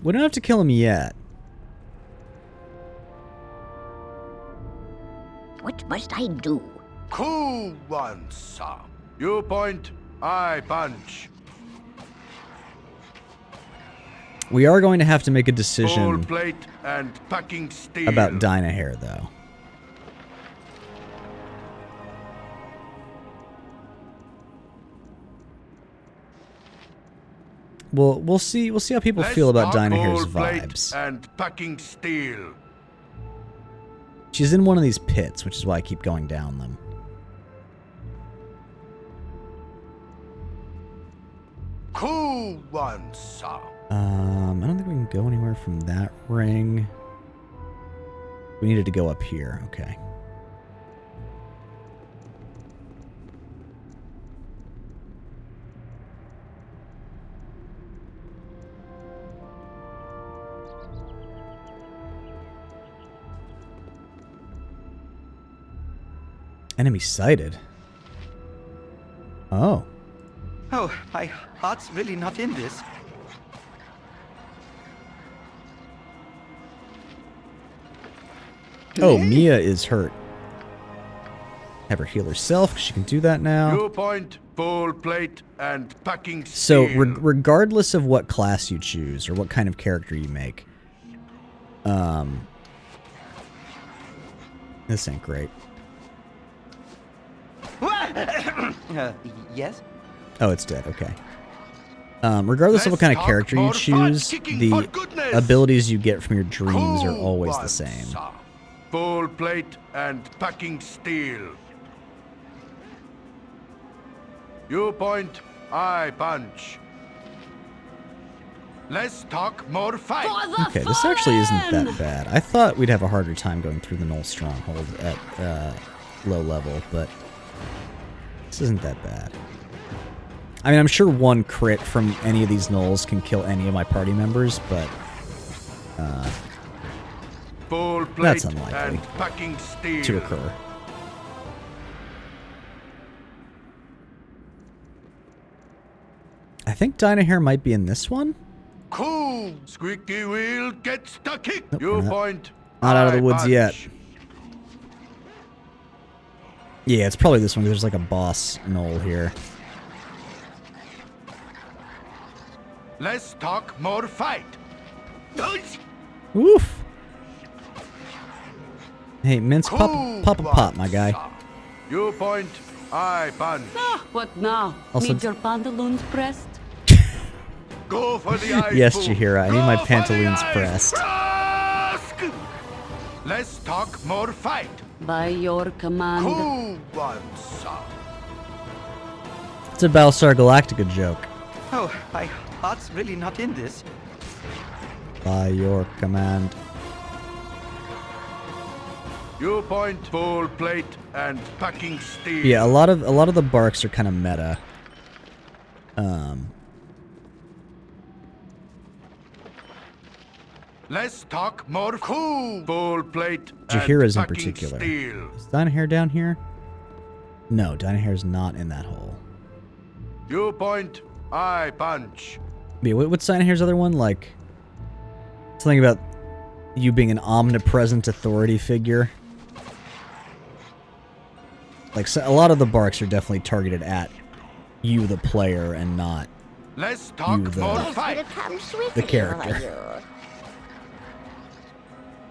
Speaker 1: We don't have to kill him yet.
Speaker 2: What must I do?
Speaker 11: Cool one, sir. You point, I punch.
Speaker 1: We are going to have to make a
Speaker 11: Full
Speaker 1: decision
Speaker 11: plate and packing steel.
Speaker 1: about Dynahair, though. We'll see how people feel about Dynahair's vibes.
Speaker 11: And packing steel.
Speaker 1: She's in one of these pits, which is why I keep going down them.
Speaker 11: Cool one, sir.
Speaker 1: I don't think we can go anywhere from that ring. We needed to go up here. Okay. Enemy sighted. Oh.
Speaker 15: Oh, my heart's really not in this.
Speaker 1: Oh, Mia is hurt. Have her heal herself, 'cause she can do that now.
Speaker 11: Viewpoint, full plate, and packing
Speaker 1: So,
Speaker 11: steel.
Speaker 1: regardless of what class you choose, or what kind of character you make, this ain't great.
Speaker 15: Yes?
Speaker 1: Oh, it's dead, okay. Regardless of what kind of character you choose, the abilities you get from your dreams are always the same.
Speaker 11: Full plate and packing steel. You point, I punch. Less talk, more fight.
Speaker 1: Okay, this actually isn't that bad. I thought we'd have a harder time going through the Knoll Stronghold at low level, but this isn't that bad. I mean, I'm sure one crit from any of these Knolls can kill any of my party members, but
Speaker 11: Full plate
Speaker 1: that's unlikely
Speaker 11: and packing steel.
Speaker 1: to occur. I think Dynahair might be in this one.
Speaker 11: Cool. Squeaky wheel gets the kick.
Speaker 1: Nope,
Speaker 11: You
Speaker 1: we're not.
Speaker 11: point.
Speaker 1: Not out of the
Speaker 11: I
Speaker 1: woods
Speaker 11: punch.
Speaker 1: yet. Yeah, it's probably this one because there's like a boss Knoll here.
Speaker 11: Less talk, more fight.
Speaker 1: Woof. Hey, Mince, pop a pop, my guy.
Speaker 11: You point, I punch.
Speaker 20: Ah, what now?
Speaker 1: Also-
Speaker 20: Need your pantaloons pressed?
Speaker 11: Go for the ice.
Speaker 1: Yes,
Speaker 11: boom.
Speaker 1: Chihira, I need my
Speaker 11: Go for the
Speaker 1: pantaloons
Speaker 11: ice
Speaker 1: pressed.
Speaker 11: thrust. Less talk, more fight.
Speaker 20: By your command.
Speaker 11: Cool one, sir.
Speaker 1: It's a Battlestar Galactica joke.
Speaker 15: Oh, my heart's really not in this.
Speaker 1: By your command.
Speaker 11: You point, full plate, and packing steel.
Speaker 1: Yeah, a lot of the barks are kind of meta.
Speaker 11: Less talk, more cool. Full plate.
Speaker 1: Chihira's in
Speaker 11: and packing
Speaker 1: particular.
Speaker 11: steel.
Speaker 1: Is Dynahair down here? No, Dynahair's not in that hole.
Speaker 11: You point, I punch.
Speaker 1: Yeah, what's Dynahair's other one? Like, something about you being an omnipresent authority figure. Like, so, a lot of the barks are definitely targeted at you, the player, and not
Speaker 11: Less talk,
Speaker 1: you,
Speaker 11: more
Speaker 1: the
Speaker 11: fight.
Speaker 1: the character.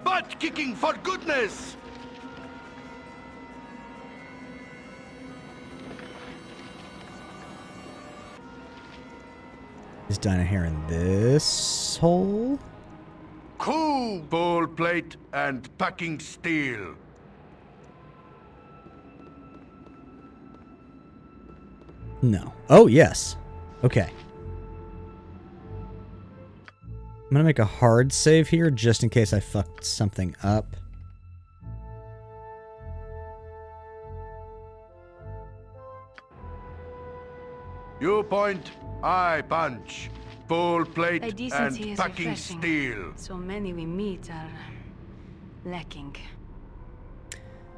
Speaker 11: Butt kicking for goodness.
Speaker 1: Is Dynahair in this hole?
Speaker 11: Cool. Full plate and packing steel.
Speaker 1: No. Oh, yes. Okay. I'm gonna make a hard save here, just in case I fucked something up.
Speaker 11: You point, I punch. Full plate
Speaker 16: A decency
Speaker 11: and
Speaker 16: is
Speaker 11: packing
Speaker 16: refreshing.
Speaker 11: steel.
Speaker 16: So many we meet are lacking.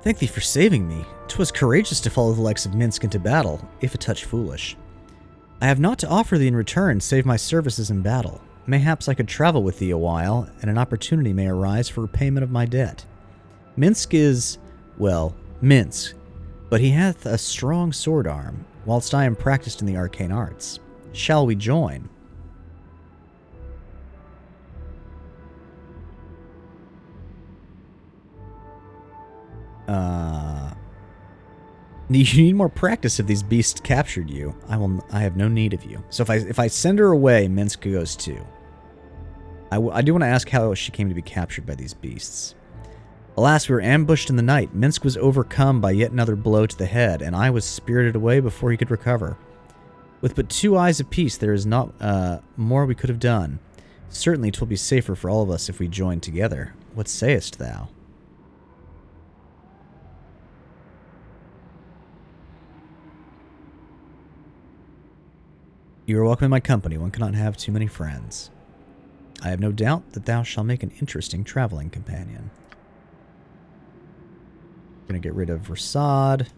Speaker 1: Thank thee for saving me. 'Twas courageous to follow the likes of Minsk into battle, if a touch foolish. I have naught to offer thee in return, save my services in battle. Mayhaps I could travel with thee a while, and an opportunity may arise for repayment of my debt. Minsk is, well, Minsk, but he hath a strong sword arm, whilst I am practiced in the arcane arts. Shall we join? You need more practice if these beasts captured you. I have no need of you. So if I send her away, Minsk goes too. I do want to ask how she came to be captured by these beasts. Alas, we were ambushed in the night. Minsk was overcome by yet another blow to the head, and I was spirited away before he could recover. With but 2 eyes apiece, there is not more we could have done. Certainly 'twill be safer for all of us if we join together. What sayest thou? You are welcome in my company. One cannot have too many friends. I have no doubt that thou shalt make an interesting traveling companion. We're going to get rid of Rasad,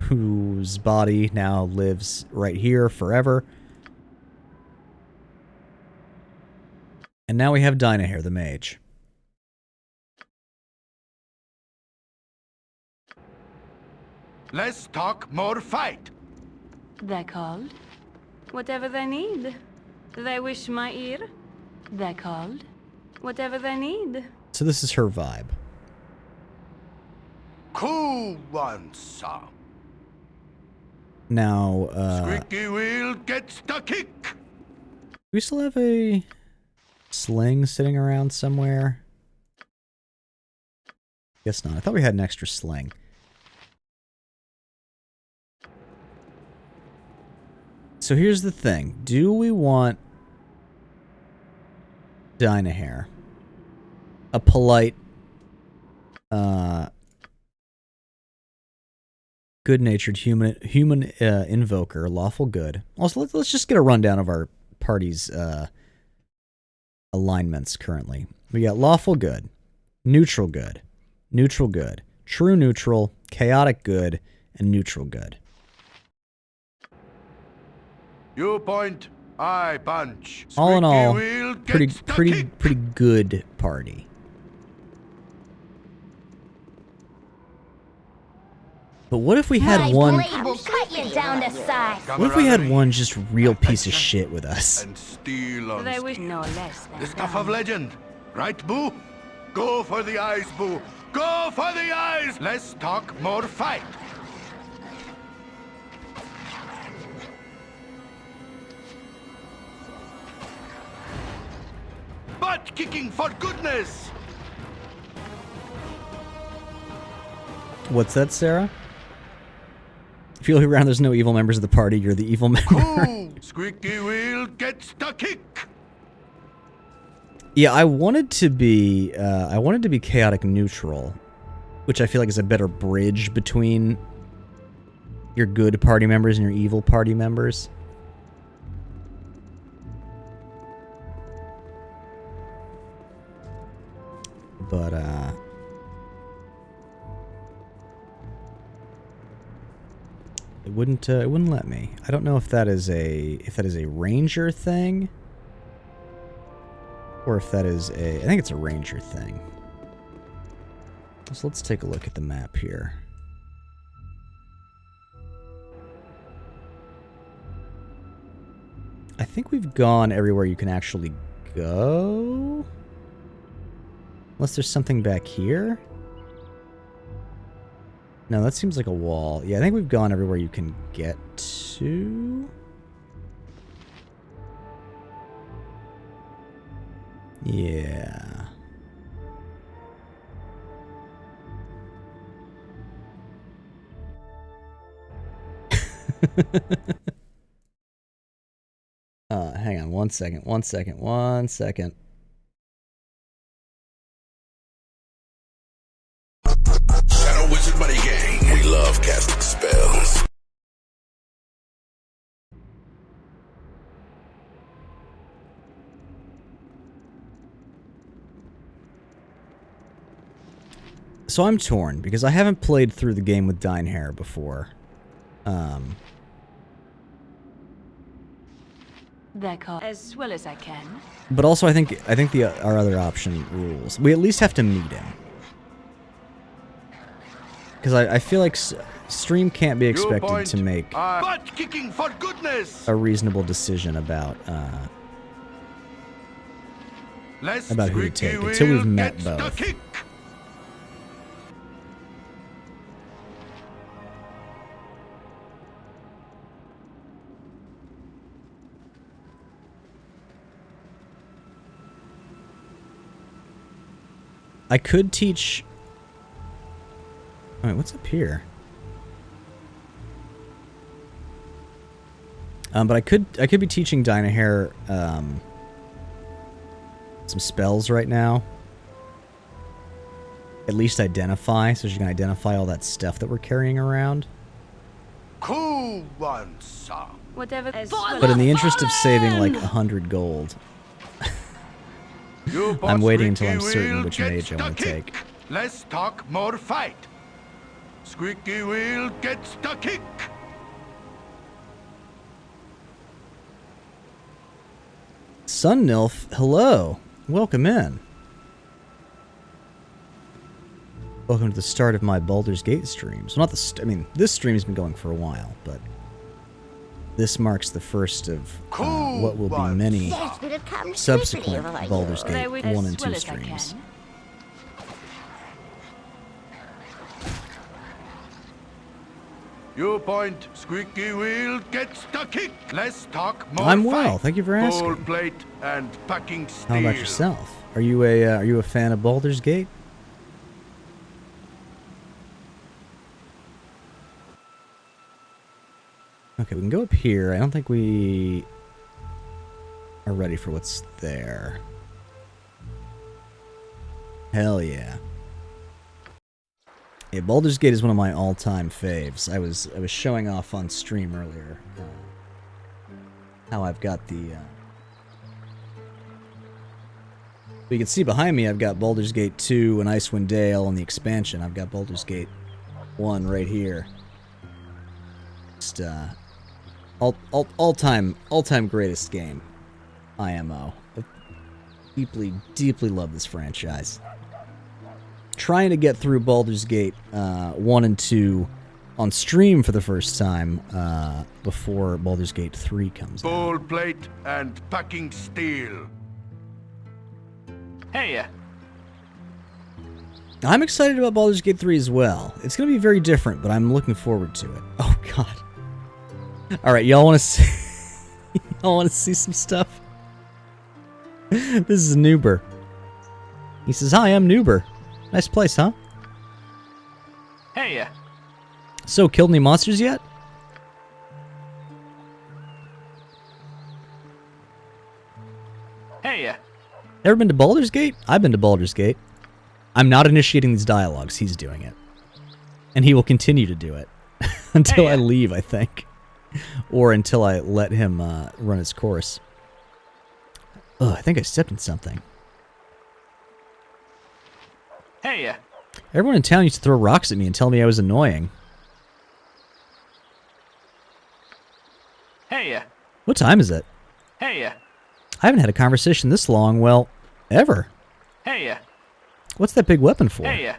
Speaker 1: whose body now lives right here forever. And now we have Dynahair, the mage.
Speaker 11: Less talk, more fight.
Speaker 16: They're called. Whatever they need. They wish my ear. They're called. Whatever they need.
Speaker 1: So this is her vibe.
Speaker 11: Cool one, sir.
Speaker 1: Now,
Speaker 11: Squeaky wheel gets the kick.
Speaker 1: we still have a sling sitting around somewhere? Guess not. I thought we had an extra sling. So here's the thing. Do we want Dynahair? A polite, good-natured human invoker, lawful good. Also, let's just get a rundown of our party's alignments currently. We got lawful good, neutral good, true neutral, chaotic good, and neutral good.
Speaker 11: You point, I punch.
Speaker 1: All in all,
Speaker 11: Squeaky wheel
Speaker 1: pretty good party. But what if we had one?
Speaker 12: blade will cut you down to size.
Speaker 1: What if we had one just real piece of shit with us?
Speaker 11: And steal on
Speaker 16: They wish no less than
Speaker 11: the stuff of legend. Right, Boo? Go for the eyes, Boo. Go for the eyes. Less talk, more fight. Butt kicking for goodness.
Speaker 1: What's that, Sarah? If you look around, there's no evil members of the party. You're the evil member.
Speaker 11: Ooh, squeaky wheel gets the kick.
Speaker 1: Yeah, I wanted to be chaotic neutral, which I feel like is a better bridge between your good party members and your evil party members. But it wouldn't let me. I don't know if that is a ranger thing, or if that is I think it's a ranger thing. So let's take a look at the map here. I think we've gone everywhere you can actually go. Unless there's something back here. No, that seems like a wall. Yeah, I think we've gone everywhere you can get to. Yeah. Hang on one second.
Speaker 7: Shadow Wizard Money Gang. We love casting spells.
Speaker 1: So I'm torn because I haven't played through the game with Dynahair before.
Speaker 16: That call as well as I can.
Speaker 1: But also I think our other option rules. We at least have to meet him. Because I feel like Stream can't be expected to make
Speaker 11: butt kicking for goodness.
Speaker 1: a reasonable decision about who to take until we've met both. I could teach... Wait, what's up here? But I could be teaching Dynahair some spells right now. At least identify, so she can identify all that stuff that we're carrying around.
Speaker 11: Cool one, sir.
Speaker 16: Whatever.
Speaker 1: But in the interest of saving like 100 gold, I'm waiting until I'm certain which mage I want to take.
Speaker 11: Less talk, more fight. Squeaky wheel gets the kick.
Speaker 1: Sun Nilf, hello. Welcome in. Welcome to the start of my Baldur's Gate streams. Well, not the I mean, this stream's been going for a while, but this marks the first of what will be many subsequent Baldur's Gate 1 and 2 streams.
Speaker 11: You point, squeaky wheel gets the kick. Let's talk more.
Speaker 1: I'm well, thank you for asking.
Speaker 11: Full plate and packing steel.
Speaker 1: How about yourself? Are you a fan of Baldur's Gate? Okay, we can go up here. I don't think we are ready for what's there. Hell yeah. Yeah, Baldur's Gate is one of my all-time faves. I was showing off on stream earlier how I've got the you can see behind me I've got Baldur's Gate 2 and Icewind Dale and the expansion. I've got Baldur's Gate 1 right here. Just all-time greatest game. IMO. I deeply love this franchise. Trying to get through Baldur's Gate 1 and 2 on stream for the first time before Baldur's Gate 3 comes out.
Speaker 11: Full plate and packing steel.
Speaker 9: Hey,
Speaker 1: I'm excited about Baldur's Gate 3 as well. It's going to be very different, but I'm looking forward to it. Oh god. All right, y'all want to see y'all want to see some stuff? This is Noober. He says, "Hi, I'm Noober. Nice place, huh?
Speaker 9: Hey,
Speaker 1: So, killed any monsters yet?"
Speaker 9: Hey,
Speaker 1: Ever been to Baldur's Gate? I've been to Baldur's Gate. I'm not initiating these dialogues. He's doing it. And he will continue to do it. Until I leave, I think. Or until I let him run his course. Oh, I think I stepped in something.
Speaker 9: Hey,
Speaker 1: Everyone in town used to throw rocks at me and tell me I was annoying.
Speaker 9: Hey,
Speaker 1: What time is it?
Speaker 9: Hey,
Speaker 1: I haven't had a conversation this long, well, ever.
Speaker 9: Hey,
Speaker 1: What's that big weapon for?
Speaker 9: Hey,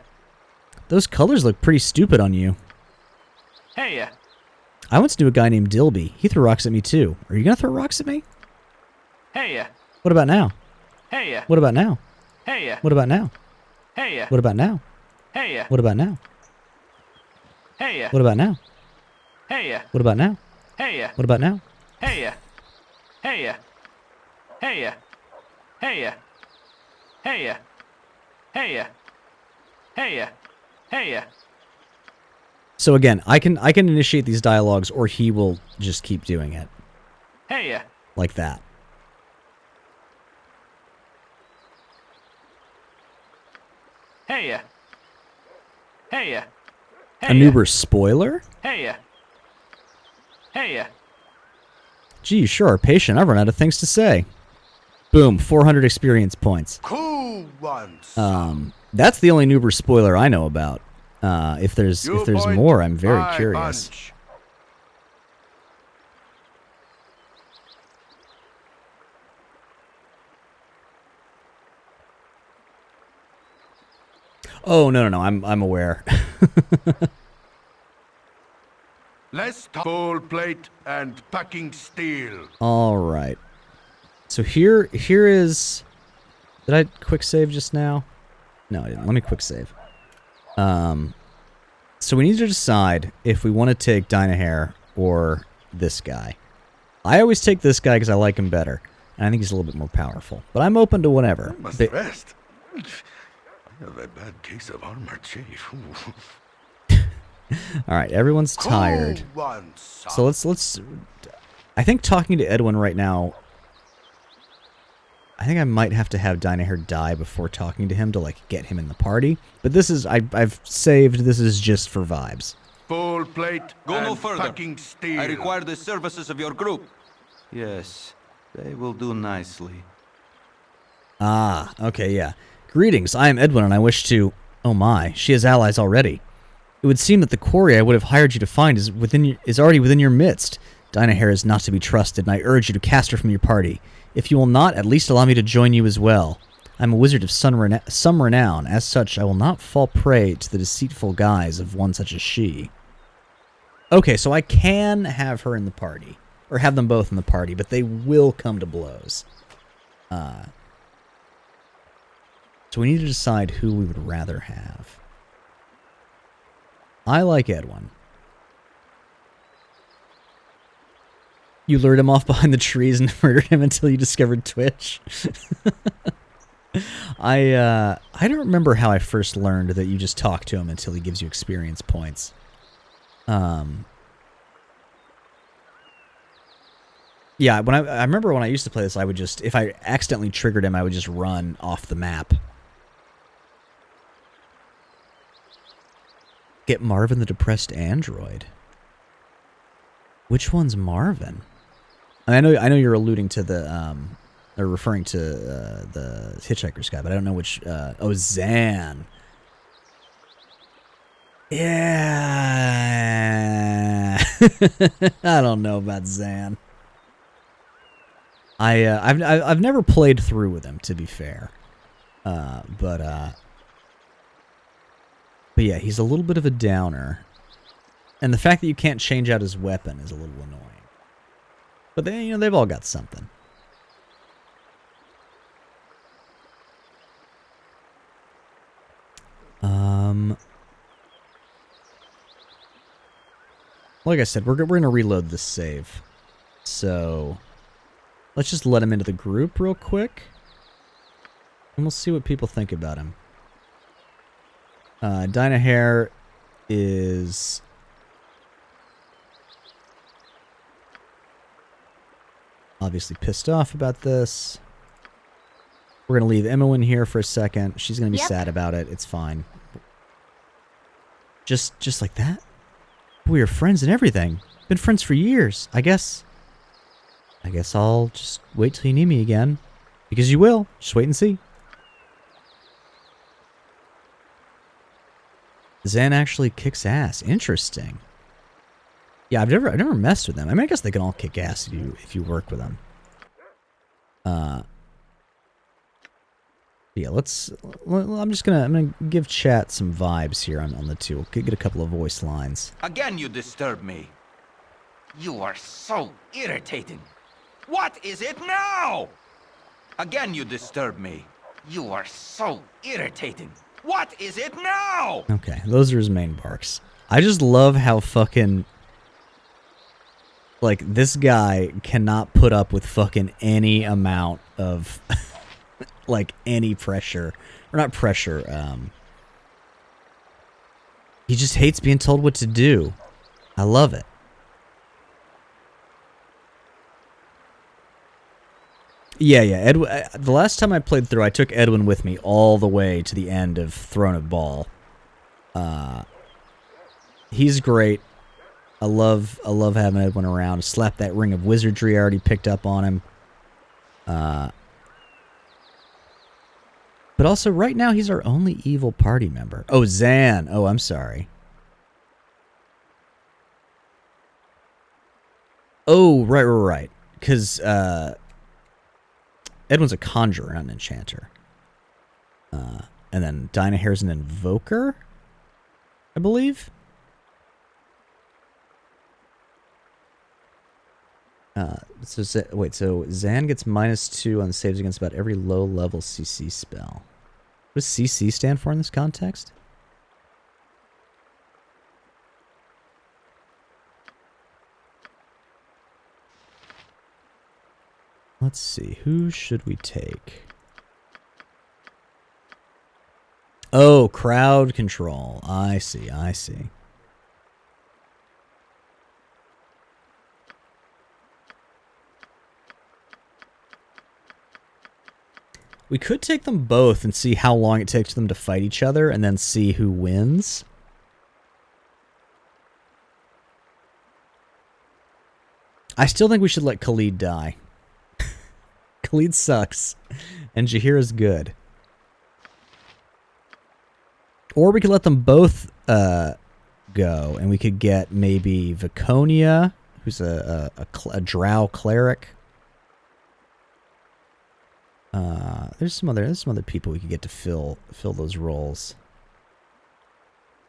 Speaker 1: Those colors look pretty stupid on you.
Speaker 9: Hey,
Speaker 1: I once knew a guy named Dilby. He threw rocks at me too. Are you gonna throw rocks at me?
Speaker 9: Hey,
Speaker 1: What about now?
Speaker 9: Hey,
Speaker 1: What about now?
Speaker 9: Hey,
Speaker 1: What about now?
Speaker 9: Hey,
Speaker 1: What about now?
Speaker 9: Hey,
Speaker 1: What about now?
Speaker 9: Hey,
Speaker 1: What about now?
Speaker 9: Hey,
Speaker 1: What about now?
Speaker 9: Hey,
Speaker 1: What about now?
Speaker 9: Hey, Hey, Hey, Hey, Hey, Hey, Hey, Hey.
Speaker 1: So again, I can initiate these dialogues, or he will just keep doing it.
Speaker 9: Hey,
Speaker 1: Like that.
Speaker 9: Hey, Hey,
Speaker 1: A Noober spoiler?
Speaker 9: Hey, Hey,
Speaker 1: Gee, you sure are patient. I've run out of things to say. Boom, 400 experience points.
Speaker 11: Cool ones.
Speaker 1: That's the only Noober spoiler I know about. If there's more, I'm very curious.
Speaker 11: Punch.
Speaker 1: Oh no, I'm aware.
Speaker 11: Let's talk full plate and packing steel.
Speaker 1: All right. So here is. Did I quick save just now? No, I didn't. Let me quick save. So we need to decide if we want to take Dynahair or this guy. I always take this guy because I like him better, and I think he's a little bit more powerful. But I'm open to whatever.
Speaker 11: I must rest. I have a bad case of armor, chief.
Speaker 1: All right, everyone's tired. So let's. I think talking to Edwin right now. I think I might have to have Dynahair die before talking to him to like get him in the party. But this is I've saved. This is just for vibes.
Speaker 11: Full plate.
Speaker 15: Go
Speaker 11: and
Speaker 15: no further.
Speaker 11: packing steel.
Speaker 15: I require the services of your group. Yes, they will do nicely.
Speaker 1: Ah, okay, yeah. Greetings, I am Edwin, and I wish to... Oh my, she has allies already. It would seem that the quarry I would have hired you to find is already within your midst. Dynahair is not to be trusted, and I urge you to cast her from your party. If you will not, at least allow me to join you as well. I'm a wizard of some renown. As such, I will not fall prey to the deceitful guise of one such as she. Okay, so I can have her in the party. Or have them both in the party, but they will come to blows. So we need to decide who we would rather have. I like Edwin. You lured him off behind the trees and murdered him until you discovered Twitch. I don't remember how I first learned that you just talk to him until he gives you experience points. Yeah, when I remember when I used to play this, I would just, if I accidentally triggered him, I would just run off the map. Get Marvin the depressed android. Which one's Marvin? I know you're alluding to the or referring to the Hitchhiker's Guide, but I don't know which. Oh, Zan. Yeah. I don't know about Zan. I've never played through with him, to be fair. But yeah, he's a little bit of a downer. And the fact that you can't change out his weapon is a little annoying. But they, they've all got something. Like I said, we're gonna reload this save. So let's just let him into the group real quick. And we'll see what people think about him. Dinah Hare is obviously pissed off about this. We're going to leave Emma in here for a second. She's going to be sad about it. It's fine. Just like that? We are friends and everything. Been friends for years. I guess I'll just wait till you need me again. Because you will. Just wait and see. Zan actually kicks ass. Interesting. Yeah, I've never messed with them. I mean, I guess they can all kick ass if you work with them. Yeah, I'm gonna give chat some vibes here on the two. Get a couple of voice lines.
Speaker 15: Again, you disturb me. You are so irritating. What is it now? Again, you disturb me. You are so irritating. What is it now?
Speaker 1: Okay, those are his main barks. I just love how fucking, like, this guy cannot put up with fucking any amount of like any pressure, or not pressure. He just hates being told what to do. I love it. Yeah. The last time I played through, I took Edwin with me all the way to the end of Throne of Ball. He's great. I love having Edwin around. Slap that ring of wizardry I already picked up on him. But also, right now, he's our only evil party member. Oh, Zan. Oh, I'm sorry. Oh, right. Because Edwin's a conjurer, not an enchanter. And then Dinah Hare's an invoker, I believe. So Zan gets -2 on saves against about every low-level CC spell. What does CC stand for in this context? Let's see. Who should we take? Oh, crowd control. I see. We could take them both and see how long it takes them to fight each other and then see who wins. I still think we should let Khalid die. Khalid sucks, and Jahira's good. Or we could let them both go, and we could get maybe Viconia, who's a drow cleric. There's some other people we could get to fill those roles.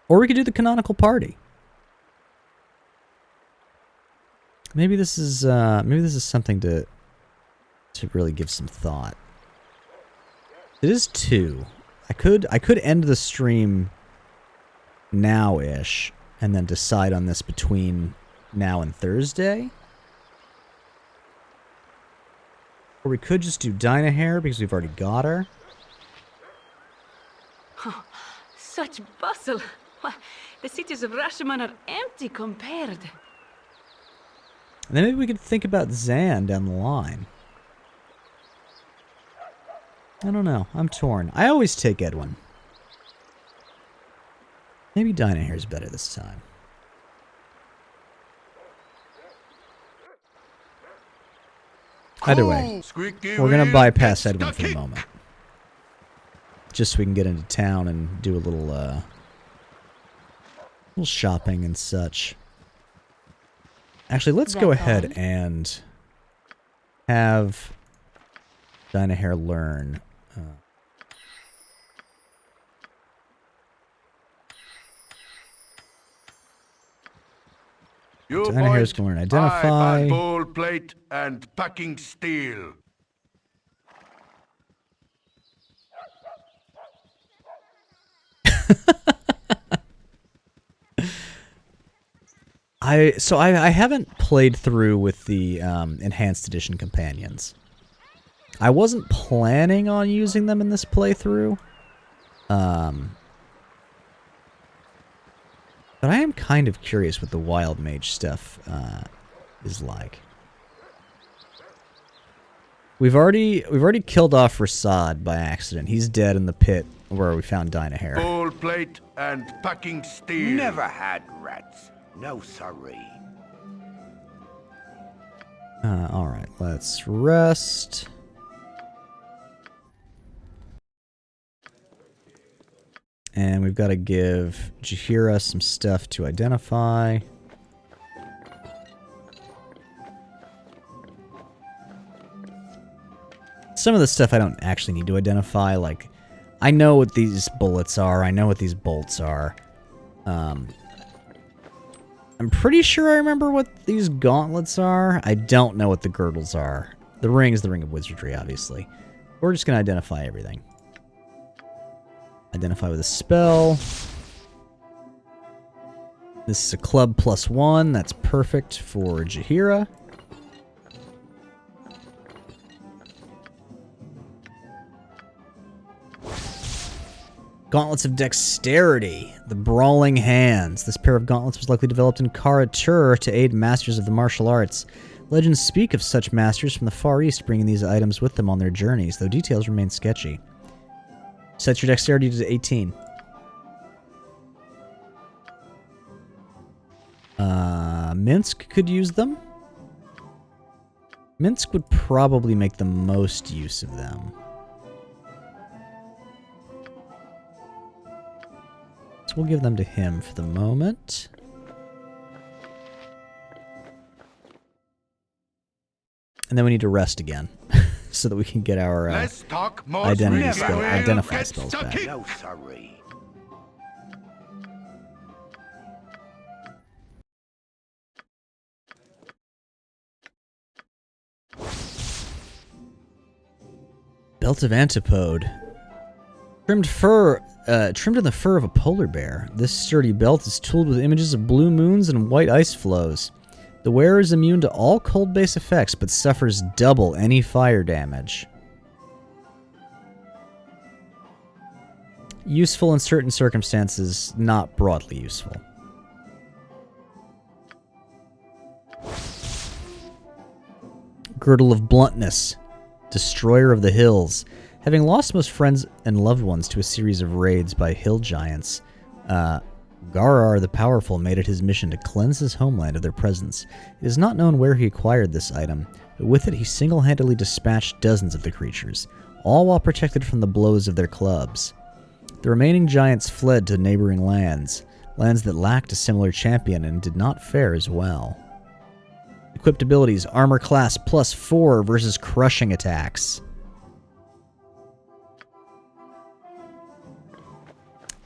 Speaker 1: Or we could do the canonical party. Maybe this is something to really give some thought. It is 2. I could end the stream now-ish and then decide on this between now and Thursday. Or we could just do Dinah Hair because we've already got her.
Speaker 16: Oh, such bustle. Why, the cities of Rashomon are empty compared.
Speaker 1: And then maybe we could think about Zan down the line. I don't know. I'm torn. I always take Edwin. Maybe Dinah Hair's better this time. Either way, we're going to bypass Edwin for the moment. Just so we can get into town and do a little shopping and such. Actually, let's go ahead and have Dinah Hair learn. Dinah Hair's going to learn Identify.
Speaker 11: Bowl plate and packing steel.
Speaker 1: I haven't played through with the enhanced edition companions. I wasn't planning on using them in this playthrough. But I am kind of curious what the Wild Mage stuff is like. We've already killed off Rasad by accident. He's dead in the pit where we found Dinah Hair.
Speaker 11: Bowl plate and packing steel.
Speaker 19: Never had rats. No sorry.
Speaker 1: Alright, let's rest. And we've got to give Jaheira some stuff to identify. Some of the stuff I don't actually need to identify, like, I know what these bullets are, I know what these bolts are. I'm pretty sure I remember what these gauntlets are. I don't know what the girdles are. The ring is the ring of wizardry, obviously. We're just going to identify everything. Identify with a spell. This is a club +1. That's perfect for Jaheira. Gauntlets of Dexterity. The Brawling Hands. This pair of gauntlets was likely developed in Kara-Tur to aid masters of the martial arts. Legends speak of such masters from the Far East bringing these items with them on their journeys, though details remain sketchy. Set your dexterity to 18. Minsk could use them. Minsk would probably make the most use of them. So we'll give them to him for the moment. And then we need to rest again. So that we can get our identify spells back.
Speaker 19: No, sorry.
Speaker 1: Belt of Antipode. Trimmed in the fur of a polar bear. This sturdy belt is tooled with images of blue moons and white ice flows. The wearer is immune to all cold base effects, but suffers double any fire damage. Useful in certain circumstances, not broadly useful. Girdle of Bluntness. Destroyer of the Hills. Having lost most friends and loved ones to a series of raids by hill giants, Garar the Powerful made it his mission to cleanse his homeland of their presence. It is not known where he acquired this item, but with it he single-handedly dispatched dozens of the creatures, all while protected from the blows of their clubs. The remaining giants fled to neighboring lands that lacked a similar champion and did not fare as well. Equipped abilities, Armor Class +4 versus Crushing Attacks.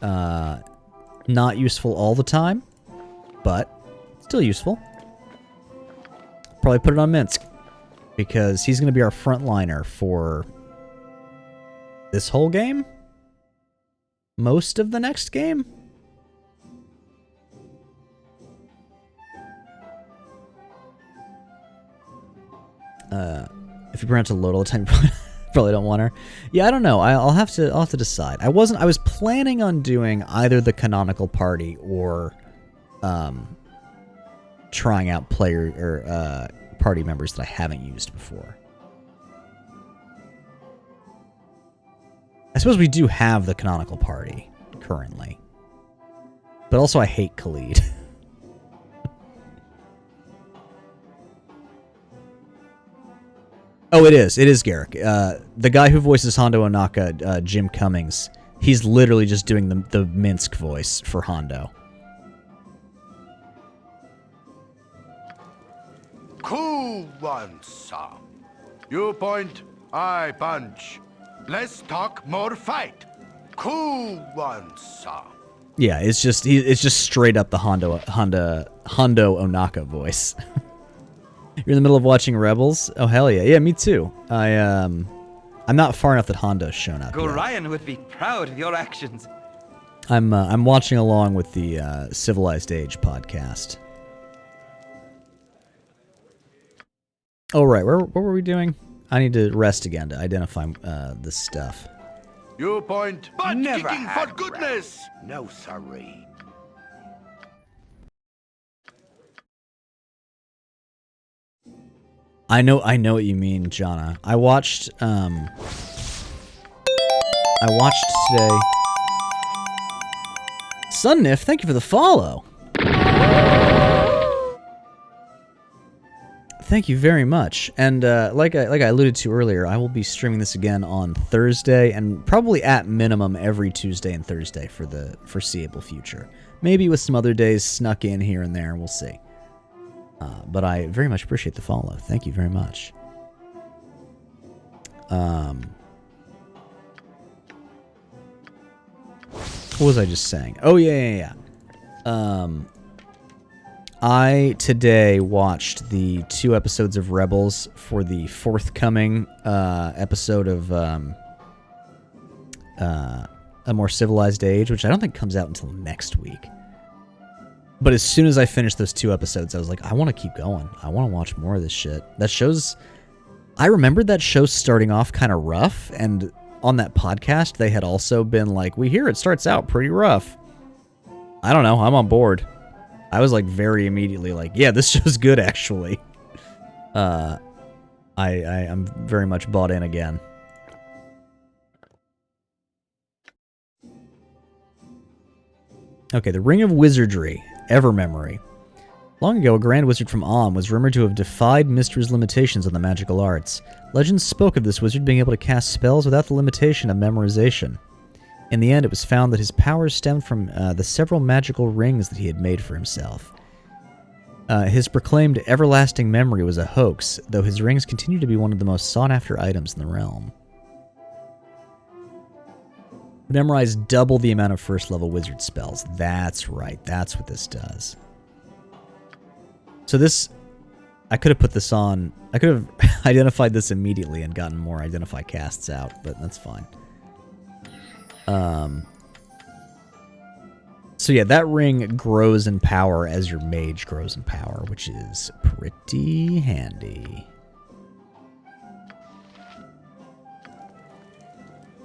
Speaker 1: Not useful all the time, but still useful. Probably put it on Minsk, because he's going to be our frontliner for this whole game. Most of the next game. If you pronounce it load all the time, you probably don't want her. Yeah, I don't know. I'll have to decide. I was planning on doing either the canonical party or trying out player or party members that I haven't used before. I suppose we do have the canonical party currently, but also I hate Khalid. Oh, it is Garrick. The guy who voices Hondo Onaka, Jim Cummings, he's literally just doing the Minsk voice for Hondo.
Speaker 11: Cool one, sir. You point, I punch. Less talk, more fight. Cool one, sir.
Speaker 1: Yeah, it's just straight up the Hondo Onaka voice. You're in the middle of watching Rebels? Oh hell yeah. Yeah, me too. I'm not far enough that Hondo's shown up yet.
Speaker 15: Gorion would be proud of your actions.
Speaker 1: I'm watching along with the Civilized Age podcast. Oh right, what were we doing? I need to rest again to identify this stuff.
Speaker 11: You point, butt kicking for goodness.
Speaker 19: No sorry.
Speaker 1: I know what you mean, Jonna. I watched today. Sunnif, thank you for the follow. Thank you very much. And like I alluded to earlier, I will be streaming this again on Thursday, and probably at minimum every Tuesday and Thursday for the foreseeable future. Maybe with some other days snuck in here and there, we'll see. But I very much appreciate the follow. Thank you very much. What was I just saying? Oh, yeah. I today watched the 2 episodes of Rebels for the forthcoming episode of A More Civilized Age, which I don't think comes out until next week. But as soon as I finished those 2 episodes, I was like, I want to keep going. I want to watch more of this shit. That show's... I remembered that show starting off kind of rough, and on that podcast, they had also been like, we hear it starts out pretty rough. I don't know. I'm on board. I was like very immediately like, yeah, this show's good, actually. I'm very much bought in again. Okay, the Ring of Wizardry. Evermemory. Long ago, a grand wizard from Om was rumored to have defied Mystra's limitations on the magical arts. Legends spoke of this wizard being able to cast spells without the limitation of memorization. In the end, it was found that his powers stemmed from the several magical rings that he had made for himself. His proclaimed everlasting memory was a hoax, though his rings continue to be one of the most sought-after items in the realm. Memorize double the amount of first-level wizard spells. That's right. That's what this does. So this... I could have put this on... I could have identified this immediately and gotten more identify casts out, but that's fine. So yeah, that ring grows in power as your mage grows in power, which is pretty handy.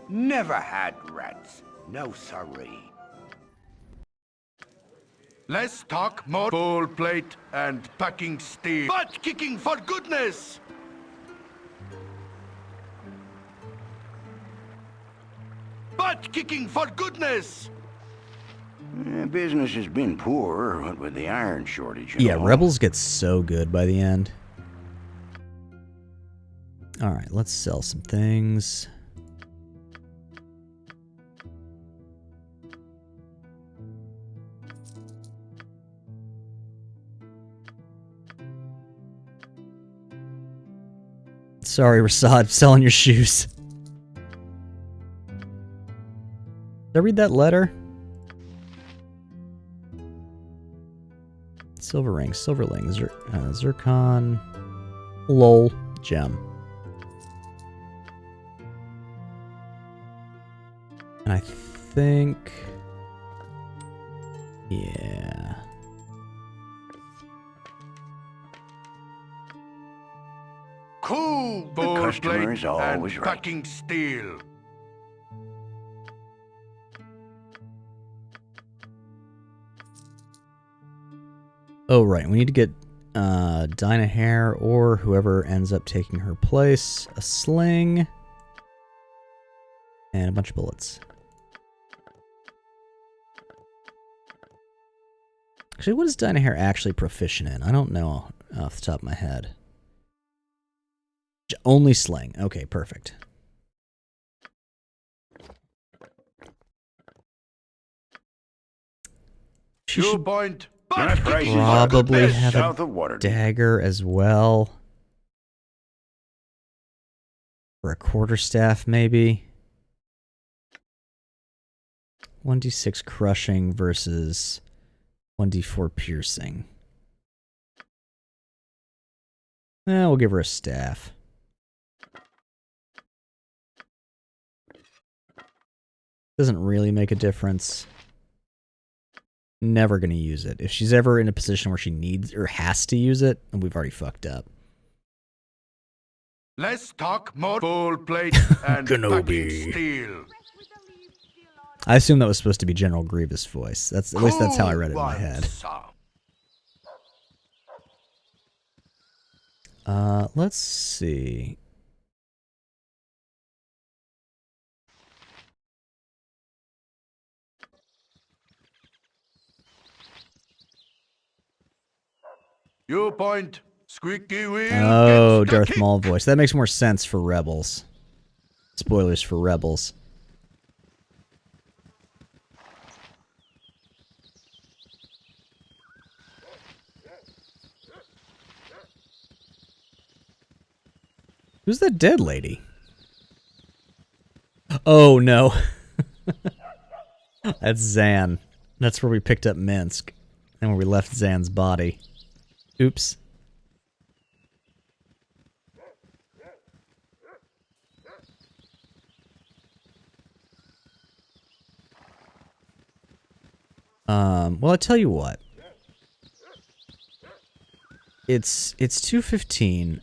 Speaker 19: Never had rats. No sorry.
Speaker 11: Less talk, more full plate and packing steel. Butt kicking for goodness! Butt kicking for goodness!
Speaker 19: Business has been poor, what with the iron shortage.
Speaker 1: Yeah, Rebels gets so good by the end. Alright, let's sell some things. Sorry, Rasad, selling your shoes. Did I read that letter? Silver ring, silverling, zircon, lol, gem. And I think, yeah.
Speaker 11: Cool,
Speaker 14: The customer is always
Speaker 11: and
Speaker 14: right.
Speaker 11: fucking steel.
Speaker 1: Oh, right. We need to get Dinah Hare or whoever ends up taking her place a sling and a bunch of bullets. Actually, what is Dinah Hare actually proficient in? I don't know off the top of my head. Only sling. Okay, perfect. She should
Speaker 11: point.
Speaker 1: probably have a dagger as well. Or a quarterstaff, maybe. 1d6 crushing versus 1d4 piercing. We'll give her a staff. Doesn't really make a difference. Never gonna use it. If she's ever in a position where she needs or has to use it, then we've already fucked up.
Speaker 11: Let's talk more full plate and fucking steel.
Speaker 1: I assume that was supposed to be General Grievous' voice. That's at least that's how I read it in my head. Let's see.
Speaker 11: You point. Squeaky wheel.
Speaker 1: Oh, Darth Maul voice. That makes more sense for Rebels. Spoilers for Rebels. Who's that dead lady? Oh, no. That's Zan. That's where we picked up Minsk. And where we left Zan's body. Oops. Well, I tell you what. It's 2:15.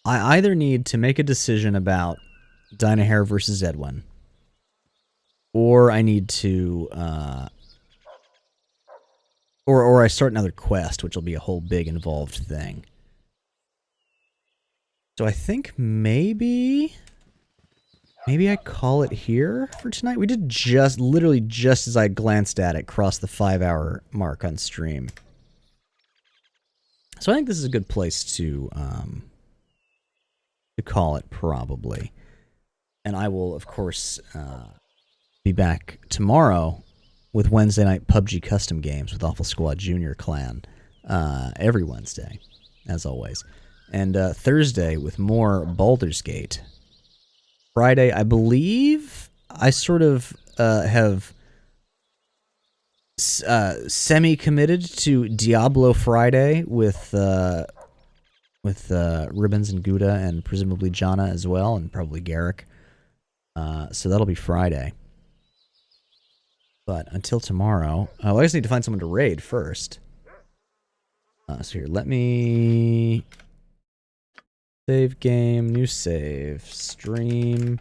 Speaker 1: I either need to make a decision about Dinah Hare versus Edwin, or I need to, or I start another quest, which will be a whole big involved thing. So I think maybe I call it here for tonight. We did literally just as I glanced at it, cross the 5-hour mark on stream. So I think this is a good place to call it, probably. And I will, of course, be back tomorrow with Wednesday night PUBG custom games with Awful Squad Junior Clan every Wednesday, as always. And Thursday with more Baldur's Gate. Friday, I believe I sort of have semi-committed to Diablo Friday with Ribbons and Gouda and presumably Jana as well, and probably Garrick. So that'll be Friday. But until tomorrow, I just need to find someone to raid first. So here, let me save game, new save, stream,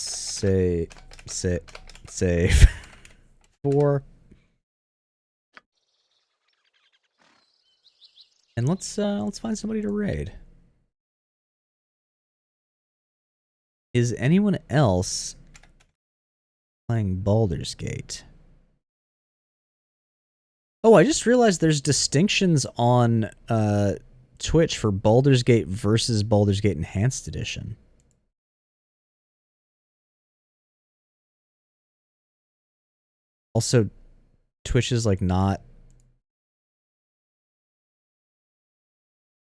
Speaker 1: save 4. And let's find somebody to raid. Is anyone else playing Baldur's Gate? Oh, I just realized there's distinctions on Twitch for Baldur's Gate versus Baldur's Gate Enhanced Edition. Also, Twitch is like not...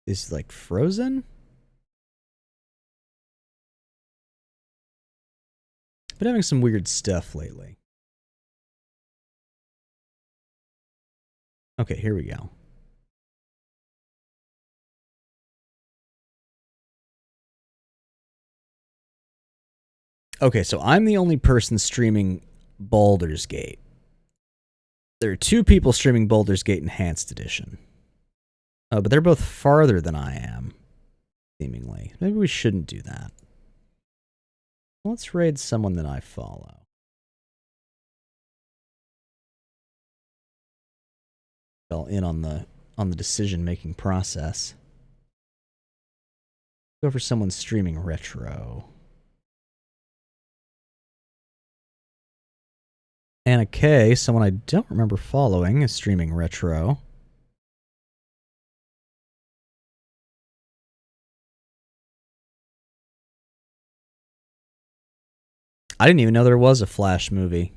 Speaker 1: is like frozen? Been having some weird stuff lately. Okay, here we go. Okay, so I'm the only person streaming Baldur's Gate. There are 2 people streaming Baldur's Gate Enhanced Edition. But they're both farther than I am, seemingly. Maybe we shouldn't do that. Let's raid someone that I follow. Fell in on the decision-making process. Go for someone streaming retro. Anna K, someone I don't remember following, is streaming retro. I didn't even know there was a Flash movie.